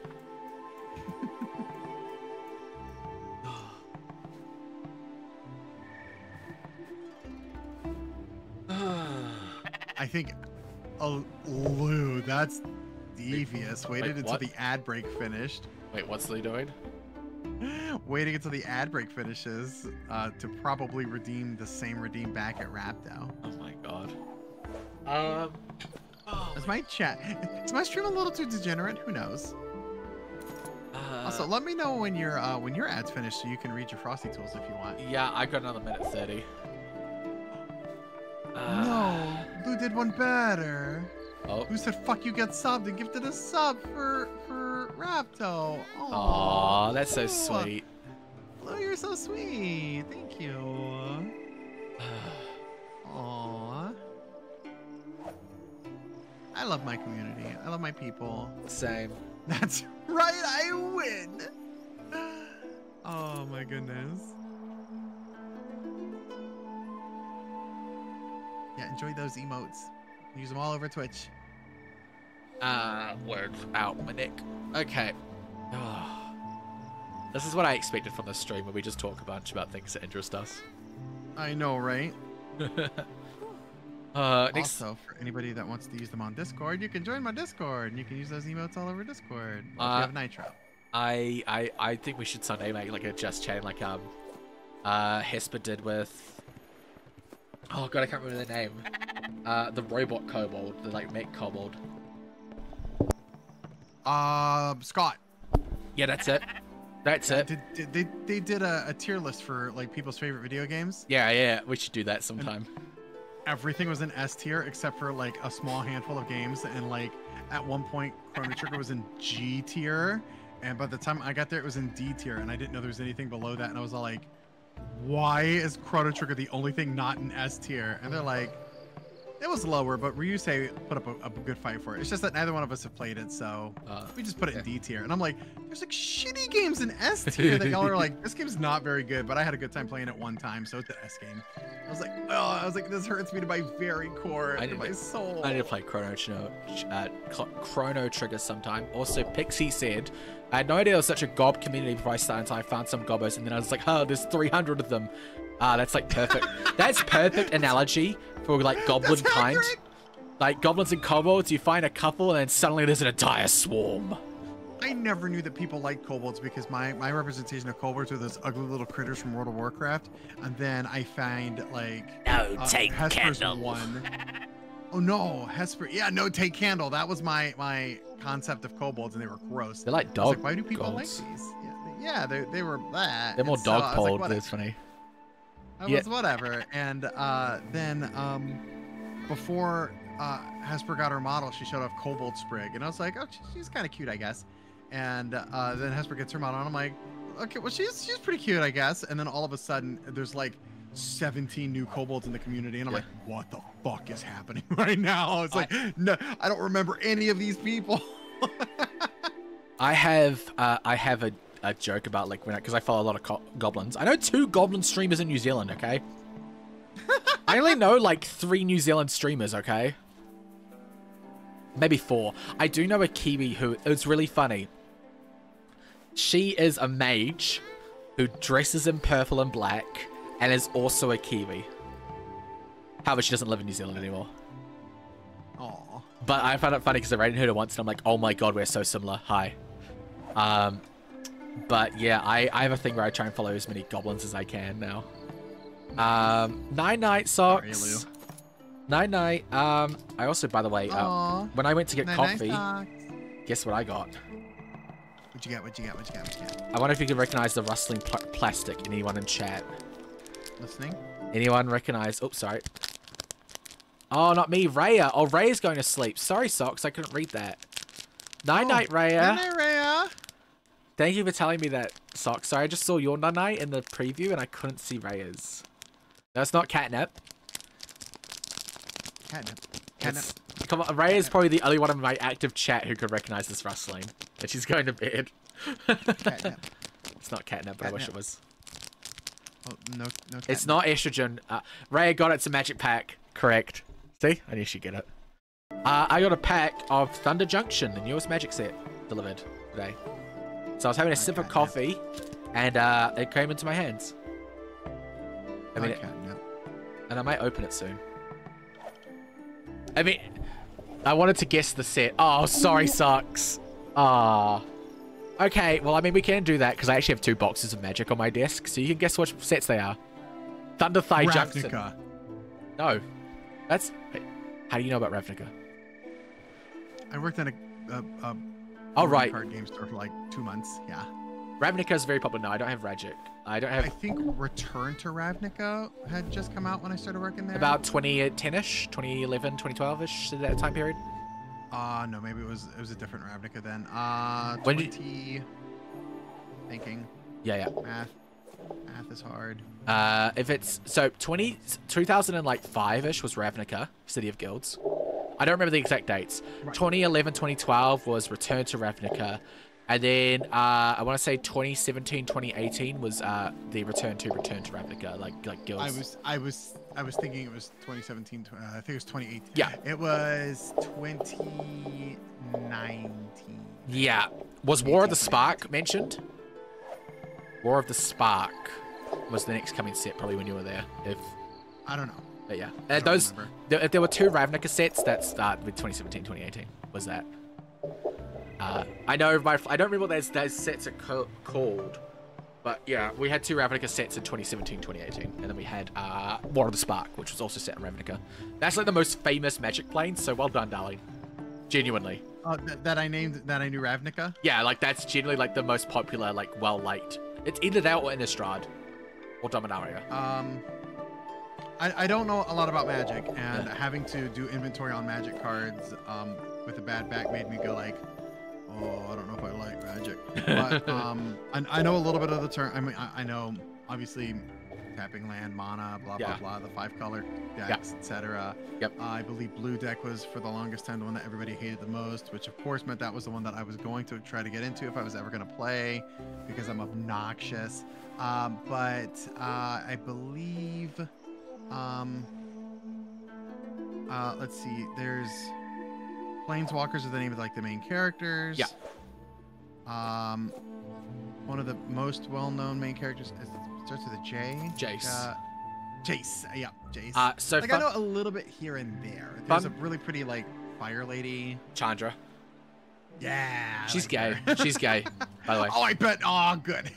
I think. Oh, Lou, that's devious. Waited until what? the ad break finished. Wait, what's Lee doing? Waiting until the ad break finishes to probably redeem the same redeem back at Rapto. Oh my god. Is my chat? Is my stream a little too degenerate? Who knows? Also, let me know when your ad's finished so you can read your Frosty tools if you want. Yeah, I got another minute 30. No, Lou did one better. Oh. Who said fuck you get subbed and gifted a sub for Rapto? Aw, that's so sweet. Lou, you're so sweet. Thank you. Aww. I love my community. I love my people. Same. That's right, I win. Oh my goodness. Yeah, enjoy those emotes. Use them all over Twitch. Word out my neck. Okay. This is what I expected from this stream, where we just talk a bunch about things that interest us. I know, right? Next. Also, for anybody that wants to use them on Discord, you can join my Discord, and you can use those emotes all over Discord. If you have Nitro. I think we should someday make like a just chat like Hesper did with. Oh god, I can't remember their name. The robot kobold, the like mech kobold. Scott. Yeah, that's it. That's it. They did a tier list for like people's favorite video games. Yeah, we should do that sometime. And everything was in S tier except for like a small handful of games, and like at one point Chrono Trigger was in G tier, and by the time I got there it was in D tier, and I didn't know there was anything below that, and I was all like, why is Chrono Trigger the only thing not in S tier? And they're like, it was lower, but Ryusei put up a good fight for it. It's just that neither one of us have played it, so we just put it in D tier. And I'm like, there's like shitty games in S tier that y'all are like, this game's not very good, but I had a good time playing it one time, so it's an S game. I was like, this hurts me to my very core, to my soul. I need to play Chrono Trigger sometime. Also, Pixie said, I had no idea there was such a gob community before I started until I found some gobbers, and then I was like, oh, there's 300 of them. That's like perfect. That's perfect analogy for like goblin kind. Like goblins and kobolds, you find a couple and then suddenly there's an entire swarm. I never knew that people liked kobolds because my representation of kobolds were those ugly little critters from World of Warcraft, and then I find like take Hesper's candle. one. Oh no, Hesper. Yeah, no, take candle. That was my concept of kobolds, and they were gross. They're like dog. Like, why do people gods. like these? Yeah, they were that. They're more so dog polled. Like, That's funny. I was whatever. And then before Hesper got her model, she showed off Kobold Sprig, and I was like, oh, she's kind of cute, I guess. And then Hesper gets her model, and I'm like, okay, well, she's pretty cute, I guess. And then all of a sudden, there's like 17 new kobolds in the community, and I'm like, what the fuck is happening right now? It's like, no, I don't remember any of these people. I have a joke about like because I follow a lot of goblins. I know 2 goblin streamers in New Zealand. Okay, I only know like 3 New Zealand streamers. Okay, maybe 4. I do know a Kiwi who is really funny. She is a mage who dresses in purple and black and is also a Kiwi. However, she doesn't live in New Zealand anymore. Aw. But I found it funny because I ran into her once and I'm like, oh my god, we're so similar. Hi. But yeah, I have a thing where I try and follow as many goblins as I can now. Night socks. Night. I also, by the way, when I went to get coffee, guess what I got? What you got? I wonder if you can recognize the rustling plastic. Anyone in chat? Listening? Anyone recognize? Oops, sorry. Oh, not me. Raya. Oh, Raya's going to sleep. Sorry, Socks. I couldn't read that. Night, Raya. Night, Raya. Thank you for telling me that, Socks. Sorry, I just saw your night in the preview and I couldn't see Raya's. That's not catnip. Catnip. Come on, Raya's probably the only one in my active chat who could recognize this rustling. And she's going to bed. Catnip. It's not catnip, but I wish it was. Oh, no catnip. It's not estrogen. Raya got it's a magic pack. Correct. See? I knew she'd get it. I got a pack of Thunder Junction, the newest magic set, delivered today. So I was having a sip of coffee, and it came into my hands. I mean, and I might open it soon. I mean, I wanted to guess the set. Oh, sorry, Sucks. Ah. Okay, well, I mean, we can do that, because I actually have 2 boxes of magic on my desk, so you can guess which sets they are. Thunder Thigh Junction. No. That's... How do you know about Ravnica? I worked at a card game store for like 2 months. Yeah. Ravnica is very popular. No, I don't have Ragic. I don't have... I think Return to Ravnica had just come out when I started working there. About 2010-ish, 2011, 2012-ish, that time period. No, maybe it was a different Ravnica then. When 20... Thinking. Yeah. Math is hard. If it's... So, 2005-ish was Ravnica, City of Guilds. I don't remember the exact dates. Right. 2011, 2012 was Return to Ravnica. And then I want to say 2017, 2018 was the Return to Ravnica, like guilds. I was thinking it was 2017. I think it was 2018. Yeah. It was 2019. Yeah. Was War of the Spark mentioned? War of the Spark was the next coming set, probably when you were there. If I don't know. But yeah, If there were 2 Ravnica sets that start with 2017, 2018. Was that? I know I don't remember what those sets are called, but yeah, we had 2 Ravnica sets in 2017, 2018, and then we had War of the Spark, which was also set in Ravnica. That's like the most famous Magic plane, so well done, darling. Genuinely. That I knew Ravnica. Yeah, like that's genuinely like the most popular, like well liked. It's either that or Innistrad or Dominaria. I don't know a lot about Magic, and having to do inventory on Magic cards with a bad back made me go like, oh, I don't know if I like Magic. But I know a little bit of the term. I mean, I know obviously tapping land, mana, blah blah blah, the 5-color decks, etc. Yep. I believe blue deck was for the longest time the one that everybody hated the most, which of course meant that was the one that I was going to try to get into if I was ever going to play, because I'm obnoxious. But I believe. Let's see. There's Planeswalkers are the name of like the main characters. Yeah. One of the most well-known main characters starts with a J. Jace. Jace. Yeah, Jace. So like I know a little bit here and there. There's a really pretty like fire lady. Chandra. Yeah. She's like gay. her. She's gay, by the way. Oh, I bet. Oh, good.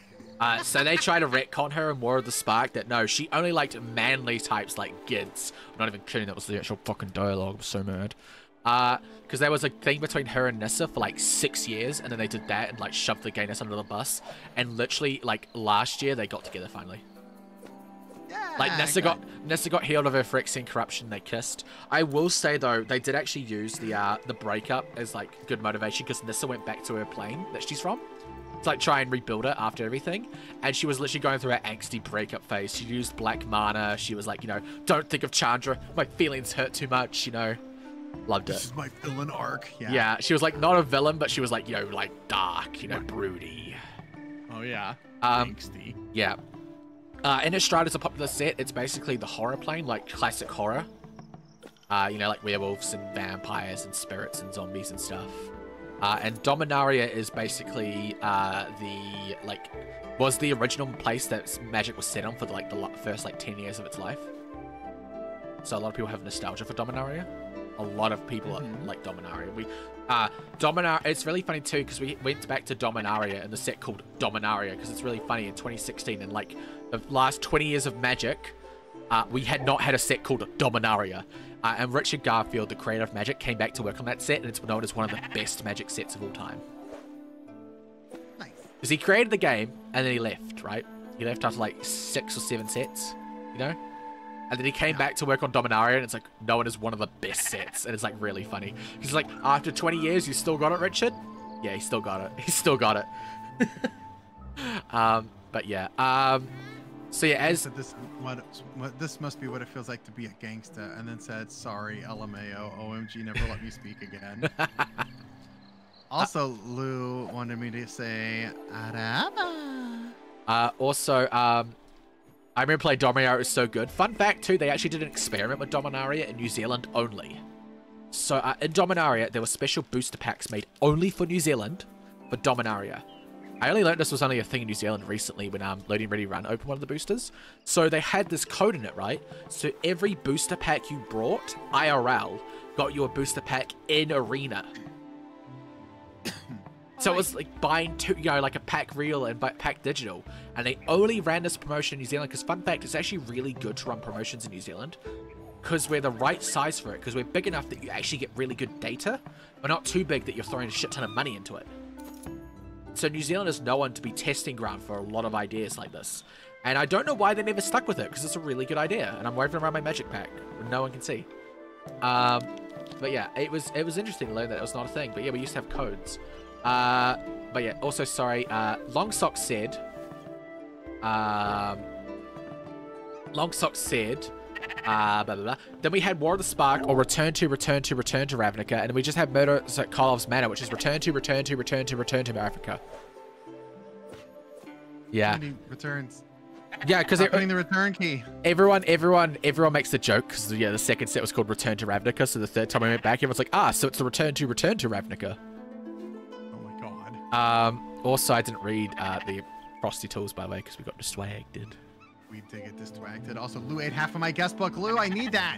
So they try to retcon her in War of the Spark that no, she only liked manly types like Gids. I'm not even kidding, that was the actual fucking dialogue. I'm so mad. Because there was a thing between her and Nissa for like 6 years, and then they did that and like shoved the gayness under the bus. And literally, like last year, they got together finally. Yeah. Like Nissa got healed of her Phyrexian corruption. They kissed. I will say though, they did actually use the breakup as like good motivation, because Nissa went back to her plane that she's from to like try and rebuild it after everything, and she was literally going through her angsty breakup phase. She used black mana. She was like, you know, don't think of Chandra. My feelings hurt too much. You know, loved it. This is my villain arc. Yeah. Yeah, she was like not a villain, but she was like, you know, like dark, you know, broody. Oh yeah. Angsty. Yeah. Innistrad is a popular set. It's basically the horror plane, like classic horror. You know, like werewolves and vampires and spirits and zombies and stuff. And Dominaria is basically was the original place that Magic was set on for like the first like 10 years of its life. So a lot of people have nostalgia for Dominaria. A lot of people like Dominaria. It's really funny too, because we went back to Dominaria in the set called Dominaria, because it's really funny in 2016 and like the last 20 years of Magic, we had not had a set called Dominaria. And Richard Garfield, the creator of Magic, came back to work on that set, and it's known as one of the best Magic sets of all time. Nice. Because he created the game, and then he left, right? He left after like 6 or 7 sets, you know? And then he came back to work on Dominaria, and it's like, known as one of the best sets. And it's like really funny. He's like, after 20 years, you still got it, Richard? Yeah, he still got it. He still got it. But yeah. So yeah, as this must be what it feels like to be a gangsta, and then said, "Sorry, LMAO, OMG, never let me speak again." Also, Lou wanted me to say, "Araba." I remember playing Dominaria. It was so good. Fun fact too, they actually did an experiment with Dominaria in New Zealand only. So in Dominaria, there were special booster packs made only for New Zealand for Dominaria. I only learned this was only a thing in New Zealand recently when Loading Ready Run opened one of the boosters. So they had this code in it, right? So every booster pack you brought, IRL, got you a booster pack in Arena. So it was like buying two, you know, like a pack real and pack digital. And they only ran this promotion in New Zealand because, fun fact, it's actually really good to run promotions in New Zealand because we're the right size for it, because we're big enough that you actually get really good data, but not too big that you're throwing a shit ton of money into it. So New Zealand is known to be testing ground for a lot of ideas like this. And I don't know why they never stuck with it, because it's a really good idea. And I'm waving around my magic pack when no one can see. But yeah, it was interesting to learn that it was not a thing. But yeah, we used to have codes. But yeah, also, sorry, Longsock said, Blah, blah, blah. Then we had War of the Spark, or Return to Ravnica, and then we just had Murders at Kollov's Manor, which is Return to Ravnica. Yeah. How many returns? Yeah, because Putting the return key. everyone makes the joke because the second set was called Return to Ravnica, so the third time we went back, everyone's like, so it's the Return to Ravnica. Oh my god. Also, I didn't read the Frosty Tools, by the way, because we got distracted. We did get distracted. Also, Lou ate half of my guest book. Lou, I need that.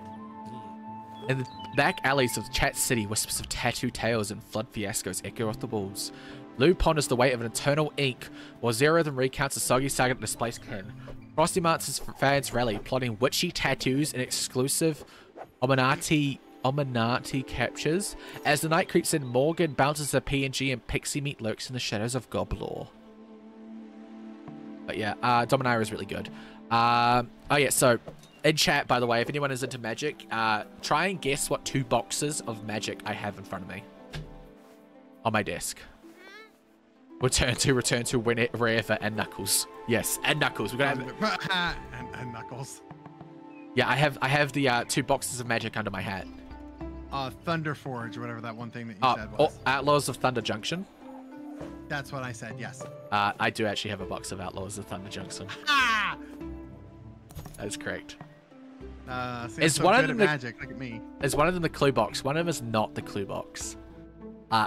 In the back alleys of Chat City, wisps of tattooed tales and flood fiascos echo off the walls. Lou ponders the weight of an eternal ink, while Zero of them recounts a soggy saga that displaced Ken. Frosty Martz's fans rally, plotting witchy tattoos and exclusive Illuminati captures. As the night creeps in, Morgan bounces a PNG and Pixie Meat lurks in the shadows of Goblore. But yeah, Dominaria is really good. Oh yeah, so in chat, by the way, if anyone is into magic, try and guess what 2 boxes of magic I have in front of me. On my desk. Return to wherever, and Knuckles. Yes, and Knuckles. We're gonna have and Knuckles. Yeah, I have the 2 boxes of magic under my hat. Thunder Forge, whatever that one thing that you said was. Outlaws of Thunder Junction. That's what I said, yes. I do actually have a box of Outlaws of Thunder Junction. Ah! That is correct. See, is so one of them magic? Look at me. Is one of them the clue box? One of them is not the clue box.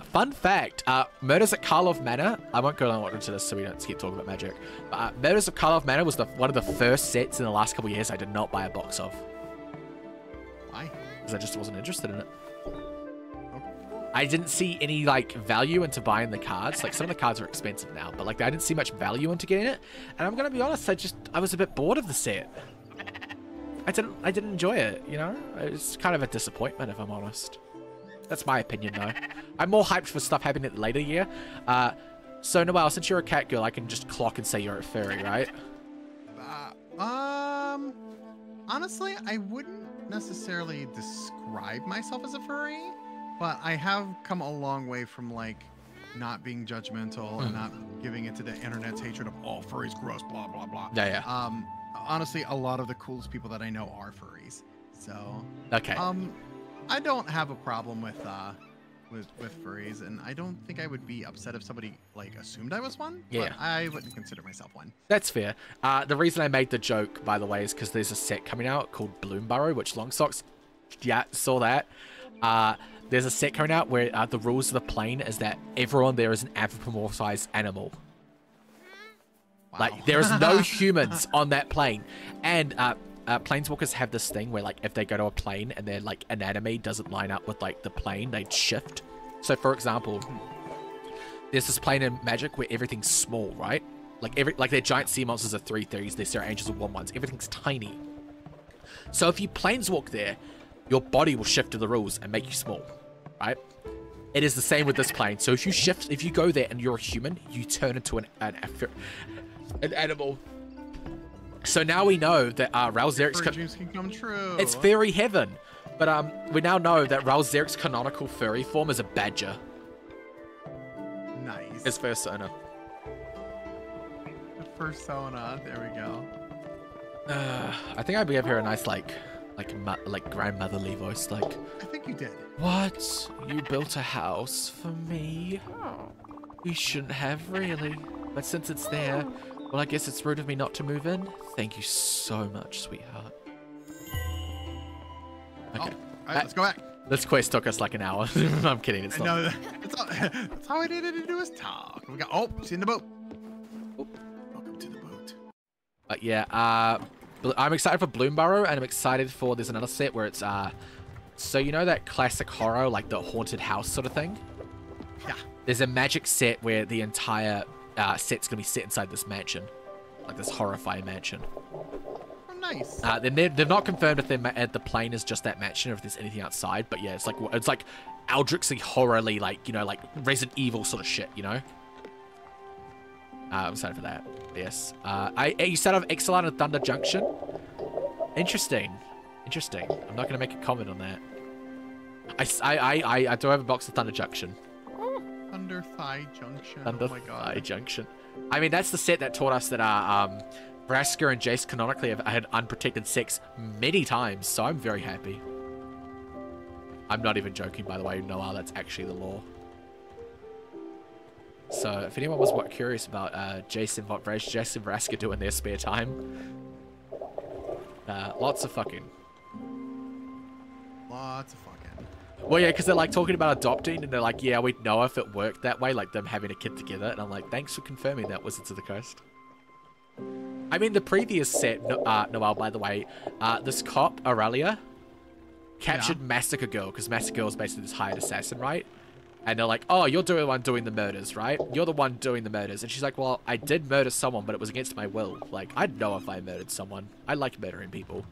Fun fact, Murders at Karlov Manor, I won't go on into this so we don't keep talking about magic, but Murders at Karlov Manor was one of the first sets in the last couple of years I did not buy a box of. Why? Because I just wasn't interested in it. I didn't see any, value into buying the cards. Some of the cards are expensive now, but, I didn't see much value into getting it. And I'm going to be honest, I was a bit bored of the set. I didn't enjoy it, you know? It's kind of a disappointment, if I'm honest. That's my opinion, though. I'm more hyped for stuff happening at the later year. So, Noelle, since you're a cat girl, I can just clock and say you're a furry, right? Honestly, I wouldn't necessarily describe myself as a furry, but I have come a long way from, not being judgmental and not giving into the internet's hatred of all furries gross, blah, blah, blah. Yeah. Honestly, a lot of the coolest people that I know are furries. So, okay. I don't have a problem with furries, and I don't think I would be upset if somebody assumed I was one. Yeah. But I wouldn't consider myself one. That's fair. The reason I made the joke, by the way, is because there's a set coming out called Bloomburrow, which Longsocks, yeah, saw that. There's a set coming out where the rules of the plane is that everyone there is an anthropomorphized animal. Wow. There is no humans on that plane, and planeswalkers have this thing where if they go to a plane and their anatomy doesn't line up with the plane, they'd shift. So for example, there's this plane in Magic where everything's small, right? Their giant sea monsters are 3/3s, their Sarah Angels are 1/1s, everything's tiny. So if you planeswalk there, your body will shift to the rules and make you small, right? It is the same with this plane. So if you go there and you're a human, you turn into an animal. So now we know that Ralzeric's dreams can come true. It's fairy heaven. But we now know that Ralzeric's canonical furry form is a badger. Nice. His persona. The persona. There we go. I think I'd give her a nice grandmotherly voice. I think you did. What? You built a house for me? We shouldn't have, really. But since it's there, well, I guess it's rude of me not to move in. Thank you so much, sweetheart. Okay. All right, let's go back. This quest took us an hour. I'm kidding. It's not. No, that's how I did it to do is talk. We got. She's in the boat. Welcome to the boat. But yeah, I'm excited for Bloomburrow, and I'm excited for there's another set where it's so you know that classic horror, the haunted house sort of thing. Yeah. There's a magic set where the entire set's gonna be set inside this mansion, this horrifying mansion. Oh, nice. They've not confirmed if the plane is just that mansion or if there's anything outside, but yeah, it's Eldritchly horrorly, Resident Evil sort of shit, you know. I'm excited for that. Yes. You start off Exilon and Thunder Junction. Interesting. I'm not gonna make a comment on that. I do have a box of Thunder Junction. Thunder Thigh Junction. Thunder oh my god. Thigh Junction. I mean, that's the set that taught us that Vraska and Jace canonically have had unprotected sex many times, so I'm very happy. I'm not even joking, by the way, Noelle, that's actually the law. So, if anyone was curious about Jace and what Jace and Vraska do in their spare time, lots of fucking. Lots of fucking. Well, yeah, because they're like talking about adopting, and they're like, yeah, we'd know if it worked that way, like them having a kid together. And I'm like, thanks for confirming that, Wizards of the Coast. I mean, the previous set, Noelle, by the way, this cop, Aurelia, captured Massacre Girl, because Massacre Girl is basically this hired assassin, right? And they're like, oh, you're the one doing the murders, right? You're the one doing the murders. And she's like, well, I did murder someone, but it was against my will. Like, I'd know if I murdered someone. I like murdering people.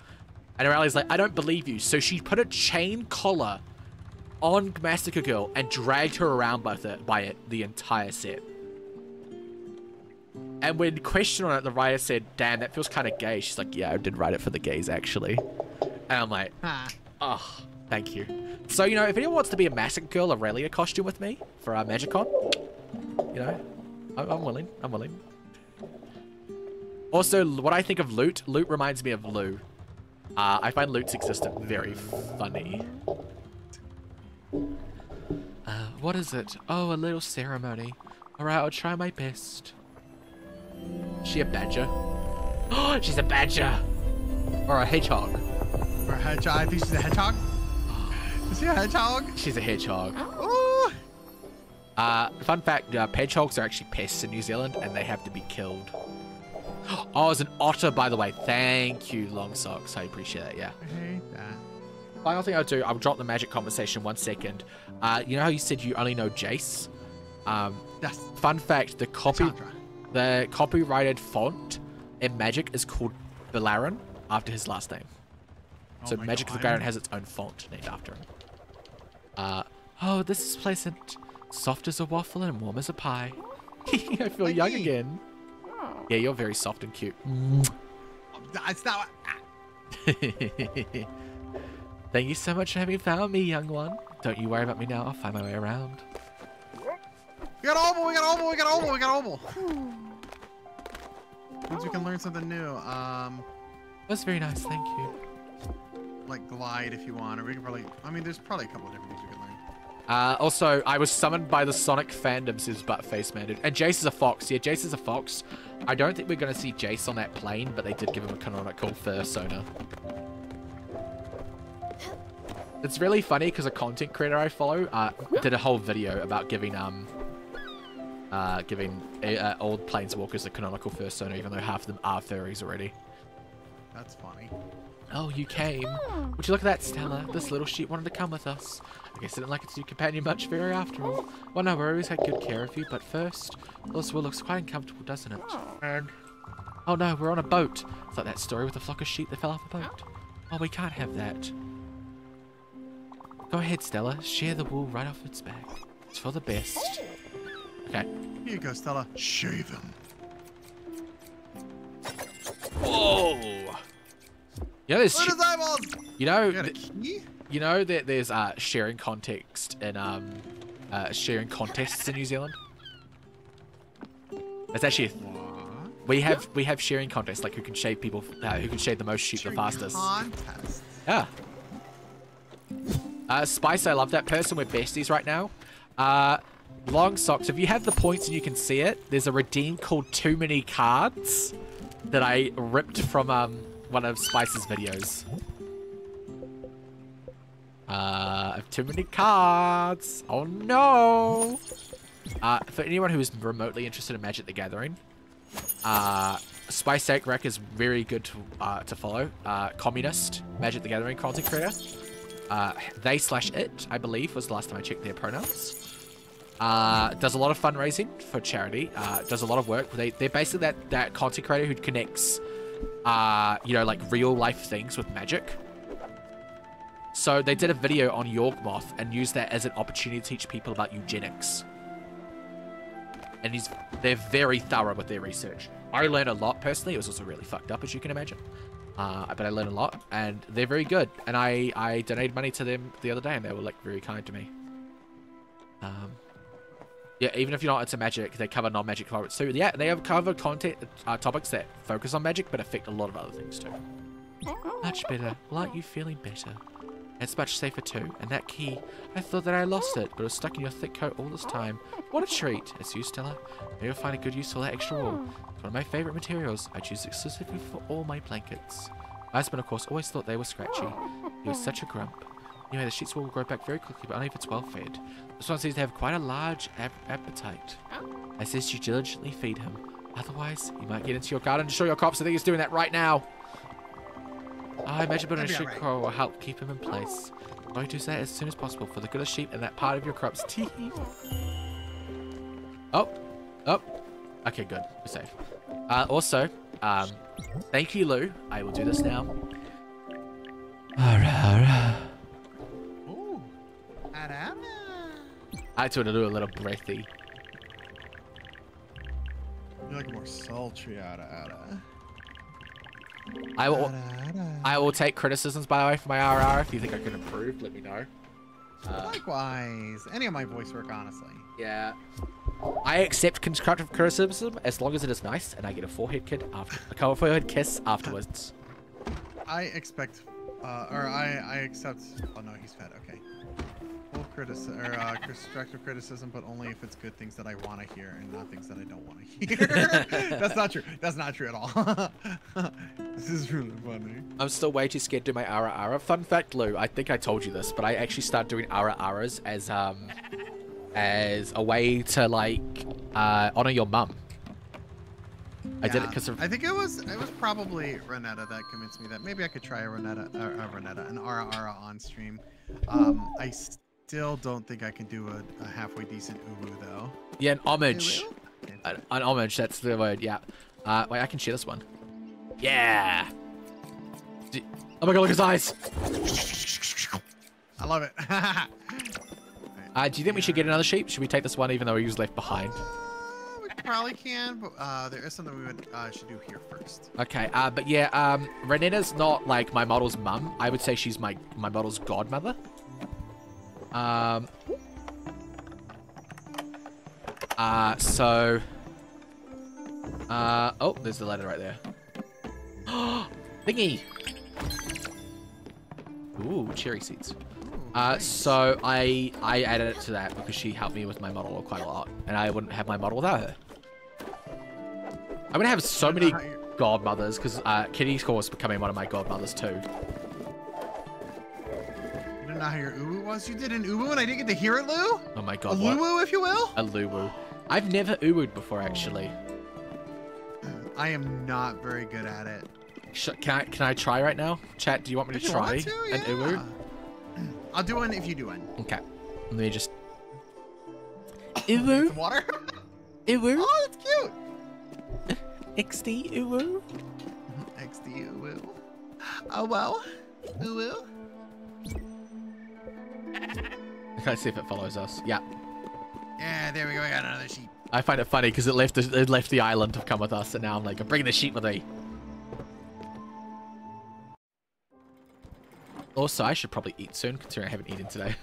And Aurelia's like, I don't believe you. So she put a chain collar on Massacre Girl and dragged her around by it the entire set. And when questioned on it, the writer said, damn, that feels kind of gay. She's like, yeah, I did write it for the gays, actually. And I'm like, oh, thank you. So, you know, if anyone wants to be a Massacre Girl Aurelia costume with me for our Magicon, you know, I'm willing. I'm willing. Also, what I think of Loot reminds me of Lou. I find Loot's existence very funny. What is it? Oh, a little ceremony. Alright, I'll try my best. Is she a badger? Oh, she's a badger! Or a hedgehog. Or a hedgehog. I think she's a hedgehog. Is she a hedgehog? She's a hedgehog. Ooh. Fun fact, hedgehogs are actually pests in New Zealand and they have to be killed. Oh, it's an otter, by the way. Thank you, Long Socks. I appreciate that, yeah. I hate that. Final thing I'll do, I'll drop the magic conversation 1 second. You know how you said you only know Jace? Yes. Fun fact, the copyrighted font in Magic is called Balaran, after his last name. So Magic of the Gathering has its own font named after him. Oh, this is pleasant. Soft as a waffle and warm as a pie. I feel Like young me. again. Yeah, you're very soft and cute. It's not. Thank you so much for having found me, young one. Don't you worry about me now. I'll find my way around. We got Obel. We got Obel. We got Obel. We got Obel. Means we can learn something new. That's very nice. Thank you. Like glide if you want, or we could probably. I mean, there's probably a couple of different things we could learn. Also, I was summoned by the Sonic fandom, says Buttface Man. And Jace is a fox. Yeah, Jace is a fox. I don't think we're going to see Jace on that plane, but they did give him a canonical fursona. It's really funny because a content creator I follow did a whole video about giving old planeswalkers a canonical fursona, even though half of them are furries already. That's funny. Oh, you came. Would you look at that, Stella? This little shit wanted to come with us. I guess I didn't like its new companion much very after all. Well, no, we always had good care of you, but first, this world looks quite uncomfortable, doesn't it? And oh no, we're on a boat. It's like that story with the flock of sheep that fell off a boat. Oh, we can't have that. Go ahead, Stella. Shear the wool right off its back. It's for the best. Okay. Here you go, Stella. Shave him. Whoa! You know, there's Look at his eyeballs. you know, You got a key? you know that there's sharing context in sharing contests in New Zealand. It's actually What? we have sharing contests, like who can shave people, who can shave the most sheep the fastest. Contest. Yeah. Spice, I love that person. We're besties right now. Long Socks, if you have the points and you can see it, there's a redeem called Too Many Cards that I ripped from one of Spice's videos. I have too many cards. Oh no! For anyone who is remotely interested in Magic the Gathering, Spice Rack is very good to follow. Communist Magic the Gathering content creator. They/it, I believe, was the last time I checked their pronouns. Does a lot of fundraising for charity. Does a lot of work. They're basically that content creator who connects, you know, like real life things with magic. So they did a video on Yorkmoth and used that as an opportunity to teach people about eugenics. And they're very thorough with their research. I learned a lot personally. It was also really fucked up, as you can imagine. But I learned a lot, and they're very good. And I donated money to them the other day, and they were like very kind to me. Yeah, even if you're not into magic, they cover non-magic topics too. Yeah, they have covered content topics that focus on magic but affect a lot of other things too. Much better. Like you feeling better. It's much safer too. And that key, I thought that I lost it, but it was stuck in your thick coat all this time. What a treat. It's you, Stella. Maybe you'll find a good use for that extra wool. It's one of my favorite materials. I choose exclusively for all my blankets. My husband, of course, always thought they were scratchy. He was such a grump. Anyway, the sheets will grow back very quickly, but only if it's well fed. This one seems to have quite a large appetite. I suggest you diligently feed him. Otherwise, he might get into your garden and destroy your crops. I think he's doing that right now. I imagine building a sheep crow will help keep him in place. Try to do that as soon as possible for the good of sheep and that part of your crops. Oh. Okay, good. We're safe. Also, thank you, Lou. I will do this now. Ooh. I had to do a little breathy. You like a more sultry ada. I will take criticisms, by the way, for my RR. If you think I can improve, let me know. Likewise. Any of my voice work, honestly. Yeah. I accept constructive criticism as long as it is nice, and I get a forehead kiss afterwards. I expect, I accept. Oh no, he's fed. Okay. Full constructive criticism, but only if it's good things that I want to hear and not things that I don't want to hear. That's not true. That's not true at all. This is really funny. I'm still way too scared to do my ara. Fun fact, Lou, I think I told you this, but I actually started doing aras as a way to like honor your mum. Yeah, I did it because I think it was probably Renetta that convinced me that maybe I could try an ara on stream. I still don't think I can do a halfway decent uwu though. Yeah, an homage. An homage, that's the word, yeah. Wait, I can share this one. Yeah! Oh my god, look at his eyes! I love it. Do you think we should get another sheep? Should we take this one even though he was left behind? We probably can, but there is something we should do here first. Okay, but yeah, Renetta's not like my model's mum. I would say she's my model's godmother. Oh, there's the letter right there. Thingy! Ooh, cherry seeds. Nice. So I added it to that because she helped me with my model quite a lot, and I wouldn't have my model without her. I'm gonna have so many godmothers because Kitty's course becoming one of my godmothers too. You didn't know how your uwu was? You did an uwu and I didn't get to hear it, Lou? Oh my god, a luwu, if you will? A luwu. I've never uwu'd before, actually. I am not very good at it. Can I try right now? Chat, do you want me to try an uwu? I'll do one if you do one. Okay. Let me just... Uwu? Some water? Uwu? Oh, that's cute! XD uwu? XD uwu. Oh, well. Uwu. Let's see if it follows us. Yeah. Yeah, there we go. I got another sheep. I find it funny because it left the island to come with us, and now I'm like, I'm bringing the sheep with me. Also, I should probably eat soon, considering I haven't eaten today.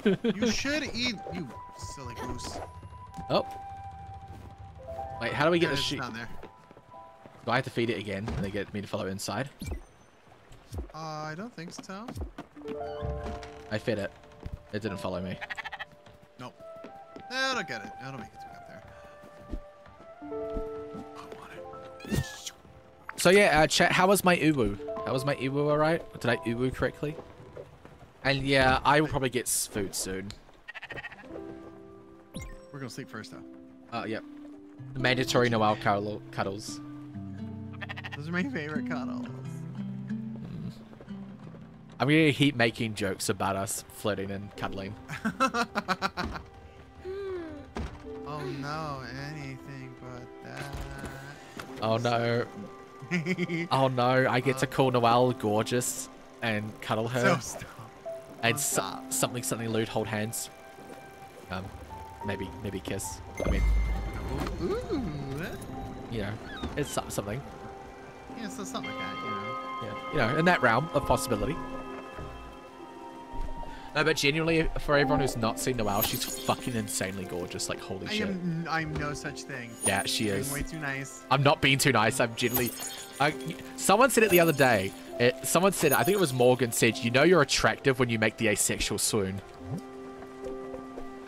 You should eat, you silly goose. Oh. Wait, how do we get the sheep? Down there. Do I have to feed it again and they get me to follow inside? I don't think so. I fed it. It didn't follow me. Nope. That'll get it. That'll make its way up there. I want it. So yeah, chat, how was my uwu? How was my uwu alright? Did I uwu correctly? And yeah, I will probably get food soon. We're gonna sleep first though. Yep. Mandatory Noel cuddles. Those are my favorite cuddles. I'm gonna keep making jokes about us flirting and cuddling. Oh no, anything but that. Oh no. Oh no, I get to call Noelle gorgeous and cuddle her. So stop. And something lewd, hold hands. Maybe kiss. I mean, Ooh. you know, it's something. Yeah, so something like that, you know. Yeah, you know, in that realm of possibility. No, but genuinely, for everyone who's not seen Noelle, she's fucking insanely gorgeous. Like, holy shit. I'm no such thing. Yeah, she is. I'm way too nice. I'm not being too nice. I'm genuinely... someone said it the other day. Someone said, I think it was Morgan, said, you know you're attractive when you make the asexual swoon.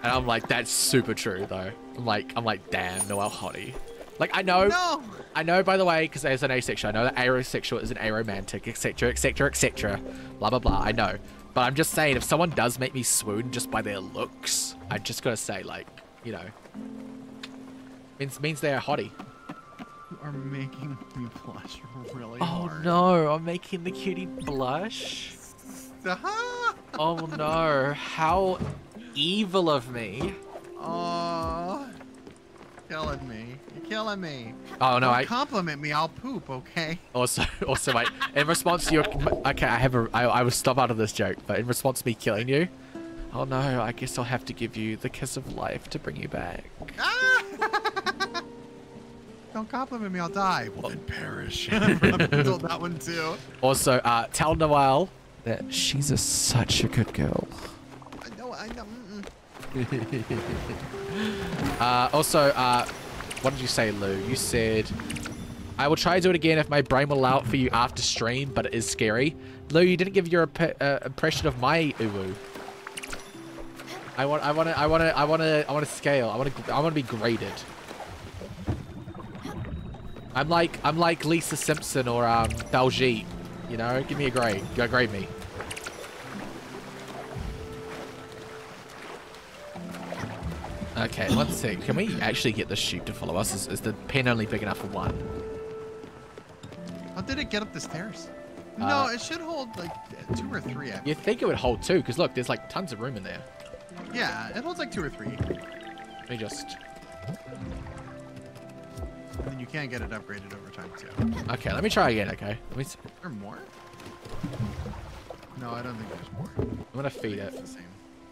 And I'm like, that's super true, though. I'm like, damn, Noelle hottie. Like, I know... No! I know, by the way, because as an asexual, I know that asexual is an aromantic, etc., etc., etc. Blah, blah, blah. I know. But I'm just saying, if someone does make me swoon just by their looks, I just gotta say, like, you know, means they're a hottie. You are making me blush really Oh hard. no, I'm making the cutie blush. Oh no, how evil of me. Oh, killing me. You're killing me. Oh no, Don't compliment me, I'll poop, okay? Also, mate, in response to your, okay, I will stop out of this joke, but in response to me killing you, oh no, I guess I'll have to give you the kiss of life to bring you back. Don't compliment me, I'll die. Well, then perish. I told that one too. Also, tell Noelle that she's such a good girl. I know. Also, what did you say, Lou? You said, I will try to do it again if my brain will allow it for you after stream, but it is scary. Lou, you didn't give your impression of my uwu. I want to scale. I want to be graded. I'm like Lisa Simpson or Baljeet. You know, give me a grade. Go grade me. Okay, one sec. Can we actually get the sheep to follow us? Is the pen only big enough for one? How did it get up the stairs? No, it should hold like 2 or 3. You think it would hold 2? Because look, there's like tons of room in there. Yeah, it holds like 2 or 3. Let me just... And then you can get it upgraded over time too. Okay, let me try again, okay? Let me... Is there more? No, I don't think there's more. I'm gonna feed it. It's the same.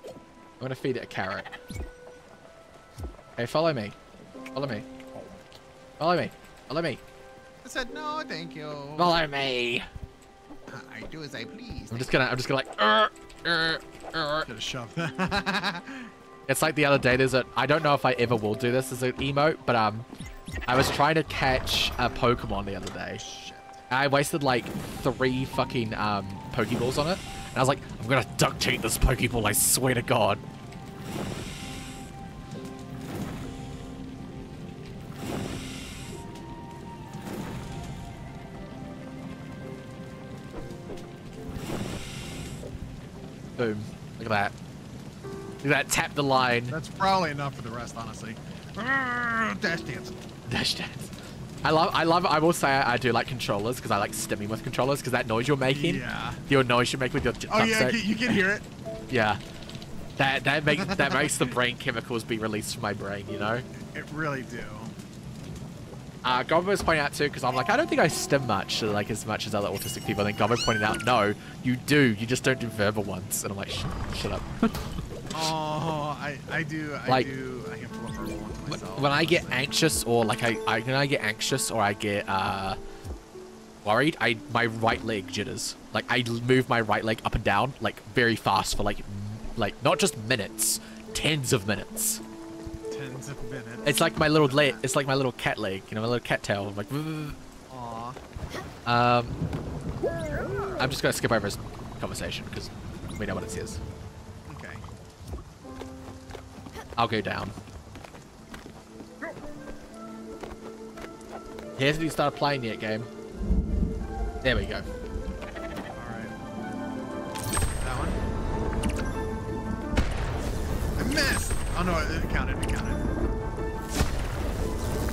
I'm gonna feed it a carrot. Hey, follow me. Follow me. Follow me. Follow me. I said no, thank you. Follow me. I do as I please. I'm just gonna like Should have shoved that. It's like the other day, there's a, I don't know if I ever will do this as an emote, but I was trying to catch a Pokemon the other day. Shit. I wasted like 3 fucking Pokeballs on it. And I was like, I'm gonna duct tape this Pokeball, I swear to God. Boom. Look at that. Look at that, tap the line. That's probably enough for the rest, honestly. Dash dance. Dash dance. I will say I do like controllers because I like stimming with controllers because that noise you're making. Yeah. Your noise you make with your Oh yeah, thumbstick. you can hear it. Yeah. That makes the brain chemicals be released from my brain, you know? It really do. Goblin was pointing out too, because I'm like, I don't think I stim much, like as much as other autistic people. And then Goblin pointed out, no, you do. You just don't do verbal ones. And I'm like, shut up. Oh, I do. I do a handful of verbal ones myself. When I get anxious, or like when I get anxious, or I get worried, my right leg jitters. Like I move my right leg up and down like very fast for like not just minutes, tens of minutes. Tens of minutes. It's like my little leg. It's like my little cat leg. You know, my little cat tail. I'm like. Aw. I'm just gonna skip over his conversation because we know what it says. Okay. I'll go down. He hasn't even started playing yet, game. There we go. Alright. That one? I missed! Oh no, it counted, it counted.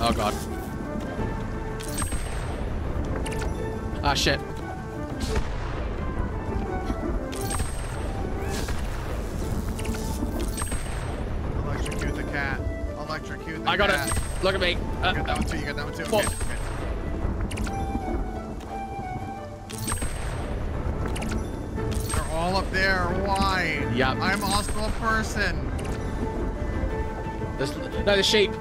Oh god. Ah shit. Electrocute the cat. Electrocute the I got cat. it. Look at me. You got that one too, you got that one too. Whoa. Okay, okay. They're all up there. Why? Yep. I'm also a person. No, the sheep.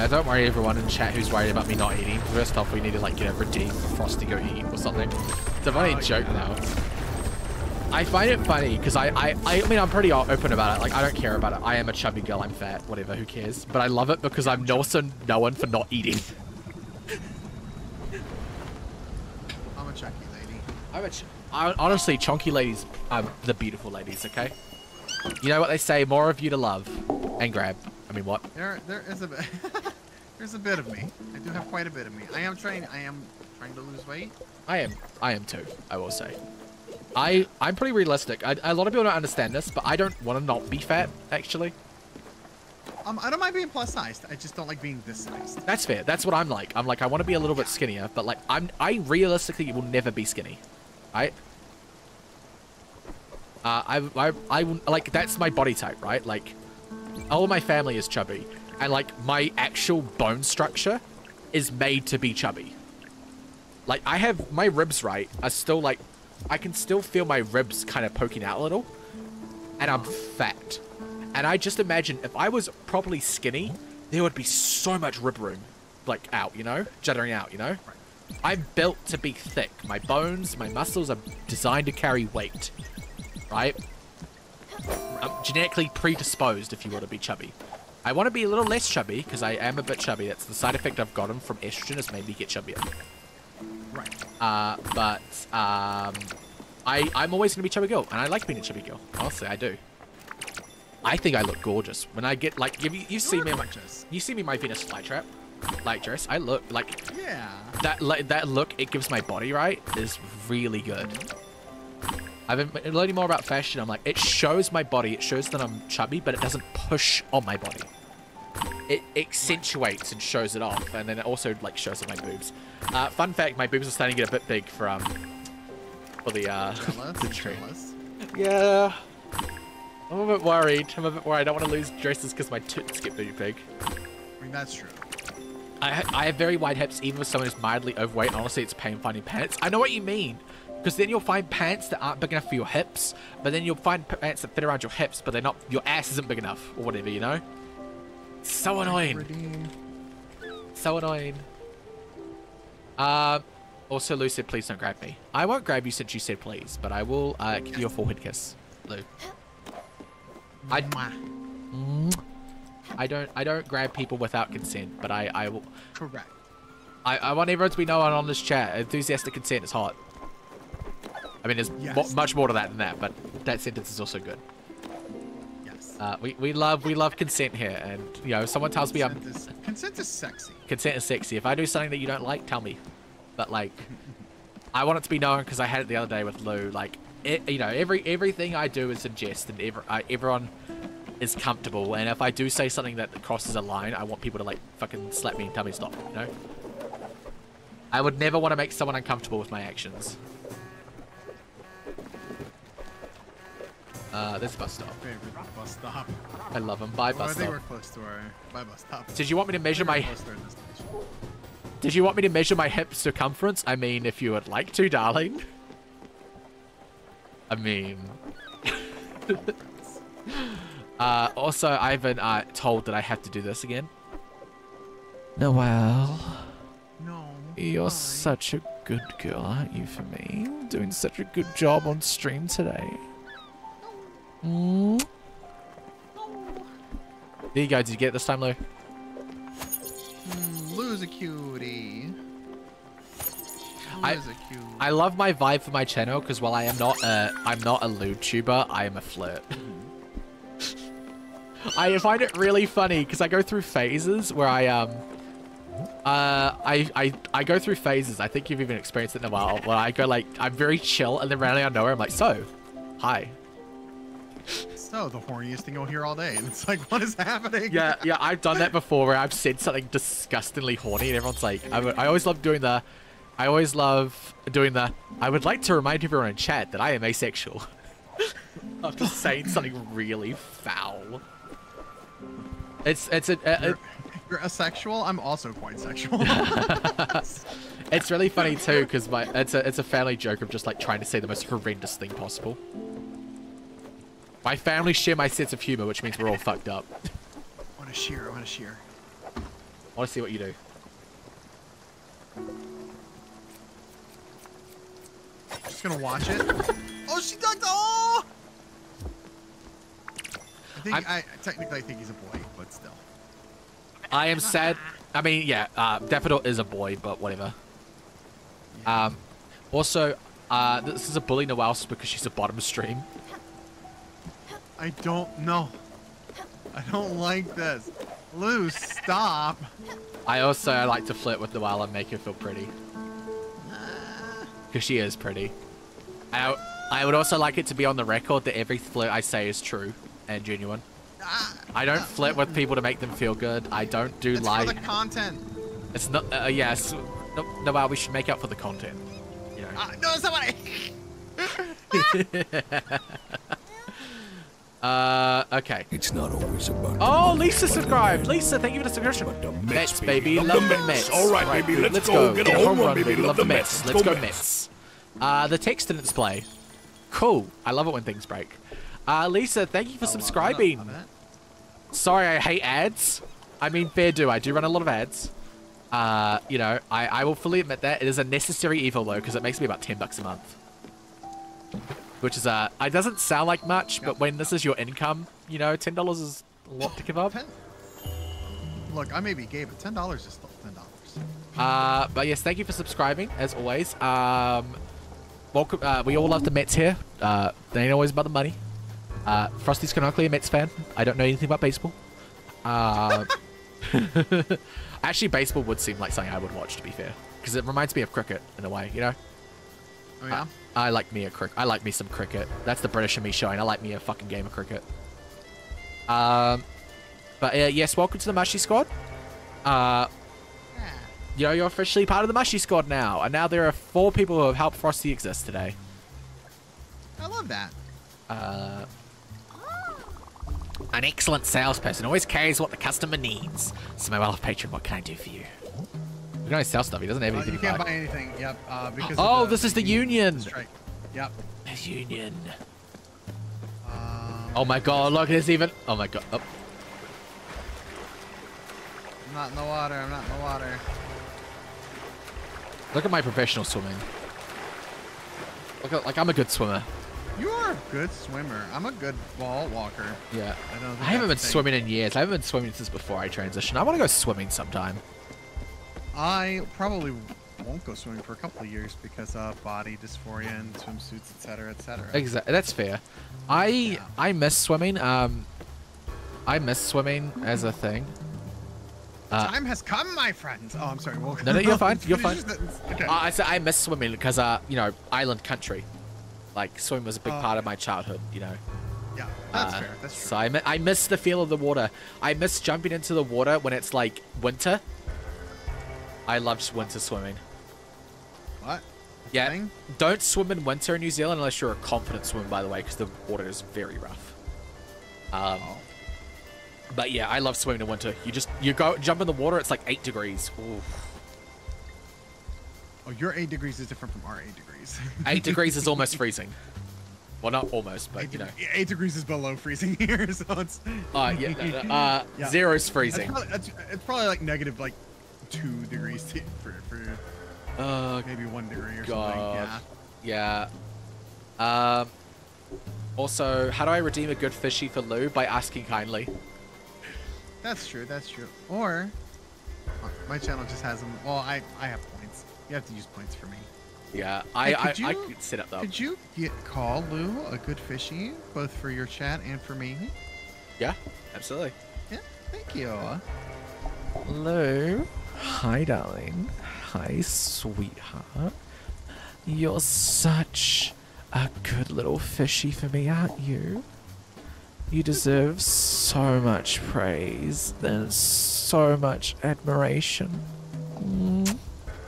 Yeah, don't worry everyone in chat who's worried about me not eating. First off, we need to like, you know, redeem Frosty go eat or something. It's a funny joke now. I find it funny because I mean, I'm pretty open about it. Like, I don't care about it. I am a chubby girl. I'm fat. Whatever. Who cares? But I love it because I'm also known for not eating. I'm a chunky lady. Honestly, chunky ladies are the beautiful ladies, okay? You know what they say, more of you to love and grab. I mean, what? There is a bit. There's a bit of me. I do have quite a bit of me. I am trying to lose weight. I am too, I will say. I'm pretty realistic. A lot of people don't understand this, but I don't want to not be fat, actually. I don't mind being plus sized. I just don't like being this sized. That's fair. That's what I'm like. I'm like, I want to be a little bit skinnier, but like, I realistically will never be skinny. Right? I like, that's my body type, right? Like, all of my family is chubby, and like, my actual bone structure is made to be chubby. Like, I have my ribs, right, are still like, I can still feel my ribs kind of poking out a little, and I'm fat. And I just imagine if I was properly skinny, there would be so much rib room, like, out, you know? Juddering out, you know? I'm built to be thick. My bones, my muscles are designed to carry weight, right? I'm genetically predisposed, if you will, to be chubby. I want to be a little less chubby, because I am a bit chubby. That's the side effect I've gotten from estrogen, has made me get chubbier. Right. I'm always going to be chubby girl, and I like being a chubby girl. Honestly, I do. I think I look gorgeous. When I get, like, you see me in my Venus flytrap, like, dress, I look, like, yeah. That look it gives my body, right, is really good. I've been learning more about fashion. I'm like, it shows my body, it shows that I'm chubby, but it doesn't push on my body. It accentuates and shows it off, and then it also like shows off my boobs. Fun fact, my boobs are starting to get a bit big for the the tree. Yeah, I'm a bit worried. I don't want to lose dresses because my tits get really big. I mean, that's true. I have very wide hips, even with someone who's mildly overweight. Honestly, it's pain finding pants. I know what you mean. Because then you'll find pants that aren't big enough for your hips, but then you'll find pants that fit around your hips, but they're not, your ass isn't big enough, or whatever, you know? So annoying. So annoying. Also, Lou said, please don't grab me. I won't grab you since you said please, but I will give you a forehead kiss, Lou. I don't grab people without consent, but I will. Correct. I want everyone to be known on this chat. Enthusiastic consent is hot. I mean, there's much more to that than that, but that sentence is also good. Yes. We love consent here, and you know, if someone tells me consent is sexy. Consent is sexy. If I do something that you don't like, tell me. But like, I want it to be known because I had it the other day with Lou. Like, you know, everything I do is in jest, and everyone is comfortable. And if I do say something that crosses a line, I want people to like fucking slap me and tell me to stop. You know. I would never want to make someone uncomfortable with my actions. This bus stop. Favorite bus stop. I love them. Bye, bus stop. I think we're close to our bus stop. Did you want me to measure my... Did you want me to measure my hip circumference? I mean, if you would like to, darling. I mean... also, I've been told that I have to do this again. Noelle. No. You're such a good girl, aren't you, for me? Doing such a good job on stream today. There you go. Did you get it this time, Lou? Lou's a cutie. I love my vibe for my channel because while I'm not a lewd tuber, I am a flirt. I find it really funny because I go through phases where I go through phases. I think you've even experienced it in a while. Where I go like, I'm very chill, and then randomly out of nowhere, I'm like, so, hi. So, the horniest thing you'll hear all day, and it's like, what is happening? Yeah, I've done that before where I've said something disgustingly horny, and everyone's like, I always love doing the, I would like to remind everyone in chat that I am asexual. After saying something really foul. You're asexual? I'm also quite sexual. It's really funny too, because it's a family joke of just like trying to say the most horrendous thing possible. My family share my sense of humor, which means we're all fucked up. I want to shear. I want to see what you do. Just gonna watch it. Oh, she ducked. Oh! I technically think he's a boy, but still. I am sad. I mean, yeah, Daffodil is a boy, but whatever. Yeah. Also, this is a bully Noelle because she's a bottom stream. I don't know. I don't like this. Lou, stop. I like to flirt with Noelle and make her feel pretty. Because she is pretty. I would also like it to be on the record that every flirt I say is true and genuine. I don't flirt with people to make them feel good. I don't do it's for the content. It's not. Yes. No, we should make up for the content. You know. No, somebody. Okay. It's not always about. Oh, Lisa subscribed. Lisa, thank you for the subscription. Mets, baby. Love the Mets. All right, baby. Let's go. Get a home run, baby. Love the Mets. Let's go, Mets. The text didn't display. Cool. I love it when things break. Lisa, thank you for subscribing. Sorry, I hate ads. I mean, fair do. I do run a lot of ads. You know, I will fully admit that. It is a necessary evil, though, because it makes me about $10 a month. Which is, it doesn't sound like much, but when this is your income, you know, $10 is a lot to give up. Look, I may be gay, but $10 is still $10. But yes, thank you for subscribing, as always. Welcome, we all love the Mets here. They ain't always about the money. Frosty's canonically a Mets fan. I don't know anything about baseball. Actually, baseball would seem like something I would watch, to be fair. Because it reminds me of cricket, in a way, you know? Oh, yeah? I like me some cricket. That's the British in me showing. I like me a fucking game of cricket. But yes, welcome to the Mushy Squad. You know, you're officially part of the Mushy Squad now. And now there are 4 people who have helped Frosty exist today. I love that. An excellent salesperson always carries what the customer needs. So my well patron, what can I do for you? We can only sell stuff. He doesn't have anything. You can't buy anything. Yep. Because oh, this is the union. Strike. Yep. The union. Oh my god! Look, there's even. Oh my god. Oh. I'm not in the water. I'm not in the water. Look at my professional swimming. Look at, like, I'm a good swimmer. You are a good swimmer. I'm a good wall walker. Yeah. I haven't been swimming in years. I haven't been swimming since before I transitioned. I want to go swimming sometime. I probably won't go swimming for a couple of years because of body dysphoria and swimsuits, etc., etc. Exactly. That's fair. I miss swimming. I miss swimming as a thing. Time has come, my friends. Oh, I'm sorry. Well, No, you're fine. You're fine. Okay. I said I miss swimming because, you know, island country. Like, swimming was a big part of my childhood, you know. Yeah, that's fair. That's true. So I miss the feel of the water. I miss jumping into the water when it's, like, winter. I love winter swimming. What? Yeah. Thing? Don't swim in winter in New Zealand unless you're a confident swimmer, by the way, because the water is very rough. But yeah, I love swimming in winter. You jump in the water, it's like 8 degrees. Oof. Oh, your 8 degrees is different from our 8 degrees. 8 degrees is almost freezing. Well, not almost, but you know. 8 degrees is below freezing here, so it's. Yeah. Zero's freezing. It's probably like negative like 2 degrees for maybe 1 degree or God. something. Yeah. Also, how do I redeem a good fishy for Lou? By asking kindly. That's true. That's true. Or my channel just has them. Well, I have points. You have to use points for me. Yeah, Hey, I could set up though. Could you call Lou a good fishy, both for your chat and for me? Yeah, absolutely. Yeah, thank you. Lou. Hi, darling. Hi, sweetheart. You're such a good little fishy for me, aren't you? You deserve so much praise and so much admiration.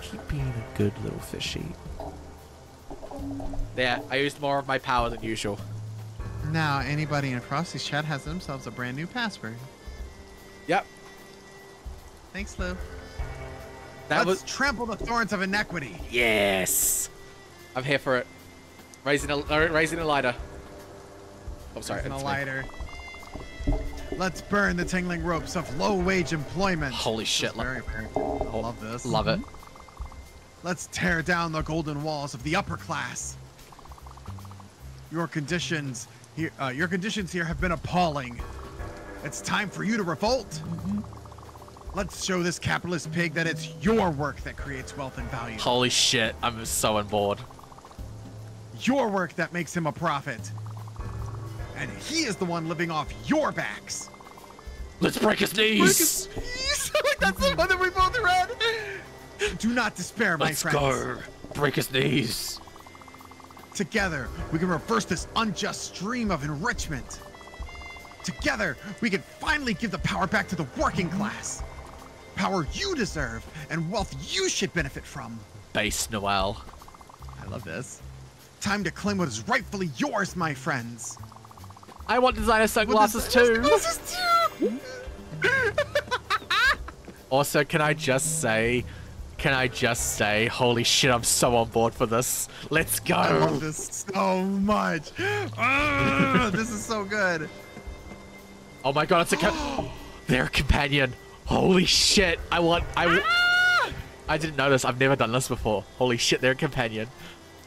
Keep being a good little fishy. There, I used more of my power than usual. Now, anybody in Frosty's chat has themselves a brand new password. Yep. Thanks, Lou. Let's trample the thorns of iniquity. Yes. I'm here for it. Raising a lighter. I'm sorry. Raising a lighter. Let's burn the tingling ropes of low-wage employment. Holy shit. Very cool. I love this. Love it. Let's tear down the golden walls of the upper class. Your conditions here have been appalling. It's time for you to revolt. Let's show this capitalist pig that it's your work that creates wealth and value. Holy shit. I'm so on board. Your work that makes him a profit. And he is the one living off your backs. Let's break his knees. Break his knees. That's the one that we both read. Do not despair, my friends. Let's go. Break his knees. Together, we can reverse this unjust stream of enrichment. Together, we can finally give the power back to the working class. Power you deserve and wealth you should benefit from. Base Noelle. I love this. Time to claim what is rightfully yours, my friends. I want designer sunglasses too. Also, can I just say, holy shit, I'm so on board for this. Let's go. I love this so much. This is so good. Oh my god, it's they're a companion. Holy shit. I didn't know this. I've never done this before. Holy shit, they're a companion.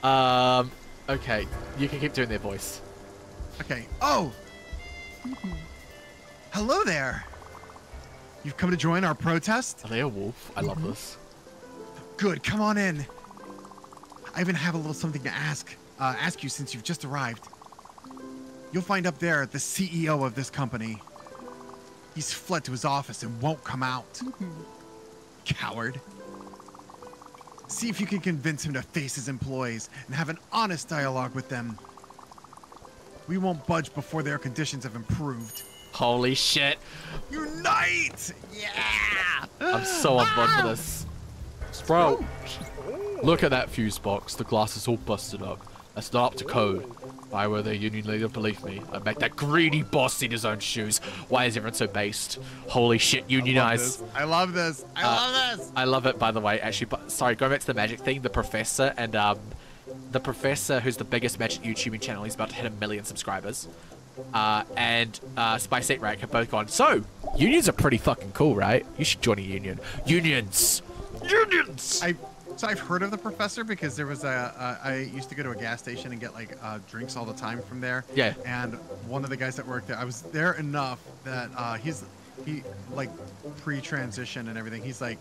Okay, you can keep doing their voice. Okay. Oh. Hello there. You've come to join our protest? Are they a wolf? I love this. Good. Come on in. I even have a little something to ask you since you've just arrived. You'll find up there the CEO of this company. He's fled to his office and won't come out. Coward. See if you can convince him to face his employees and have an honest dialogue with them. We won't budge before their conditions have improved. Holy shit. Unite! Yeah! I'm so on board for this. Bro, look at that fuse box. The glass is all busted up. That's not up to code. If I were the union leader, believe me, I'd make that greedy boss eat his own shoes. Why is everyone so based? Holy shit, unionize. I love this. I love this. I love it, by the way. Actually, sorry, going back to the magic thing, the professor and the professor, who's the biggest magic YouTubing channel, he's about to hit 1 million subscribers. And Spice 8 Rack have both gone, so, unions are pretty fucking cool, right? You should join a union. Unions! Unions! So I've heard of the professor because there was I used to go to a gas station and get like drinks all the time from there. Yeah. And one of the guys that worked there, I was there enough that he like pre-transition and everything. He's like,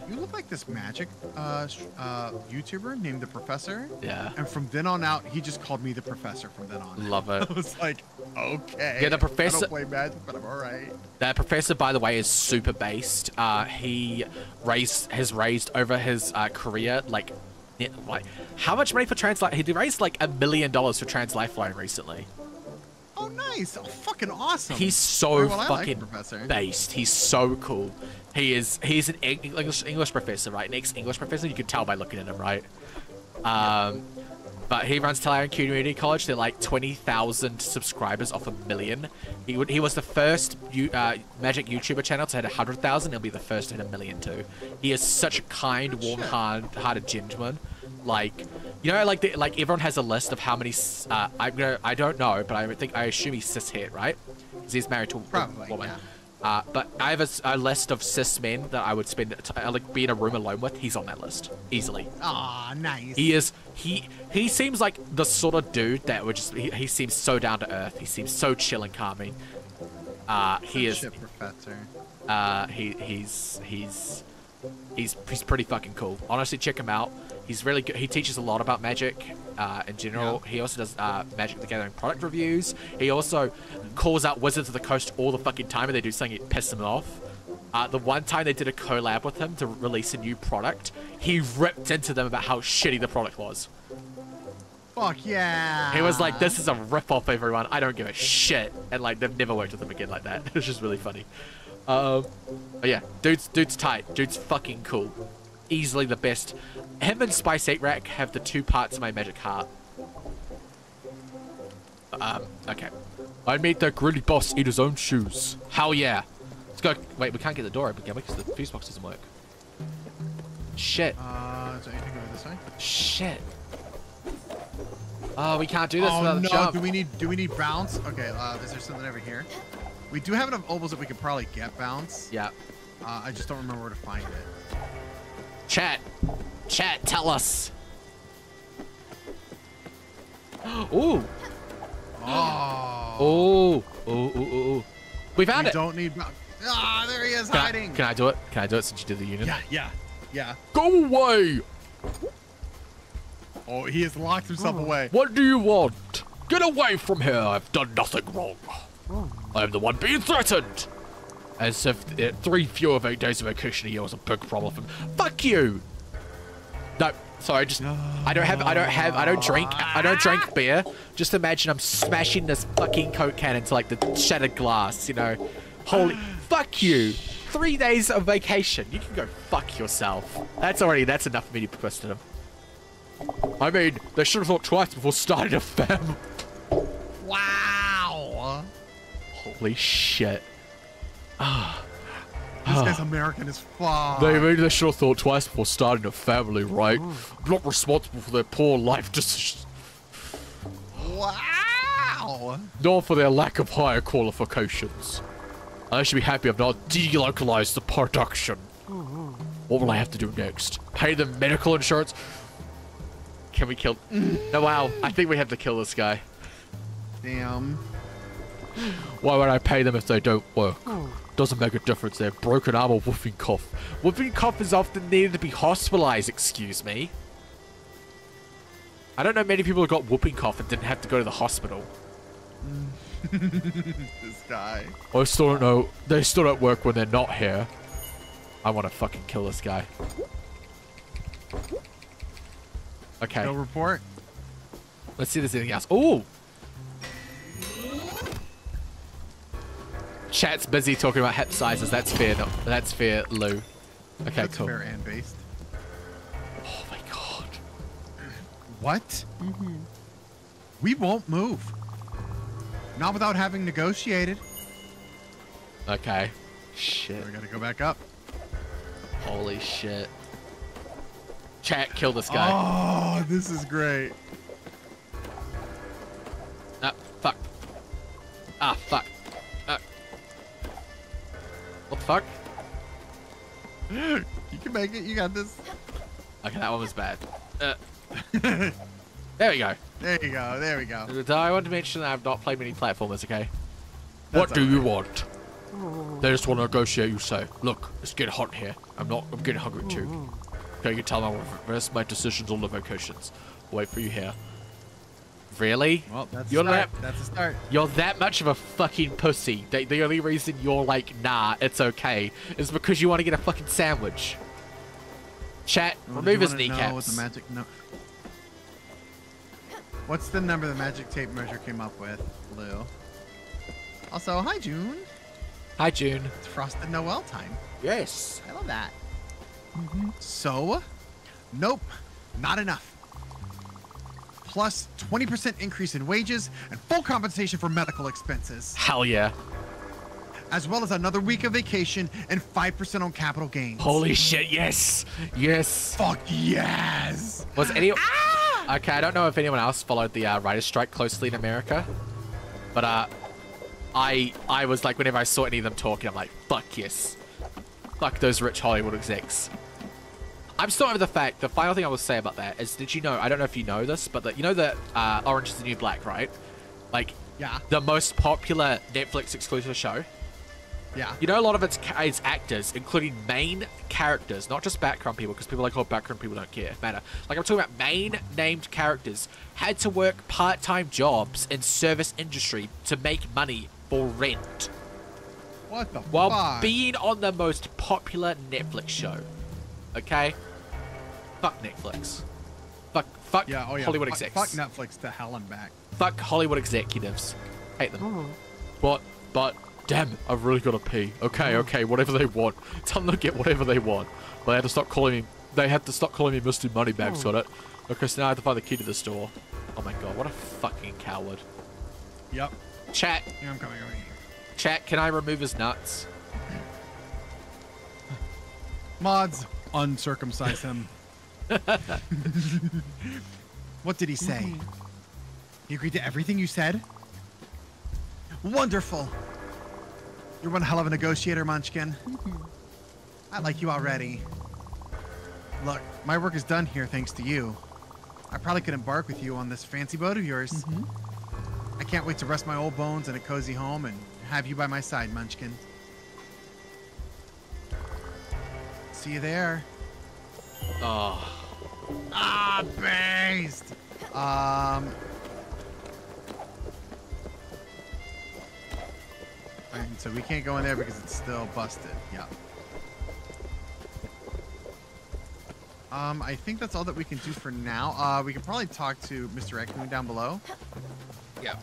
you look like this magic YouTuber named the Professor. Yeah. And from then on out, he just called me the Professor from then on. Love it. I was like, okay. Yeah, the professor. I don't play magic, but I'm all right. That professor, by the way, is super based. He has raised over his career like how much money for Translife? He raised like $1 million for Translifeline recently. Oh, nice! Oh, fucking awesome! He's so fucking fucking professor. based. He's so cool. He's an English professor, right? An ex-English professor. You can tell by looking at him, right? But he runs Talion Community College. They're like 20,000 subscribers off 1 million. He was the first magic YouTuber channel to hit 100,000. He'll be the first to hit 1 million too. He is such a kind, warm-hearted gentleman. Like, you know, like everyone has a list of how many. I don't know, but I assume he's cis het, right? Because he's married to a woman. Yeah. But I have a list of cis men that I would spend like be in a room alone with. He's on that list easily. Aw, nice. He is. He seems like the sort of dude that would just. He seems so down to earth. He seems so chill and calming. He is. Shit, professor. He's pretty fucking cool. Honestly, check him out. He's really good. He teaches a lot about magic in general. Yeah. He also does Magic the Gathering product reviews. He also calls out Wizards of the Coast all the fucking time and they do something that pisses him off. The one time they did a collab with him to release a new product, he ripped into them about how shitty the product was. Fuck yeah. He was like, this is a rip-off, everyone. I don't give a shit. And like, they've never worked with him again like that. It's just really funny. But yeah, dude's tight. Dude's fucking cool. Easily the best. Him and Spice 8 Rack have the 2 parts of my magic heart. Okay. I made that greedy boss eat his own shoes. Hell yeah. Let's go. Wait, we can't get the door open, can we? Because the fuse box doesn't work. Shit. So you can go this way? Shit. Oh, we can't do this Oh without a no, jump. do we need bounce? Okay, is there something over here? We do have enough obols that we could probably get bounce. Yeah. I just don't remember where to find it. Chat, tell us. Ooh. Oh. Oh. We found We it. don't need. Ah, there he is hiding. Can I do it? Can I do it since you did the unit? Yeah. Go away. Oh, he has locked himself away. What do you want? Get away from here. I've done nothing wrong. I am the one being threatened. As if 3 fewer 8 days of vacation a year was a big problem for me. Fuck you. No, sorry, I don't drink beer. Just imagine I'm smashing this fucking Coke can into like the shattered glass, you know. Holy fuck you. 3 days of vacation. You can go fuck yourself. That's enough for me to question him. I mean, they should have thought twice before starting a family. Wow. Holy shit. This guy's American as fuck. They should have thought twice before starting a family, right? I'm not responsible for their poor life decisions. Wow. Nor for their lack of higher qualifications. I should be happy I've not delocalized the production. What will I have to do next? Pay them medical insurance? Can we kill... No, wow. I think we have to kill this guy. Damn. Why would I pay them if they don't work? Doesn't make a difference. They have broken arm or whooping cough. Whooping cough is often needed to be hospitalized, excuse me. I don't know many people who got whooping cough and didn't have to go to the hospital. This guy. I still don't know. They still don't work when they're not here. I want to fucking kill this guy. Okay. No report. Let's see if there's anything else. Ooh! Chat's busy talking about hip sizes. That's fair. No, that's fair, Lou. Okay, That's cool. fair and based. Oh my god. What? We won't move. Not without having negotiated. Okay. Shit. We gotta go back up. Holy shit. Chat, kill this guy. Oh, this is great. Ah, fuck. Ah, fuck. What the fuck? You can make it. You got this. Okay, that one was bad. There we go. There you go. There we go. I want to mention that I've not played many platformers, okay? That's What do you want? They just want to negotiate, you say. Look, it's getting hot here. I'm getting hungry too. Okay, you can tell them I'll reverse my decisions on the vacations. Wait for you here. Really? Well, that's You're a start. That's a start. You're that much of a fucking pussy. The only reason you're like, nah, it's okay, is because you want to get a fucking sandwich. Chat, remove his kneecaps. What the magic What's the number the magic tape measure came up with, Lou? Also, hi, June. Hi, June. It's Frosted Noel time. Yes. I love that. So, nope, not enough. Plus 20% increase in wages and full compensation for medical expenses, Hell yeah. as well as another week of vacation and 5% on capital gains. Holy shit, yes. Yes. Fuck yes. Was any... Okay, I don't know if anyone else followed the writer's strike closely in America, but I was like, whenever I saw any of them talking, I'm like, fuck yes. Fuck those rich Hollywood execs. I'm still over the fact, the final thing I will say about that is, did you know, I don't know if you know this, but you know that Orange is the New Black, right? Like, Yeah. the most popular Netflix exclusive show? Yeah. You know, a lot of its actors, including main characters, not just background people, because people like, oh, background people don't matter. Like, I'm talking about main named characters, had to work part-time jobs in service industry to make money for rent. What the While fuck? being on the most popular Netflix show. Okay? Fuck Netflix. Fuck Yeah, oh yeah. Hollywood fuck, execs. fuck Netflix to hell and back. Fuck Hollywood executives. Hate them. But, damn, I've really got to pee. Okay, whatever they want. Tell them to get whatever they want. But they had to stop calling me, Mr. Moneybags, got it? Okay, so now I have to find the key to the store. Oh my god, what a fucking coward. Yep. Chat, Yeah, I'm coming over here. chat, can I remove his nuts? Mods, uncircumcise him. What did he say? He agreed to everything you said? Wonderful. You're one hell of a negotiator, Munchkin. I like you already. Look, my work is done here thanks to you. I probably could embark with you on this fancy boat of yours. I can't wait to rest my old bones in a cozy home and have you by my side, Munchkin. See you there. Oh. Ah, based. And so we can't go in there because it's still busted. Yeah. I think that's all that we can do for now. We can probably talk to Mr. Raccoon down below. Yeah.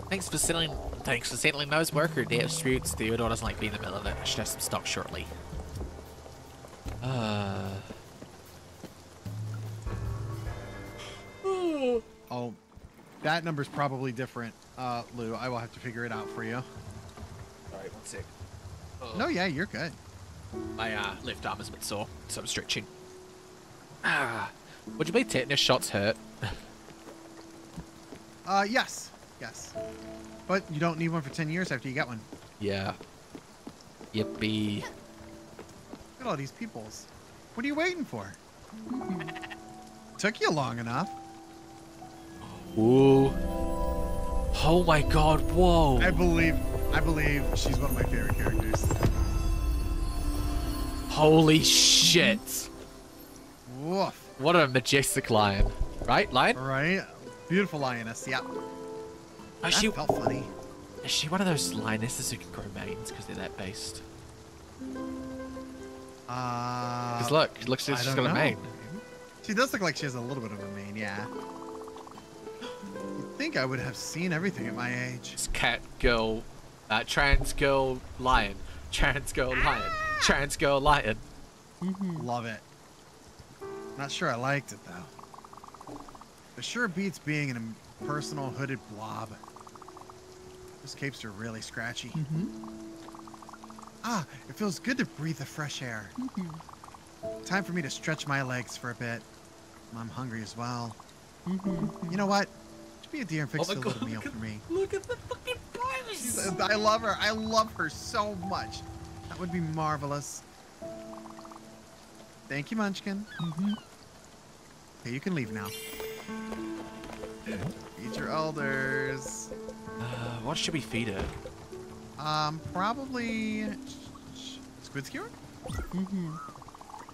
Thanks for settling those worker disputes. Theodore doesn't like being in the middle of it. I should have some stock shortly. Oh, that number's probably different, Lou. I will have to figure it out for you. Alright, one sec. No, yeah, you're good. My left arm is a bit sore, so I'm stretching. Would you believe tetanus shots hurt? Yes. Yes. But you don't need one for 10 years after you get one. Yeah. Yippee. Look at all these peoples. What are you waiting for? Took you long enough. Ooh. Oh my god, whoa. I believe she's one of my favorite characters. Holy shit. Woof. What a majestic lion. Right, lion? Right? Beautiful lioness, yeah. Is That felt funny. she one of those lionesses who can grow manes because they're that based? Because look, she's I just don't got a know. mane. She does look like she has a little bit of a mane, yeah. You'd think I would have seen everything at my age. It's cat, girl, trans girl, lion. Trans girl, lion. Trans girl, lion. Love it. Not sure I liked it, though. It sure beats being an impersonal hooded blob. Those capes are really scratchy. Ah, it feels good to breathe the fresh air. Time for me to stretch my legs for a bit. I'm hungry as well. You know what? Just be a dear and fix a little meal for me. Look at the fucking price! I love her. I love her so much. That would be marvelous. Thank you, Munchkin. Okay, you can leave now. Feed your elders. What should we feed her? Probably squid skewer?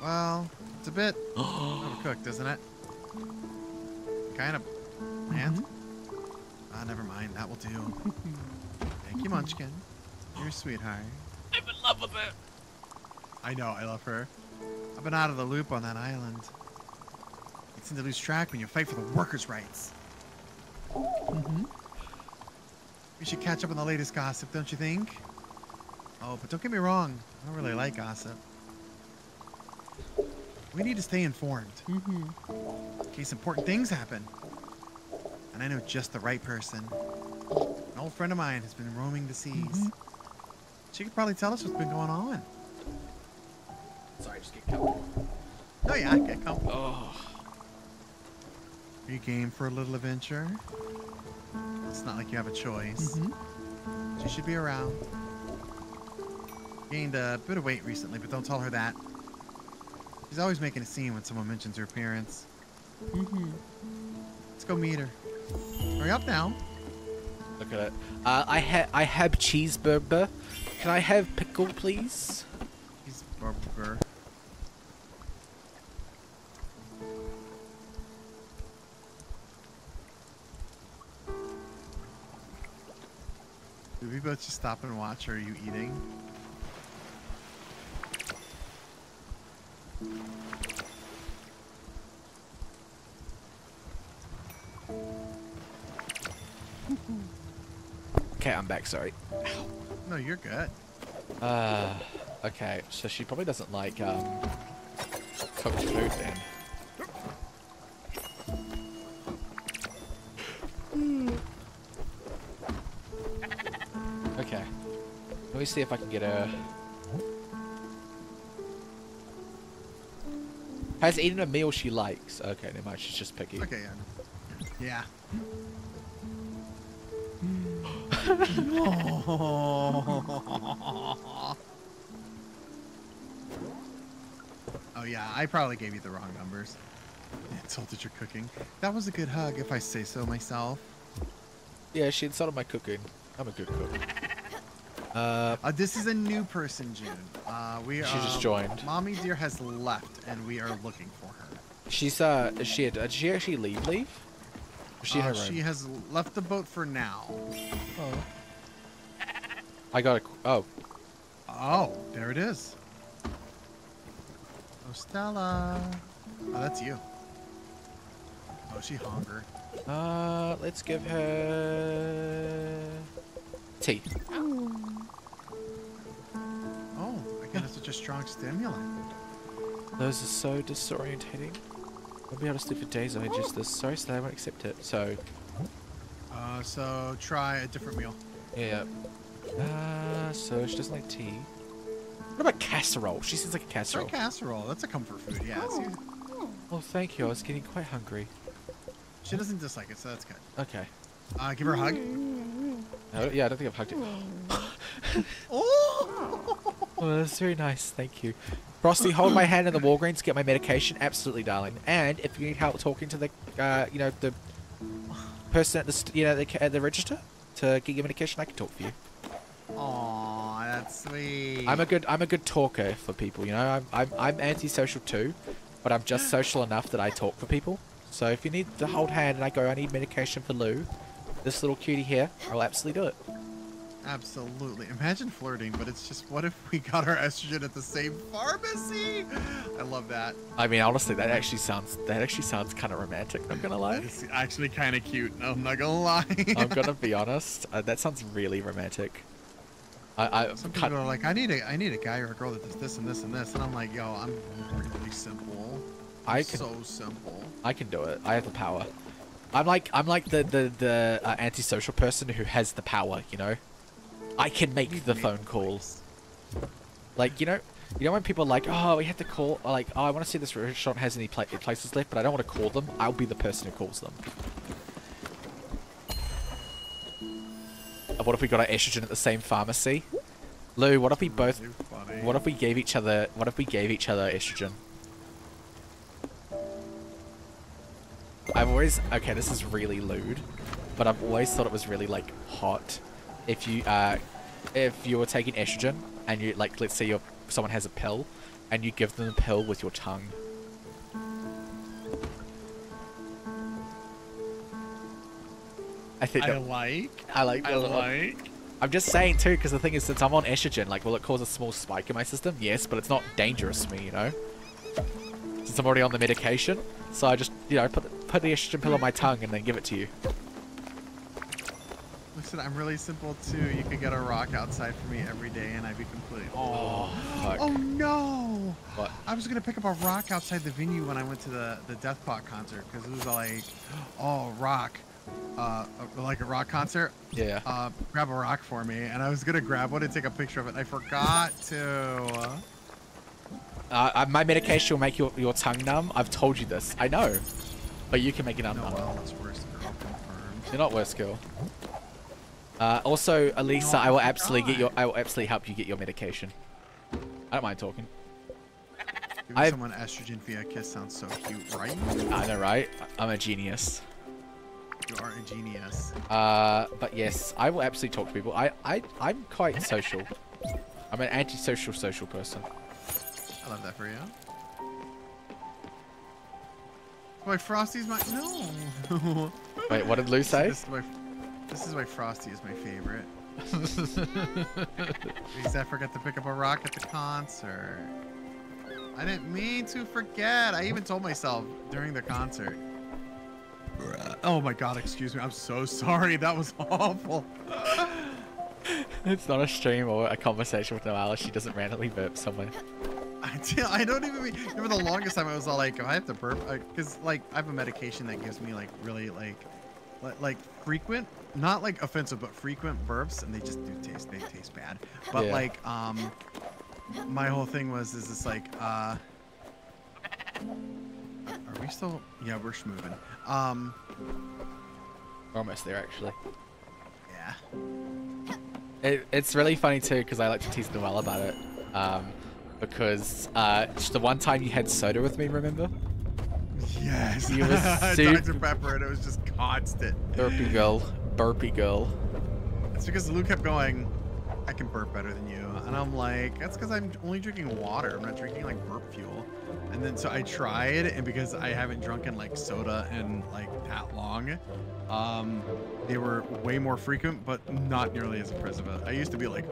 Well, it's a bit overcooked, isn't it? Kind of bland. Never mind. That will do. Thank you, Munchkin. You're a sweetheart. I'm in love with her. I know. I love her. I've been out of the loop on that island. You tend to lose track when you fight for the workers' rights. We should catch up on the latest gossip, don't you think? Oh, but don't get me wrong. I don't really like gossip. We need to stay informed. In case important things happen. And I know just the right person. An old friend of mine has been roaming the seas. She could probably tell us what's been going on. Sorry, just get comfortable. Oh yeah, get comfortable. Oh. Are you game for a little adventure? It's not like you have a choice. She should be around. Gained a bit of weight recently, but don't tell her that. She's always making a scene when someone mentions her appearance. Let's go meet her. Hurry up now. Look at it. I have cheeseburger. Can I have pickle, please? He's burger. Did we both just stop and watch, or are you eating? Okay, I'm back, sorry. No, you're good. Okay, so she probably doesn't like, cooked food then. Okay. Let me see if I can get her... Has eaten a meal she likes. Okay, never mind, she's just picky. Okay, yeah. Yeah. Oh yeah, I probably gave you the wrong numbers. Insulted your cooking. That was a good hug, if I say so myself. Yeah, she insulted my cooking. I'm a good cook. This is a new person, June. She just joined. Mommy dear has left, and we are looking for her. She's did she actually leave? Was she in her room? She has left the boat for now. Oh. I got a. Oh. Oh, there it is. Oh, Stella. Oh, that's you. Oh, she hunger. Let's give her tea. Oh, again, it's such a strong stimulant. Those are so disorientating. I'll be able to sleep for days if I just this. Sorry, so I won't accept it. So. So try a different meal. Yeah. So she doesn't like tea. What about casserole? She seems like a casserole. Try casserole. That's a comfort food. Yeah. Well, thank you. I was getting quite hungry. She doesn't dislike it, so that's good. Okay. Give her a hug. Yeah, I don't think I've hugged it. Oh! Oh, that's very nice. Thank you. Frosty, hold my hand in the Walgreens to get my medication. Absolutely, darling. And if you need help talking to the, the person at the, at the register to get your medication, I can talk for you. Aw, that's sweet. I'm a good talker for people. You know, I'm antisocial too, but I'm just social enough that I talk for people. So if you need to hold hand and I go, I need medication for Lou, this little cutie here, I'll absolutely do it. Absolutely. Imagine flirting, but it's just, what if we got our estrogen at the same pharmacy? I love that. I mean, honestly, that actually sounds kind of romantic. Not gonna lie. It's actually kind of cute. No, I'm not gonna lie. I'm gonna be honest. That sounds really romantic. Some people are like, I need a guy or a girl that does this and this and this, and I'm like, yo, I'm really simple. So simple. I can do it. I have the power. I'm like the antisocial person who has the power. You know, I can make the phone calls. Like you know when people are like, oh, we have to call. Like, oh, I want to see if this restaurant has any places left, but I don't want to call them. I'll be the person who calls them. What if we got our estrogen at the same pharmacy? Lou, what if we both? What if we gave each other? What if we gave each other estrogen? I've always this is really lewd, but I've always thought it was really like hot if you were taking estrogen and you like, let's say someone has a pill and you give them the pill with your tongue. I like. I'm just saying too, because the thing is, since I'm on estrogen, like, will it cause a small spike in my system? Yes, but it's not dangerous to me, you know. Since I'm already on the medication, so I just, you know, put the estrogen pill on my tongue and then give it to you. Listen, I'm really simple too. You could get a rock outside for me every day, and I'd be completely. Oh, fuck. Oh no! What? I was gonna pick up a rock outside the venue when I went to the Death Pot concert, because it was like, oh, rock. Like a rock concert. Yeah. Grab a rock for me, and I was gonna grab one and take a picture of it, and I forgot to. My medication will make your tongue numb. I've told you this. I know, but you can make it unnumb. No, that's worse, girl. Confirmed. You're not worse, girl. Also, Elisa, I will absolutely help you get your medication. I don't mind talking. Giving someone estrogen via a kiss sounds so cute, right? I know, right? I'm a genius. You are a genius. But yes, I will absolutely talk to people. I'm quite social. I'm an antisocial social person. I love that for you. Why Frosty's my no. Wait, what did Lou say? This is why Frosty is my favorite. Because I forgot to pick up a rock at the concert. I didn't mean to forget. I even told myself during the concert. Oh my god, excuse me. I'm so sorry. That was awful. It's not a stream or a conversation with Noelle. She doesn't randomly burp somewhere. I don't even mean. For the longest time, I was all like, if I have to burp, because like I have a medication that gives me like really like frequent, not like offensive, but frequent burps, and they just do taste. They taste bad. But yeah. Like my whole thing is this like are we still? Yeah, we're schmoving. We're almost there, actually. Yeah. It's really funny too because I like to tease Noelle about it. Because the one time you had soda with me, remember? Yes. You were super Dr. Pepper, and it was just constant. burpy girl. Burpy girl. It's because Lou kept going, I can burp better than you. And I'm like, that's because I'm only drinking water. I'm not drinking like burp fuel. And then so I tried, and because I haven't drunken like soda in like that long, they were way more frequent, but not nearly as impressive. I used to be like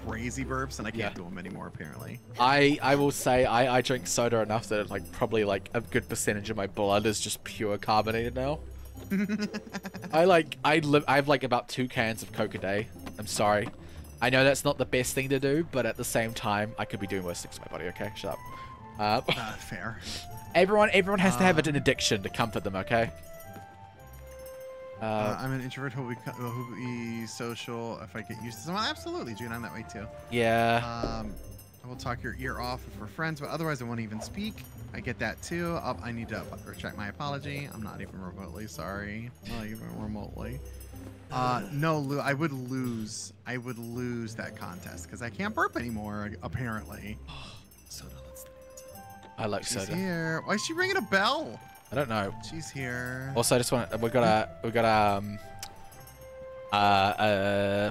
crazy burps, and I can't do them anymore apparently. I will say I drink soda enough that like probably like a good percentage of my blood is just pure carbonated now. I have like about 2 cans of Coke a day. I'm sorry. I know that's not the best thing to do, but at the same time, I could be doing worse things to my body. Okay, shut up. Fair. Everyone has to have an addiction to comfort them. Okay. I'm an introvert who will be social if I get used to someone. Absolutely, June. I'm that way too. Yeah. I will talk your ear off if we're friends, but otherwise I won't even speak. I get that too. I need to retract my apology. I'm not even remotely sorry. Not even remotely. No, Lou, I would lose. I would lose that contest because I can't burp anymore, apparently. Soda, let's. I like She's soda. here. Why is she ringing a bell? I don't know. She's here. Also, I just want we got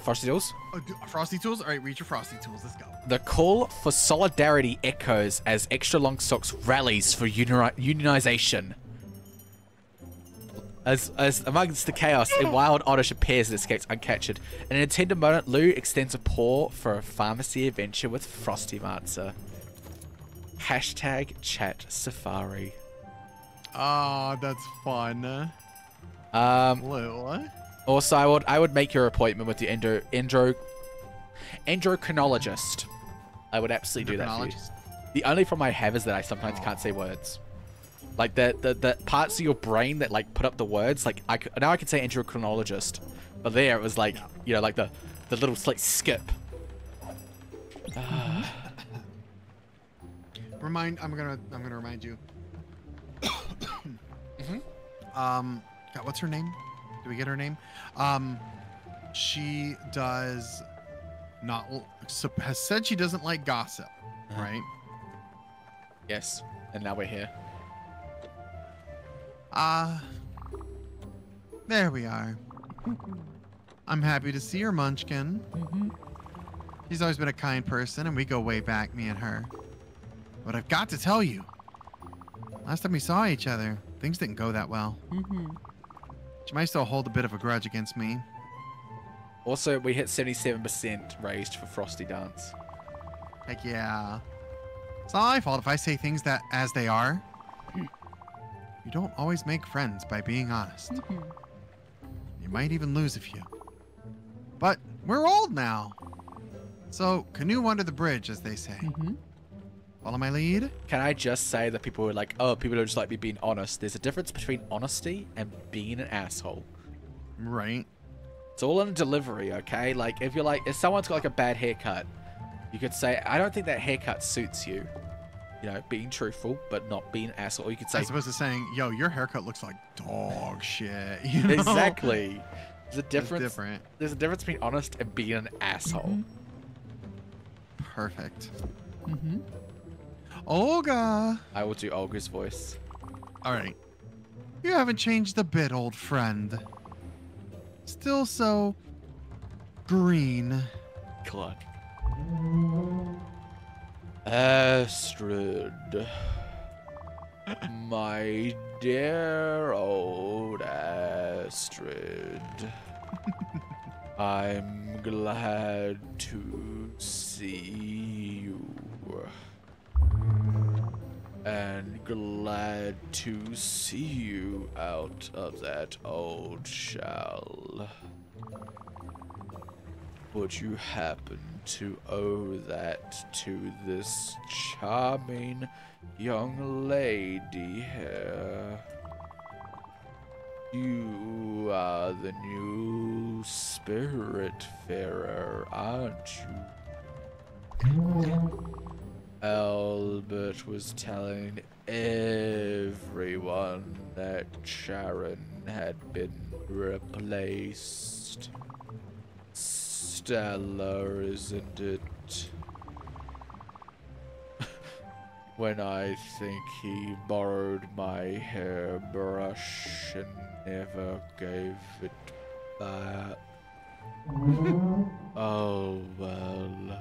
Frosty Tools. Oh, Frosty Tools. All right, read your Frosty Tools. Let's go. The call for solidarity echoes as Extra Long Socks rallies for unionization. As amongst the chaos, a wild oddish appears and escapes uncaptured. In a tender moment, Lou extends a paw for a pharmacy adventure with Frosty Martza. Hashtag chat safari. Oh, that's fun. Lou, what? Also, I would make your appointment with the endocrinologist. I would absolutely do that for you. The only problem I have is that I sometimes can't say words. Like the parts of your brain that like put up the words. Like now I can say endocrinologist, but there it was like you know like the little like skip. I'm gonna remind you. God, what's her name? Did we get her name? She does not has said she doesn't like gossip, right? Yes, and now we're here. There we are. I'm happy to see her, Munchkin. She's always been a kind person, and we go way back, me and her. But I've got to tell you, last time we saw each other, things didn't go that well. She might still hold a bit of a grudge against me. Also, we hit 77% raised for Frosty Dance. Heck yeah. It's not my fault if I say things that as they are. You don't always make friends by being honest. You might even lose a few. But we're old now. So, canoe under the bridge, as they say. Follow my lead? Can I just say that people were like, oh, people don't just like me being honest. There's a difference between honesty and being an asshole. Right. It's all in delivery, okay? Like, if you're like, if someone's got like a bad haircut, you could say, I don't think that haircut suits you. You know, being truthful, but not being an asshole. Or you could say, as opposed to saying, yo, your haircut looks like dog shit. You know? Exactly. There's a difference. It's different. There's a difference between honest and being an asshole. Perfect. Olga. I will do Olga's voice. All right. You haven't changed a bit, old friend. Still so green. Cluck. Astrid. My dear old Astrid. I'm glad to see you. And glad to see you out of that old shell. Would you happen to owe that to this charming young lady here? You are the new Spiritfarer, aren't you? Albert was telling everyone that Sharon had been replaced. Stellar, isn't it? When I think he borrowed my hairbrush and never gave it back. Oh well.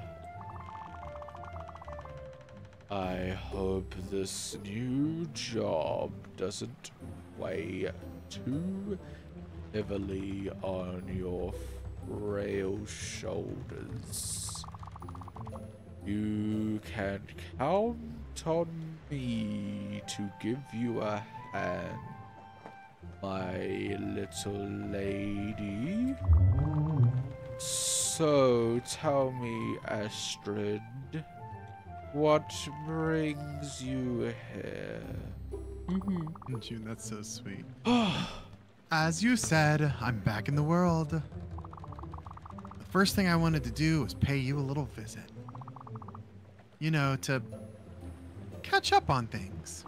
I hope this new job doesn't weigh too heavily on your frail shoulders. You can count on me to give you a hand, my little lady. So tell me, Astrid, what brings you here? June, that's so sweet. As you said, I'm back in the world. The first thing I wanted to do was pay you a little visit. You know, to catch up on things.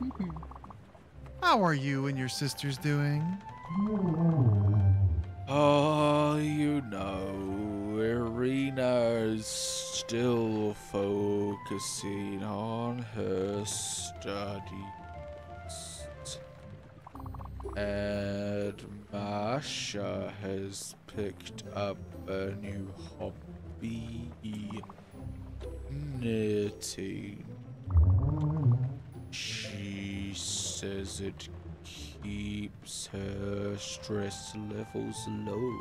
How are you and your sisters doing? Oh, you know, Irina's still focusing on her studies. And Masha has picked up a new hobby, knitting. She says it keeps her stress levels low.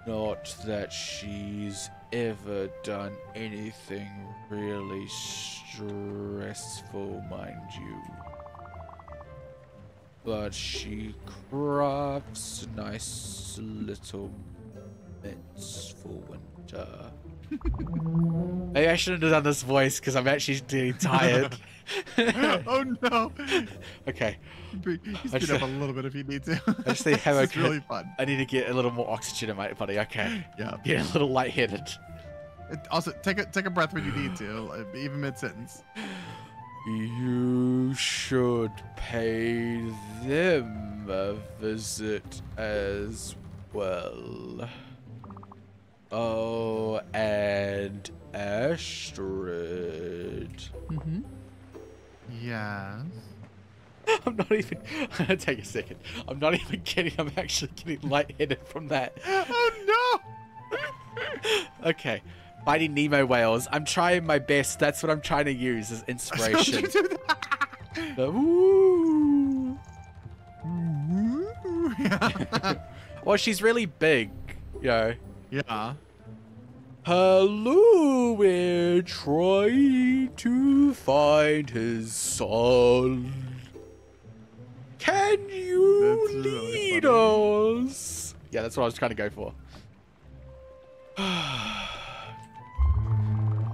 Not that she's ever done anything really stressful, mind you. But she crafts nice little mitts for winter. Maybe I shouldn't have done this voice because I'm actually getting tired. Oh no! Okay. You speed up a little bit if you need to. I just think It's really fun. I need to get a little more oxygen in my body. Okay. Yeah. Get a little lightheaded. Also, take a breath when you need to, even mid-sentence. You should pay them a visit as well. Oh, and Astrid. Yes. I'm not even. Take a second. I'm not even kidding. I'm actually getting lightheaded from that. Oh no! Okay. Finding Nemo whales. I'm trying my best. That's what I'm trying to use as inspiration. Ooh. Well, she's really big, you know. Yeah. Hello, we're trying to find his son. Can you That's really lead funny. us? Yeah, that's what I was trying to go for.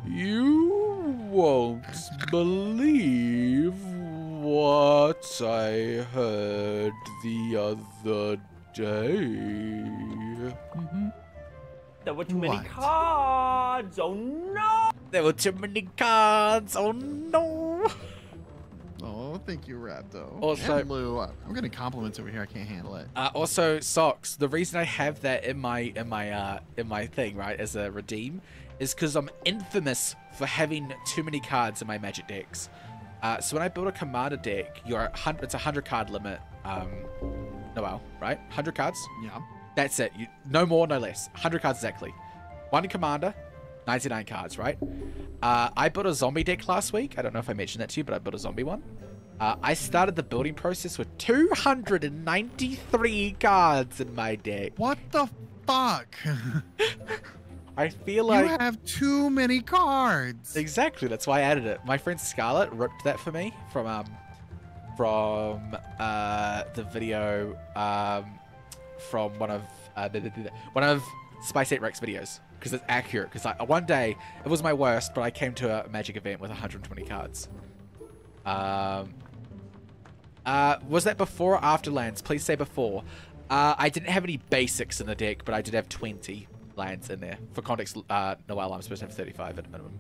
You won't believe what I heard the other day. There were too many What? cards. Oh no! There were too many cards. Oh no! Oh, thank you, Rapto. Also- And Lou, I'm getting compliments over here. I can't handle it. Also, socks. The reason I have that in my thing, right, as a redeem, is because I'm infamous for having too many cards in my Magic decks. So when I build a commander deck, it's a 100 card limit. Noel, right? 100 cards. Yeah. That's it. No more, no less. 100 cards exactly. One commander, 99 cards, right? I built a zombie deck last week. I don't know if I mentioned that to you, but I built a zombie one. I started the building process with 293 cards in my deck. What the fuck? I feel like... You have too many cards. Exactly, that's why I added it. My friend Scarlett ripped that for me from the video from one of Spice 8 Rex videos, because it's accurate. Because one day it was my worst, but I came to a Magic event with 120 cards. Was that before or after lands? Please say before. I didn't have any basics in the deck, but I did have 20. lands in there. For context, Noelle, I'm supposed to have 35 at a minimum.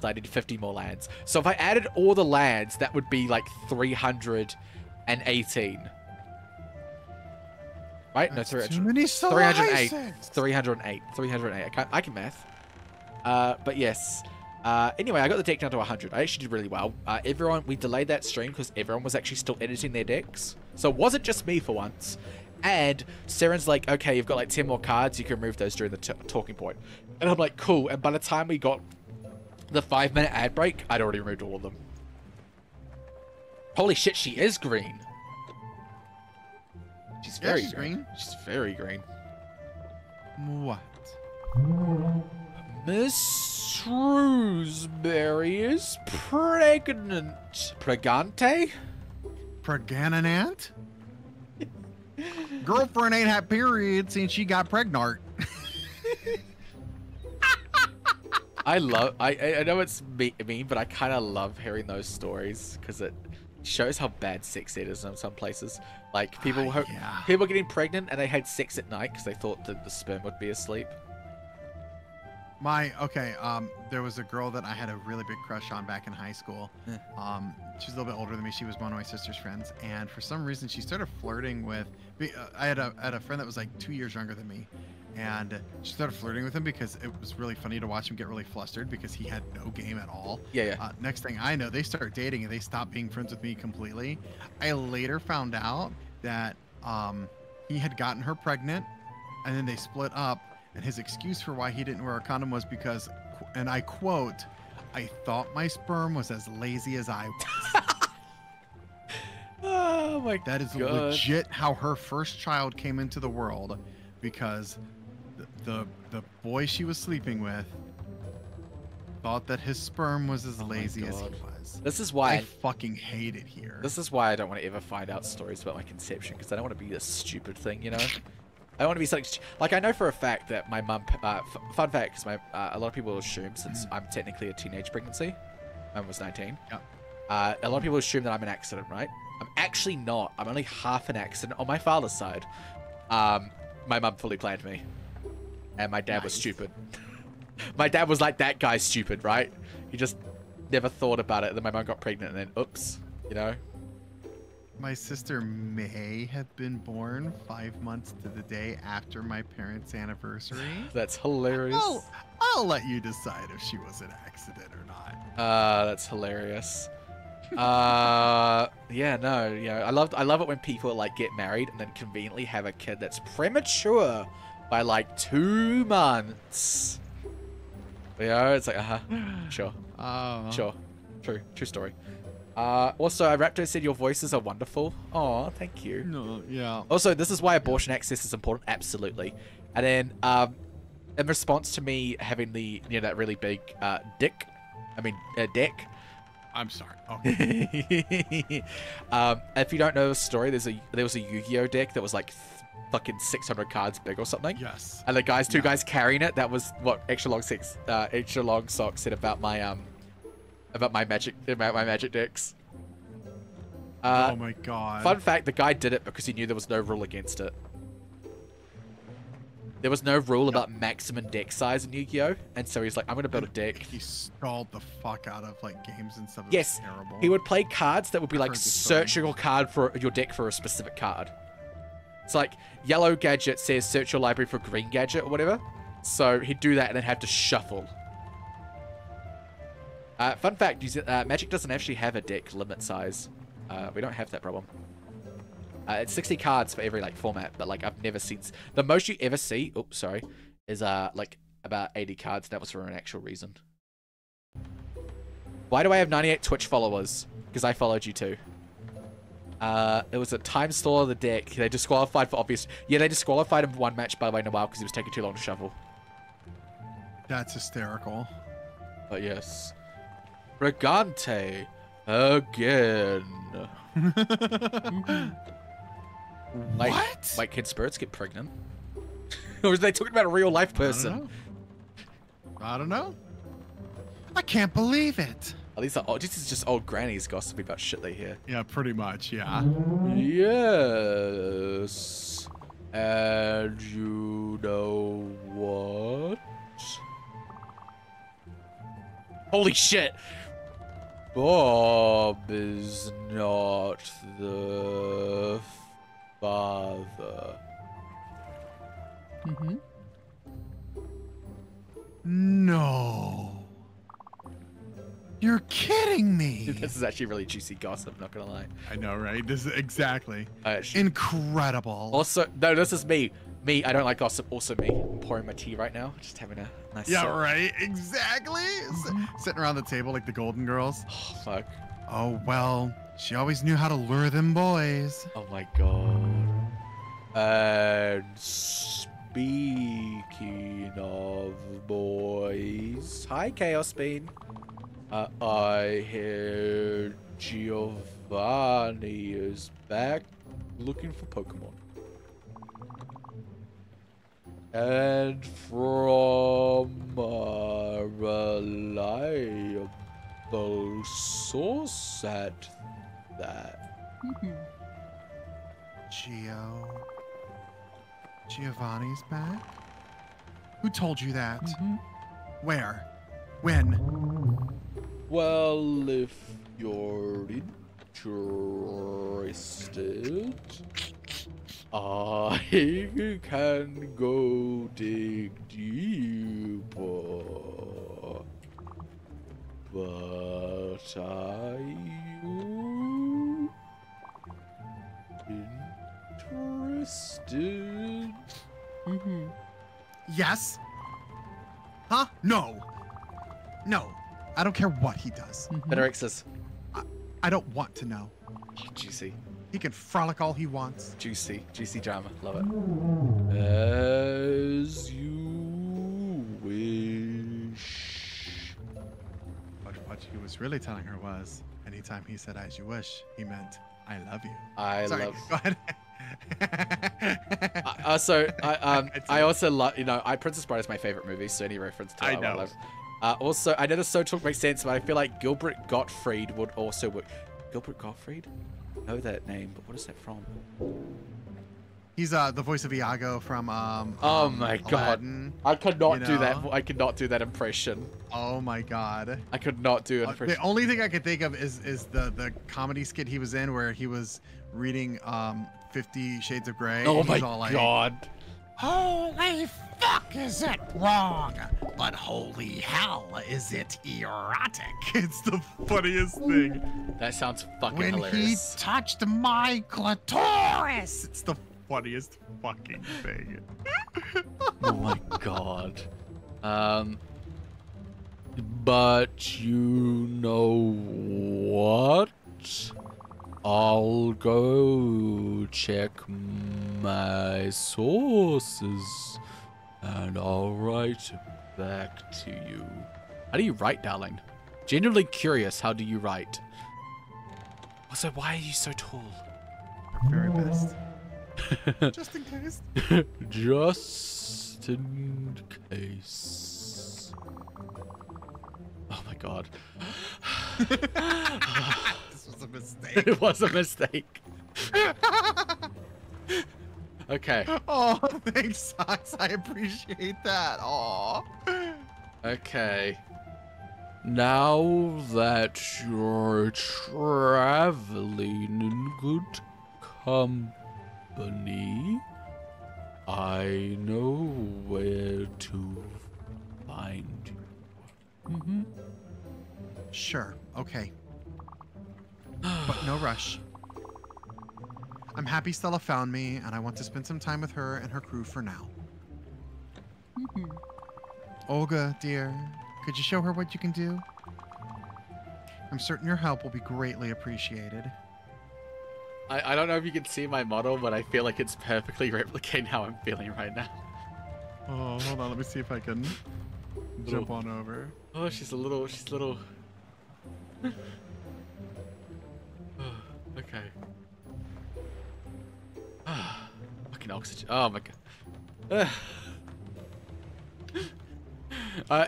So I need 50 more lands. So if I added all the lands, that would be like 318. Right? That's No, too many 308. slices. 308. 308. I can math. But yes. Anyway, I got the deck down to 100. I actually did really well. We delayed that stream because everyone was actually still editing their decks. So it wasn't just me for once. And Seren's like, okay, you've got like 10 more cards. You can remove those during the talking point. And I'm like, cool. And by the time we got the 5-minute ad break, I'd already removed all of them. Holy shit, she is green. She's very green. She's very green. What? Miss Shrewsbury is pregnant. Pregante? Pregnant? Girlfriend ain't had period since she got pregnant. I know it's mean, but I kind of love hearing those stories because it shows how bad sex it is in some places. Like people getting pregnant and they had sex at night because they thought that the sperm would be asleep. There was a girl that I had a really big crush on back in high school. She's a little bit older than me. She was one of my sister's friends, and for some reason she started flirting with. I had a friend that was like 2 years younger than me, and she started flirting with him because it was really funny to watch him get really flustered because he had no game at all. Next thing I know, they start dating and they stopped being friends with me completely. I later found out that he had gotten her pregnant, and then they split up. And his excuse for why he didn't wear a condom was because, and I quote, "I thought my sperm was as lazy as I was." Oh my god. That is legit how her first child came into the world, because the boy she was sleeping with thought that his sperm was as lazy as he was. This is why I fucking hate it here. This is why I don't want to ever find out stories about my conception, because I don't want to be this stupid thing, you know? I don't want to be something like I know for a fact that my mum. Fun fact, because a lot of people assume, since I'm technically a teenage pregnancy, I was 19. Yep. A lot of people assume that I'm an accident, right? I'm actually not. I'm only half an accident on my father's side. My mum fully planned me, and my dad was stupid. My dad was like that guy stupid, right? He just never thought about it. And then my mum got pregnant, and then oops, you know. My sister may have been born 5 months to the day after my parents' anniversary. That's hilarious. I'll let you decide if she was an accident or not. That's hilarious. I love it when people like get married and then conveniently have a kid that's premature by like 2 months. You know, it's like sure. Sure. True story. Also, Raptor said your voices are wonderful. Oh, thank you. No, yeah. Also, this is why abortion access is important. Absolutely. And then, in response to me having that really big deck. I'm sorry. Okay. If you don't know the story, there was a Yu-Gi-Oh deck that was like fucking 600 cards big or something. Yes. And the two guys carrying it. That was what Extra Long Sock said about my magic decks. Oh my god. Fun fact, the guy did it because he knew there was no rule against it. There was no rule about maximum deck size in Yu-Gi-Oh! And so he's like, I'm going to build a deck. He stalled the fuck out of like games and stuff. Yes, terrible. He would play cards that would be like, search your card for your deck for a specific card. It's like, yellow gadget says search your library for green gadget or whatever. So he'd do that and then have to shuffle. Fun fact, Magic doesn't actually have a deck limit size. We don't have that problem. It's 60 cards for every like format, but like I've never seen the most you ever see. Oops, sorry, is like about 80 cards. That was for an actual reason. Why do I have 98 Twitch followers? Because I followed you too. It was a time stall of the deck. They disqualified for obvious. Yeah, they disqualified him for one match by the way in a while because he was taking too long to shuffle. That's hysterical. But yes. Brigante again. What? Like, can spirits get pregnant? Or is they talking about a real life person? I don't know. I can't believe it. At least this is just old grannies gossiping about shit they hear. Yeah, pretty much. Yeah. Yes. And you know what? Holy shit! Bob is not the father. Mm-hmm. No. You're kidding me. This is actually really juicy gossip, not gonna lie. I know, right? This is exactly. Actually, Incredible. also, no, this is me. Me, I don't like gossip. Also me. I'm pouring my tea right now. Just having a nice Yeah, sip. right. Exactly. Sitting around the table like the Golden Girls. Oh, fuck. Oh, well, she always knew how to lure them boys. Oh my god. And speaking of boys, hi Chaos Bean. I hear Giovanni is back looking for Pokemon. And from a reliable source at that. Giovanni's back? Who told you that? Where? When? Well, if you're interested, I can go dig deeper. But are you interested? Yes? Huh? No. No. I don't care what he does. Benarixus. I don't want to know. Oh, juicy. He can frolic all he wants. Juicy. Juicy drama. Love it. As you wish. But what he was really telling her was, anytime he said as you wish, he meant, I love you. I Sorry, love. go ahead. I also love, Princess Bride is my favorite movie, so any reference to I that, know. love. Also, I know the so talk makes sense, but I feel like Gilbert Gottfried would also work. Gilbert Gottfried? I know that name, but what is that from? He's the voice of Iago from Oh my god. Aladdin, I could not you do that. know? I could not do that impression. Oh my god. I could not do an impression. The only thing I could think of is the comedy skit he was in where he was reading 50 Shades of Grey. Oh and my he's all like, god. Holy fuck, is it wrong? But holy hell, is it erotic? It's the funniest thing. That sounds fucking When hilarious. he touched my clitoris. It's the funniest fucking thing. Oh my god. But you know what? I'll go check my sources and I'll write back to you. How do you write, darling? Genuinely curious, how do you write? Also, why are you so tall? Very best. Just in case. Just in case. Oh my god. This was a mistake. It was a mistake. Okay. Oh, thanks, Socks. I appreciate that. Aw. Okay. Now that you're traveling in good company, I know where to find you. Sure. Okay. But no rush. I'm happy Stella found me, and I want to spend some time with her and her crew for now. Olga, dear, could you show her what you can do? I'm certain your help will be greatly appreciated. I don't know if you can see my model, but I feel like it's perfectly replicating how I'm feeling right now. Oh, hold on. Let me see if I can jump on over. Oh, she's a little. Okay. Fucking oxygen. Oh my god.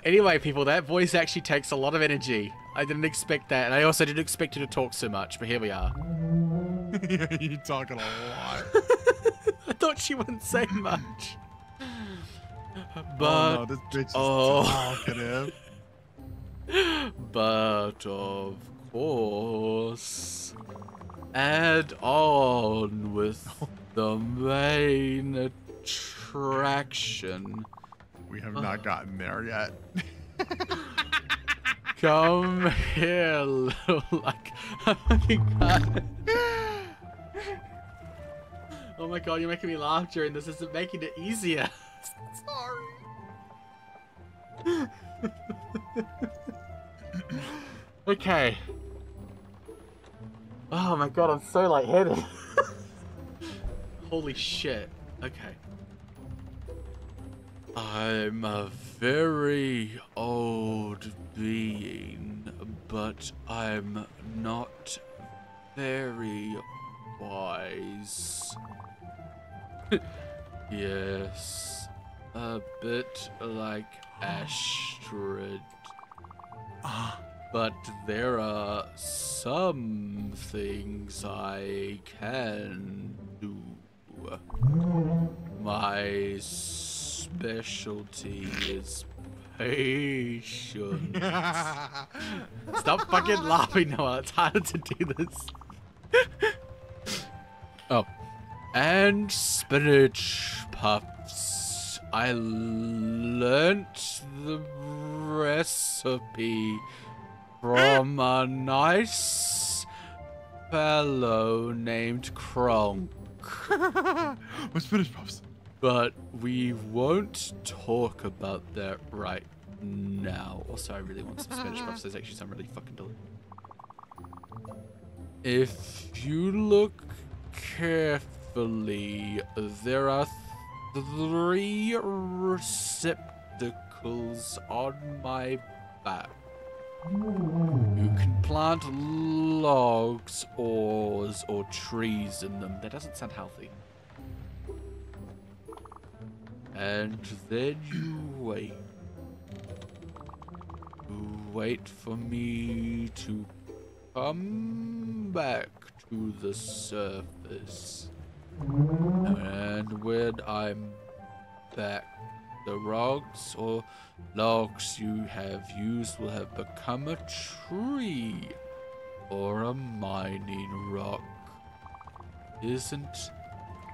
Anyway, people, that voice actually takes a lot of energy. I didn't expect that, and I also didn't expect you to talk so much, but here we are. You talking a lot. I thought she wouldn't say much. But oh no, this bitch is talkative. But of course, add on with the main attraction. We have not gotten there yet. Come here, little like. Oh my god. Oh my god, you're making me laugh during this. Isn't making it easier. Sorry. Okay. Oh my god, I'm so lightheaded. Holy shit. Okay. I'm a very old being, but I'm not very wise. Yes, a bit like Astrid. But there are some things I can do. My specialty is patience. Stop fucking laughing, Noah. It's harder to do this. Oh. And spinach puffs. I learnt the recipe from a nice fellow named Kronk. What's spinach puffs? But we won't talk about that right now. Also, I really want some spinach puffs. Those actually sound really fucking delicious. If you look carefully, there are 3 receptacles on my back. You can plant logs, oars, or trees in them. That doesn't sound healthy. And then you wait. You wait for me to come back to the surface. And when I'm back, the rocks or logs you have used will have become a tree or a mining rock. Isn't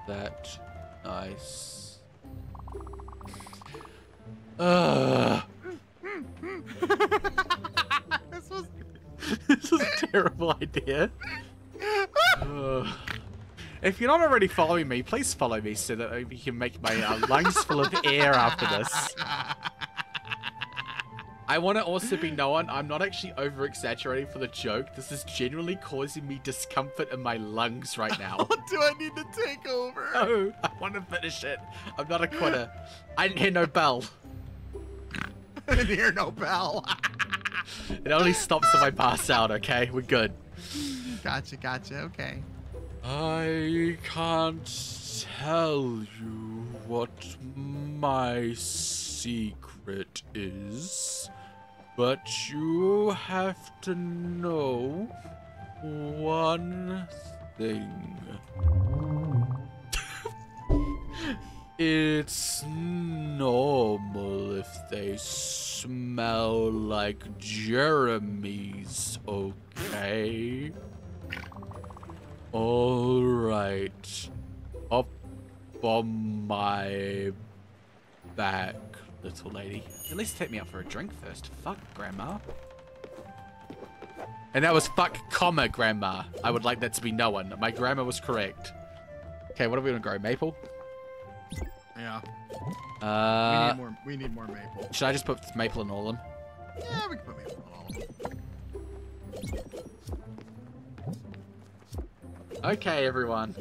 that nice? This was a terrible idea. If you're not already following me, please follow me so that we can make my lungs full of air after this. I want to also be known, I'm not actually over-exaggerating for the joke. This is genuinely causing me discomfort in my lungs right now. What do I need to take over? No, I want to finish it. I'm not a quitter. I didn't hear no bell. I didn't hear no bell. It only stops if I pass out, okay? We're good. Gotcha, okay. I can't tell you what my secret is, but you have to know one thing. It's normal if they smell like Jeremy's, okay? Alright. Up on my back, little lady. At least take me out for a drink first. Fuck, Grandma. And that was fuck, comma, Grandma. I would like that to be known. My grammar was correct. Okay, what are we gonna grow? Maple? Yeah. We need more maple. Should I just put maple in all of them? Yeah, we can put maple in all of them. Okay, everyone.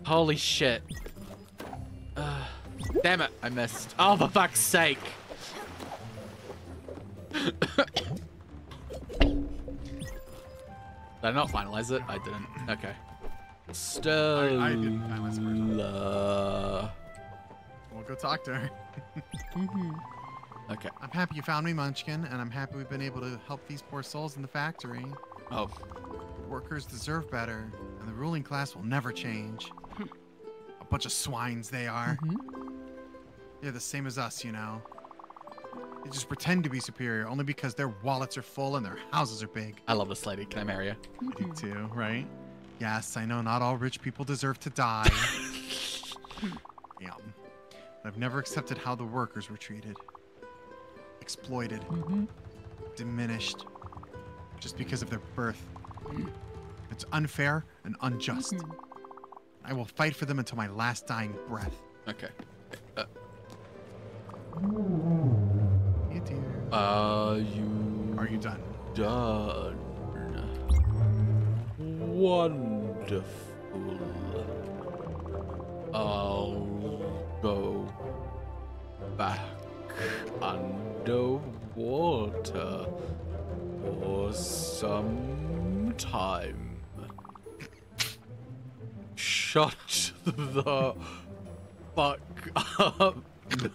Holy shit. Damn it, I missed. Oh, for fuck's sake. Did I not finalize it? I didn't. Okay. Still. I didn't finalize it. We'll go talk to her. Okay. I'm happy you found me, Munchkin, and I'm happy we've been able to help these poor souls in the factory. Oh. Workers deserve better, and the ruling class will never change. A bunch of swines they are. They're the same as us, you know. They just pretend to be superior only because their wallets are full and their houses are big. I love this lady. Can I marry her? I do too, right? Yes, I know not all rich people deserve to die. Yeah. But I've never accepted how the workers were treated. Exploited. Diminished. Just because of their birth. It's unfair and unjust. I will fight for them until my last dying breath. Okay. You dear. Are you done? Done. Wonderful. I'll go back underwater for some time. Shut the fuck up,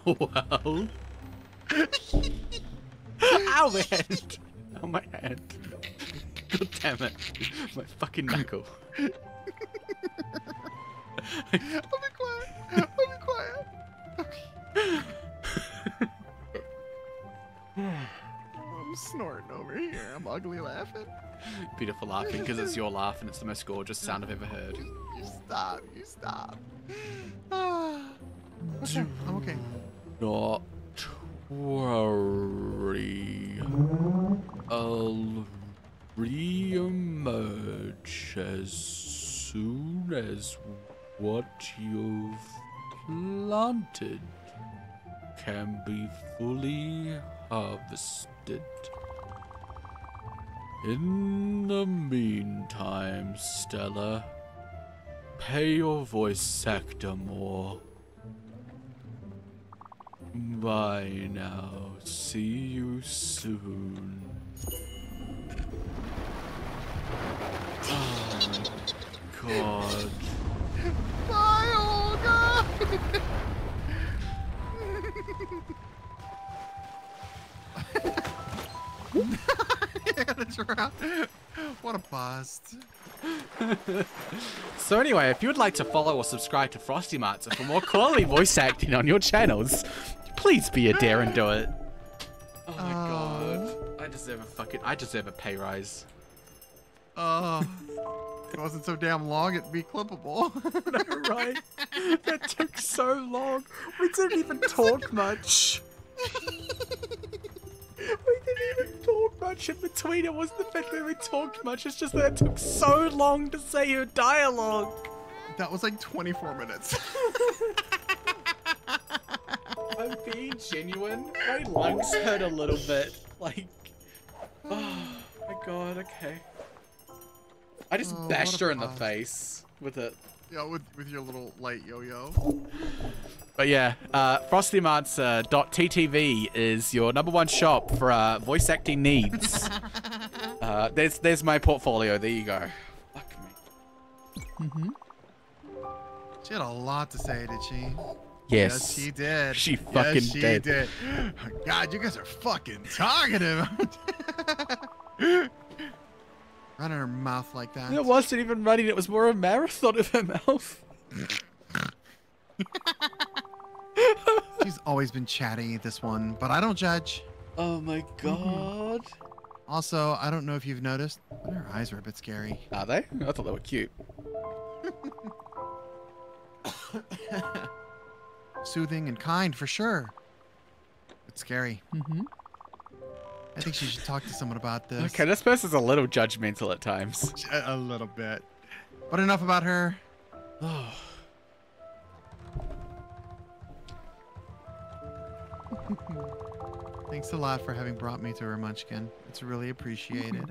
Noelle. Ow, my hand. Ow, my hand. God damn it. My fucking knuckle. I'll be quiet. I'll be quiet. I'm snorting over here. I'm ugly laughing. Beautiful laughing, because it's your laugh and it's the most gorgeous sound I've ever heard. You stop. You stop. Okay, I'm okay. Not worry. I'll re-emerge as soon as what you've planted can be fully harvested. In the meantime, Stella, pay your voice actor more. Bye now. See you soon. Oh, God. Bye, Olga. Yeah, that's right. What a bust. So anyway, if you would like to follow or subscribe to Frosty Matza for more quality voice acting on your channels, please be a dare and do it. Oh my God. I deserve a pay rise. If it wasn't so damn long, it'd be clippable. No, right? That took so long. We didn't even talk much. We didn't even talk much in between. It wasn't the fact that we talked much. It's just that it took so long to say your dialogue. That was like 24 minutes. I'm being genuine. My lungs hurt a little bit. Like, oh my God. Okay. I just bashed her in the face with it. Yeah, with your little light yo-yo. But yeah, FrostyMarts.ttv is your #1 shop for voice acting needs. There's my portfolio. There you go. Fuck me. She had a lot to say, did she? Yes. Yes, she did. She fucking yes, she did. God, you guys are fucking talkative. Running her mouth like that. It wasn't even running. It was more a marathon of her mouth. She's always been chatty, this one, but I don't judge. Oh my God. Also, I don't know if you've noticed, but her eyes are a bit scary. Are they? I thought they were cute. Soothing and kind, for sure. But scary. I think she should talk to someone about this. Okay, this person's a little judgmental at times. A little bit. But enough about her. Thanks a lot for having brought me to her, Munchkin. It's really appreciated.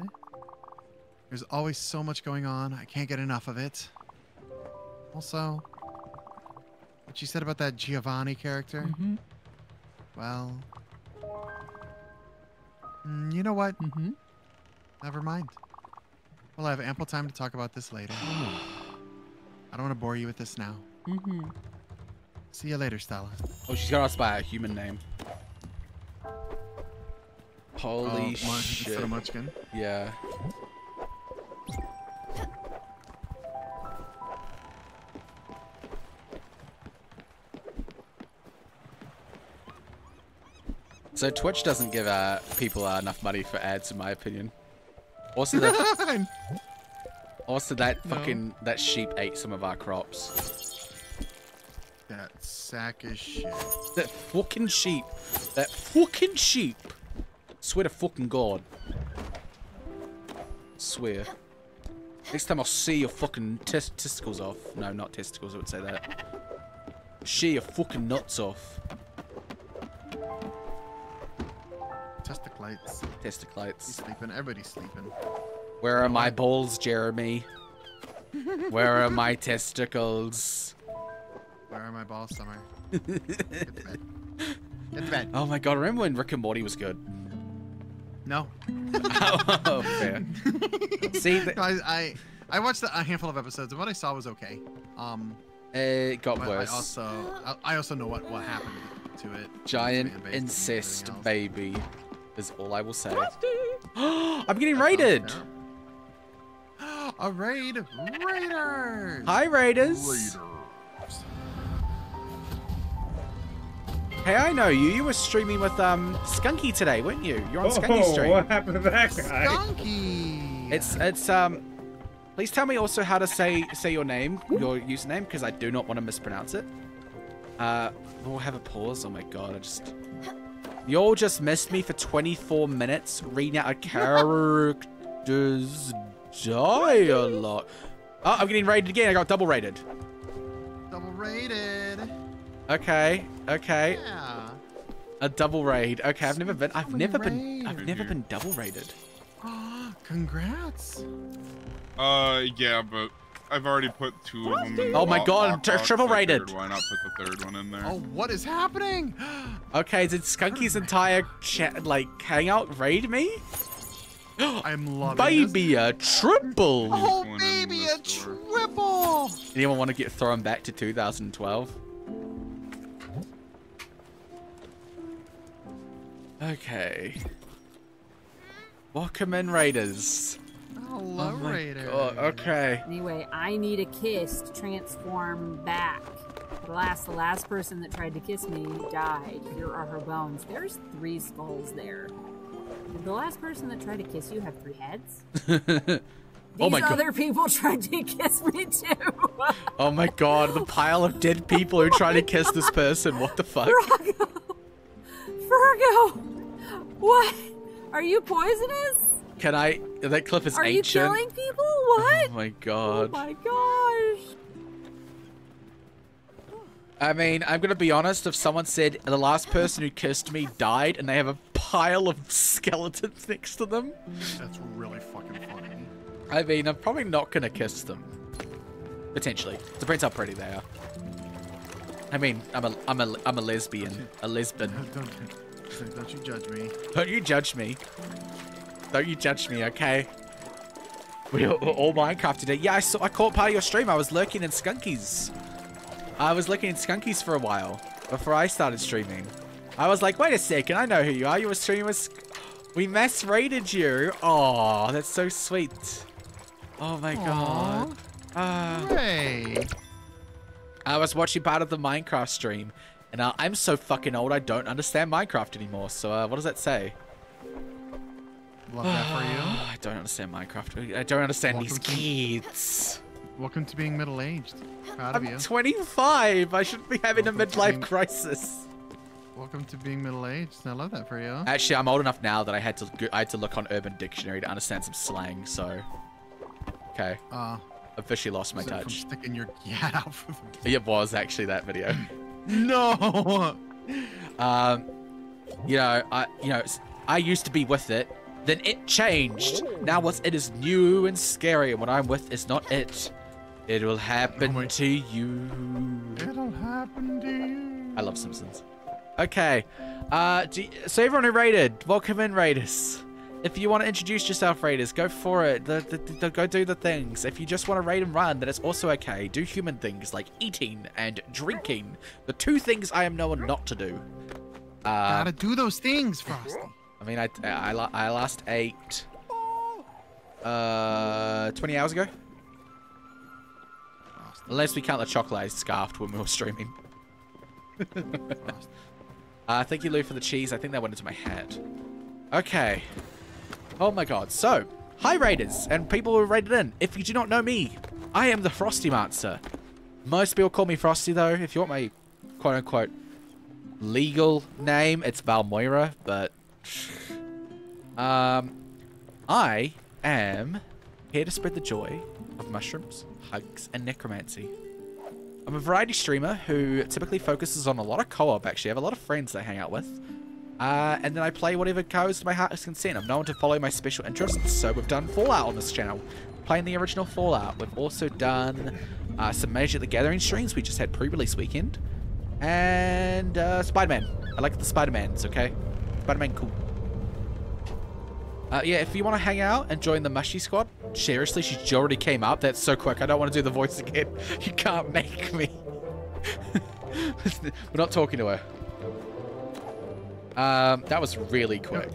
There's always so much going on. I can't get enough of it. Also, what you said about that Giovanni character? Well, you know what? Never mind. We'll have ample time to talk about this later. I don't want to bore you with this now. See you later, Stella. Oh, she's got us by a human name. Holy shit. Instead of Munchkin. Yeah. So Twitch doesn't give people enough money for ads, in my opinion. Also, that sheep ate some of our crops. That sack of shit. That fucking sheep. That fucking sheep. Swear to fucking God. Swear. Next time I'll see your fucking testicles off. No, not testicles, I would say that. Shear your fucking nuts off. Testiclites. He's Testiclites. sleeping. Everybody's sleeping. Where are my balls, Jeremy? Where are my testicles? Where are my balls, Summer? Get to bed. Get to bed. Oh my God, remember when Rick and Morty was good? No. Oh, fair. See, No, I watched a handful of episodes and what I saw was okay. it got But worse. I also know what happened to it. Giant Fan base and incest everything else. baby is all I will say. I'm getting raided. A raid, raiders. Hi, raiders. Hey, I know you. You were streaming with Skunky today, weren't you? You're on Skunky stream. What happened to that guy? Skunky. It's Please tell me also how to say your name, your username, because I do not want to mispronounce it. We'll have a pause. Oh my God, you all just missed me for 24 minutes reading out a character's dialogue. Oh, I'm getting raided again. I got double raided. Double raided. Okay. Yeah. A double raid. Okay, I've never been raided. double raided. Congrats. Yeah, but I've already put 2 of them in the Oh my God, lockbox. triple I raided. figured why not put the 3rd one in there? Oh, what is happening? Okay, did Skunky's entire chat hangout raid me? I'm loving Baby, a triple. Oh, One in baby, this a door. triple. Anyone want to get thrown back to 2012? Okay. Welcome in, raiders. Hello, Oh my raiders. God, okay. Anyway, I need a kiss to transform back. The last person that tried to kiss me died. Here are her bones. There's 3 skulls there. Did the last person that tried to kiss you have 3 heads? Oh my These God. other people tried to kiss me too. Oh my God, the pile of dead people who try to kiss this person. What the fuck? Virgo! What? Are you poisonous? Can I? That clip is Are you ancient. killing people? What? Oh my Oh God. my gosh. I mean, I'm gonna be honest. If someone said the last person who kissed me died and they have a pile of skeletons next to them, That's really fucking funny. I mean, I'm probably not gonna kiss them. Potentially, depends how pretty they are. I mean, I'm a lesbian, a lesbian. Don't you judge me. Don't you judge me. Don't you judge me, okay? We all Minecraft today. Yeah, I caught part of your stream. I was lurking in Skunkies. I was looking in Skunkies for a while before I started streaming. I was like, wait a second, I know who you are. You were streaming with... We mass raided you. Oh, that's so sweet. Oh my God. Hey. I was watching part of the Minecraft stream, and I'm so fucking old I don't understand Minecraft anymore. So what does that say? Love that for you. I don't understand Minecraft. I don't understand these Welcome to- kids. Welcome to being middle-aged. Proud of you. I'm 25. I shouldn't be having a Welcome to midlife being- crisis. Welcome to being middle-aged. I love that for you. Actually, I'm old enough now that I had to look on Urban Dictionary to understand some slang. So, okay, officially lost my from touch. sticking your gat out for the... It was actually that video. No. I used to be with it. Then it changed. Now it is new and scary, and what I'm with is not it. It will happen to you. It'll happen to you. I love Simpsons. Okay. So everyone who raided, welcome in, raiders. If you want to introduce yourself, raiders, go for it. Go do the things. If you just want to raid and run, then it's also okay. Do human things like eating and drinking. The 2 things I am known not to do. Gotta do those things, Frosty. I mean, I last ate 20 hours ago. Frosty. Unless we count the chocolate I scarfed when we were streaming. Thank you, Lou, for the cheese. I think that went into my head. Okay. Oh my god. So, hi Raiders, and people who raided in. If you do not know me, I am the Frosty Monster. Most people call me Frosty, though. If you want my quote-unquote legal name, it's Valmoira, but... I am here to spread the joy of mushrooms, hugs, and necromancy. I'm a variety streamer who typically focuses on a lot of co-op, actually. I have a lot of friends that I hang out with. And then I play whatever goes to my heart's content. I'm known to follow my special interests, so we've done Fallout on this channel. Playing the original Fallout. We've also done some Magic the Gathering streams. We just had pre-release weekend. And Spider-Man. I like the Spider-Mans, okay? Spider-Man cool. Yeah, if you want to hang out and join the Mushy Squad, seriously, she already came up. That's so quick. I don't want to do the voice again. You can't make me. We're not talking to her. That was really quick.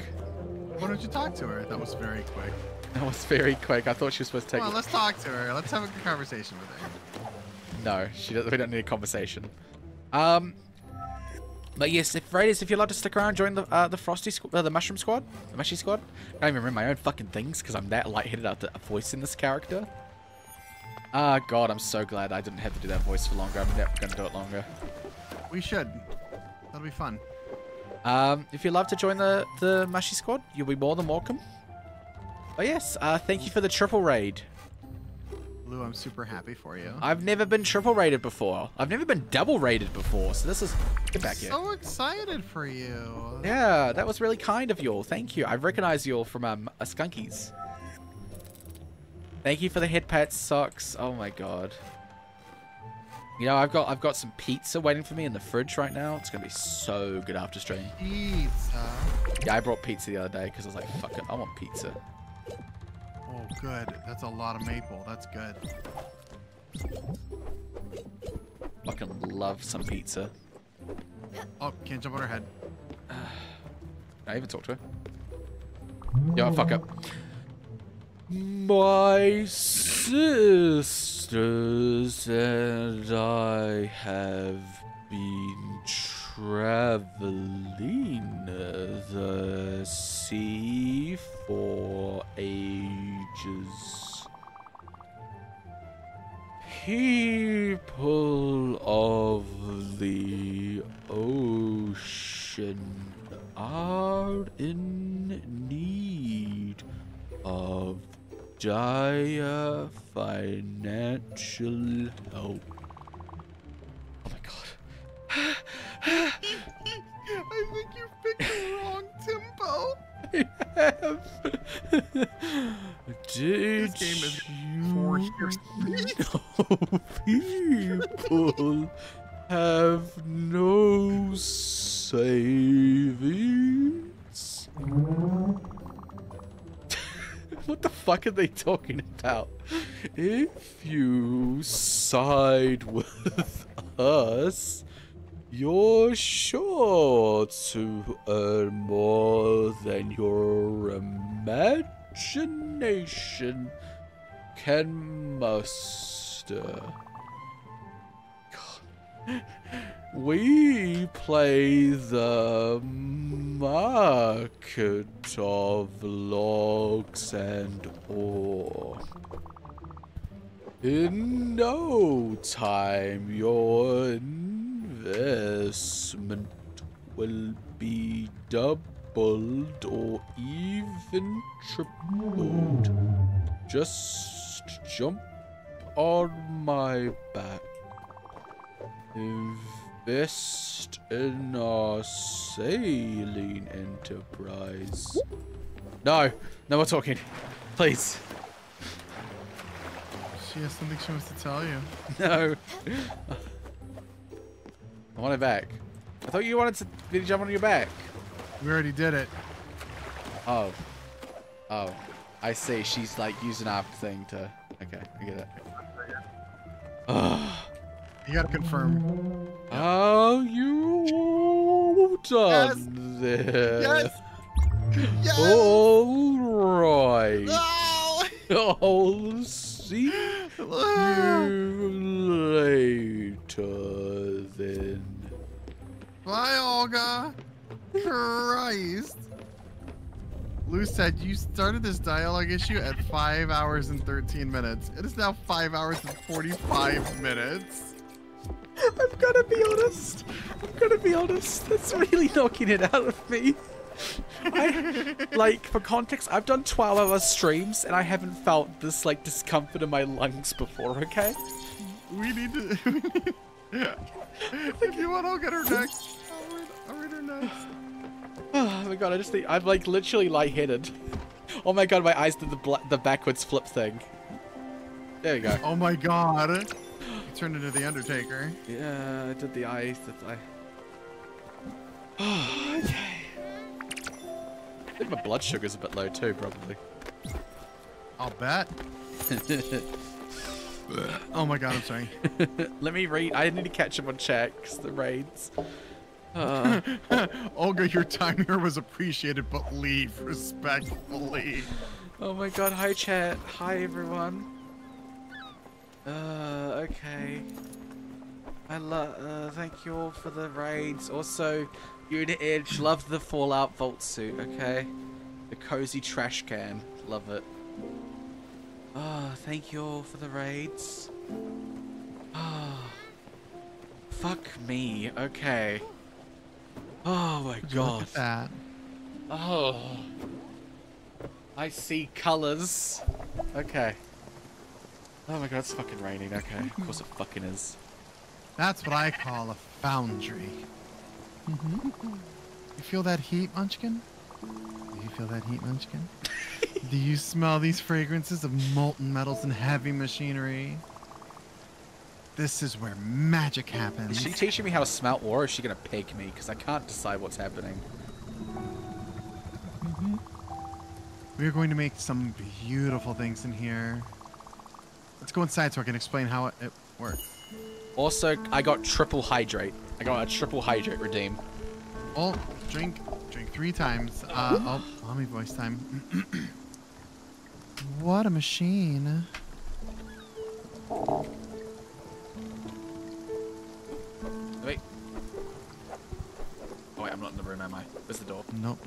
Why don't you talk to her? That was very quick. That was very quick. I thought she was supposed to take Come on, let's talk to her. Let's have a good conversation with her. No, she doesn't. We don't need a conversation. But yes, if Raiders, if you'd like to stick around, join the Frosty the Mushroom Squad, the Mushy Squad. I can't even remember my own fucking things because I'm that lightheaded after voicing this character. Ah, God, I'm so glad I didn't have to do that voice for longer. I'm never gonna do it longer. We should. That'll be fun. If you'd love to join the Mushy Squad, you'll be more than welcome. But yes, thank you for the triple raid. Lou, I'm super happy for you. I've never been triple rated before. I've never been double rated before, so this is... Get back here. So excited for you. Yeah, that was really kind of you all. Thank you. I recognize you all from a Skunkies. Thank you for the head pats, socks. Oh my god. You know, I've got some pizza waiting for me in the fridge right now. It's gonna be so good after stream. Pizza. Yeah, I brought pizza the other day because I was like, fuck it, I want pizza. Oh, good. That's a lot of maple. That's good. Fucking love some pizza. Oh, can't jump on her head. I even talk to her. Yo, fuck up. My sisters and I have been traveling the sea for ages. People of the ocean are in need of dire financial help. Oh my god. I think you picked the wrong tempo. I have. Did This game is you forced know people have no savings? What the fuck are they talking about? If you side with us, you're sure to earn more than your imagination can muster. God. We play the market of logs and ore. In no time, your investment will be doubled or even tripled. Just jump on my back. Invest in our sailing enterprise. No, no more talking. Please. She has something she wants to tell you. No. I want it back. I thought you wanted to me to jump on your back. We already did it. Oh. Oh. I see. She's like using our thing to... Okay, I get it. You gotta confirm. How you done this? Yes! Yes! All right. No! I'll see you later then. Bye, Olga. Christ. Lou said you started this dialogue issue at 5 hours and 13 minutes. It is now 5 hours and 45 minutes. I'm gonna be honest. That's really knocking it out of me. Like, for context, I've done 12-hour streams and I haven't felt this, like, discomfort in my lungs before, okay? We need to... If you want, I'll get her next. I'll read her next. Oh my god, I'm, like, literally lightheaded. Oh my god, my eyes did the backwards flip thing. There you go. Oh my god. You turned into the Undertaker. Yeah, I did the eyes. Oh, okay. I think my blood sugar's a bit low too, probably. I'll bet. Oh my god, I'm sorry. Let me read. I need to catch up on checks, the raids. Olga, your time here was appreciated, but leave respectfully. Oh my god, hi chat. Hi everyone. Okay. Thank you all for the raids. Also, Unit Edge, love the Fallout Vault suit, okay? The cozy trash can, love it. Oh, thank you all for the raids. Oh, fuck me, okay. Oh my god. Look at that. Oh. I see colors. Okay. Oh my god, it's fucking raining, okay. Of course it fucking is. That's what I call a foundry. You feel that heat, Munchkin? Do you feel that heat, Munchkin? Do you smell these fragrances of molten metals and heavy machinery? This is where magic happens. Is she teaching me how to smell, or is she gonna peg me? Because I can't decide what's happening. We're going to make some beautiful things in here. Let's go inside so I can explain how it works. Also, I got triple hydrate. I got a triple hydrate redeem. Oh, drink 3 times. Oh, mommy voice time. What a machine. Wait. Oh wait, I'm not in the room, am I? Where's the door? Nope.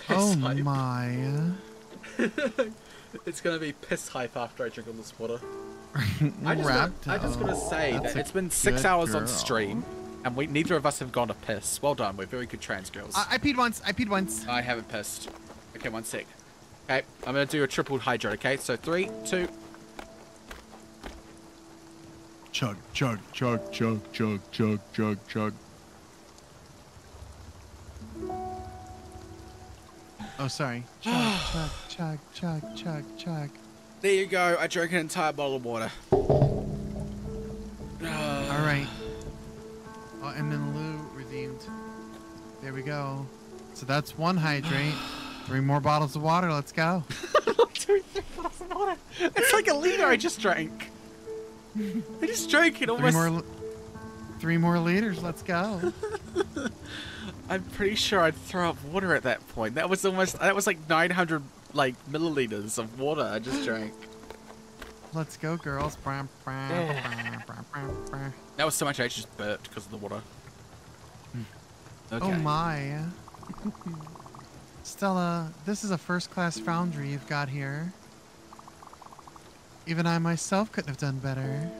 Oh Hype. my. It's gonna be piss hype after I drink all this water. I just gotta say That's that a it's been 6 good hours on girl. stream, and neither of us have gone to piss. Well done, we're very good trans girls. I peed once. I haven't pissed. Okay, 1 sec. Okay, I'm gonna do a triple hydrate, okay? So 3, 2... Chug, chug, chug, chug, chug, chug, chug, chug. Oh, sorry. Chug, chug, chug, chug, chug, chug. There you go, I drank an entire bottle of water. Alright. Oh, and then Lou redeemed. There we go. So that's 1 hydrate. 3 more bottles of water. Let's go. 3 bottles of water. It's like a liter I just drank. I just drank it almost. 3 more liters. Let's go. I'm pretty sure I'd throw up water at that point. That was like 900 like milliliters of water I just drank. Let's go, girls. That was so much I just burped because of the water. Okay. Oh my. Stella, this is a first-class foundry you've got here. Even I myself couldn't have done better.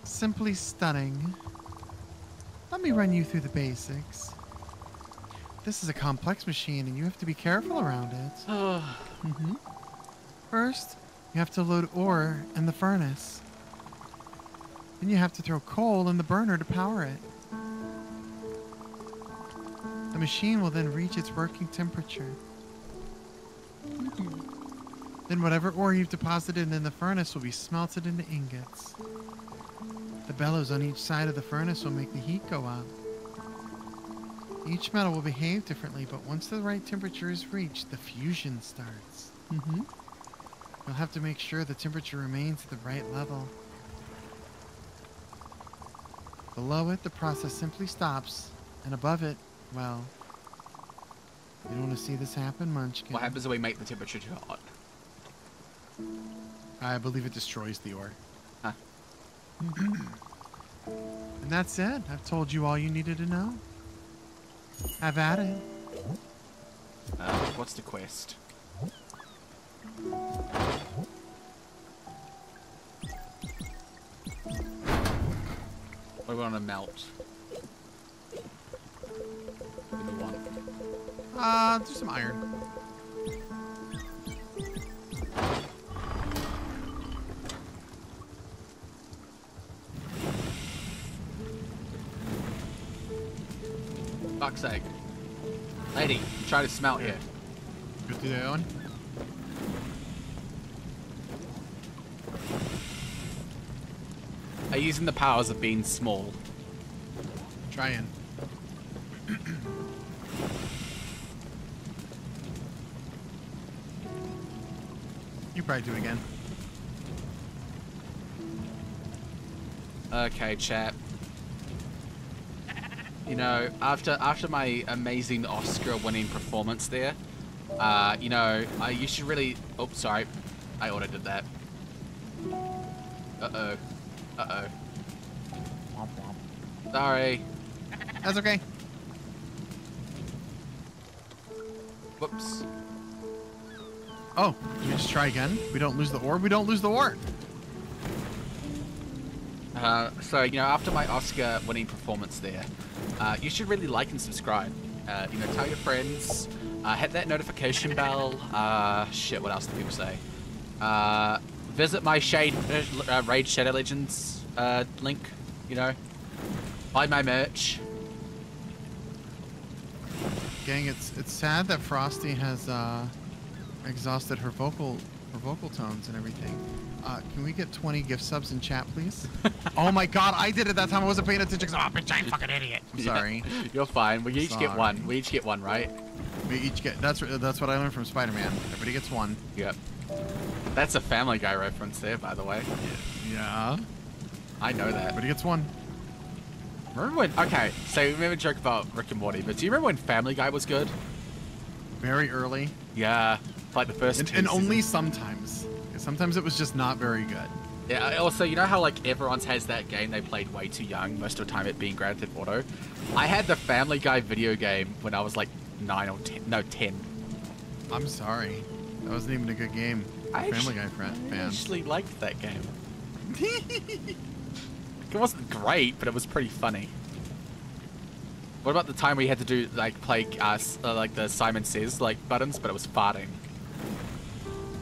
Simply stunning. Let me run you through the basics. This is a complex machine and you have to be careful around it. First, you have to load ore in the furnace. Then you have to throw coal in the burner to power it. The machine will then reach its working temperature. Then whatever ore you've deposited in the furnace will be smelted into ingots. The bellows on each side of the furnace will make the heat go up. Each metal will behave differently, but once the right temperature is reached, the fusion starts. You'll have to make sure the temperature remains at the right level. Below it, the process simply stops, and above it, well, you don't want to see this happen, Munchkin. What happens if we make the temperature too hot? I believe it destroys the ore. Huh. And that's it. I've told you all you needed to know. Have at it. What's the quest? What do we want to melt? Give me one. Do some iron. Fuck's sake. Lady, try to smelt here. Go through that one. Are you using the powers of being small? Trying. You probably do again. Okay, chap. You know, after my amazing Oscar-winning performance there, you know, you should really. Oh, sorry, I auto-did that. Uh-oh. Uh-oh. Womp womp. Sorry. That's okay. Whoops. Oh, do we just try again? We don't lose the ore? We don't lose the ore! So, you know, after my Oscar-winning performance there, you should really like and subscribe. You know, tell your friends, hit that notification bell. Shit, what else do people say? Visit my Raid Shadow Legends link, you know. Buy my merch. Gang, it's sad that Frosty has exhausted her vocal tones and everything. Can we get 20 gift subs in chat, please? Oh my god, I did it that time. I wasn't paying attention because I'm a giant fucking idiot. I'm sorry. You're fine. We each get one. We each get one, right? We each get. That's what I learned from Spider-Man. Everybody gets one. Yep. That's a Family Guy reference there, by the way. Yeah. I know that. Everybody gets one. Remember when? Okay, so we remember a joke about Rick and Morty, but do you remember when Family Guy was good? Very early. Yeah, like the first. And only sometimes. Sometimes it was just not very good. Yeah. Also, you know how like everyone has that game they played way too young, most of the time it being Grand Theft Auto. I had the Family Guy video game when I was like 9 or 10. No, 10. I'm sorry. That wasn't even a good game. Family Guy fans. I actually liked that game. It wasn't great, but it was pretty funny. What about the time we had to do like play like the Simon Says like buttons, but it was farting,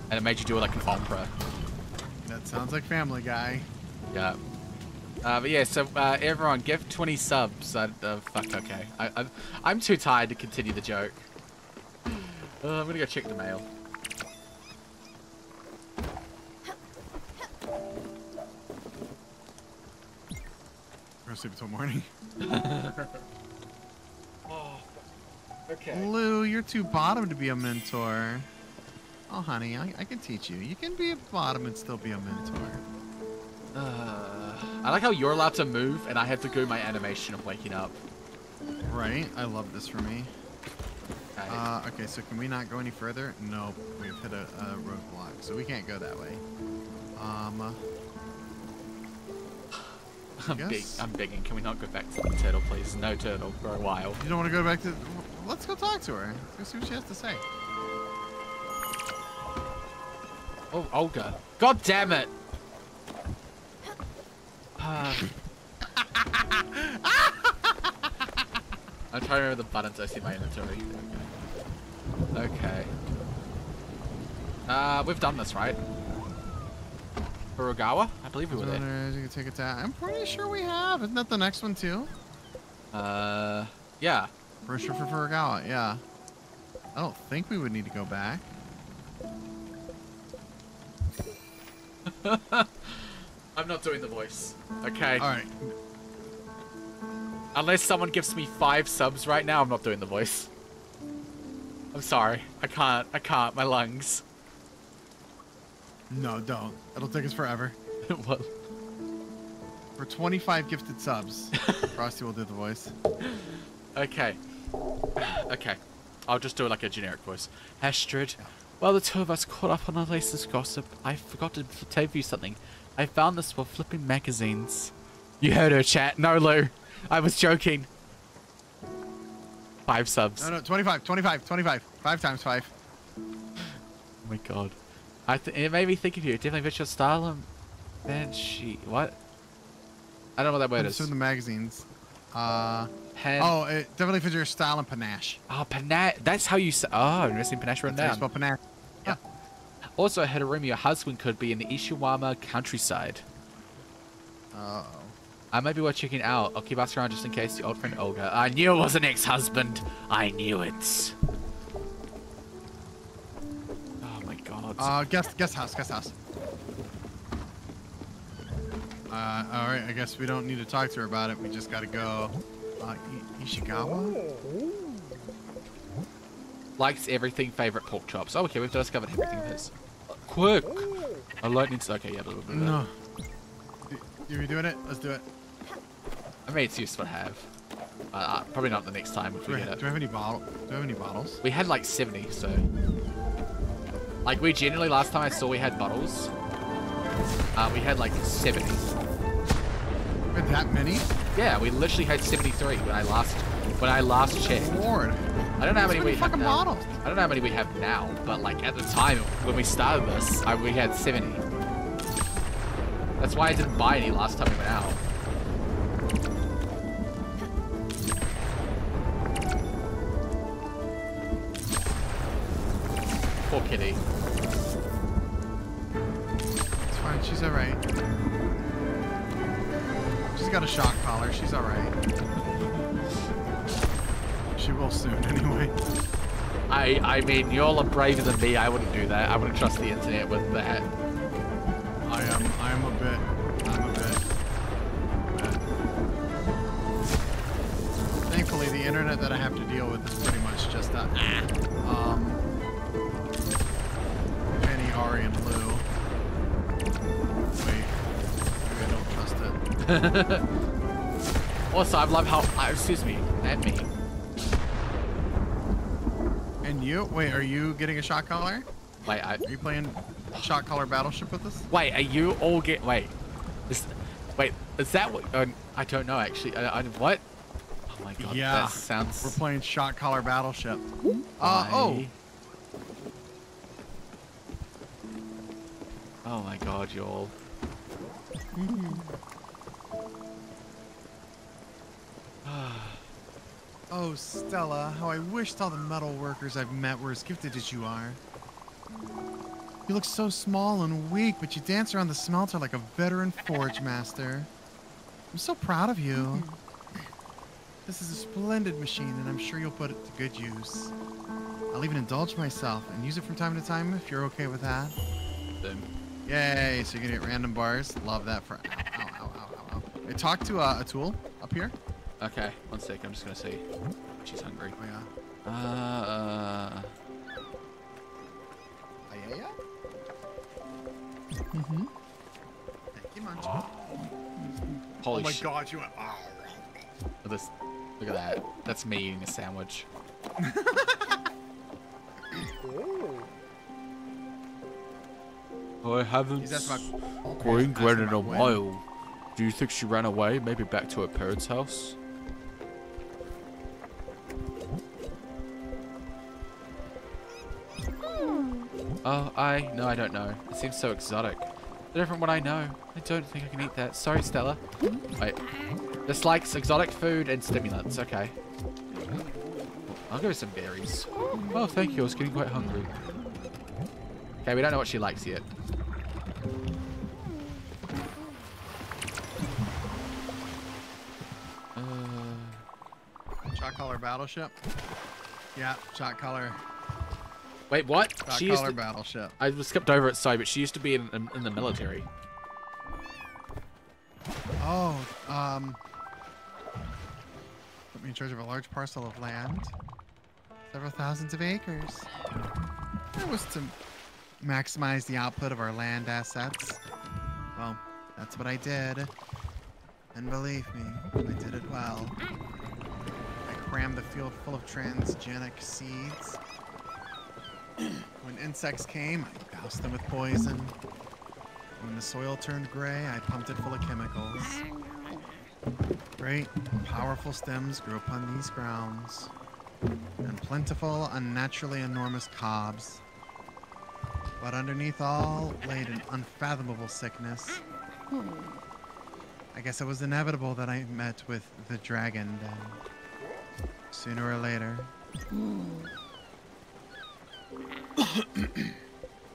and it made you do it like an opera. That sounds like Family Guy. Yeah. But yeah, so everyone give 20 subs. Fuck. Okay. I'm too tired to continue the joke. I'm gonna go check the mail. We're gonna sleep until morning. Oh, okay. Lou, you're too bottom to be a mentor. Oh, honey, I can teach you. You can be a bottom and still be a mentor. I like how you're allowed to move and I have to do my animation of waking up. Right? I love this for me. Okay. Okay, so can we not go any further? Nope. We've hit a roadblock, so we can't go that way. I'm begging. Can we not go back to the turtle, please? No turtle for a while. You don't want to go back to... Let's go talk to her. Let's go see what she has to say. Oh, Olga. God damn it! I'm trying to remember the buttons I see in my inventory. Okay. We've done this, right? Furugawa? I believe we were there. You can take it down. I'm pretty sure we have. Isn't that the next one too? Yeah. For sure for Furugawa, yeah. I don't think we would need to go back. I'm not doing the voice. Okay. Alright. Unless someone gives me 5 subs right now, I'm not doing the voice. I'm sorry. I can't. My lungs. No, don't. It'll take us forever. What? For 25 gifted subs, Frosty will do the voice. Okay. Okay. I'll just do it like a generic voice. Astrid, while the two of us caught up on our latest gossip, I forgot to tell you something. I found this while flipping magazines. You heard her, chat. No, Lou. I was joking. 5 subs. No, 25. 5 times 5. Oh my god. It made me think of you. Definitely fits your style and then what? I don't know what that word is. It's in the magazines. Oh, it definitely fits your style and panache. Oh, panache. That's how you say. Oh, I'm missing panache written That's how you down. spell panache. Yeah. Also, Hideromi, your husband could be in the Ishiwama countryside. Uh-oh. I might be worth checking out. I'll keep asking around just in case. Your old friend Olga. I knew it was an ex-husband. I knew it. Oh my god. Guest house. Alright, I guess we don't need to talk to her about it. We just gotta go. Ishikawa? Likes everything, favorite pork chops. Oh, okay, we've discovered everything of his. Quick! A lightning. Okay, yeah, blah, blah, blah. No. You doing it? Let's do it. I mean, it's useful to have. Probably not the next time if we get it. Do we have any bottles? We had like 70, so. Like, we generally, last time I saw we had bottles, we had like 70. We had that many? Yeah, we literally had 73 when I last checked. Lord. I don't know how many we have fucking now. bottles. I don't know how many we have now, but like at the time when we started this, we had 70. That's why I didn't buy any last time we went out. Poor kitty. It's fine, she's alright. She's got a shock collar, she's alright. She will soon, anyway. I mean, y'all are braver than me. I wouldn't do that. I wouldn't trust the internet with that. I'm a bit. Thankfully, the internet that I have to deal with is pretty much just Penny, Ari, and Lou. Wait, maybe I don't trust it. Also, I love how. Excuse me, and me. And you? Wait, are you getting a shot collar? Wait, Are you playing shot collar battleship with us? Wait, are you all wait? Is that what? I don't know actually. What? Oh my god. Yeah. That sounds. We're playing shot collar battleship. Oh my god, y'all. Oh, Stella, how I wished all the metal workers I've met were as gifted as you are. You look so small and weak, but you dance around the smelter like a veteran forge master. I'm so proud of you. This is a splendid machine, and I'm sure you'll put it to good use. I'll even indulge myself and use it from time to time if you're okay with that. Yay, so you're gonna get random bars. Love that for ow. Hey, talk to Atul up here. Okay, 1 sec. I'm just gonna see. She's hungry. Oh yeah. Yeah. Mm-hmm. Thank you, Munch. Holy oh my shit. god, you went. Oh. Look at that. That's me eating a sandwich. I haven't seen Gwen in a while. Do you think she ran away? Maybe back to her parents' house? Oh, no, I don't know. It seems so exotic. Different from what I know. I don't think I can eat that. Sorry, Stella. Wait. This likes exotic food and stimulants. Okay. I'll go with some berries. Oh, thank you. I was getting quite hungry. Okay, we don't know what she likes yet. Shot collar battleship? Yeah, shot collar. Wait, what? Shot collar battleship. I skipped over it, sorry, but she used to be in the military. Oh, put me in charge of a large parcel of land. Several thousands of acres. That was to maximize the output of our land assets. Well, that's what I did. And believe me, I did it well. I crammed the field full of transgenic seeds. When insects came, I doused them with poison. When the soil turned gray, I pumped it full of chemicals. Great, powerful stems grew upon these grounds, and plentiful, unnaturally enormous cobs. But underneath all laid an unfathomable sickness. I guess it was inevitable that I met with the dragon then. Sooner or later.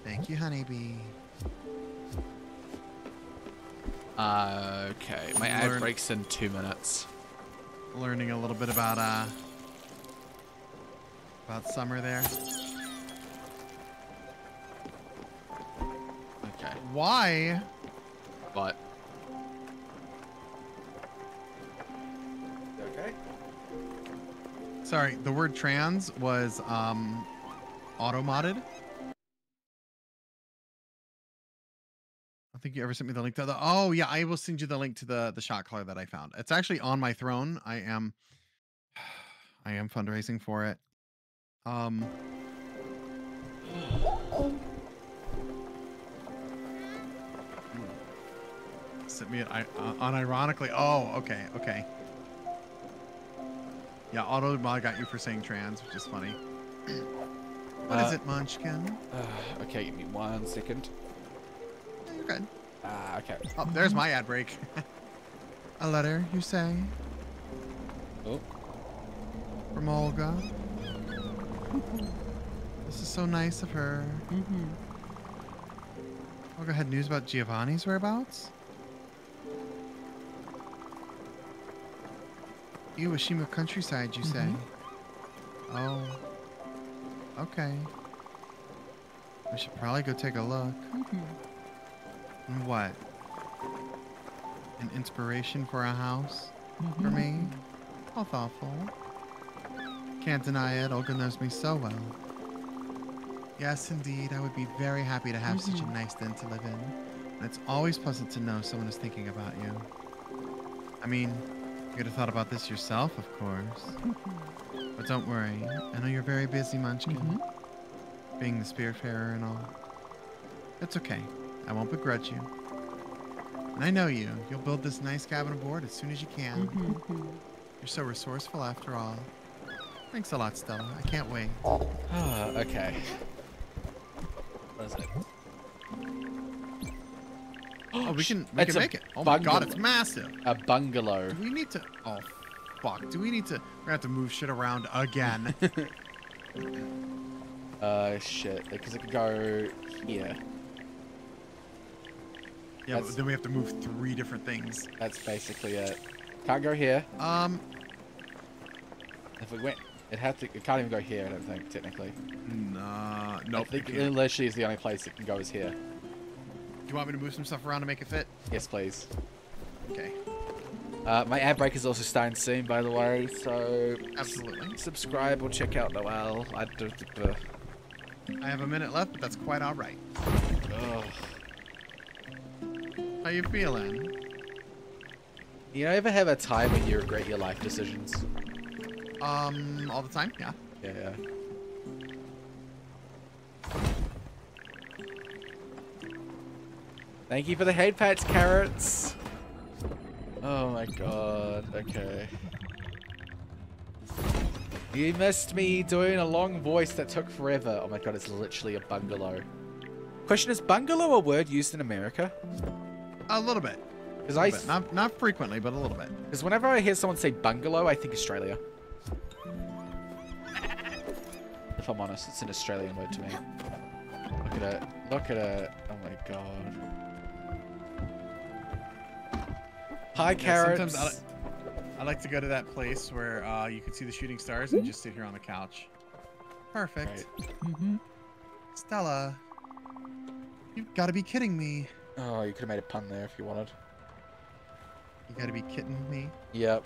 Thank you, honeybee. Okay, my ad breaks in 2 minutes. Learning a little bit about summer there. Okay. Why? What? Okay. Sorry, the word trans was auto-modded. I don't think you ever sent me the link to the. Oh yeah, I will send you the link to the shot collar that I found. It's actually on my throne. I am fundraising for it. Sent me it unironically. Oh, okay. Yeah, auto mod got you for saying trans, which is funny. What is it, Munchkin? Okay, give me 1 second. Yeah, you're good. Okay. Oh, there's my ad break. A letter, you say? Oh. From Olga. This is so nice of her. Olga had news about Giovanni's whereabouts? Iwashima countryside, you say? Oh. Okay. We should probably go take a look. And what? An inspiration for a house? For me? How thoughtful. Can't deny it. Olga knows me so well. Yes, indeed. I would be very happy to have such a nice den to live in. And it's always pleasant to know someone is thinking about you. I mean, you could have thought about this yourself, of course. But don't worry. I know you're very busy, Munchkin. Being the Spiritfarer and all. It's okay. I won't begrudge you. And I know you. You'll build this nice cabin aboard as soon as you can. You're so resourceful after all. Thanks a lot, Stella. I can't wait. Okay. What is it? Oh, we can It's a make it. Oh my god, bungalow. it's massive. A bungalow. Do we need to... Oh, fuck. Do we need to... We're gonna have to move shit around again. Shit. Because it could go here. Yeah, but then we have to move 3 different things. That's basically it. Can't go here. If we went... It can't even go here, I don't think, technically. Nah, nope. I think it literally is the only place it can go is here. Do you want me to move some stuff around to make it fit? Yes, please. Okay. My ad break is also starting soon, by the way, so... Absolutely. Subscribe or check out Noelle. I have a minute left, but that's quite all right. Oh. How you feeling? You ever have a time when you regret your life decisions? All the time? Yeah. Yeah. Thank you for the hate pats, carrots. Oh my god. Okay. You missed me doing a long voice that took forever. Oh my god, it's literally a bungalow. Question, is bungalow a word used in America? A little bit. Because not frequently, but a little bit. Because whenever I hear someone say bungalow, I think Australia. If I'm honest, it's an Australian word to me. Look at it. Look at it. Oh my god. Hi, carrots. Sometimes I like to go to that place where you can see the shooting stars and just sit here on the couch. Perfect. Right. Stella, you've got to be kidding me. Oh, you could have made a pun there if you wanted. You got to be kidding me. Yep.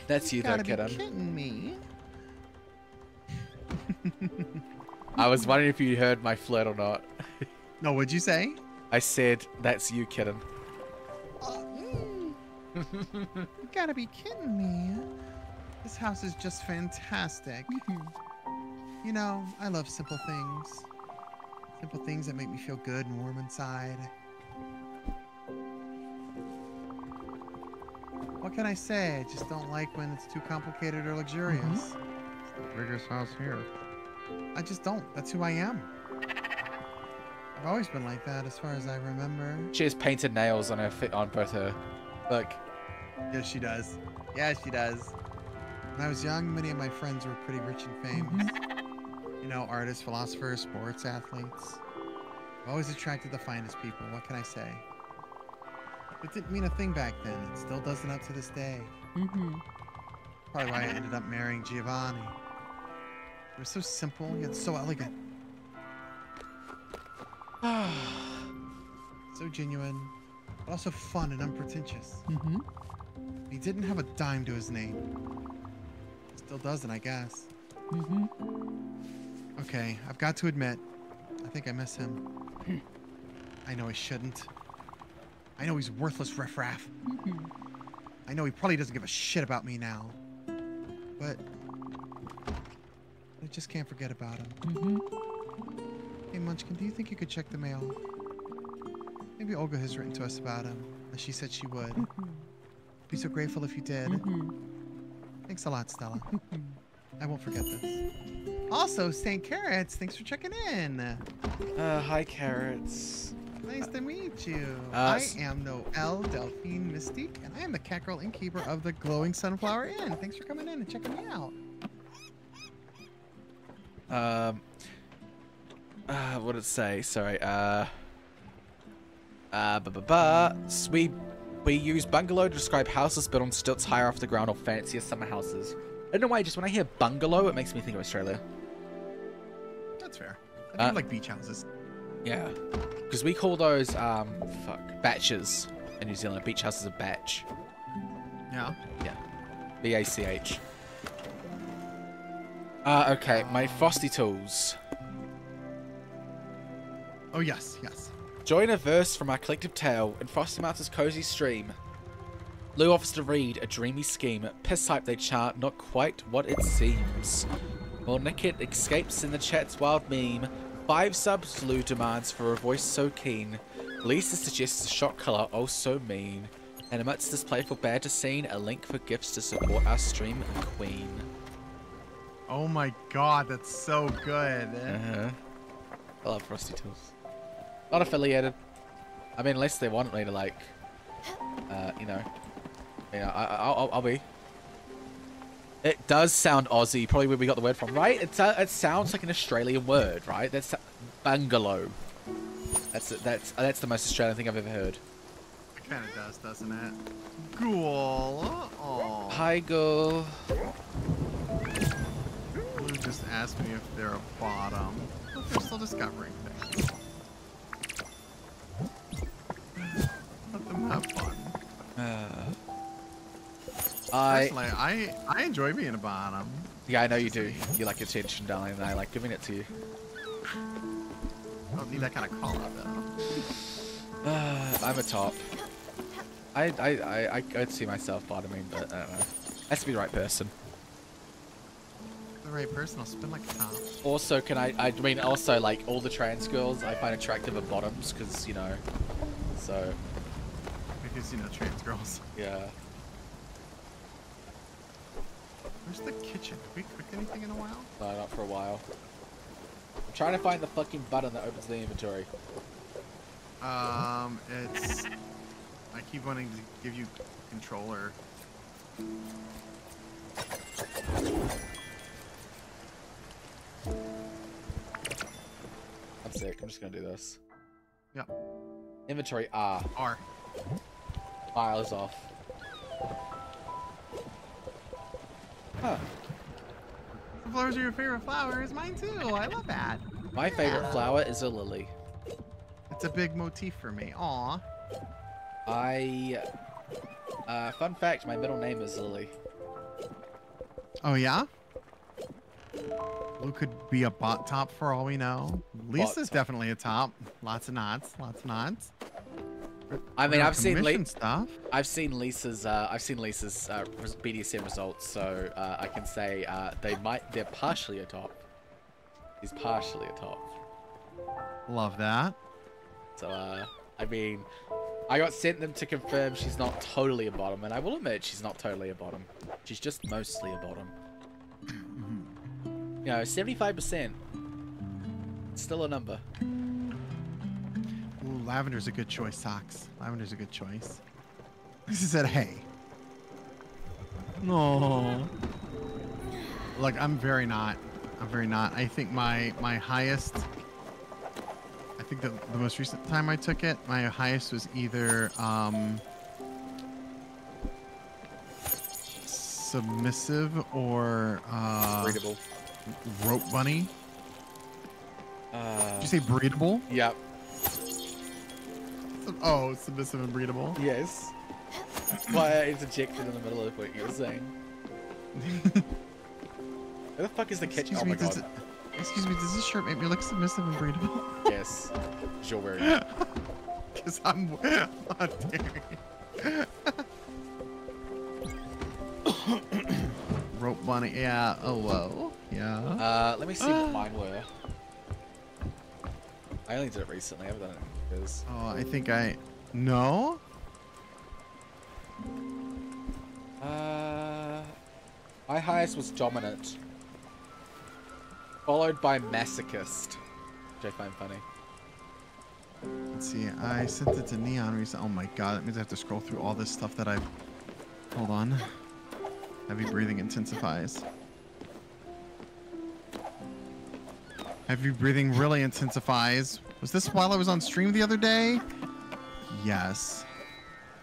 That's you, though, kiddo. Kidding me. I was wondering if you heard my flirt or not. No, what'd you say? I said, that's you, kiddo. You gotta be kidding me. This house is just fantastic. You know, I love simple things. Simple things that make me feel good and warm inside. What can I say? I just don't like when it's too complicated or luxurious. It's the biggest house here. I just don't. That's who I am. I've always been like that as far as I remember. She has painted nails on on both her. Look. Yes, she does. Yeah, she does. When I was young, many of my friends were pretty rich and famous. You know, artists, philosophers, sports athletes. I've always attracted the finest people. What can I say? It didn't mean a thing back then. It still doesn't up to this day. Probably why I ended up marrying Giovanni. It was so simple, yet so elegant. So genuine, but also fun and unpretentious. He didn't have a dime to his name. Still doesn't, I guess. Okay, I've got to admit, I think I miss him. I know I shouldn't. I know he's worthless riffraff. I know he probably doesn't give a shit about me now. But I just can't forget about him. Hey, Munchkin, do you think you could check the mail? Maybe Olga has written to us about him, as she said she would. Be so grateful if you did. Thanks a lot, Stella. I won't forget this. Also, St. Carrots, thanks for checking in. Hi, Carrots. Nice to meet you. I am Noelle Delphine Mystique, and I am the Catgirl innkeeper of the Glowing Sunflower Inn. Thanks for coming in and checking me out. What did it say? Sorry. We use bungalow to describe houses built on stilts higher off the ground or fancier summer houses. I don't know why, just when I hear bungalow, it makes me think of Australia. That's fair. I think like beach houses. Yeah. Because we call those, batches in New Zealand. Beach houses are batch. Yeah? Yeah. B-A-C-H. Okay, my frosty tools. Oh, yes, yes. Join a verse from our collective tale in Frosty Mountain's cozy stream. Lou offers to read a dreamy scheme. Piss hype they chant, not quite what it seems. While Nickit escapes in the chat's wild meme, 5 subs Lou demands for a voice so keen. Lisa suggests a shot color, oh so mean. And amidst this playful banter scene, a link for gifts to support our stream queen. Oh my god, that's so good. I love Frosty Tools. Not affiliated. I mean, unless they want me to, like, I'll be. It does sound Aussie, probably where we got the word from, right? It sounds like an Australian word, right? That's bungalow. That's the most Australian thing I've ever heard. It kind of does, doesn't it? Ghoul. Oh. Hi, Ghoul. Blue just asked me if they're a bottom, but they're still discovering things. Let them have fun. Personally, I enjoy being a bottom. Yeah, I know you do. You like attention, darling, and I like giving it to you. I don't need that kind of call out though. I'm a top. I'd see myself bottoming, but I don't know. Has to be the right person. The right person will spin like a top. Also, I mean, also, like, all the trans girls I find attractive are bottoms, because, you know, so. Because, you know, trans girls. Yeah. Where's the kitchen? Have we cooked anything in a while? No, not for a while. I'm trying to find the fucking button that opens the inventory. It's... I keep wanting to give you controller. I'm sick. I'm just gonna do this. Yep. Inventory R. R. File is off. Huh. The flowers are your favorite flowers. Mine too. I love that. My favorite flower is a lily. It's a big motif for me. Aw. Fun fact, my middle name is Lily. Oh, yeah? Blue could be a bot top for all we know. Lisa's definitely a top. Lots of knots. Lots of knots. I mean, I've seen stuff. I've seen Lisa's BDSM results, so I can say they're partially a top. He's partially a top. Love that. So I mean, I got sent them to confirm she's not totally a bottom, and I will admit she's not totally a bottom. She's just mostly a bottom. You know, 75%. Still a number. Ooh, lavender's a good choice, Socks. Lavender's a good choice. This said, hey. No. Look, I'm very not. I think my highest. I think the most recent time I took it, my highest was either submissive or Breedable. Rope bunny. Did you say breedable? Yep. Oh, submissive and breedable. Yes. That's why I interjected in the middle of what you were saying. Where the fuck is the kitchen? Oh my god. Excuse me, does this shirt make me look submissive and breedable? Yes. Because you're wearing it. Because I'm daring. Rope bunny, yeah. Oh, whoa. Yeah. Let me see what mine were. I only did it recently. I haven't done it in years. Oh, I think no? My highest was dominant. Followed by masochist. Which I find funny. Let's see. I sent it to Neon recently. Oh my god, that means I have to scroll through all this stuff that I've... Hold on. Heavy breathing intensifies. Heavy breathing really intensifies. Was this while I was on stream the other day? Yes.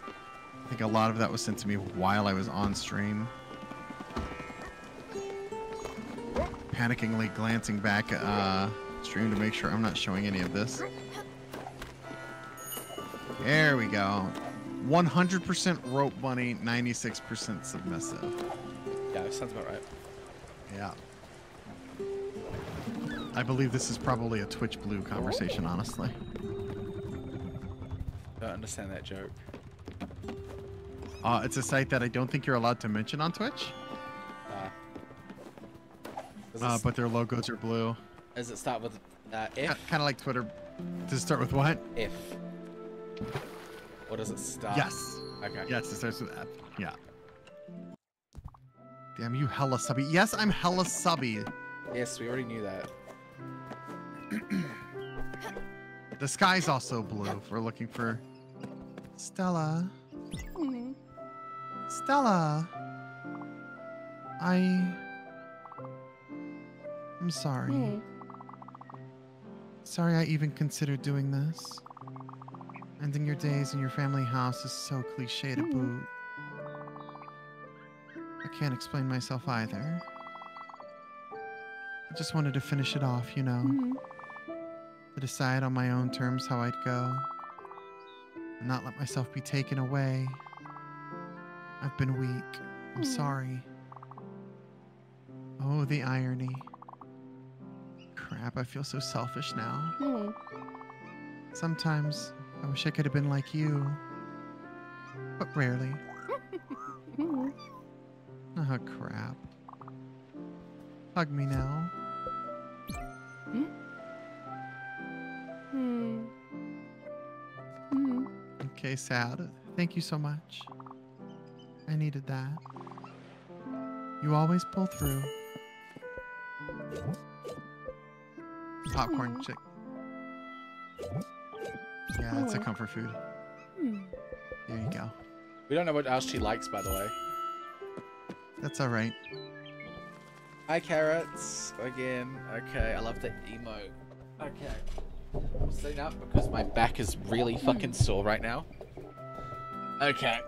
I think a lot of that was sent to me while I was on stream. Panickingly glancing back at stream to make sure I'm not showing any of this. There we go. 100% rope bunny, 96% submissive. Yeah, that sounds about right. Yeah. I believe this is probably a Twitch Blue conversation, honestly. Don't understand that joke. It's a site that I don't think you're allowed to mention on Twitch. But their logos are blue. Does it start with F? Kind of like Twitter. Does it start with what? F. Or does it start? Yes. Okay. Yes, it starts with F. Yeah. Damn you, hella subby. Yes, I'm hella subby. Yes, we already knew that. The sky's also blue if we're looking for Stella. Stella. I'm sorry. Sorry I even considered doing this. Ending your days in your family house is so cliche to boot. I can't explain myself either. I just wanted to finish it off, you know. To decide on my own terms how I'd go. And not let myself be taken away. I've been weak. I'm sorry. Oh, the irony. Crap, I feel so selfish now. Sometimes I wish I could have been like you. But rarely. Oh, crap. Hug me now. Okay, sad. Thank you so much. I needed that. You always pull through. Popcorn chick. Yeah, that's a comfort food. There you go. We don't know what else she likes, by the way. That's all right. Hi, carrots. Again. Okay, I love the emo. Okay. I'm sitting up because my back is really fucking sore right now. Okay.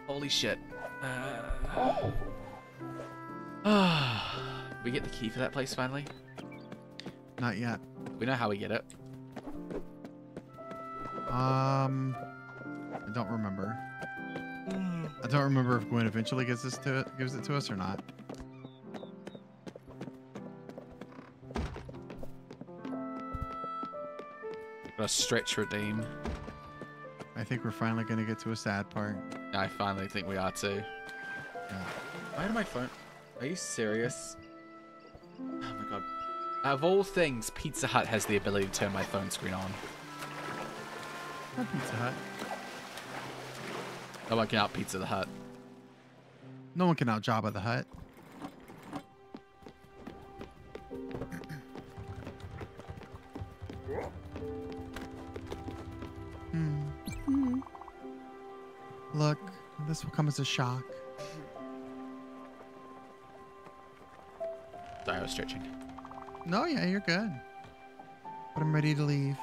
Holy shit. We get the key for that place finally? Not yet. We know how we get it. I don't remember. I don't remember if Gwen eventually gives it to us or not. Got a stretch redeem. I think we're finally gonna get to a sad part. I finally think we are too. Yeah. Why did my phone... Are you serious? Oh my god. Out of all things, Pizza Hut has the ability to turn my phone screen on. Not Pizza Hut. No one can out Pizza the Hut. No one can out Jabba the Hutt. Look, this will come as a shock. Sorry, I was stretching. No, yeah, you're good. But I'm ready to leave.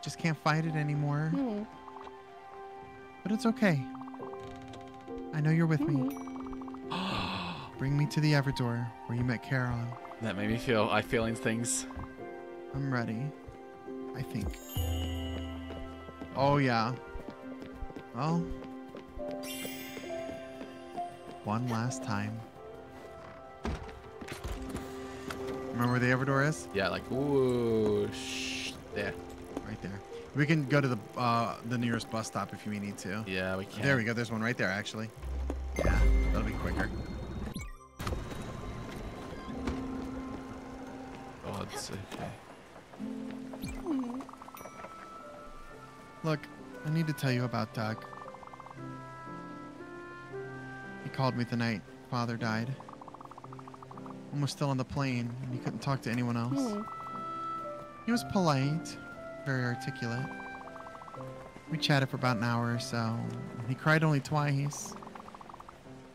Just can't fight it anymore. But it's okay. I know you're with me. Bring me to the Everdor where you met Carolyn. That made me feel, I feeling things. I'm ready. I think. Oh, yeah. Well. One last time. Remember where the Everdor is? Yeah, like, ooh, there. Right there. We can go to the nearest bus stop if you need to. Yeah, we can. There we go. There's one right there, actually. Yeah, that'll be quicker. Oh, it's okay. Look, I need to tell you about Doug. He called me the night Father died. And was still on the plane, and he couldn't talk to anyone else. He was polite, very articulate. We chatted for about an hour or so. He cried only twice.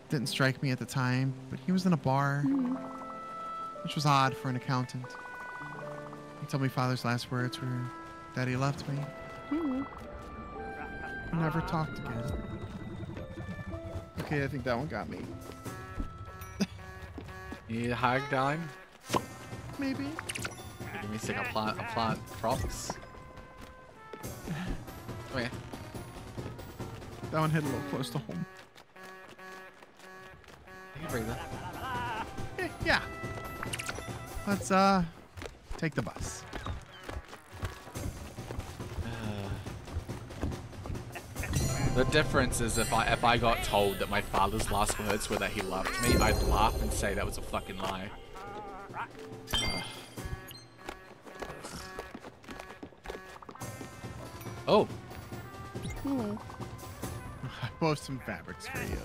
Didn't strike me at the time, but he was in a bar, which was odd for an accountant. He told me Father's last words were that he left me. We never talked again. Okay, I think that one got me. You need a hug, darling? Maybe. Give me a second. I'll plant props. Come here. That one hit a little close to home. Take a breather. Yeah. Let's take the bus. The difference is if I got told that my father's last words were that he loved me, I'd laugh and say that was a fucking lie. Oh. I bought some fabrics for you.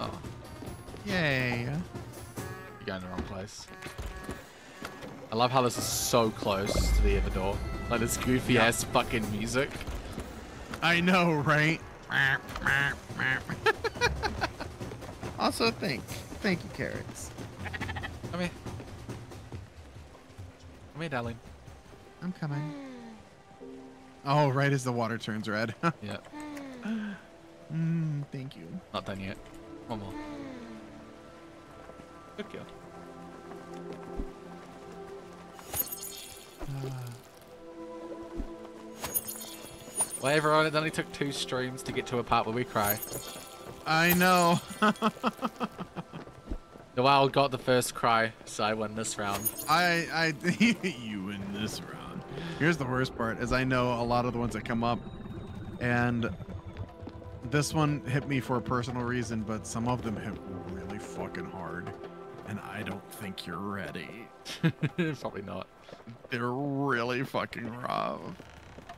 Oh. Yay. You're going the wrong place. I love how this is so close to the Everdor. Like this goofy ass fucking music. I know, right? Also, thank you, carrots. Come here. Come here, darling. I'm coming. Oh, right as the water turns red. Yeah. Thank you. Not done yet. One more. Good girl. Well, everyone, it only took 2 streams to get to a part where we cry. I know. Noelle got the first cry, so I won this round. You win this round. Here's the worst part, is I know a lot of the ones that come up, and this one hit me for a personal reason, but some of them hit really fucking hard, and I don't think you're ready. Probably not. They're really fucking rough.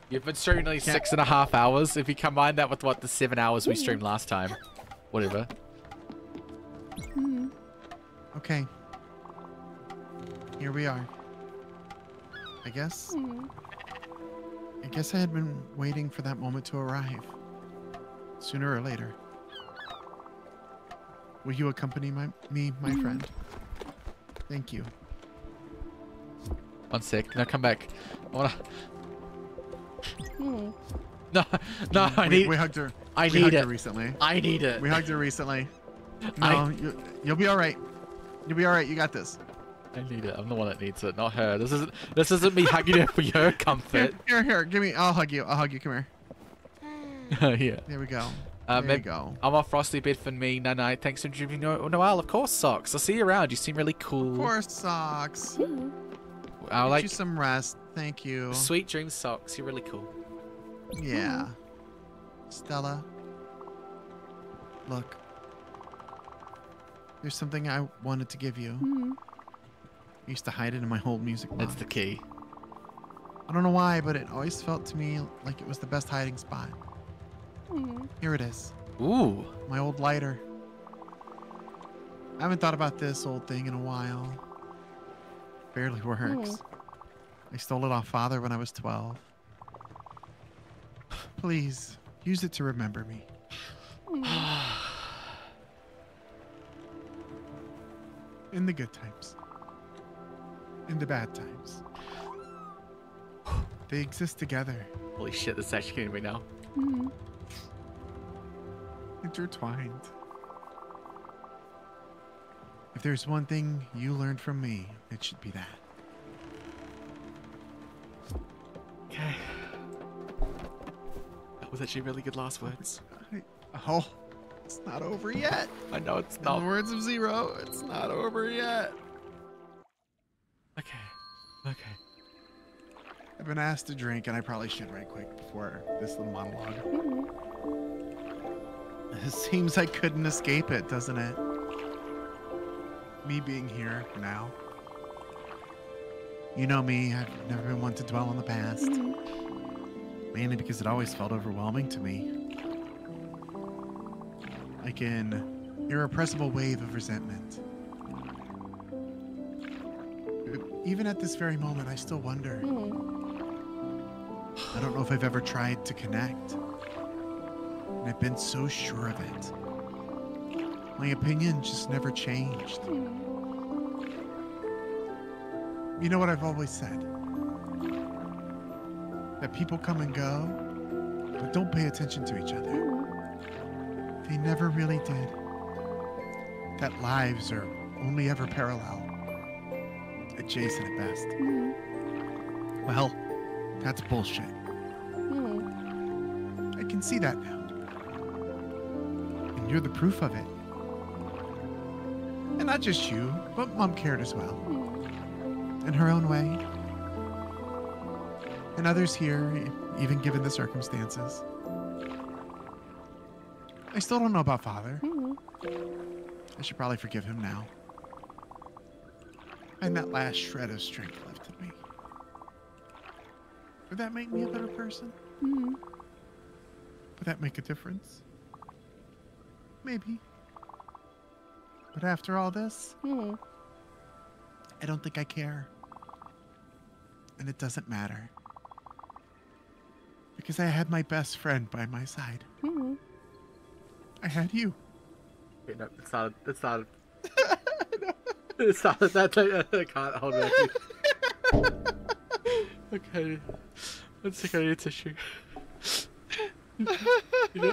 You've been streaming only 6.5 hours. If you combine that with what the 7 hours we streamed last time, whatever. Okay. Here we are. I guess I had been waiting for that moment to arrive. Sooner or later. Will you accompany me, my friend? Thank you. One sec. No, come back. I wanna... No, I need... We hugged her. I we need hugged it. her recently. I need it. We hugged her recently. No, you'll be all right. You'll be all right. You got this. I need it. I'm the one that needs it, not her. This isn't me hugging her for your comfort. Here. Give me. I'll hug you. Come here. Yeah. There we go. There you go. I'm off Frosty bed for me. Night. Thanks for introducing Noelle. Of course, Socks. I'll see you around. You seem really cool. Of course, Socks. I'll Get like you some rest. Thank you. Sweet dreams, Socks. You're really cool. Yeah. Stella. Look. There's something I wanted to give you. I used to hide it in my old music box. That's the key. I don't know why, but it always felt to me like it was the best hiding spot. Here it is. Ooh. My old lighter. I haven't thought about this old thing in a while. Barely works. I stole it off Father when I was 12. Please, use it to remember me. In the good times. In the bad times. They exist together. Holy shit, this is actually getting me now. Intertwined. If there's one thing you learned from me, it should be that. Okay. That was actually really good last words. Oh, it's not over yet. I know it's In not. the words of Zero, it's not over yet. Okay. Okay. I've been asked to drink, and I probably should right quick before this little monologue. It seems I couldn't escape it, doesn't it? Me being here now. You know me, I've never been one to dwell on the past. Mainly because it always felt overwhelming to me. Like an irrepressible wave of resentment. Even at this very moment, I still wonder. I don't know if I've ever tried to connect. And I've been so sure of it. My opinion just never changed. You know what I've always said? That people come and go, but don't pay attention to each other. They never really did. That lives are only ever parallel. Adjacent at best. Well, that's bullshit. I can see that now. And you're the proof of it. And not just you, but Mom cared as well. In her own way. And others here, even given the circumstances. I still don't know about Father. I should probably forgive him now. And that last shred of strength left in me. Would that make me a better person? Would that make a difference? Maybe. But after all this, I don't think I care. And it doesn't matter. Because I had my best friend by my side. I had you. Wait, no, it's not. It's not. It's not that. I can't hold it. Okay. One second, I need a tissue.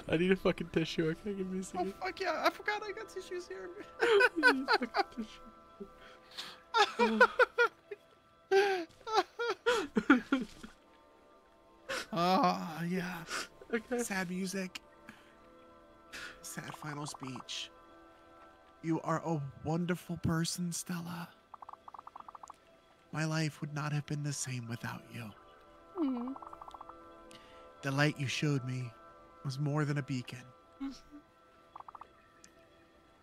I need a fucking tissue. Okay, give me a second. Oh, fuck yeah. I forgot I got tissues here. Oh, yeah. Okay. Sad music. Sad final speech. You are a wonderful person, Stella. My life would not have been the same without you. The light you showed me was more than a beacon.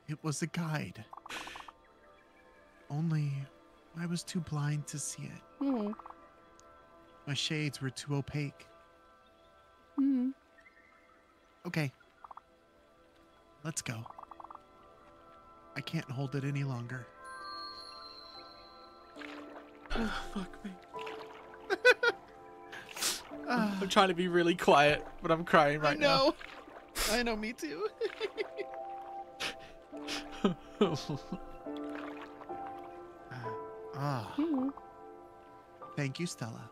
It was a guide. Only I was too blind to see it. My shades were too opaque. Okay. Let's go. I can't hold it any longer. Oh, fuck me. I'm trying to be really quiet, but I'm crying right now. I know, me too. Thank you, Stella.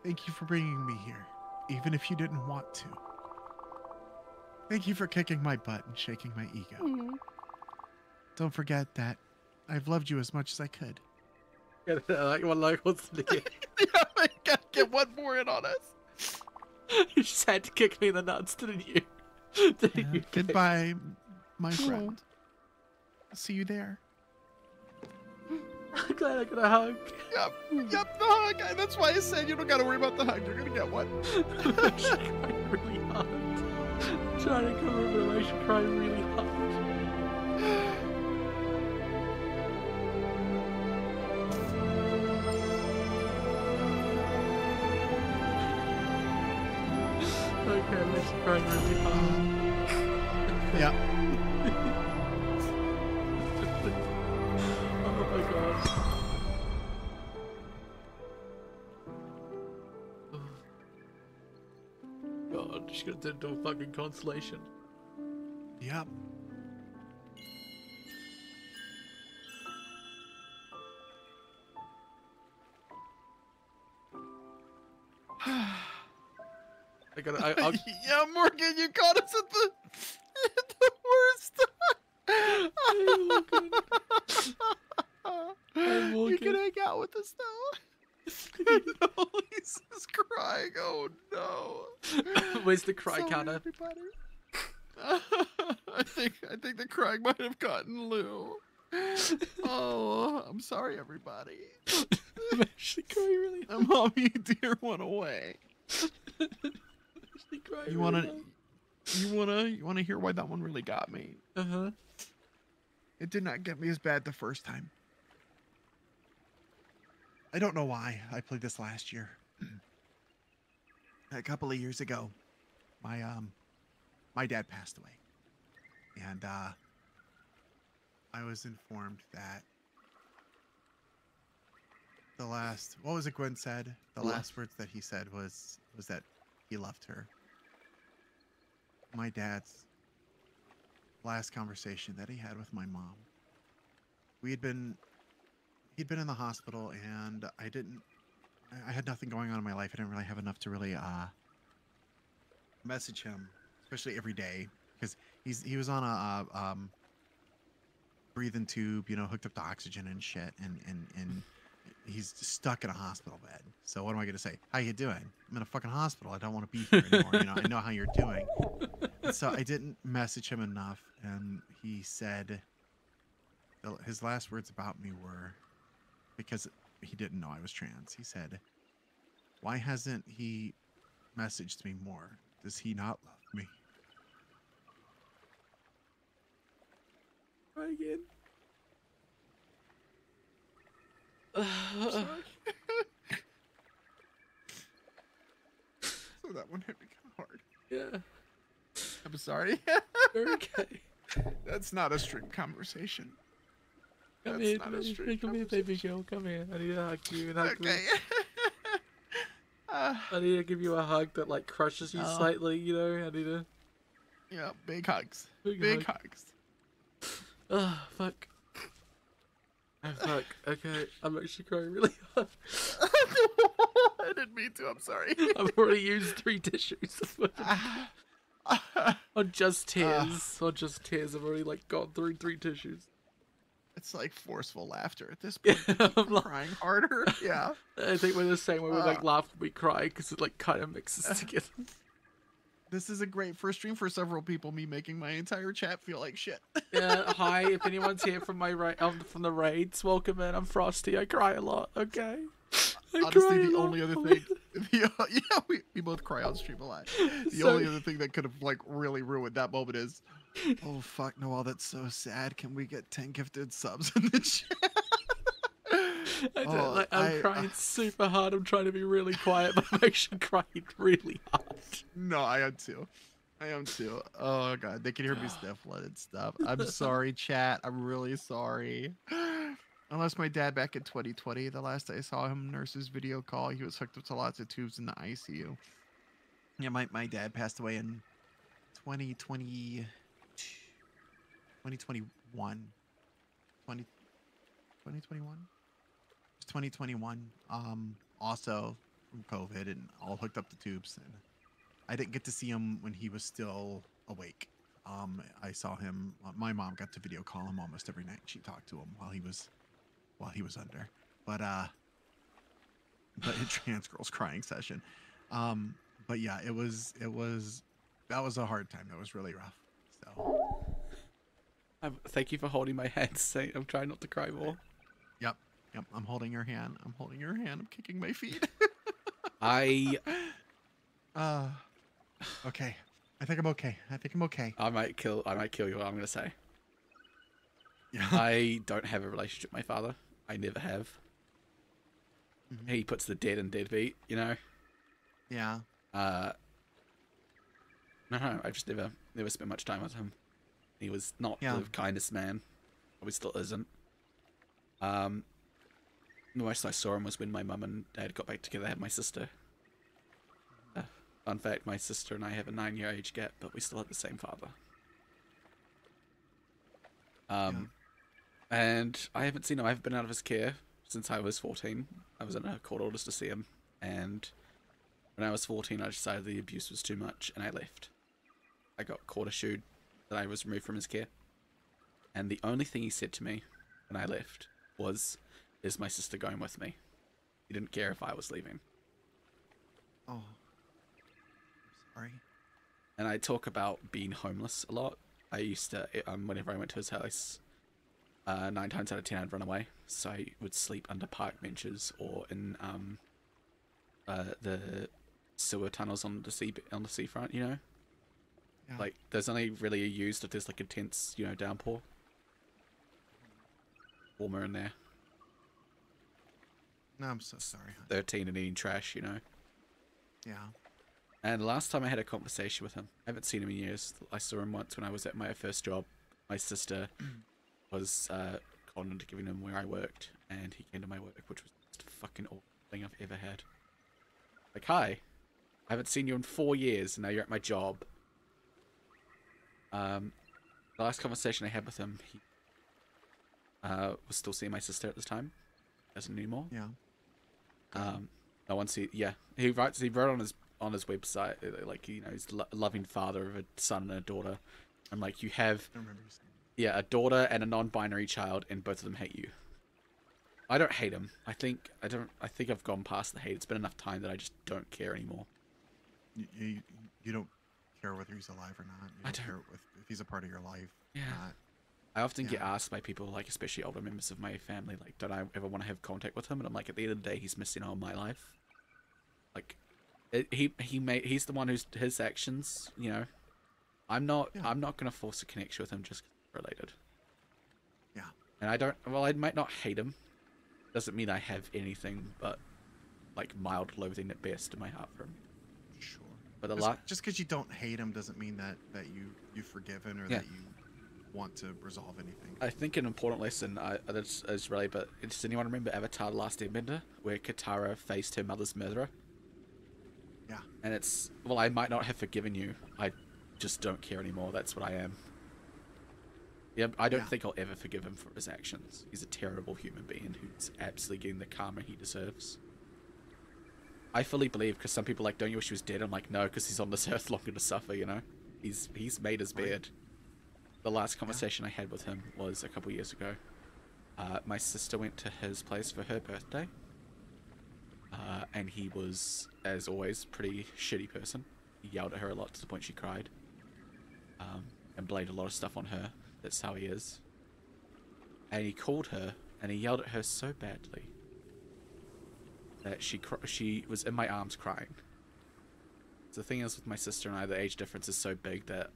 Thank you for bringing me here, even if you didn't want to. Thank you for kicking my butt and shaking my ego. Don't forget that I've loved you as much as I could. What's the Yeah, I gotta get one more in on us. You just had to kick me in the nuts, didn't you? Didn't you? Goodbye, my friend. See you there. I'm glad I got a hug. Yep, the hug. That's why I said you don't gotta worry about the hug. You're gonna get one. I'm trying really hard. I'm trying to come over, but I should cry really hard. okay, I'm actually crying really hard. Yeah. Oh my god. God, she's gonna turn into a fucking constellation. Yep. I gotta. I'll, Yeah, Morgan, you caught us at the worst time. Morgan. You can hang out with us now. No, Lisa's crying. Oh no. Where's the cry Sorry, counter? everybody. I think the crying might have gotten Lou. Oh, I'm sorry, everybody. I'm actually crying really hard. Mommy dear went away. I'm actually crying You wanna hear why that one really got me? Uh-huh. It did not get me as bad the first time. I don't know why. I played this last year. A couple of years ago, my dad passed away. And I was informed that the last, what was it Gwen said? The last words that he said was that he loved her. My dad's last conversation that he had with my mom. He'd been in the hospital, and I had nothing going on in my life. I didn't really have enough to really message him, especially every day, because he was on a breathing tube, you know, hooked up to oxygen and shit, and he's stuck in a hospital bed. So what am I gonna say? How you doing? I'm in a fucking hospital. I don't want to be here anymore. You know, I know how you're doing. And so I didn't message him enough, and he said his last words about me were, because he didn't know I was trans. He said, "Why hasn't he messaged me more? Does he not love me?" Cry again. So that one hit me kind of hard. Yeah. I'm sorry. You're okay. That's not a stream conversation. Come That's here, not a stream come here, baby girl. Come here. I need to hug you and hug you. Okay. I need to give you a hug that like crushes you slightly, you know. I need to. Yeah, big hugs. Big hugs. Oh fuck. Oh fuck. Okay, I'm actually crying really hard. I didn't mean to. I'm sorry. I've already used 3 tissues. On just tears. On just tears. I've already like gone through 3 tissues. It's like forceful laughter at this point. I'm like, crying harder. Yeah. I think we're the same way. We like laugh when we cry because it like kind of mixes together. This is a great first stream for several people. Me making my entire chat feel like shit. Yeah. Hi. If anyone's here from my from the raids, welcome in. I'm Frosty. I cry a lot. Okay. Honestly, the only other thing, we both cry on stream a lot. The only other thing that could have like really ruined that moment is, oh fuck, Noelle, that's so sad. Can we get 10 gifted subs in the chat? I'm crying super hard. I'm trying to be really quiet, but I'm actually crying really hard. No, I am too. Oh god, they can hear me sniffling and stuff. I'm sorry, chat. I'm really sorry. Unless my dad back in 2020, the last I saw him, nurse's video call, he was hooked up to lots of tubes in the ICU. Yeah, my dad passed away in 2021. 2021. Also from COVID and all hooked up to tubes. And I didn't get to see him when he was still awake. I saw him. My mom got to video call him almost every night. She talked to him while he was under. But a trans girl's crying session. But yeah, that was a hard time. That was really rough. So thank you for holding my hand, Saint. I'm trying not to cry more. Yep. I'm holding your hand. I'm kicking my feet. Okay. I think I'm okay. I might kill you. I'm gonna say. Yeah. I don't have a relationship with my father. I never have. Mm-hmm. He puts the dead in deadbeat, you know. Yeah. No, I just never spent much time with him. He was not Yeah. the kindest man. Probably still isn't. The most I saw him was when my mum and dad got back together. I had my sister. Fun fact, my sister and I have a 9-year age gap, but we still have the same father. And I haven't seen him. I've been out of his care since I was 14. I was in a court orders to see him, and when I was 14, I decided the abuse was too much, and I left. I got court issued that I was removed from his care, and the only thing he said to me when I left was, "Is my sister going with me?" He didn't care if I was leaving. Oh. Sorry. And I talk about being homeless a lot. I used to, whenever I went to his house, 9 times out of 10 I'd run away. So I would sleep under park benches or in the sewer tunnels on the seafront. You know, Yeah. like there's only really used if there's like intense, you know, downpour. Warmer in there. No, I'm so sorry. Hon. 13 and eating trash, you know. Yeah. And the last time I had a conversation with him, I haven't seen him in years. I saw him once when I was at my first job. My sister was conned into giving him where I worked, and he came to my work, which was the most fucking awful thing I've ever had. Like, hi, I haven't seen you in 4 years, and now you're at my job. The last conversation I had with him, he was still seeing my sister at this time. Doesn't anymore. Yeah. No one see. Yeah, he wrote on his website, like, you know, he's a loving father of a son and a daughter. I'm like, you have, I remember you saying. yeah, a daughter and a non-binary child, and both of them hate you. I don't hate him. I think I've gone past the hate. It's been enough time that I just don't care anymore. You don't care whether he's alive or not. You I don't don't. care if he's a part of your life. Yeah. Or not. I often get Yeah. asked by people, like, especially older members of my family, like, don't I ever want to have contact with him? And I'm like, at the end of the day, he's missing out on my life. Like, he's the one who's his actions, you know. I'm not gonna force a connection with him just 'cause we're related. Yeah. And I might not hate him. Doesn't mean I have anything but, like, mild loathing at best in my heart for him. Sure. But Just because you don't hate him doesn't mean that you've forgiven or Yeah. that you want to resolve anything. I think an important lesson is really, but does anyone remember Avatar: The Last Airbender, where Katara faced her mother's murderer? Yeah. And it's, well, I might not have forgiven you. I just don't care anymore. That's what I am. Yeah, I don't think I'll ever forgive him for his actions. He's a terrible human being who's absolutely getting the karma he deserves. I fully believe, because some people are like, don't you wish he was dead? I'm like, no, because he's on this earth longer to suffer, you know? He's made his bed. The last conversation I had with him was a couple years ago. My sister went to his place for her birthday. And he was, as always, pretty shitty person. He yelled at her a lot to the point she cried. And blamed a lot of stuff on her. That's how he is. And he called her, and he yelled at her so badly that she was in my arms crying. So the thing is, with my sister and I, the age difference is so big that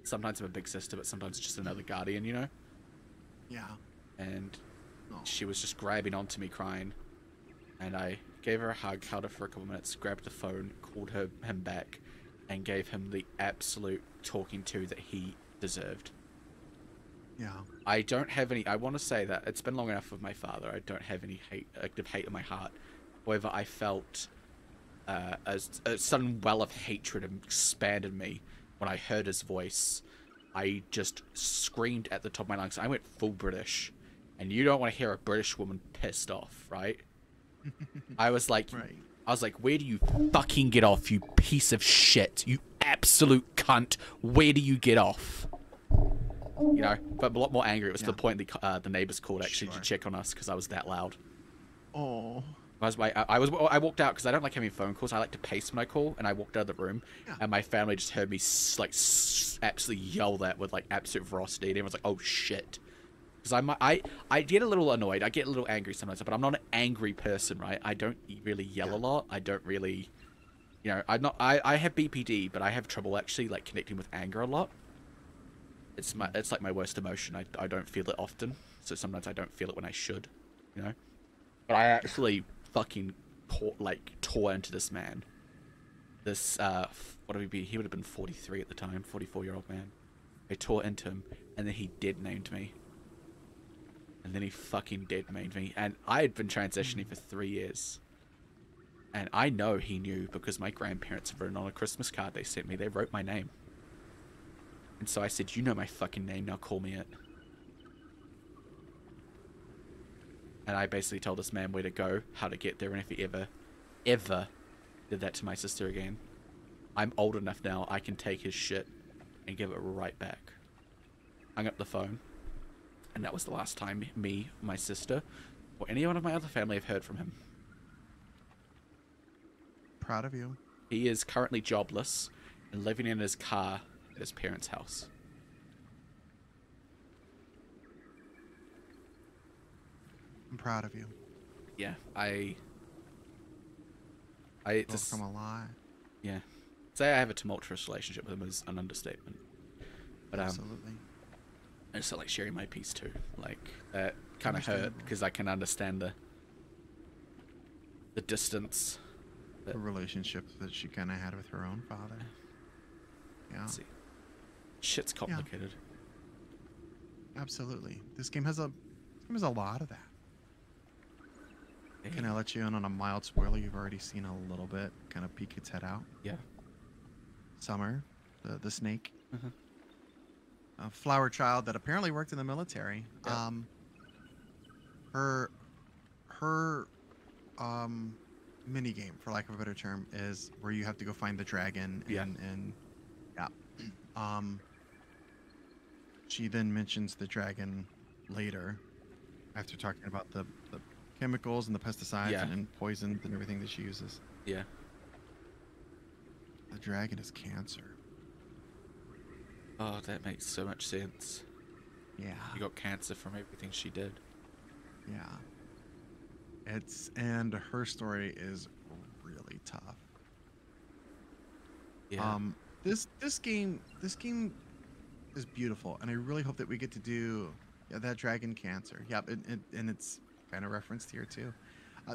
sometimes I'm a big sister, but sometimes it's just another guardian, you know? Yeah. And Oh. she was just grabbing onto me crying. And I gave her a hug, held her for a couple minutes, grabbed the phone, called him back, and gave him the absolute talking to that he deserved. Yeah. I don't have any, I want to say that it's been long enough with my father. I don't have any active hate in my heart. However, I felt a sudden well of hatred expanded me when I heard his voice. I just screamed at the top of my lungs. I went full British. And you don't want to hear a British woman pissed off, right? I was like, where do you fucking get off, you piece of shit? You absolute cunt. Where do you get off? You know, but a lot more angry. It was to the point the neighbors called actually to check on us because I was that loud. Oh. I walked out because I don't like having phone calls. I like to pace when I call, and I walked out of the room, and my family just heard me like absolutely yell that with like absolute ferocity. And everyone's like, "Oh shit!" Because I get a little annoyed. I get a little angry sometimes, but I'm not an angry person, right? I don't really yell a lot. I don't really, you know, I have BPD, but I have trouble actually like connecting with anger a lot. It's like my worst emotion. I don't feel it often, so sometimes I don't feel it when I should, you know. But I actually fucking tore into this man. this what would he be? He would have been 43 at the time, 44-year-old man. I tore into him, and then he dead named me. And then he fucking dead named me, and I had been transitioning for 3 years. And I know he knew because my grandparents have written on a Christmas card they sent me. They wrote my name. And so I said, you know my fucking name, now call me it. And I basically told this man where to go, how to get there, and if he ever did that to my sister again, I'm old enough now, I can take his shit and give it right back. Hung up the phone. And that was the last time me, my sister, or anyone of my other family have heard from him. Proud of you. He is currently jobless and living in his car at his parents' house. I'm proud of you. Yeah, I just Come alive. yeah. Say I have a tumultuous relationship with him is an understatement. But Absolutely. I just felt like sharing my piece too. Like that kind of hurt Understandable. because I can understand the distance. The relationship that she kind of had with her own father. Yeah. Let's see. Shit's complicated. Absolutely. This game has a lot of that. Can I let you in on a mild spoiler? You've already seen a little bit. Kind of peek its head out. Yeah. Summer, the snake. Mhm. A flower child that apparently worked in the military. Yeah. Her mini game, for lack of a better term, is where you have to go find the dragon. And she then mentions the dragon later, after talking about the chemicals and the pesticides and poisons and everything that she uses. Yeah. The dragon is cancer. Oh, that makes so much sense. Yeah. You got cancer from everything she did. Yeah. And her story is really tough. Yeah. This game is beautiful, and I really hope that we get to do that dragon cancer. Yeah, and it's kind of referenced here too.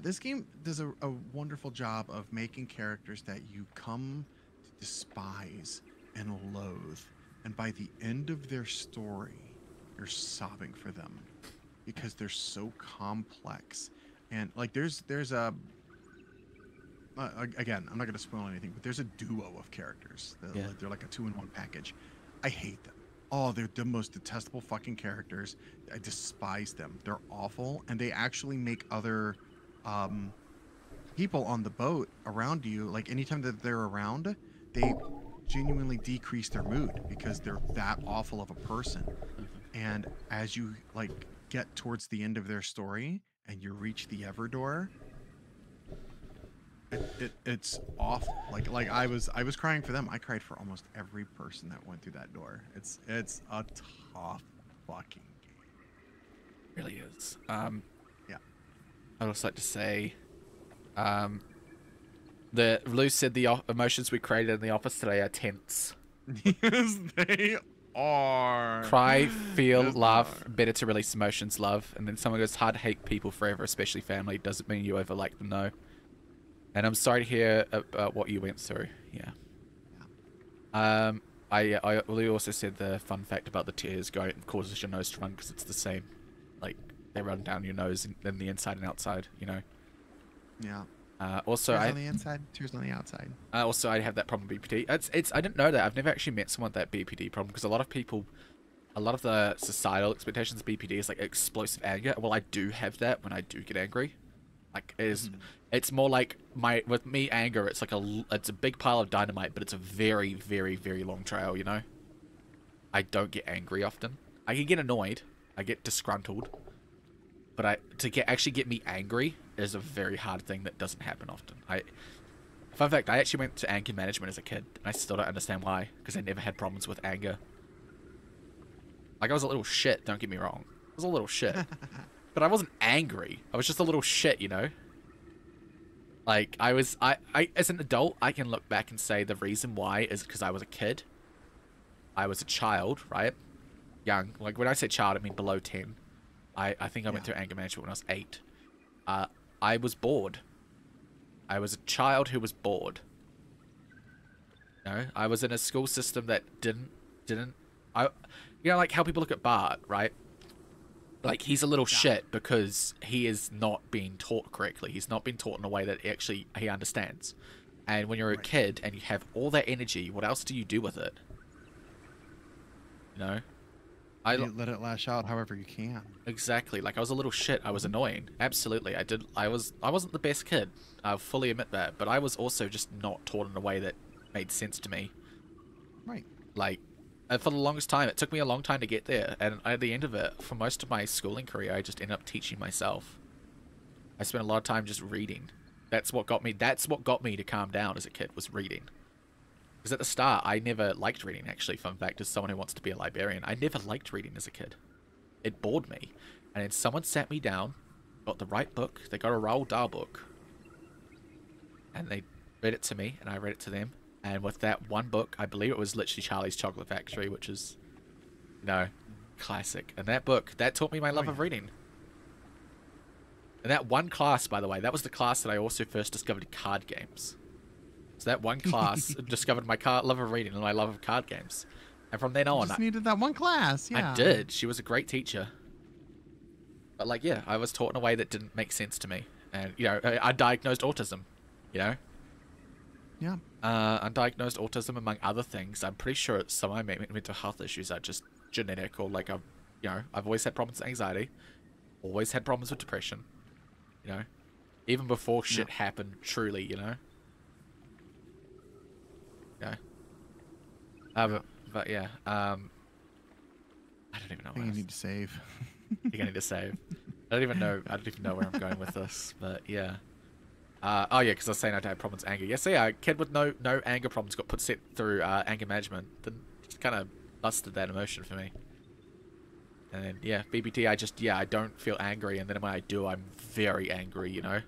This game does a wonderful job of making characters that you come to despise and loathe, and by the end of their story, you're sobbing for them because they're so complex. And like there's a again, I'm not going to spoil anything, but there's a duo of characters. They're like a 2-in-1 package. I hate them. Oh, they're the most detestable fucking characters. I despise them. They're awful, and they actually make other people on the boat around you, like anytime that they're around, they genuinely decrease their mood because they're that awful of a person. And as you like get towards the end of their story and you reach the Everdoor, it's awful. Like I was crying for them. I cried for almost every person that went through that door. It's a tough fucking game. Really is. Yeah. I'd also like to say, the Lou said the emotions we created in the office today are tense. Yes, they are. Cry, feel, Yes, they laugh, are. better to release emotions, love. And then someone goes, hard to hate people forever, especially family. Doesn't mean you ever like them, no. And I'm sorry to hear about what you went through. Yeah. Lou also said the fun fact about the tears causes your nose to run because it's the same. Like, they run down your nose and then the inside and outside, you know. Yeah. Also, tears on the inside, tears on the outside. Also, I have that problem with BPD. I didn't know that. I've never actually met someone with that BPD problem because a lot of the societal expectations of BPD is like explosive anger. Well, I do have that when I do get angry. Like, it's more like with me anger. It's like it's a big pile of dynamite, but it's a very, very, very long trail. You know. I don't get angry often. I can get annoyed. I get disgruntled. But actually get me angry is a very hard thing that doesn't happen often. Fun fact, I actually went to anger management as a kid, and I still don't understand why, because I never had problems with anger. Like, I was a little shit, don't get me wrong. I was a little shit. But I wasn't angry. I was just a little shit, you know? Like, I as an adult, I can look back and say the reason why is because I was a kid. I was a child, right? Young. Like, when I say child, I mean below 10. I think I went through anger management when I was 8. I was bored. I was a child who was bored. You know, I was in a school system that didn't I you know, like how people look at Bart, right? Like he's a little shit because he is not being taught correctly. He's not been taught in a way that actually he understands. And when you're a kid and you have all that energy, what else do you do with it? You know? You let it lash out however you can. Exactly. Like I was a little shit. I was annoying. Absolutely. I wasn't the best kid. I'll fully admit that. But I was also just not taught in a way that made sense to me. Right. Like, for the longest time, it took me a long time to get there. And at the end of it, for most of my schooling career, I just ended up teaching myself. I spent a lot of time just reading. That's what got me to calm down as a kid, was reading. Because at the start, I never liked reading, actually. Fun fact, as someone who wants to be a librarian, I never liked reading as a kid. It bored me. And then someone sat me down, got the right book, they got a Roald Dahl book, and they read it to me, and I read it to them. And with that one book, I believe it was literally Charlie's Chocolate Factory, which is, you know, classic. And that book, that taught me my love of reading. And that one class, by the way, that was the class that I also first discovered card games. So that one class discovered my love of reading and my love of card games. And from then on... You just needed that one class, yeah. I did. She was a great teacher. But, like, yeah, I was taught in a way that didn't make sense to me. And, you know, undiagnosed autism, you know? Yeah. Undiagnosed autism, among other things. I'm pretty sure some of my mental health issues are just genetic, or, like, I've always had problems with anxiety. Always had problems with depression. You know? Even before shit happened, truly, you know? Yeah. But yeah, I don't even know. I think you need to save. I think I need to save. I don't even know where I'm going with this, but yeah. Oh yeah, because I was saying I had problems with anger. Yes, yeah, a kid with no anger problems got set through anger management. Then just kind of busted that emotion for me. And then yeah, BPD. I don't feel angry, and then when I do, I'm very angry. You know,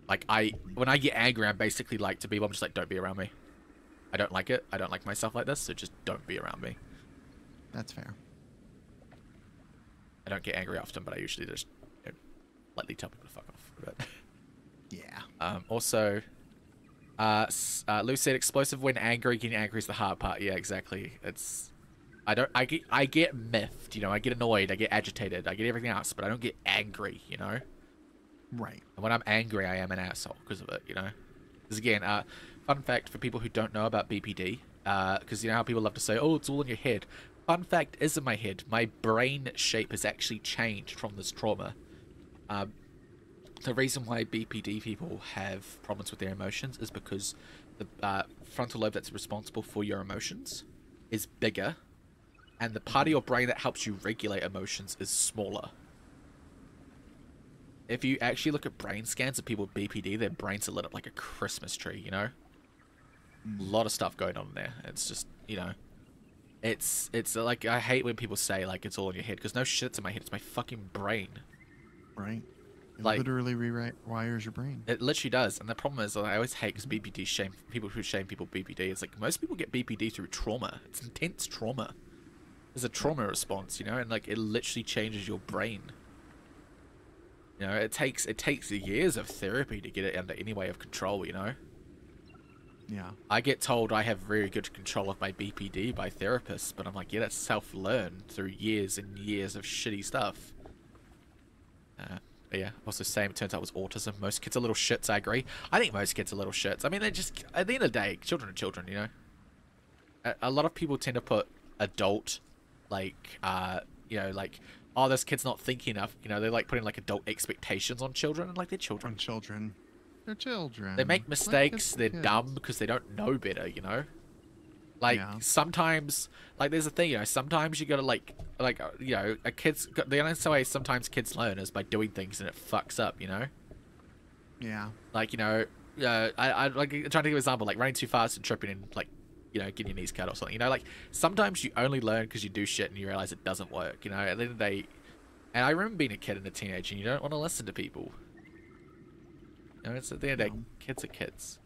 like when I get angry, I'm basically like to people, I'm just like, don't be around me. I don't like it. I don't like myself like this, so just don't be around me. That's fair. I don't get angry often, but I usually just lightly tell people to fuck off. But yeah. Also, Lou said explosive when angry. Getting angry is the hard part. Yeah, exactly. I get miffed. You know, I get annoyed. I get agitated. I get everything else, but I don't get angry. You know. Right. And when I'm angry, I am an asshole because of it. You know. Because again, fun fact for people who don't know about BPD, because you know how people love to say, oh, it's all in your head. Fun fact is in my head. My brain shape has actually changed from this trauma. The reason why BPD people have problems with their emotions is because the frontal lobe that's responsible for your emotions is bigger, and the part of your brain that helps you regulate emotions is smaller. If you actually look at brain scans of people with BPD, their brains are lit up like a Christmas tree, you know? A lot of stuff going on there. It's just, you know, it's like, I hate when people say, like, it's all in your head, because no shit, it's in my head. It's my fucking brain. Right. It like, literally rewires your brain. It literally does. And the problem is, I always hate, because BPD shame people who shame people BPD. It's like, most people get BPD through trauma. It's intense trauma. There's a trauma response, you know, and like, it literally changes your brain. You know, it takes years of therapy to get it under any way of control, you know? Yeah. I get told I have very good control of my BPD by therapists, but I'm like, yeah, that's self-learned through years and years of shitty stuff. But yeah, also same, it turns out it was autism. Most kids are little shits, I agree. I think most kids are little shits. I mean, they're just, at the end of the day, children are children, you know? A lot of people tend to put adult, like, you know, like, oh, this kid's not thinking enough. You know, they're like putting like adult expectations on children, and like they're children. They're children. They make mistakes. They're dumb because they don't know better. You know, like sometimes, like there's a thing. You know, sometimes you gotta like you know, a kid's the only way sometimes kids learn is by doing things, and it fucks up. You know. Yeah. Like, you know, I like trying to give an example, like running too fast and tripping and like, you know, getting your knees cut or something. You know, like sometimes you only learn because you do shit and you realize it doesn't work. You know, at the end of the day, and I remember being a kid and a teenager, and you don't want to listen to people. You know, it's at the end of the day, kids are kids.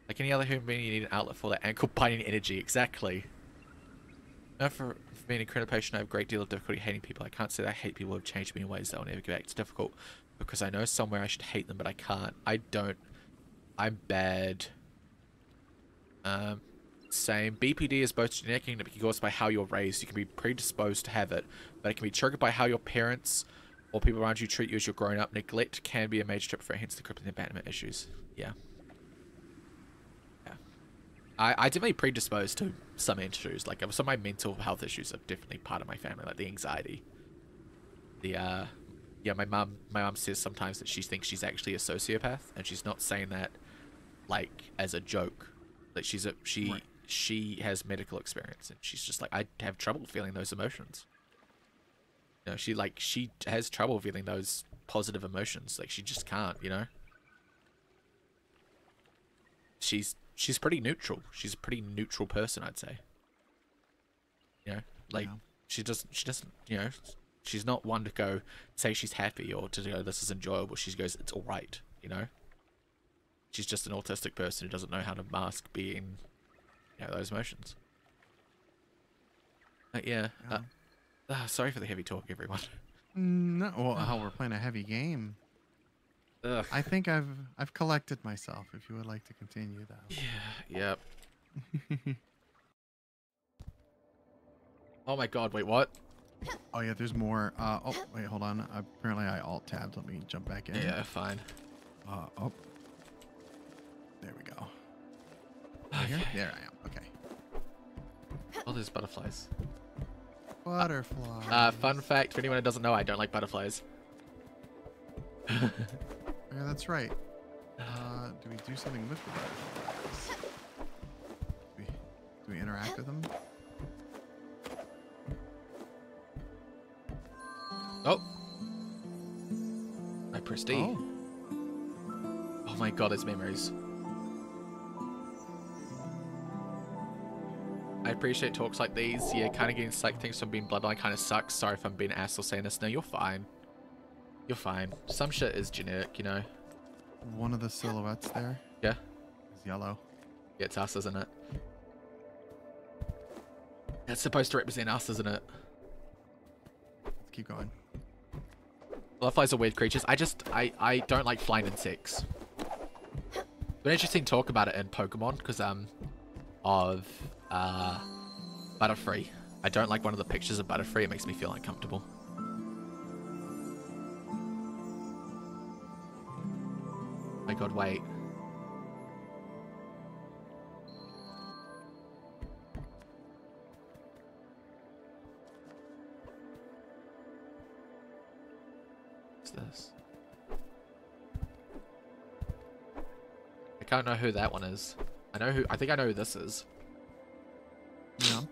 Like any other human being, you need an outlet for that ankle biting energy. Exactly. Now, for being a creative patient, I have a great deal of difficulty hating people. I can't say that I hate people who have changed me in ways that will never get back. It's difficult because I know somewhere I should hate them, but I can't. I don't. I'm bad. Same. BPD is both genetic and it can be caused by how you're raised. You can be predisposed to have it, but it can be triggered by how your parents or people around you treat you as you're growing up. Neglect can be a major trip for it, hence the crippling abandonment issues. Yeah. Yeah. I definitely predisposed to some issues. Like, some of my mental health issues are definitely part of my family, like the anxiety. Yeah, my mum says sometimes that she thinks she's actually a sociopath, and she's not saying that, like, as a joke. Like, she has medical experience, and she's just like, I have trouble feeling those emotions. You know, she has trouble feeling those positive emotions. Like, she just can't, you know? She's pretty neutral. She's a pretty neutral person, I'd say. You know? Like, Yeah. she doesn't, you know, she's not one to go say she's happy or to go, this is enjoyable. She goes, it's alright, you know? She's just an autistic person who doesn't know how to mask being, you know, those emotions. Yeah. Sorry for the heavy talk, everyone. No, well, we're playing a heavy game. Ugh. I think I've collected myself. If you would like to continue that. Yeah. Yep. Oh my god, wait, what? Oh yeah, there's more. Oh wait, hold on. Apparently I alt tabbed. Let me jump back in. Yeah, fine. Oh. There we go. Right here? There I am. Okay. Oh, there's butterflies. Butterfly. Fun fact for anyone who doesn't know, I don't like butterflies. Yeah, that's right. Do we do something with the butterflies? Do we interact with them? Oh. I pressed E. Oh. Oh my god, it's memories. I appreciate talks like these. Yeah, kind of getting psych things from being bloodline kind of sucks. Sorry if I'm being an asshole saying this. No, you're fine. You're fine. Some shit is genetic, you know? One of the silhouettes there Yeah? is yellow. Yeah, it's us, isn't it? It's supposed to represent us, isn't it? Let's keep going. Butterflies are weird creatures. I don't like flying insects. But interesting talk about it in Pokemon, because, of, Butterfree. I don't like one of the pictures of Butterfree. It makes me feel uncomfortable. My god, wait. What's this? I can't know who that one is. I think I know who this is. Yeah.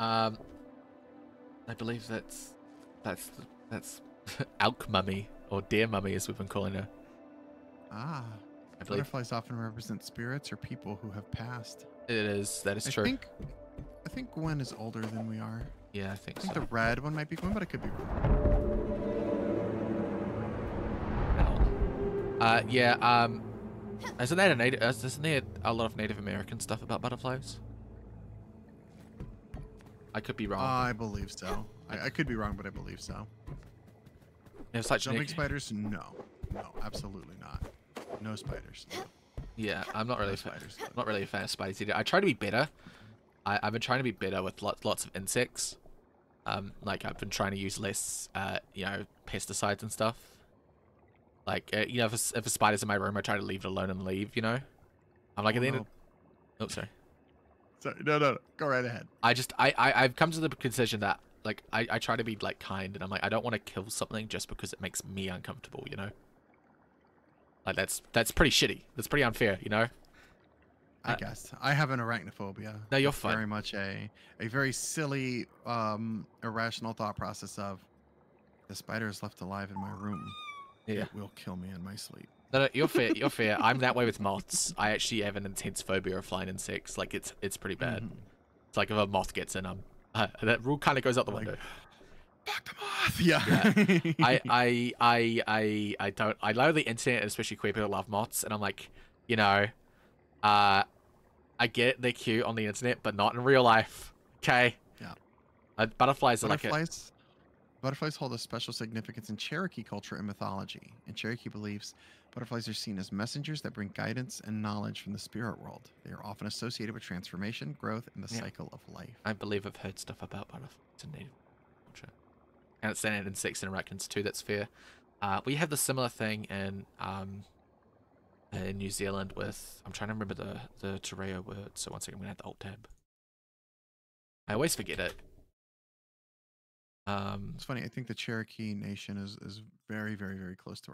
I believe that's Elk Mummy, or Deer Mummy as we've been calling her. Ah. I believe Butterflies often represent spirits or people who have passed. it is. That is true. I think Gwen is older than we are. Yeah, I think I think so. the red one might be Gwen, but I could be wrong. Yeah. Isn't there a lot of Native American stuff about butterflies? I could be wrong. I believe so. I could be wrong, but I believe so. It's like Jumping spiders? No. No, absolutely not. No spiders. No. Yeah, I'm not really spiders. not really a fan of spiders either. I try to be better. I've been trying to be better with lots of insects. Like I've been trying to use less, you know, pesticides and stuff. Like, you know, if a spider's in my room, I try to leave it alone and leave. You know, I'm like at the end of. Oh, sorry. Sorry, no. Go right ahead. I've come to the decision that like I try to be like kind, and I'm like I don't want to kill something just because it makes me uncomfortable. You know. Like that's pretty shitty. That's pretty unfair. You know. I guess I have an arachnophobia. No, you're It's fine. Very much a very silly, irrational thought process of the spider is left alive in my room. Yeah. It will kill me in my sleep. No, you're fair. You're fair. I'm that way with moths. I actually have an intense phobia of flying insects. Like it's pretty bad. It's like if a moth gets in, that rule kind of goes out the window. Fuck the moth. Yeah. I don't. I love the internet, especially queer people love moths, and I'm like, you know, I get it, they're cute on the internet, but not in real life. Okay. Yeah. Butterflies are like Butterflies. Butterflies hold a special significance in Cherokee culture and mythology. In Cherokee beliefs, butterflies are seen as messengers that bring guidance and knowledge from the spirit world. They are often associated with transformation, growth, and the cycle of life. I believe I've heard stuff about butterflies in native culture. And it's standard insects and arachnids too, that's fair. We have the similar thing in New Zealand with, I'm trying to remember the Terreo word, so one second, I'm going to have to alt tab. I always forget it. It's funny, I think the Cherokee Nation is very, very, very close to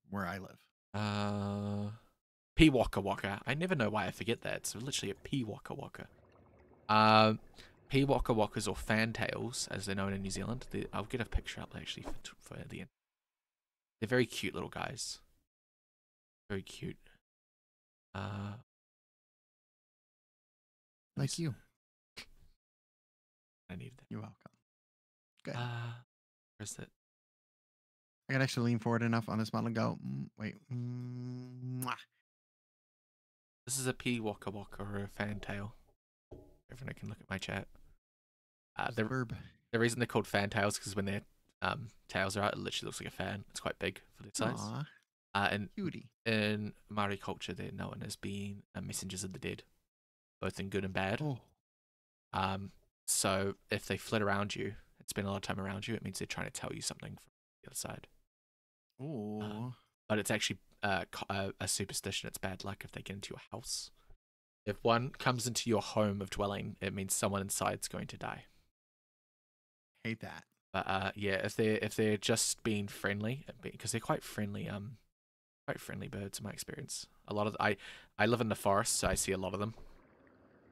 where I live. P Waka Waka. I never know why I forget that. It's literally a P Waka Waka. P Waka Wakas, or fantails, as they're known in New Zealand. I'll get a picture up actually for the end. They're very cute little guys. Very cute. Like you. I needed that. You're welcome. Good. Where's it? I can actually lean forward enough on this model and go, wait. Mwah. This is a P Waka Waka or a fantail. Everyone can look at my chat. The reason they're called fantails is because when their tails are out, it literally looks like a fan. It's quite big for their size. And cutie. In Maori culture, they're known as being messengers of the dead, both in good and bad. Oh. So if they flit around you, spend a lot of time around you, it means they're trying to tell you something from the other side. Oh. But it's actually a superstition. It's bad luck if they get into your house. If one comes into your home of dwelling, it means someone inside's going to die. Hate that. But yeah, if they're just being friendly, because they're quite friendly birds in my experience. A lot of I live in the forest, so I see a lot of them.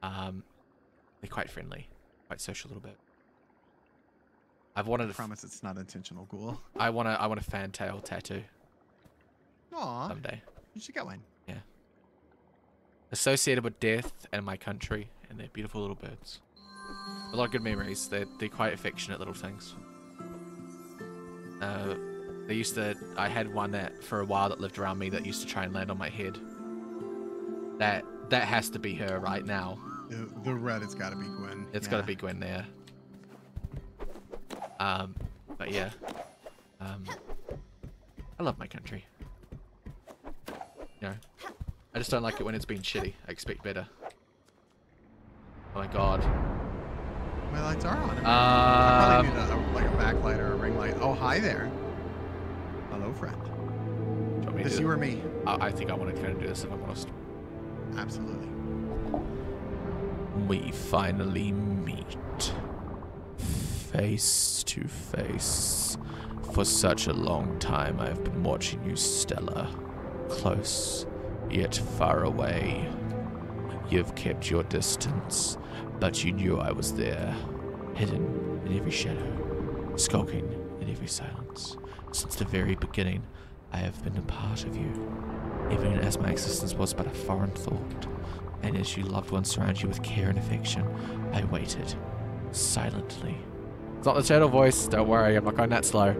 They're quite friendly, quite social a little bit. I promise it's not intentional, Ghoul. I want a fantail tattoo. Aw. Someday. You should get one. Yeah. Associated with death and my country, and they're beautiful little birds. A lot of good memories. They're quite affectionate little things. I had one that for a while that lived around me that used to try and land on my head. That has to be her right now. The red, it's got to be Gwen. It's got to be Gwen there. But yeah, I love my country. You know, I just don't like it when it's been shitty. I expect better. Oh my god. My lights are on. I probably need like a backlight or a ring light. Oh, hi there. Hello, friend. This you or me? I think I want to kind of do this if I'm honest. Absolutely. We finally meet. Face to face. For such a long time I've been watching you, Stella. Close, yet far away. You've kept your distance, but you knew I was there. Hidden in every shadow, skulking in every silence. Since the very beginning, I have been a part of you. Even as my existence was but a foreign thought, and as you loved ones surround you with care and affection, I waited, silently. It's not the turtle voice, don't worry, I'm not going that slow.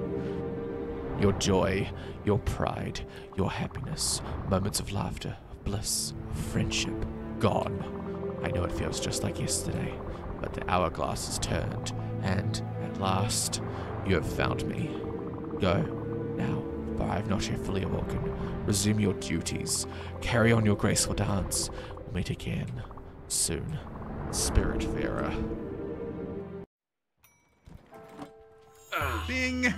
Your joy, your pride, your happiness, moments of laughter, of bliss, of friendship, gone. I know it feels just like yesterday, but the hourglass has turned, and, at last, you have found me. Go, now, for I have not yet fully awoken. Resume your duties. Carry on your graceful dance. We'll meet again, soon. Spiritfarer. Bing!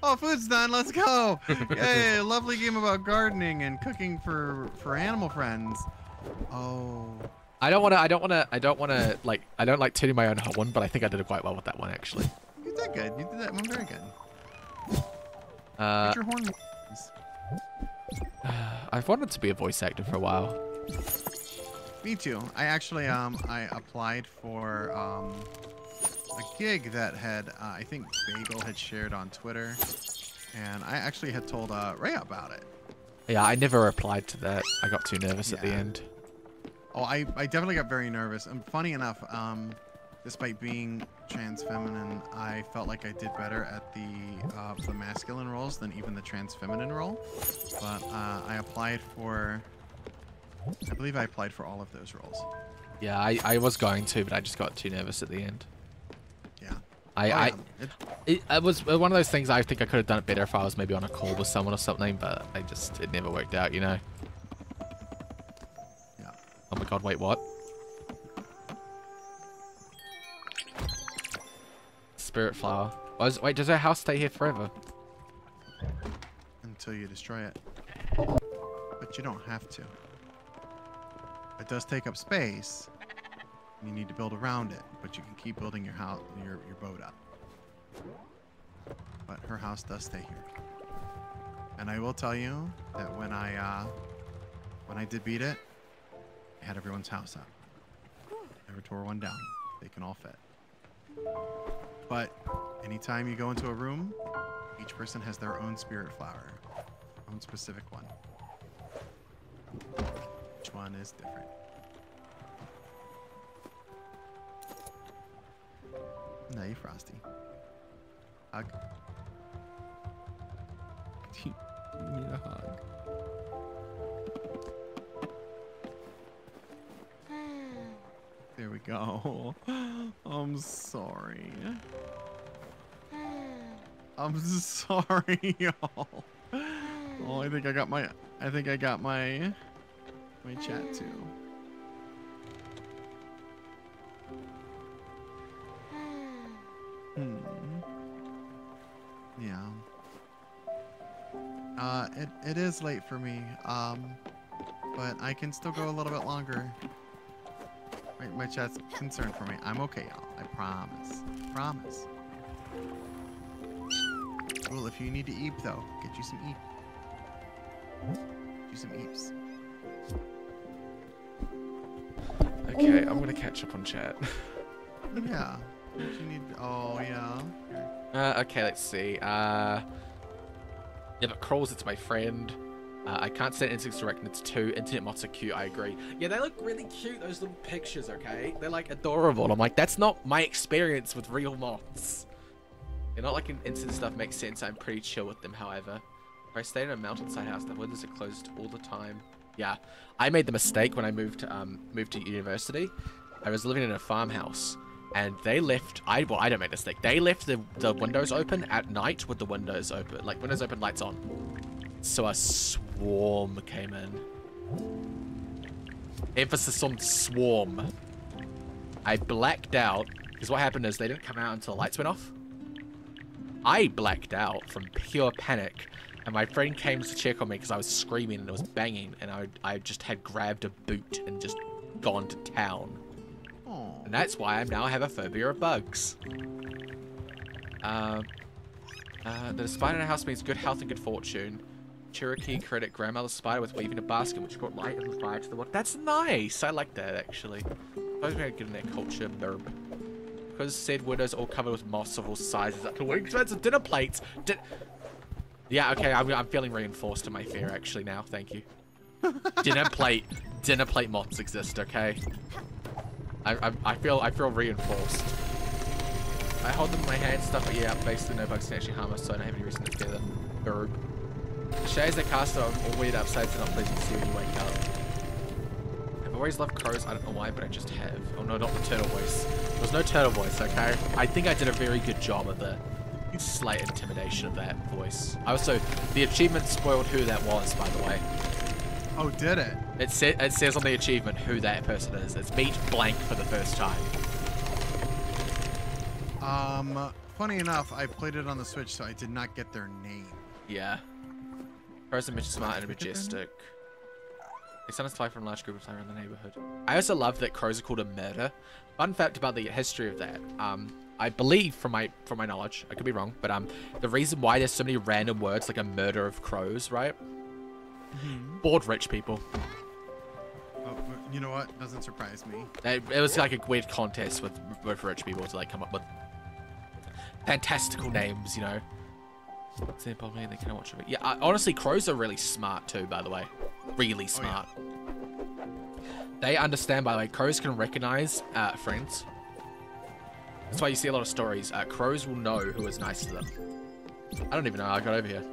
Oh, food's done. Let's go! Yay! Lovely game about gardening and cooking for animal friends. Oh. I don't like tuning my own horn, but I think I did quite well with that one actually. You did good. You did that one very good. What's your horn? I've wanted to be a voice actor for a while. Me too. I actually I applied for a gig that had I think Bagel had shared on Twitter, and I actually had told Ray about it. Yeah, I never replied to that. I got too nervous at the end. Oh, I definitely got very nervous. And funny enough, despite being trans feminine, I felt like I did better at the masculine roles than even the trans feminine role. But I applied for, I believe I applied for all of those roles. Yeah, I was going to, but I just got too nervous at the end. Yeah. It was one of those things I think I could have done it better if I was maybe on a call with someone or something, but it never worked out, you know? Yeah. Oh my god, wait, what? Spiritfarer. Wait, does our house stay here forever? Until you destroy it. But you don't have to. It does take up space. You need to build around it, but you can keep building your house, your boat up. But her house does stay here. And I will tell you that when I did beat it, I had everyone's house up. Never tore one down. They can all fit. But anytime you go into a room, each person has their own Spiritfarer, own specific one. Each one is different. No, you Frosty. Hug. You need a hug. There we go. I'm sorry. I'm sorry, y'all. Oh, I think I got my chat too. Yeah. It is late for me. But I can still go a little bit longer. My chat's concerned for me. I'm okay, y'all. I promise. Promise. Well, if you need to eat though, get you some eat. Get you some eats. Okay, I'm gonna catch up on chat. Yeah. What you need? Oh yeah. Okay, let's see. Yeah, but Crawls, it's my friend. I can't stand Instincts Direct, and it's 2. Internet mods are cute, I agree. Yeah, they look really cute, those little pictures, okay? They're like adorable. I'm like, that's not my experience with real mods. They're not like an instant stuff makes sense. I'm pretty chill with them, however. If I stayed in a mountainside house, the windows are closed all the time. Yeah, I made the mistake when I moved to university. I was living in a farmhouse, and they left. I don't make the mistake. They left the windows open at night with the windows open, like windows open, lights on. So a swarm came in. Emphasis on swarm. I blacked out because what happened is they didn't come out until the lights went off. I blacked out from pure panic. And my friend came to check on me because I was screaming and it was banging, and I just had grabbed a boot and just gone to town. Aww. And that's why I now have a phobia of bugs. The spider in a house means good health and good fortune. Cherokee credit grandmother's spider with weaving a basket which brought light and fire to the water. That's nice. I like that actually. I was going to get in their culture, burb. Because said windows all covered with moss of all sizes up to expensive dinner plates. Yeah, okay, I'm feeling reinforced in my fear actually now. Thank you. dinner plate mods exist. Okay. I feel reinforced. I hold them in my hand, stuff, but yeah, basically no bugs can actually harm us, so I don't have any reason to fear them. Burb. Shades that cast are all weird upsides are not pleasing to see when you wake up. I've always loved crows, I don't know why, but I just have. Oh no, not the turtle voice. There was no turtle voice, okay? I think I did a very good job of the slight intimidation of that voice. Also, the achievement spoiled who that was, by the way. Oh, did it? It says on the achievement who that person is. It's meet blank for the first time. Funny enough, I played it on the Switch, so I did not get their name. Yeah. Person is smart and majestic. They sometimes fly from a large group of time around the neighborhood. I also love that crows are called a murder. Fun fact about the history of that. I believe from my knowledge, I could be wrong, but the reason why there's so many random words like a murder of crows, right? Bored rich people. Oh, you know what? Doesn't surprise me. It was like a weird contest with rich people to like come up with fantastical names, you know. They kind of watch it. Yeah, honestly, crows are really smart too, by the way. Really smart. Oh, yeah. They understand, by the way, crows can recognize friends. That's why you see a lot of stories. Crows will know who is nice to them. I don't even know how I got over here.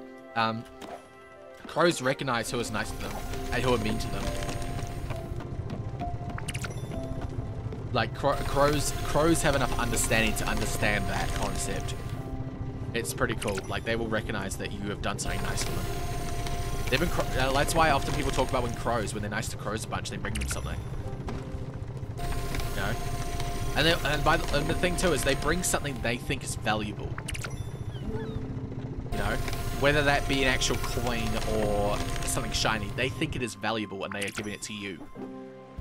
Crows recognize who is nice to them and who are mean to them. like crows have enough understanding to understand that concept. It's pretty cool. Like they will recognize that you have done something nice for them. They've been that's why often people talk about when they're nice to crows a bunch, they bring them something. You know? And the thing too is they bring something they think is valuable. You know? Whether that be an actual coin or something shiny, they think it is valuable and they are giving it to you.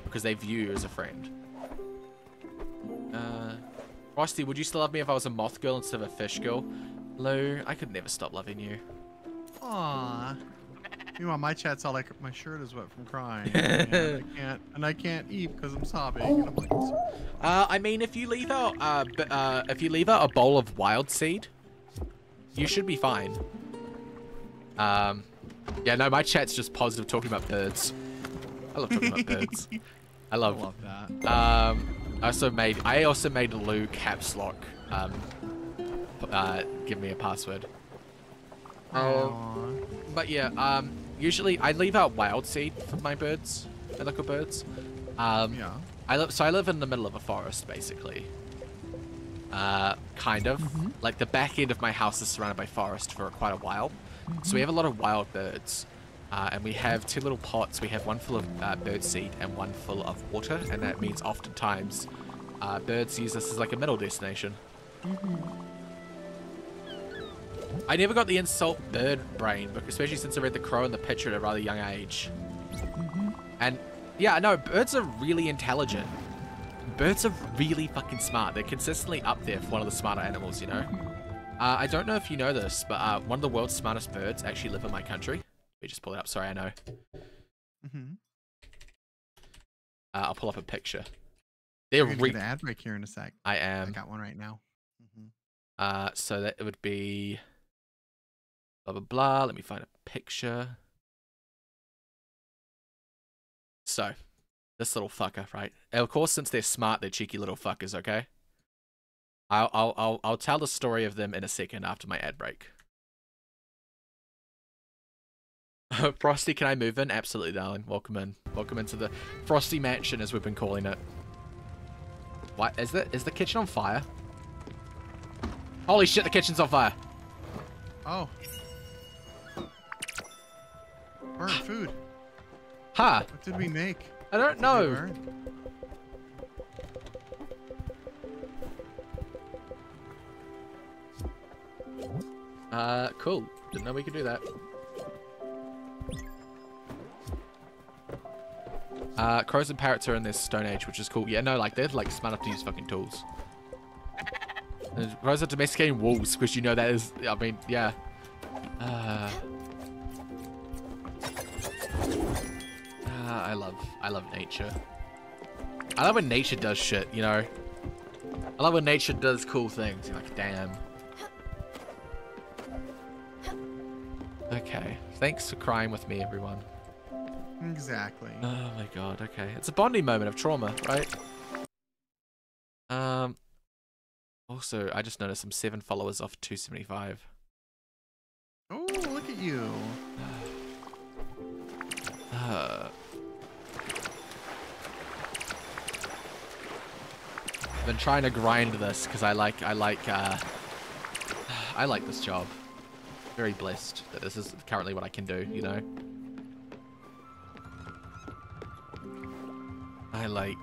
Because they view you as a friend. Frosty, would you still love me if I was a moth girl instead of a fish girl? Lou, I could never stop loving you. Aww. Meanwhile, my chat's all like, my shirt is wet from crying, and I can't eat because I'm sobbing. And I'm like, I mean, if you leave out a bowl of wild seed, you should be fine. Yeah, no, my chat's just positive talking about birds. I love talking about birds. I love that. I also made Lou caps lock. Give me a password. But yeah, usually I leave out wild seed for my birds, my little birds. Yeah. I live in the middle of a forest, basically. Kind of. Like the back end of my house is surrounded by forest for quite a while, so we have a lot of wild birds. And we have 2 little pots. We have one full of bird seed and one full of water, and that means oftentimes birds use this as like a middle destination. I never got the insult bird brain, especially since I read The Crow and The Picture at a rather young age. And yeah, no, birds are really intelligent. Birds are really fucking smart. They're consistently up there for one of the smarter animals, you know? I don't know if you know this, but one of the world's smartest birds actually live in my country. Let me just pull it up. Sorry, I know. I'll pull up a picture. They're You're gonna get an ad break here in a sec. I am. I got one right now. So that it would be blah blah blah. Let me find a picture. So, this little fucker, right? And of course, since they're smart, they're cheeky little fuckers. Okay. I'll tell the story of them in a second after my ad break. Frosty, can I move in? Absolutely, darling. Welcome in. Welcome into the Frosty Mansion, as we've been calling it. What is the kitchen on fire? Holy shit, the kitchen's on fire. Oh. Burn food. Huh. What did we make? I don't know. Cool. Didn't know we could do that. Crows and parrots are in this Stone Age, which is cool. Yeah, no, like, they're, like, smart enough to use fucking tools. And crows are domesticating wolves, because you know that is, I mean, yeah. I love nature. I love when nature does shit, you know? I love when nature does cool things. You're like, damn. Okay. Thanks for crying with me, everyone. Exactly. Oh my god, okay. It's a bonding moment of trauma, right? Also, I just noticed I'm 7 followers off 275. Oh, look at you. I've been trying to grind this because I like this job. Very blessed that this is currently what I can do, you know? I like,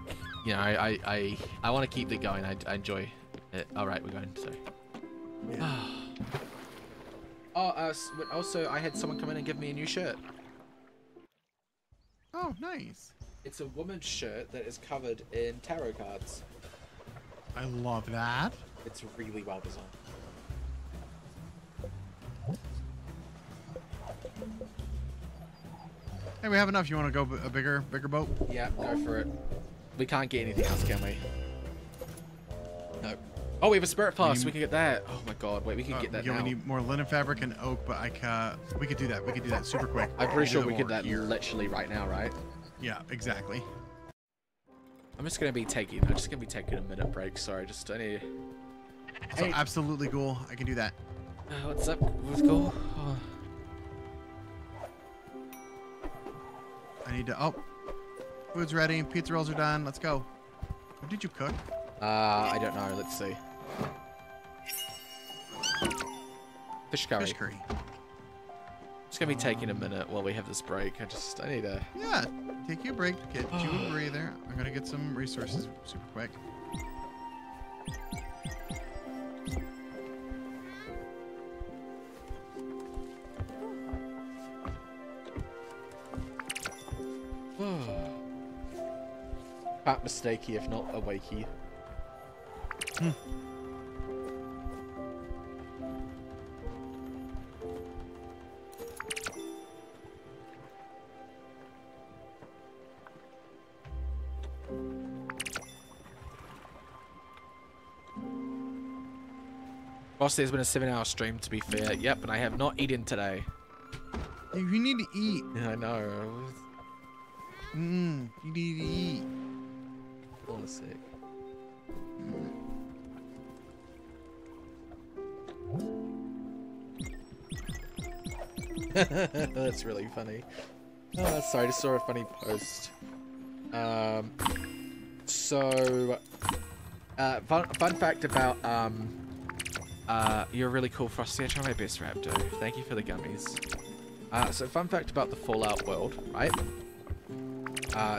you know, I want to keep it going. I enjoy it. All right, we're going. So. Yeah. Also, I had someone come in and give me a new shirt. Oh, nice. It's a woman's shirt that is covered in tarot cards. I love that. It's really well designed. Hey, we have enough. You want to go a bigger boat? Yeah, go for it. We can't get anything else, can we? No. Oh, we have a Spiritfarer, so we can get that. Oh my god, wait, we can get that now. We need more linen fabric and oak, but we could do that. We could do that super quick. I'm pretty sure we could do that literally right now, right? Yeah, exactly. I'm just gonna be taking a minute break. Sorry, just I need. So absolutely cool. I can do that. What's up? What's cool? Oh. I need to. Oh, food's ready. Pizza rolls are done. Let's go. What did you cook? I don't know. Let's see. Fish curry. Fish curry. It's gonna be taking a minute while we have this break. I need a. Yeah, take you a break. Get you a breather. I'm gonna get some resources super quick. Fat mistakey, if not awakey. Boss, there's been a 7-hour stream, to be fair. Yep, and I have not eaten today. Hey, you need to eat. Yeah, I know. You need to eat. Hold on a sec. That's really funny. Oh, sorry, I just saw a funny post. Fun fact about you're really cool, Frosty. I try my best, Raptor. Thank you for the gummies. So fun fact about the Fallout world, right?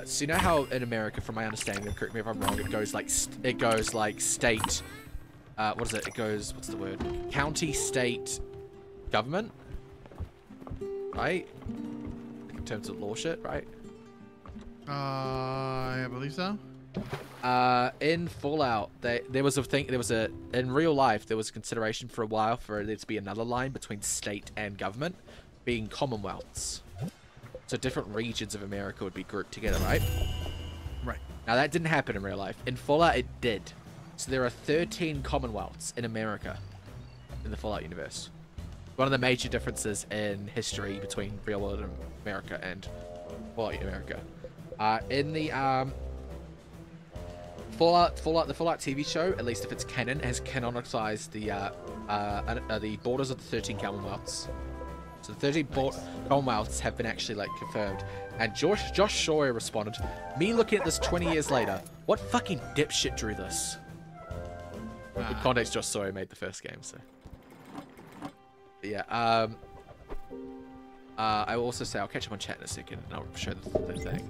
So you know how in America, from my understanding, correct me if I'm wrong, it goes like state. What is it? It goes, what's the word? County, state, government, right? In terms of law shit, right? I believe so. In Fallout, there was a thing. In real life, there was consideration for a while for there to be another line between state and government, being commonwealths. So different regions of America would be grouped together, right? Right. Now that didn't happen in real life. In Fallout, it did. So there are 13 commonwealths in America, in the Fallout universe. One of the major differences in history between real world America and Fallout America. In the the Fallout TV show, at least if it's canon, has canonicized the borders of the 13 commonwealths. So the 13 commonwealths have been actually like confirmed. And Josh Sawyer responded, "Me looking at this 20 years later, what fucking dipshit drew this?" In context, Josh Sawyer made the first game, so. But yeah. I will also say I'll catch up on chat in a second, and I'll show the thing.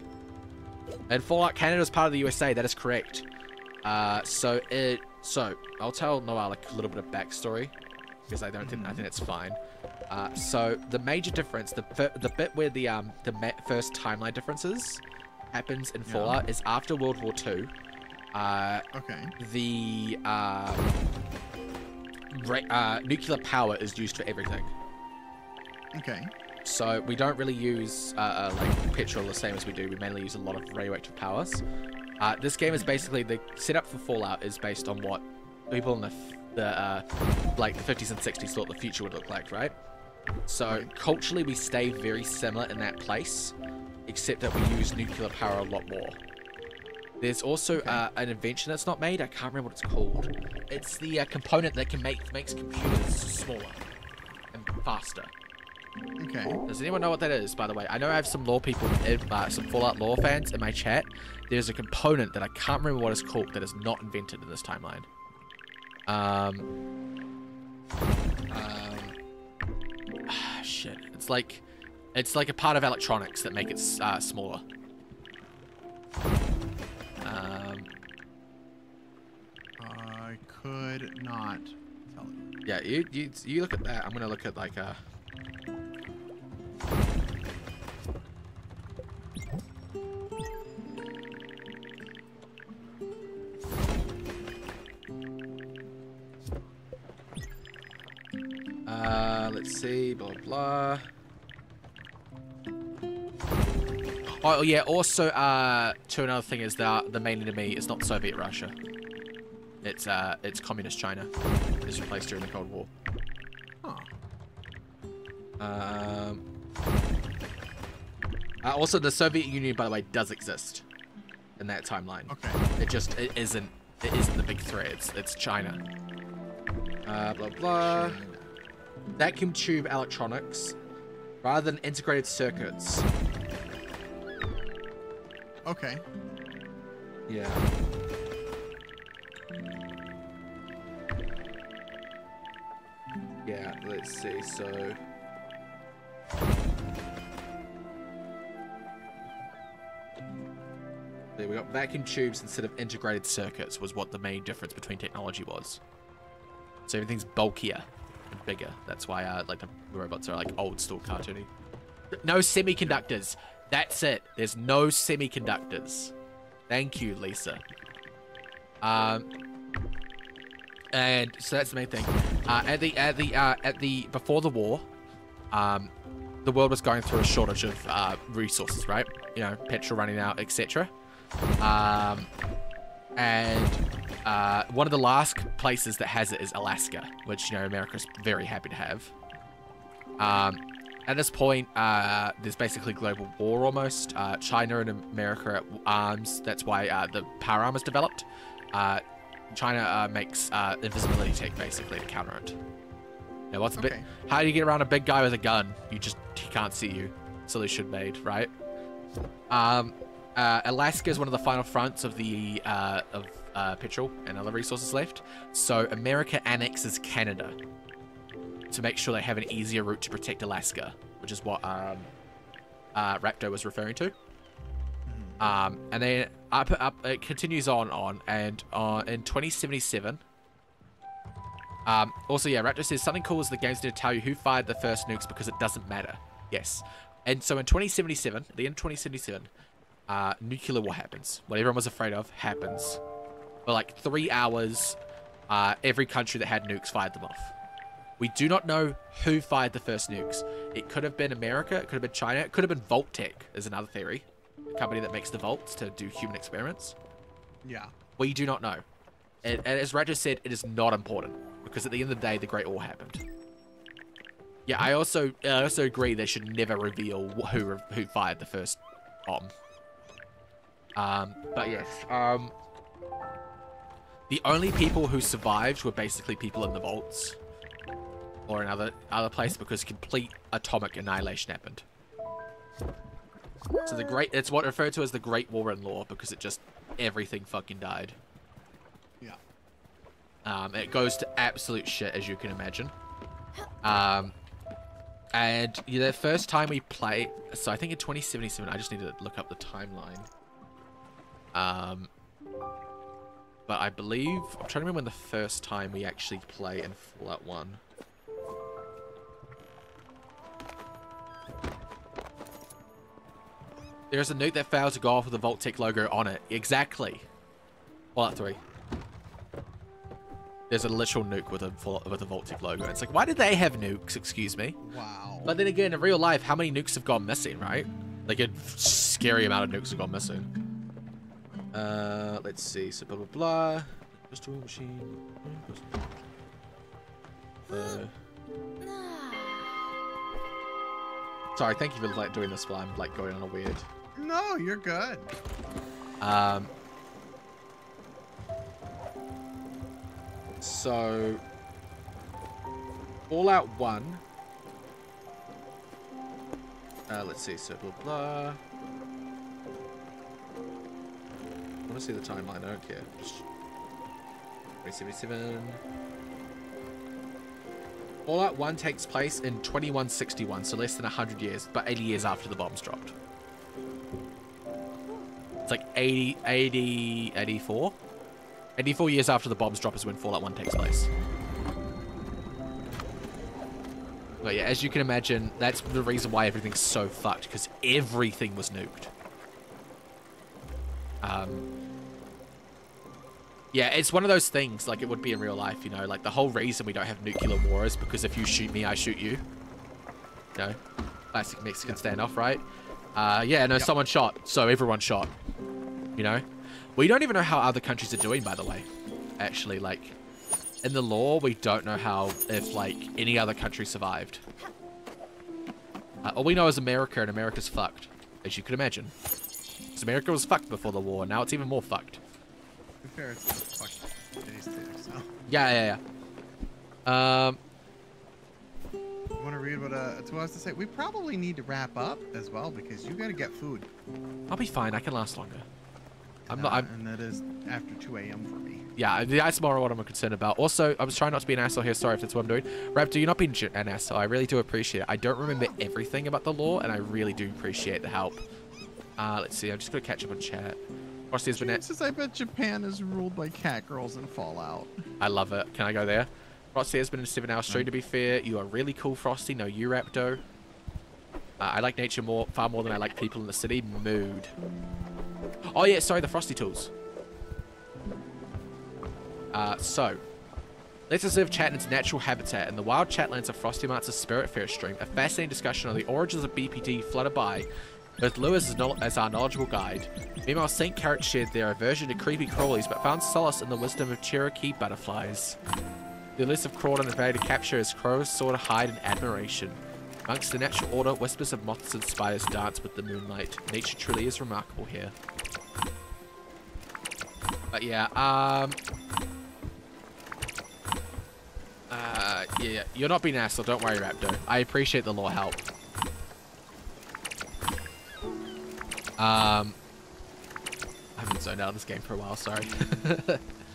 And Fallout Canada is part of the USA. That is correct. So I'll tell Noelle like a little bit of backstory because I think it's fine. So the major difference, the bit where the first timeline differences happens in Fallout is after World War II. Okay. The nuclear power is used for everything. Okay. So we don't really use like petrol the same as we do. We mainly use a lot of radioactive powers. This game is basically the setup for Fallout is based on what people in the like the 50s and 60s thought the future would look like, right? So culturally we stay very similar in that place, except that we use nuclear power a lot more. There's also an invention that's not made. I can't remember what it's called. It's the component that makes computers smaller and faster. Okay. Does anyone know what that is, by the way? I know I have some lore people, some Fallout lore fans in my chat. There's a component that I can't remember what it's called that is not invented in this timeline. Shit. It's like a part of electronics that make it smaller. I could not tell you. Yeah, you look at that. I'm gonna look at like a. Let's see, blah blah. Oh yeah. Also, to another thing is that the main enemy is not Soviet Russia. It's communist China. It was replaced during the Cold War. Huh. Also, the Soviet Union, by the way, does exist in that timeline. Okay. It isn't the big threat. It's China. Blah blah. Vacuum tube electronics, rather than integrated circuits. Okay. Yeah. Yeah, let's see, so... There we got vacuum tubes instead of integrated circuits was what the main difference between technology was. So everything's bulkier and bigger. That's why like the robots are like old school cartoony. No semiconductors. That's it. There's no semiconductors. Thank you, Lisa. And so that's the main thing. Before the war, the world was going through a shortage of resources, right? You know, petrol running out, etc. One of the last places that has it is Alaska, which, you know, America's very happy to have. At this point, there's basically global war almost. China and America are at arms. That's why the power armor is developed. China makes invisibility tech basically to counter it. Now, what's Okay. how do you get around a big guy with a gun? He can't see you. Solution made, right? Alaska is one of the final fronts of the petrol and other resources left. So America annexes Canada to make sure they have an easier route to protect Alaska, which is what Raptor was referring to. And then it continues on, and in 2077. Also, yeah, Raptor says something cool is the game's going to tell you who fired the first nukes because it doesn't matter. Yes, and so in 2077, at the end of 2077, nuclear war happens. What everyone was afraid of happens. For like 3 hours, every country that had nukes fired them off. We do not know who fired the first nukes. It could have been America, it could have been China, it could have been Vault-Tec, is another theory. The company that makes the vaults to do human experiments. Yeah. We do not know. And as Roger said, it is not important. Because at the end of the day, the Great War happened. Yeah, I also agree they should never reveal who fired the first bomb. But yes, the only people who survived were basically people in the vaults. Or in other place, because complete atomic annihilation happened. So it's what referred to as the Great War in lore, because it just, everything fucking died. Yeah. It goes to absolute shit, as you can imagine. And the first time we play, so I think in 2077, I just need to look up the timeline. But I believe, I'm trying to remember when the first time we actually play in Fallout 1. There's a nuke that failed to go off with the Vault-Tec logo on it. Exactly. Fallout 3. There's a literal nuke with a Vault-Tec logo. It's like, why did they have nukes? Excuse me. Wow. But then again, in real life, how many nukes have gone missing, right? Like a scary amount of nukes have gone missing. Let's see. So blah blah blah. Just a machine. Sorry, thank you for like doing this while I'm like going on a weird. No, you're good. So Fallout 1. Let's see, so blah blah. I want to see the timeline, I don't care. Just 2077. Fallout 1 takes place in 2161, so less than 100 years, but 80 years after the bombs dropped. It's like 84? 84 years after the bombs drop is when Fallout 1 takes place. But yeah, as you can imagine, that's the reason why everything's so fucked, because everything was nuked. Yeah, it's one of those things, like it would be in real life, you know, like the whole reason we don't have nuclear war is because if you shoot me, I shoot you. You know, classic Mexican standoff, right? Yeah, no, someone shot, so everyone shot. You know? We don't even know how other countries are doing, by the way. Actually, like, in the lore, we don't know how, if, like, any other country survived. All we know is America, and America's fucked, as you could imagine. Because America was fucked before the war, now it's even more fucked. To be fair, it's fucked days too, so. Yeah. You want to read what Atua has to say? We probably need to wrap up as well, because you got to get food. I'll be fine, I can last longer. And it is after 2 a.m. for me. Yeah, the ice more what I'm concerned about. Also, I was trying not to be an asshole here. Sorry if that's what I'm doing. Raptor, you're not being an asshole. I really do appreciate it. I don't remember everything about the lore, and I really do appreciate the help. Let's see. I'm just going to catch up on chat. Frosty has been Since I bet Japan is ruled by cat girls in Fallout. I love it. Can I go there? Frosty has been in a 7-hour stream, to be fair. You are really cool, Frosty. No, you, Raptor. I like nature far more than I like people in the city. Mood. Oh, yeah. Sorry, the Frosty tools. So, let's observe chat in its natural habitat. In the wild chatlands of Frosty Mart's Spiritfarer stream, a fascinating discussion on the origins of BPD fluttered by, with Lewis as our knowledgeable guide. Meanwhile, St. Carrot shared their aversion to creepy crawlies, but found solace in the wisdom of Cherokee butterflies. The elusive crawled and invaded to capture as crows soar to hide in admiration. Amongst the natural order, whispers of moths and spiders dance with the moonlight. Nature truly is remarkable here. But yeah, yeah, you're not being asshole. Don't worry, Raptor. I appreciate the lore help. I haven't zoned out of this game for a while. Sorry.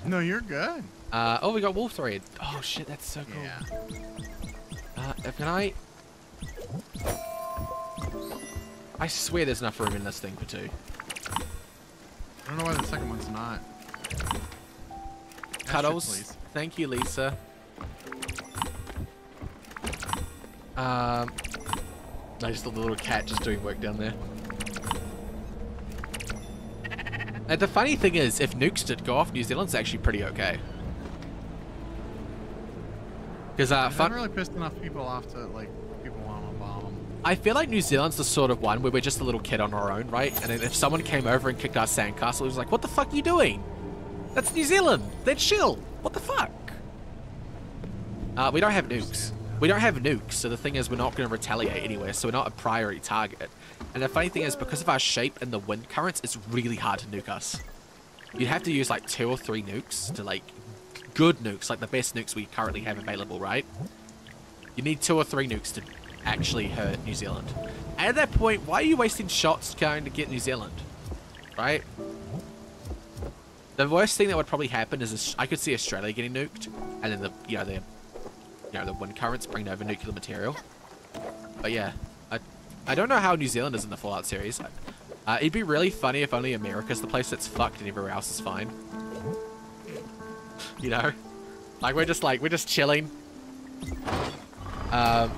No, you're good. Oh, we got wolf thread. Oh shit, that's so cool. Yeah. Can I? I swear there's enough room in this thing for 2. I don't know why the second one's not. Cuddles. Please. Thank you, Lisa. I just thought the little cat just doing work down there. And the funny thing is, if nukes did go off, New Zealand's actually pretty okay. Because I haven't really pissed enough people off to like people want to bomb them. I feel like New Zealand's the sort of one where we're just a little kid on our own, right? And then if someone came over and kicked our sandcastle, it was like, what the fuck are you doing? That's New Zealand. They're chill. What the fuck? We don't have nukes. We don't have nukes, so the thing is we're not going to retaliate anywhere, so we're not a priority target. And the funny thing is, because of our shape and the wind currents, it's really hard to nuke us. You'd have to use like 2 or 3 nukes to like good nukes, like the best nukes we currently have available, right? You need 2 or 3 nukes to actually hurt New Zealand. And at that point, why are you wasting shots going to get New Zealand? Right? The worst thing that would probably happen is I could see Australia getting nuked, and then the wind currents bring over nuclear material. But yeah, I don't know how New Zealand is in the Fallout series. It'd be really funny if only America's the place that's fucked and everywhere else is fine. You know? Like we're just chilling. Okay,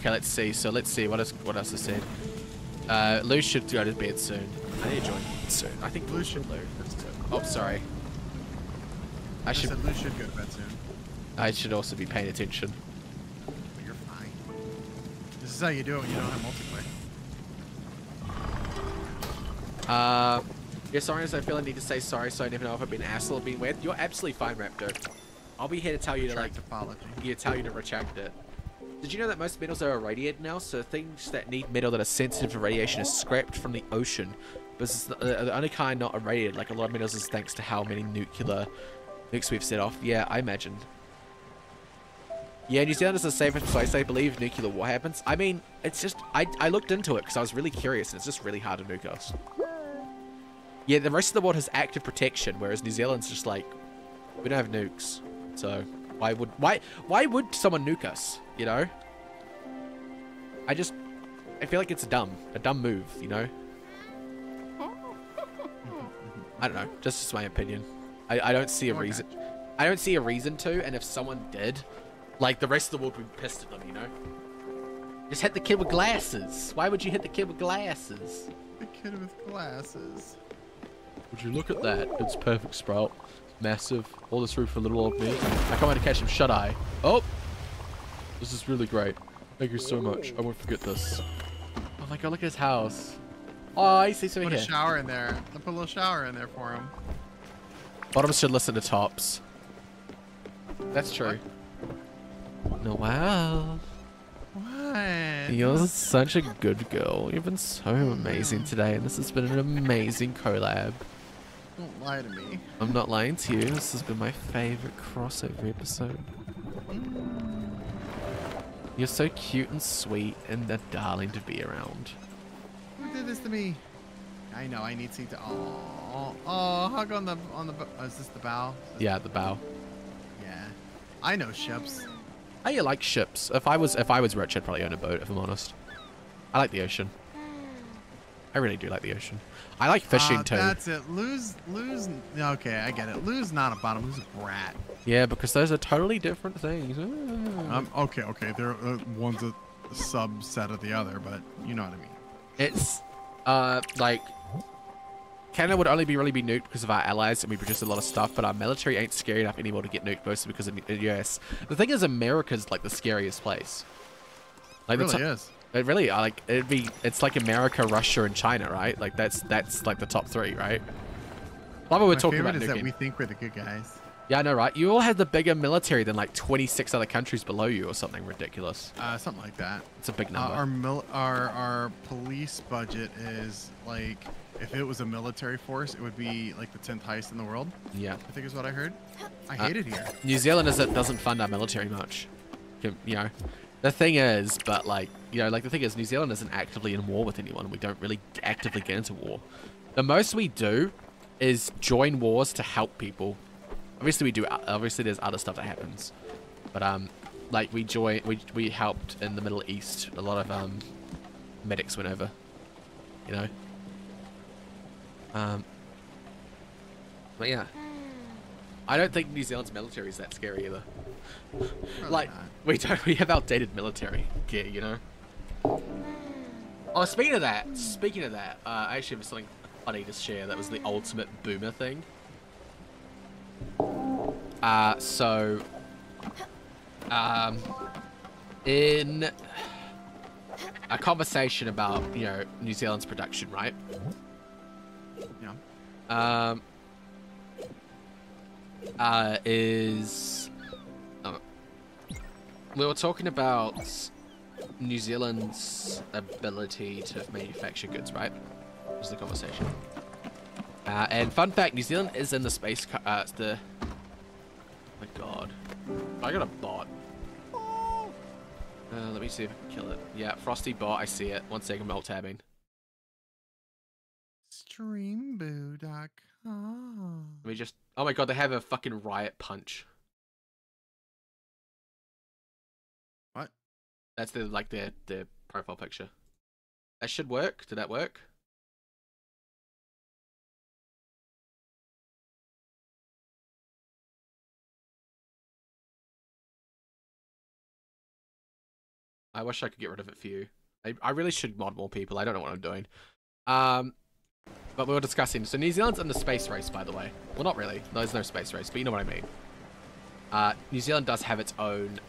let's see. So let's see what else is said. Lou should go to bed soon. I need to join soon. I think Lou should. Oh, sorry. I said Lou should go to bed soon. I should also be paying attention. But you're fine. This is how you do it when you don't have multiplayer. Yeah, sorry, as I feel I need to say sorry, so I never know if I've been an asshole or been weird. You're absolutely fine, Raptor. I'll be here to tell you to like apology. Yeah, tell you to retract it. Did you know that most metals are irradiated now? So things that need metal that are sensitive to radiation are scrapped from the ocean. But it's the only kind not irradiated. Like a lot of metals is thanks to how many nukes we've set off. Yeah, I imagine. Yeah, New Zealand is the safest place, I believe, nuclear war happens. I mean, it's just, I looked into it because I was really curious, and it's just really hard to nuke us. Yeah, the rest of the world has active protection, whereas New Zealand's just like, we don't have nukes. So, why would someone nuke us, you know? I feel like it's a dumb move, you know? I don't know, just my opinion. I don't see a reason. I don't see a reason to, and if someone did, like, the rest of the world would be pissed at them, you know? Just hit the kid with glasses. Why would you hit the kid with glasses? The kid with glasses. Would you look at that? It's perfect, Sprout. Massive. All this room for little old me. I can't wait to catch him shut-eye. Oh! This is really great. Thank you so much. I won't forget this. Oh my god, look at his house. Oh, I see something here. Put a shower in there. Put a little shower in there for him. Bottoms should listen to tops. That's true. Noelle. What? You're such a good girl. You've been so amazing today, and this has been an amazing collab. Don't lie to me. I'm not lying to you. This has been my favorite crossover episode. You're so cute and sweet and a darling to be around. Who did this to me? I know, I need to. Aww. Oh, hug on the is this the bow? Yeah, the bow. Yeah, I know ships. I like ships. If I was rich, I'd probably own a boat. If I'm honest, I like the ocean. I really do like the ocean. I like fishing too. That's it. Lou's. Okay, I get it. Lou's not a bottom. Lou's a brat. Yeah, because those are totally different things. Okay. They're one's a subset of the other, but you know what I mean. It's like Canada would only really be nuked because of our allies and we produce a lot of stuff, but our military ain't scary enough anymore to get nuked, mostly because of the US. The thing is, America's like the scariest place. Like It really is. It really it's like America, Russia, and China, right? Like that's like the top three, right? Like we're talking about is nuking. that we think we're the good guys. Yeah, I know, right? You all have the bigger military than like 26 other countries below you or something ridiculous. Something like that. It's a big number. Our police budget is like, if it was a military force, it would be like the 10th highest in the world. Yeah. I think is what I heard. I hate it here. New Zealand doesn't fund our military much. You know, the thing is, but like, you know, like the thing is, New Zealand isn't actively in war with anyone. We don't really actively get into war. The most we do is join wars to help people. Obviously we do. Obviously there's other stuff that happens, but like we helped in the Middle East. A lot of medics went over. You know. But yeah, I don't think New Zealand's military is that scary either. Like we have outdated military gear, you know. Oh, speaking of that, I actually have something funny to share. That was the ultimate boomer thing. In a conversation about, you know, New Zealand's production, right? Yeah. We were talking about New Zealand's ability to manufacture goods, right? Was the conversation. And fun fact, New Zealand is in the space. Oh my god, I got a bot. Let me see if I can kill it. Yeah, Frosty bot. I see it. 1 second, I'm alt tabbing. Streamboo.com. Let me just. Oh my god, they have a fucking riot punch. What? That's their profile picture. That should work. Did that work? I wish I could get rid of it for you. I really should mod more people. I don't know what I'm doing. But we were discussing. So New Zealand's in the space race, by the way. Well, not really. No, there's no space race, but you know what I mean. New Zealand does have its own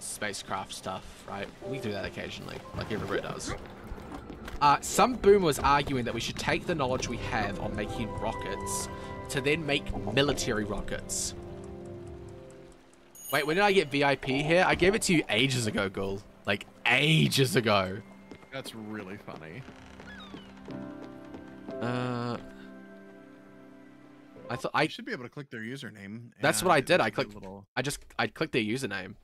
spacecraft stuff, right? We do that occasionally, like everybody does. Some boomer was arguing that we should take the knowledge we have on making rockets to then make military rockets. Wait, when did I get VIP here? I gave it to you ages ago, Ghoul. Like, ages ago. That's really funny. I thought I should be able to click their username. That's what I did. I clicked their username.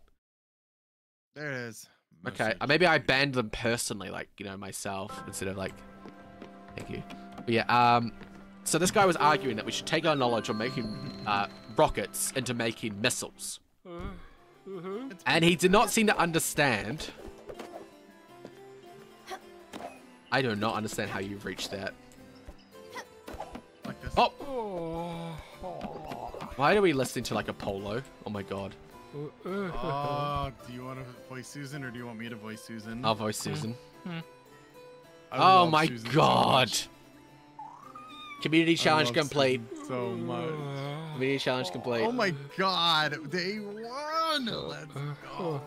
There it is. Okay, maybe I banned them personally, like, you know, myself, instead of like. Thank you. But yeah, so this guy was arguing that we should take our knowledge on making rockets into making missiles. And he did not seem to understand. I do not understand how you've reached that. Like this. Oh! Why are we listening to like a polo? Oh my god. Do you want to voice Susan or do you want me to voice Susan? I'll voice Susan. I Oh my Susan god. So Community challenge complete. So much. Community challenge complete. Oh my god. Day one. Let's go.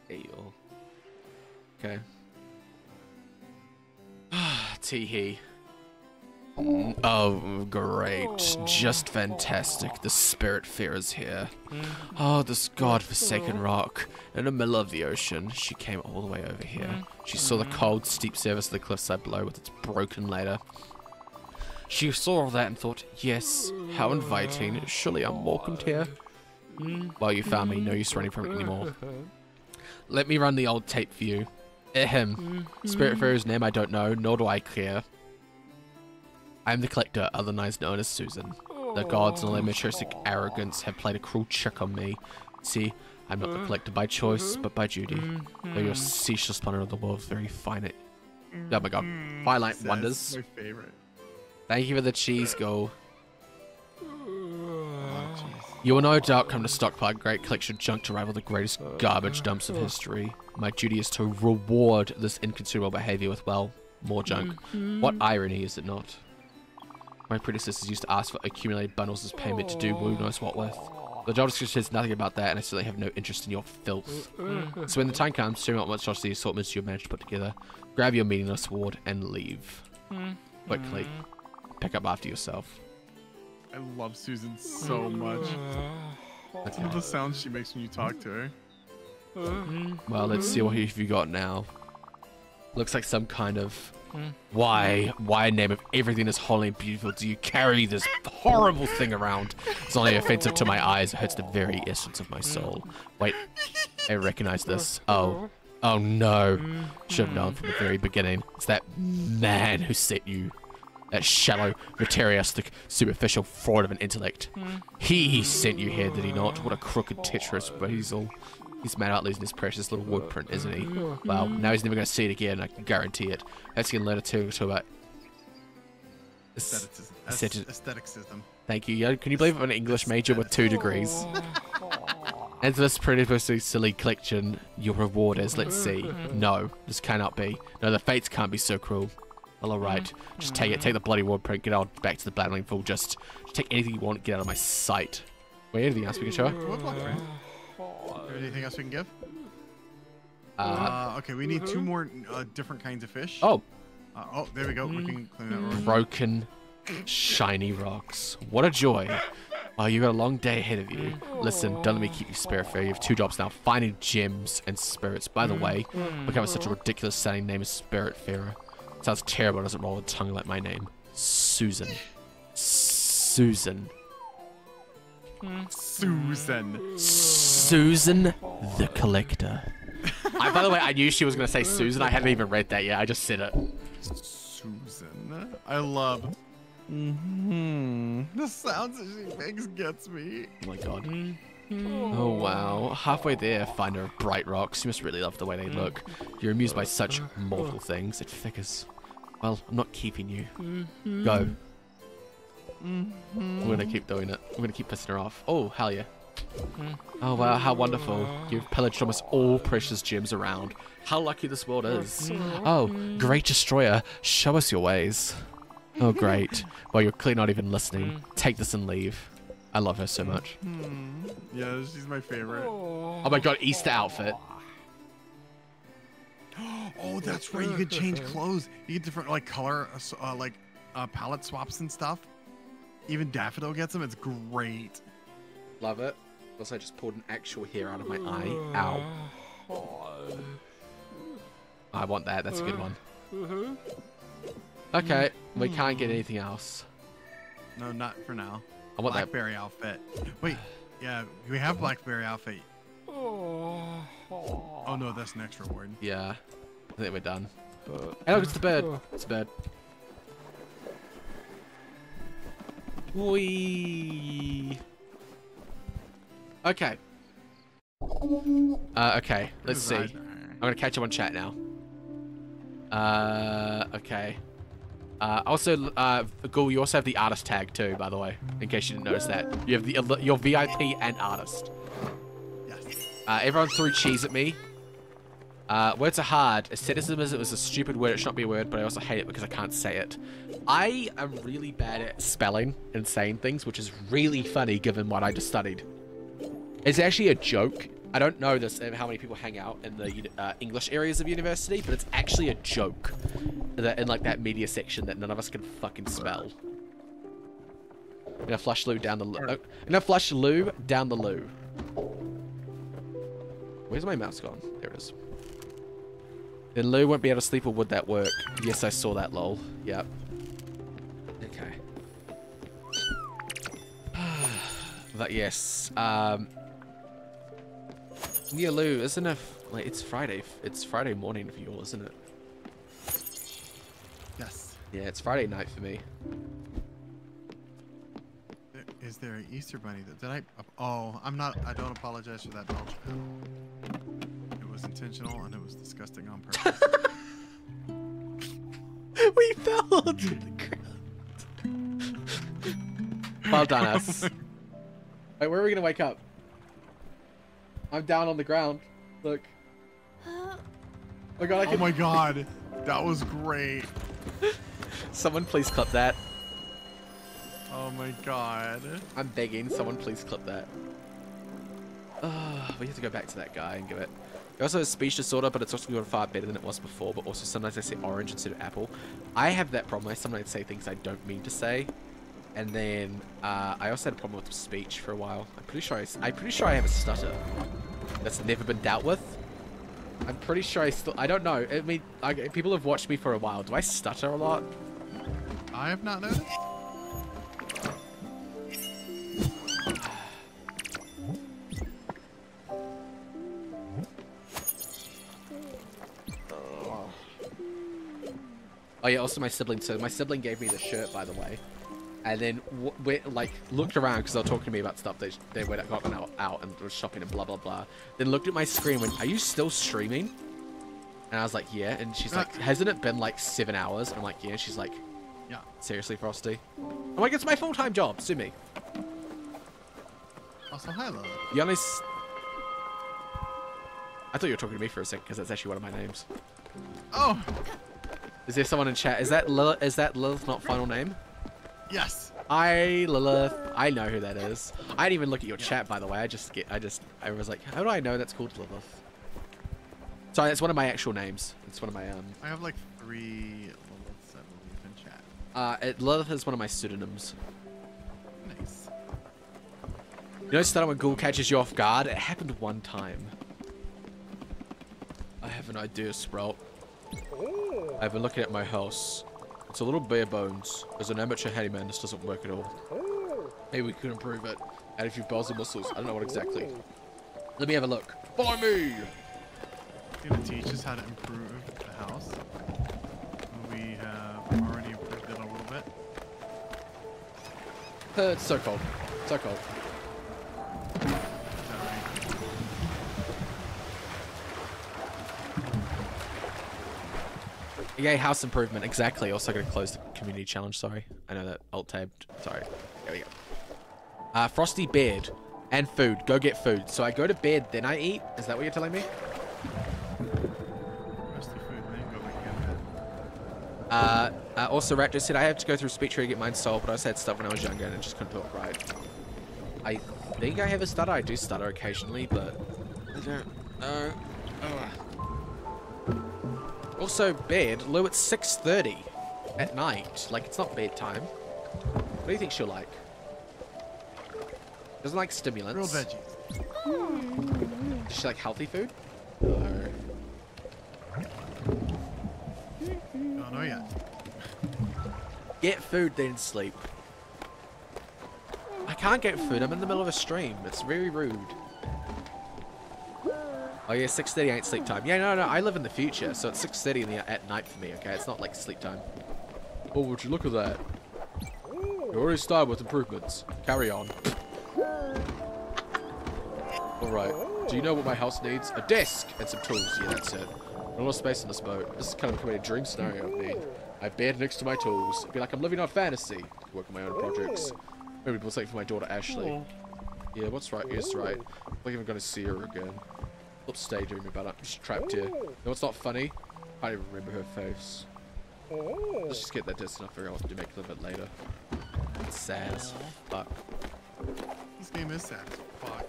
Ew. Okay. Tee-hee. Oh, great. Just fantastic. The Spiritfarer is here. Oh, this god-forsaken rock. In the middle of the ocean. She came all the way over here. She saw the cold, steep surface of the cliffside below with its broken ladder. She saw all that and thought, yes, how inviting. Surely I'm welcomed here. Well, you found me. No use running from it anymore. Let me run the old tape for you. Him. Spiritfarer's name I don't know, nor do I care. I'm the collector, otherwise known as Susan. The gods and all their materialistic arrogance have played a cruel trick on me. See, I'm not the collector by choice, but by duty. Though your ceaseless plunder of the world's very finite. Oh my god. Twilight Wonders. My favorite. Thank you for the cheese, go. Oh, You will no doubt come to stockpile a great collection of junk to rival the greatest garbage dumps of history. My duty is to reward this inconsiderable behavior with, well, more junk. What irony, is it not? My predecessors used to ask for accumulated bundles as payment to do who knows what with. The job description says nothing about that, and I certainly have no interest in your filth. So when the time comes, show me what much of the assortments you've managed to put together. Grab your meaningless sword and leave. Quickly. Pick up after yourself. I love Susan so much. That's the sounds she makes when you talk to her. Well, let's see what have you got now. Looks like some kind of... Why name of everything is holy and beautiful do you carry this horrible thing around? It's only offensive to my eyes. It hurts the very essence of my soul. Wait, I recognize this. Oh no. Should have known from the very beginning. It's that man who sent you. That shallow, materialistic, superficial fraud of an intellect. He sent you here, did he not? What a crooked, treacherous weasel. He's mad about losing his precious little wood print, isn't he? Well, now he's never going to see it again, I can guarantee it. Let's get a letter to about... Aestheticism. Thank you. Can you believe I'm an English major with 2 degrees? And for this pretty silly collection, your reward is, let's see. No, this cannot be. No, the fates can't be so cruel. Well, alright. Just take it. Take the bloody wood print. Get on back to the blabbering fool. Just take anything you want. Get out of my sight. Wait, anything else we can show her? Wood block print. Anything else we can give? Okay, we need 2 more different kinds of fish. Oh. Oh, there we go. We can clean that room. Broken, shiny rocks. What a joy. Oh, you got a long day ahead of you. Listen, don't let me keep you Spiritfarer. You have 2 jobs now. Finding gems and spirits. By the way, look at such a ridiculous sounding name as Spiritfarer. Sounds terrible. It doesn't roll a tongue like my name. Susan. Susan. Susan the Collector. By the way, I knew she was going to say Susan. I hadn't even read that yet. I just said it. Susan. I love... The sounds that she makes gets me. Oh my god. Oh wow. Halfway there, finder of bright rocks. You must really love the way they look. You're amused by such mortal things. It figures. Well, I'm not keeping you. Go. I'm gonna keep doing it. I'm gonna keep pissing her off. Oh, hell yeah. Oh wow, how wonderful. You've pillaged almost all precious gems around. How lucky this world is. Oh, great destroyer. Show us your ways. Oh great. Well, you're clearly not even listening. Take this and leave. I love her so much. Yeah, she's my favorite. Oh my god, Easter outfit. Oh, that's right. You can change clothes. You get different like color, palette swaps and stuff. Even Daffodil gets them. It's great. Love it. Also, I just pulled an actual hair out of my eye. Ow. I want that. That's a good one. Okay, we can't get anything else. No, not for now. I want Blackberry outfit. Wait, yeah, we have Blackberry outfit. Oh no, that's next reward. Yeah, I think we're done. Hey, look, it's the bird. It's a bird. Whee. Okay. Okay, let's see. I'm gonna catch up on chat now. Okay. Also, Ghoul, you also have the artist tag too, by the way, in case you didn't notice that. You have the your VIP and artist. Yes. Everyone threw cheese at me. Words are hard. Asceticism is a stupid word. It should not be a word, but I also hate it because I can't say it. I am really bad at spelling and saying things, which is really funny given what I just studied. It's actually a joke. I don't know this how many people hang out in the English areas of university, but it's actually a joke that in like that media section that none of us can fucking spell. I'm gonna flush loo down the loo. I'm gonna flush loo down the loo. Where's my mouse gone? There it is. Then Lou won't be able to sleep, or would that work? Yes, I saw that, lol. Yep. Okay. But yes. Yeah, Lou, isn't it? Like, it's Friday. It's Friday morning for you all, isn't it? Yes. Yeah, it's Friday night for me. Is there an Easter bunny that did I? Oh, I'm not. I don't apologize for that, Belch. It was intentional and it was disgusting on purpose. We fell onto the ground. Well done, us. Wait, where are we gonna wake up? I'm down on the ground. Look. Oh my god! Oh my god, that was great. Someone please clip that. Oh my god. I'm begging. Someone please clip that. We have to go back to that guy and give it. He also has speech disorder, but it's also going far better than it was before. But also sometimes I say orange instead of apple. I have that problem. I sometimes say things I don't mean to say. And then I also had a problem with speech for a while. I'm pretty sure I have a stutter that's never been dealt with. I'm pretty sure I don't know. I mean, people have watched me for a while. Do I stutter a lot? I have not noticed. Oh yeah, also my sibling. So my sibling gave me the shirt, by the way, and then looked around because they were talking to me about stuff that they went out and was shopping and blah blah blah. Then looked at my screen and went, "Are you still streaming?" And I was like, "Yeah." And she's like, "Hasn't it been like 7 hours?" And I'm like, "Yeah." And she's like, Yeah. "Seriously, Frosty?" I'm like, "It's my full-time job. Sue me." Also, hi, Lily. The only I thought you were talking to me for a second because that's actually one of my names. Oh, Is there someone in chat? Is that Lilith not final name? yes. Hi, Lilith. I know who that is. I didn't even look at your chat, by the way. I was like, how do I know that's called Lilith? Sorry, that's one of my actual names. It's one of my I have like 3 Liliths, I believe, in chat. Lilith is one of my pseudonyms. Nice. You know, stutter when Google catches you off guard. It happened one time. I have an idea, Sprout. I've been looking at my house. It's a little bare bones. As an amateur handyman, this doesn't work at all. Maybe we could improve it. Add a few bells and whistles. I don't know what exactly. Let me have a look. Follow me! You're gonna teach us how to improve the house. We have already improved it a little bit. It's so cold. So cold. Is that right? Yay, house improvement. Exactly. Also going to close the community challenge. Sorry. I know that. Alt-tabbed. Sorry. There we go. Frosty bed and food. Go get food. So I go to bed, then I eat. Is that what you're telling me? Rusty food, then go back in. Also, Raptor said I have to go through speech to get mine solved, but I also had stuff when I was younger and I just couldn't talk right. I think I have a stutter. I do stutter occasionally, but I don't know. Also, bed. Lou, it's 6:30 at night. Like, it's not bedtime. What do you think she'll like? Doesn't like stimulants. Real veggies. Does she like healthy food? No. Don't know yet. Get food, then sleep. I can't get food. I'm in the middle of a stream. It's very rude. Oh yeah, 6:30 ain't sleep time. Yeah, no, I live in the future, so it's 6:30 at night for me, okay? It's not like sleep time. Oh, would you look at that? You already started with improvements. Carry on. Alright, do you know what my house needs? A desk and some tools. Yeah, that's it. Not a lot of space in this boat. This is kind of becoming a dream scenario of me. I have bed next to my tools. It'd be like I'm living on fantasy. Work on my own projects. Maybe people say for my daughter Ashley. Yeah, what's right is right. I'm not even going to see her again. Let's stay dreaming about it. She's trapped here. You know what's not funny? I don't even remember her face. Let's just get that disc and I'll figure out what to make a little bit later. It's sad as fuck. This game is sad as fuck.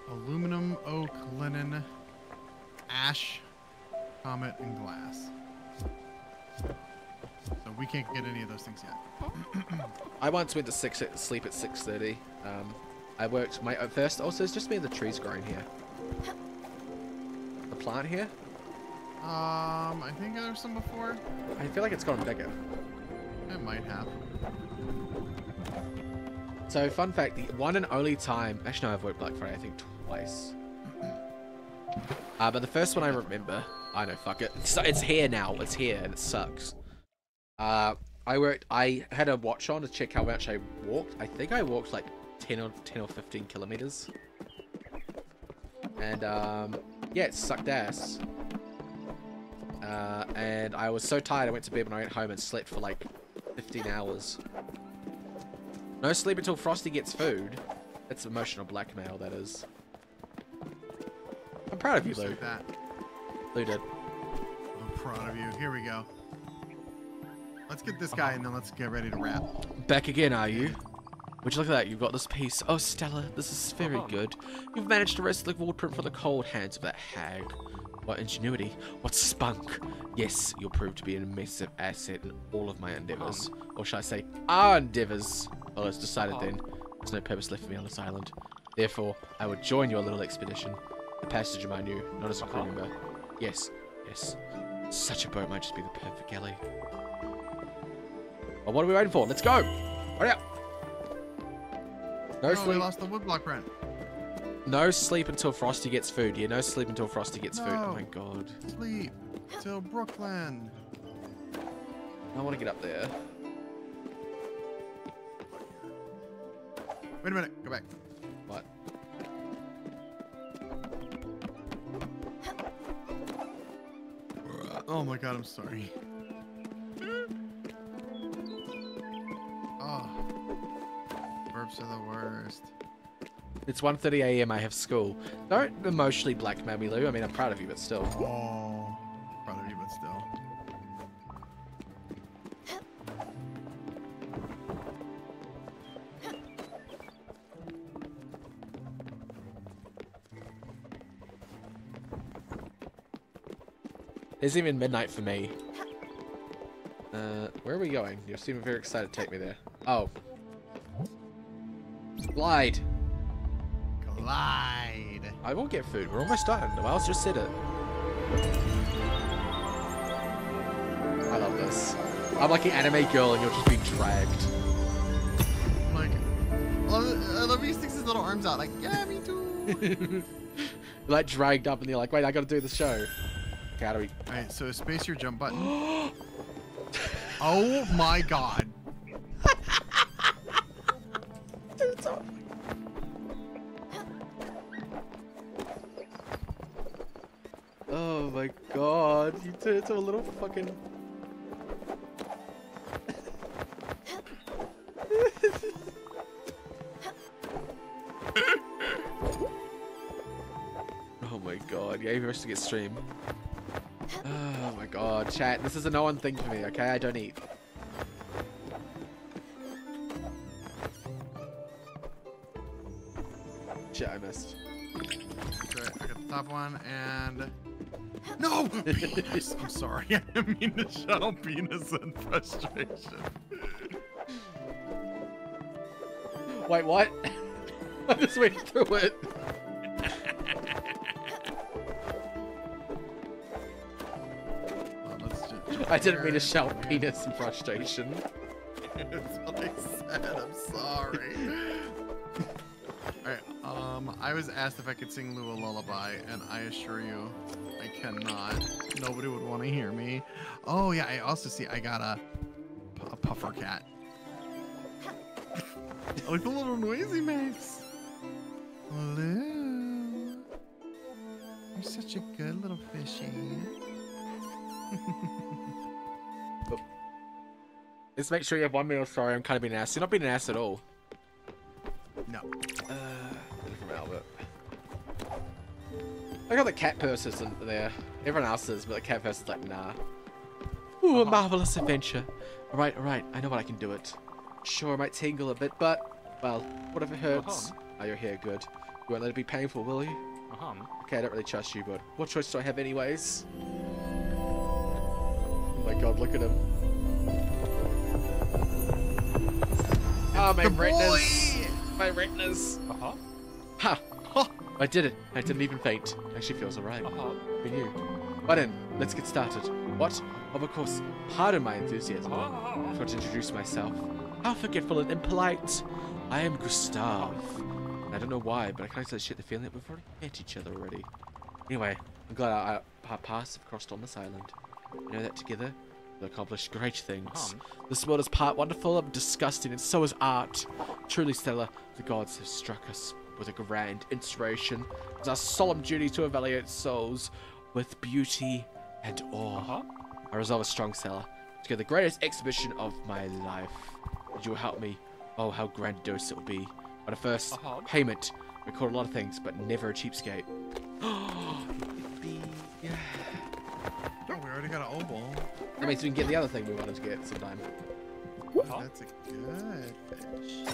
Aluminum, oak, linen, ash, comet, and glass. So we can't get any of those things yet. I once went to sleep at 6:30. I worked at first. Also, it's just me and the trees growing here. The plant here. I think there was some before. I feel like it's gotten bigger. It might have. So, fun fact: the one and only time. Actually, no, I've worked Black Friday. I think twice. But the first one I remember, I know, fuck it. It's here now. It's here, and it sucks. I had a watch on to check how much I walked. I think I walked like 10 or 15 kilometers. And yeah, it sucked ass. And I was so tired I went to bed when I went home and slept for like 15 hours. No sleep until Frosty gets food. That's emotional blackmail, that is. I'm proud of you, Lou. That. Lou did. I'm proud of you. Here we go. Let's get this guy and then let's get ready to wrap. Back again, are you? Would you look at that? You've got this piece. Oh, Stella, this is very good. You've managed to wrest the wall print from the cold hands of that hag. What ingenuity. What spunk. Yes, you'll prove to be a massive asset in all of my endeavors. Or shall I say, our endeavors. Well, it's decided then. There's no purpose left for me on this island. Therefore, I would join your little expedition. The passage of my new, not as a crew member. Yes, yes. Such a boat might just be the perfect galley. Well, what are we waiting for? Let's go! Hurry up! No sleep. We lost the woodblock print. No sleep until Frosty gets food. Yeah, no sleep until Frosty gets food. Oh No. my god. Sleep till Brooklyn. I want to get up there. Wait a minute. Go back. What? Oh my god, I'm sorry. Oh. Burps are the worst. It's 1:30 a.m. I have school. Don't emotionally blackmail me, Lou. I mean, I'm proud of you, but still. Oh. Proud of you, but still. It's even midnight for me. Where are we going? You seem very excited to take me there. Oh. Glide. Glide. I won't get food. We're almost done. Miles just said it. I love this. I'm like an anime girl and you're just being dragged. Like, I love he sticks his little arms out like, yeah, me too. You're like dragged up and you're like, wait, I gotta do the show. Okay, how do we... Alright, so space your jump button. Oh my god. Oh my god, you turned into a little fucking... Oh my god, yeah, you have to get stream. Oh my god, chat, this is a no one thing for me, okay? I don't eat. Shit, I missed. Right, I got the top one and... No! Penis! I'm sorry, I didn't mean to shout penis in frustration. Wait, what? I just went through it. I didn't mean to shout penis in frustration. That's what I said, I'm sorry. Alright, I was asked if I could sing Lou a lullaby, and I assure you, I cannot. Nobody would want to hear me. Oh yeah, I also see I got a puffer cat. I like the little noise he makes. Lou, you're such a good little fishy. Let's make sure you have one meal. Sorry, I'm kind of being an ass. You're not being an ass at all. No. From Albert. I got the cat purse isn't there. Everyone else is, but the cat purse is like, nah. Ooh, a marvelous adventure. Alright, I know what I can do it. Sure, it might tingle a bit, but, well, whatever hurts. Oh, you're here, good. You won't let it be painful, will you? Okay, I don't really trust you, but what choice do I have anyways? Oh my god, look at him. Oh, my retinas. My retinas. Ha! I did it. I didn't even faint. Actually feels alright. For you. But then, let's get started. What? Of course, pardon my enthusiasm. I forgot to introduce myself. How forgetful and impolite. I am Gustav. And I don't know why, but I kind of shit the feeling that we've already met each other already. Anyway, I'm glad our paths have crossed on this island. You know that together we'll accomplish great things. This world is part wonderful and disgusting, and so is art. Truly, Stella, the gods have struck us with a grand inspiration. It's our solemn duty to evaluate souls with beauty and awe. I resolve a strong, Stella, to get the greatest exhibition of my life. And you will help me. Oh, how grandiose it will be. But at first, payment. We call it a lot of things, but never a cheapskate. Oh, we already got an oboe. That means we can get the other thing we wanted to get sometime. That's a good fish.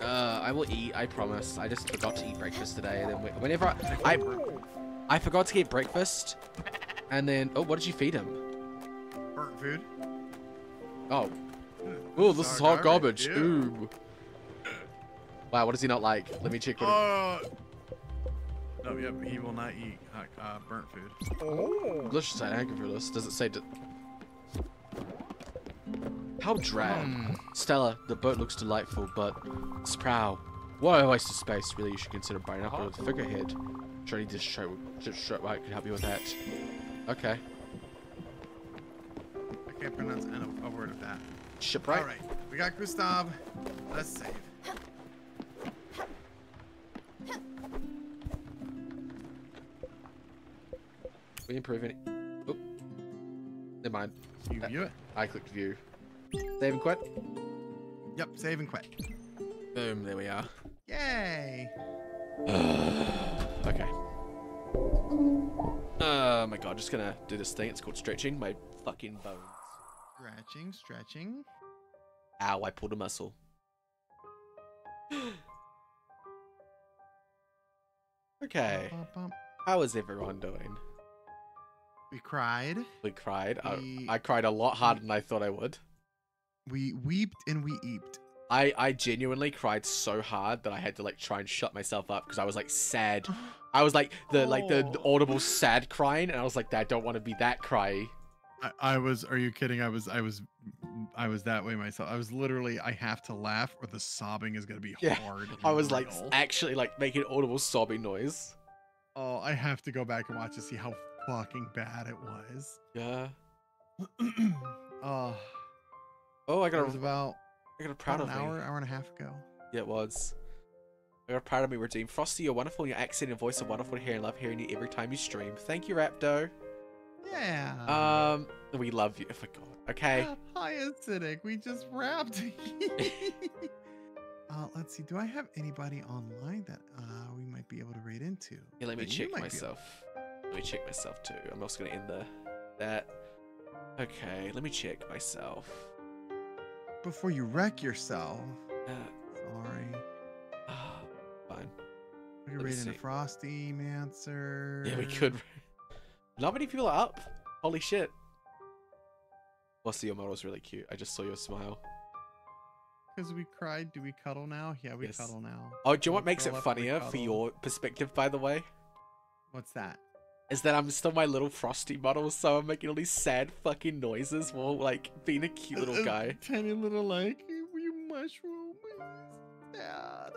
I will eat, I promise. I just forgot to eat breakfast today, and then whenever I forgot to get breakfast, and then what did you feed him? Burnt food. Oh, this is hot garbage. Ew. Ooh. Wow, what does he not like? Let me check. No, yeah, he will not eat burnt food. Delicious. I anchor for this. Does it say? How drab. Stella, the boat looks delightful, but its prow. What a waste of space. Really, you should consider buying up with a figurehead. Surely this show I can help you with that. Okay. I can't pronounce a word of that. Shipwright. All right, we got Gustav. Let's save. We improve any. Oh, never mind. You view it. I clicked view. Save and quit. Yep, save and quit. Boom. There we are. Yay! Okay. Oh my god, just gonna do this thing. It's called stretching my fucking bones. Stretching, stretching. Ow, I pulled a muscle. Okay. How is everyone doing? We cried. We cried. I cried a lot harder than I thought I would. We weeped and we eeped. I genuinely cried so hard that I had to like try and shut myself up because I was like sad. I was like the audible sad crying, and I was like, I don't want to be that cry. I was. Are you kidding? I was that way myself. I was literally. I have to laugh, or the sobbing is gonna be hard. I was like actually like making audible sobbing noise. Oh, I have to go back and watch to see how fucking bad it was. Yeah. Oh, I got it was about. I got a proud of an hour and a half ago. Yeah, it was. I got proud of me, Redeem. Frosty, you're wonderful, and your accent and voice are wonderful to hear, and love hearing you every time you stream. Thank you, Rapto. Yeah. We love you. Oh my god. Okay. Hi, Acidic. We just wrapped. Let's see. Do I have anybody online that we might be able to raid into? Yeah, let me check myself. Let me check myself too. I'm also gonna end that. Okay, let me check myself. Before you wreck yourself. Sorry. Fine. We could raid into Frosty, Mancer. Yeah, we could. Not many people are up. Holy shit. Frosty, your model is really cute. I just saw your smile. Because we cried, do we cuddle now? Yeah, we cuddle now. Oh, do you know what makes it funnier for your perspective, by the way? What's that? Is that I'm still my little Frosty model, so I'm making all these sad fucking noises while, like, being a cute little guy. Tiny little, like, you mushroom. Sad.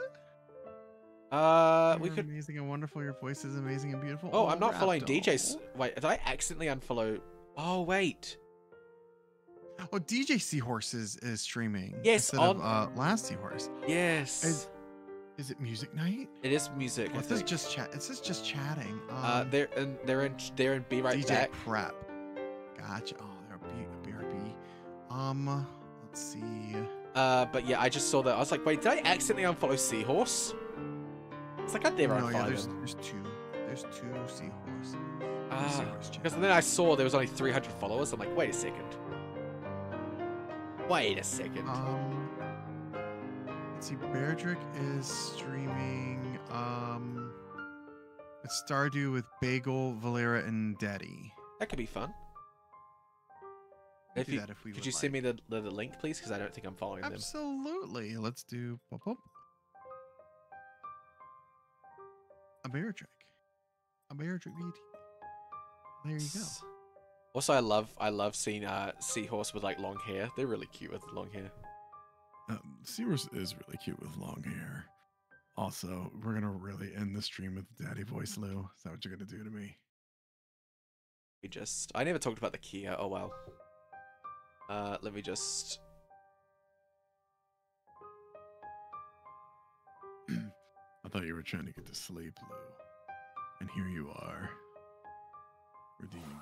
We could... Amazing and wonderful. Your voice is amazing and beautiful. Oh, I'm not following DJ's... Wait, did I accidentally unfollow... Oh, wait. Oh, DJ Seahorse is streaming. Yes, instead of Last Seahorse. Yes. Is it music night? It is music. It says just chat. It says just chatting. They're in Be Right DJ Back. Prep. Gotcha. Oh, they're BRB. Let's see. But yeah, I just saw that. I was like, wait, did I accidentally unfollow Seahorse? It's like I never unfollowed him. There's two. There's two Seahorses. Because then I saw there was only 300 followers. I'm like, wait a second. Wait a second. Let's see. Beardrick is streaming. It's Stardew with Bagel, Valera, and Daddy. That could be fun. Could you send me the link, please? Because I don't think I'm following them. Absolutely. Let's do a Beardrick. A Beardrick VT. There you go. Also, I love seeing Seahorse with like long hair. They're really cute with long hair. Seahorse is really cute with long hair. Also, we're gonna really end the stream with daddy voice, Lou. Is that what you're gonna do to me? I never talked about the Kia. Oh well. Let me just. I thought you were trying to get to sleep, Lou. And here you are. Redeeming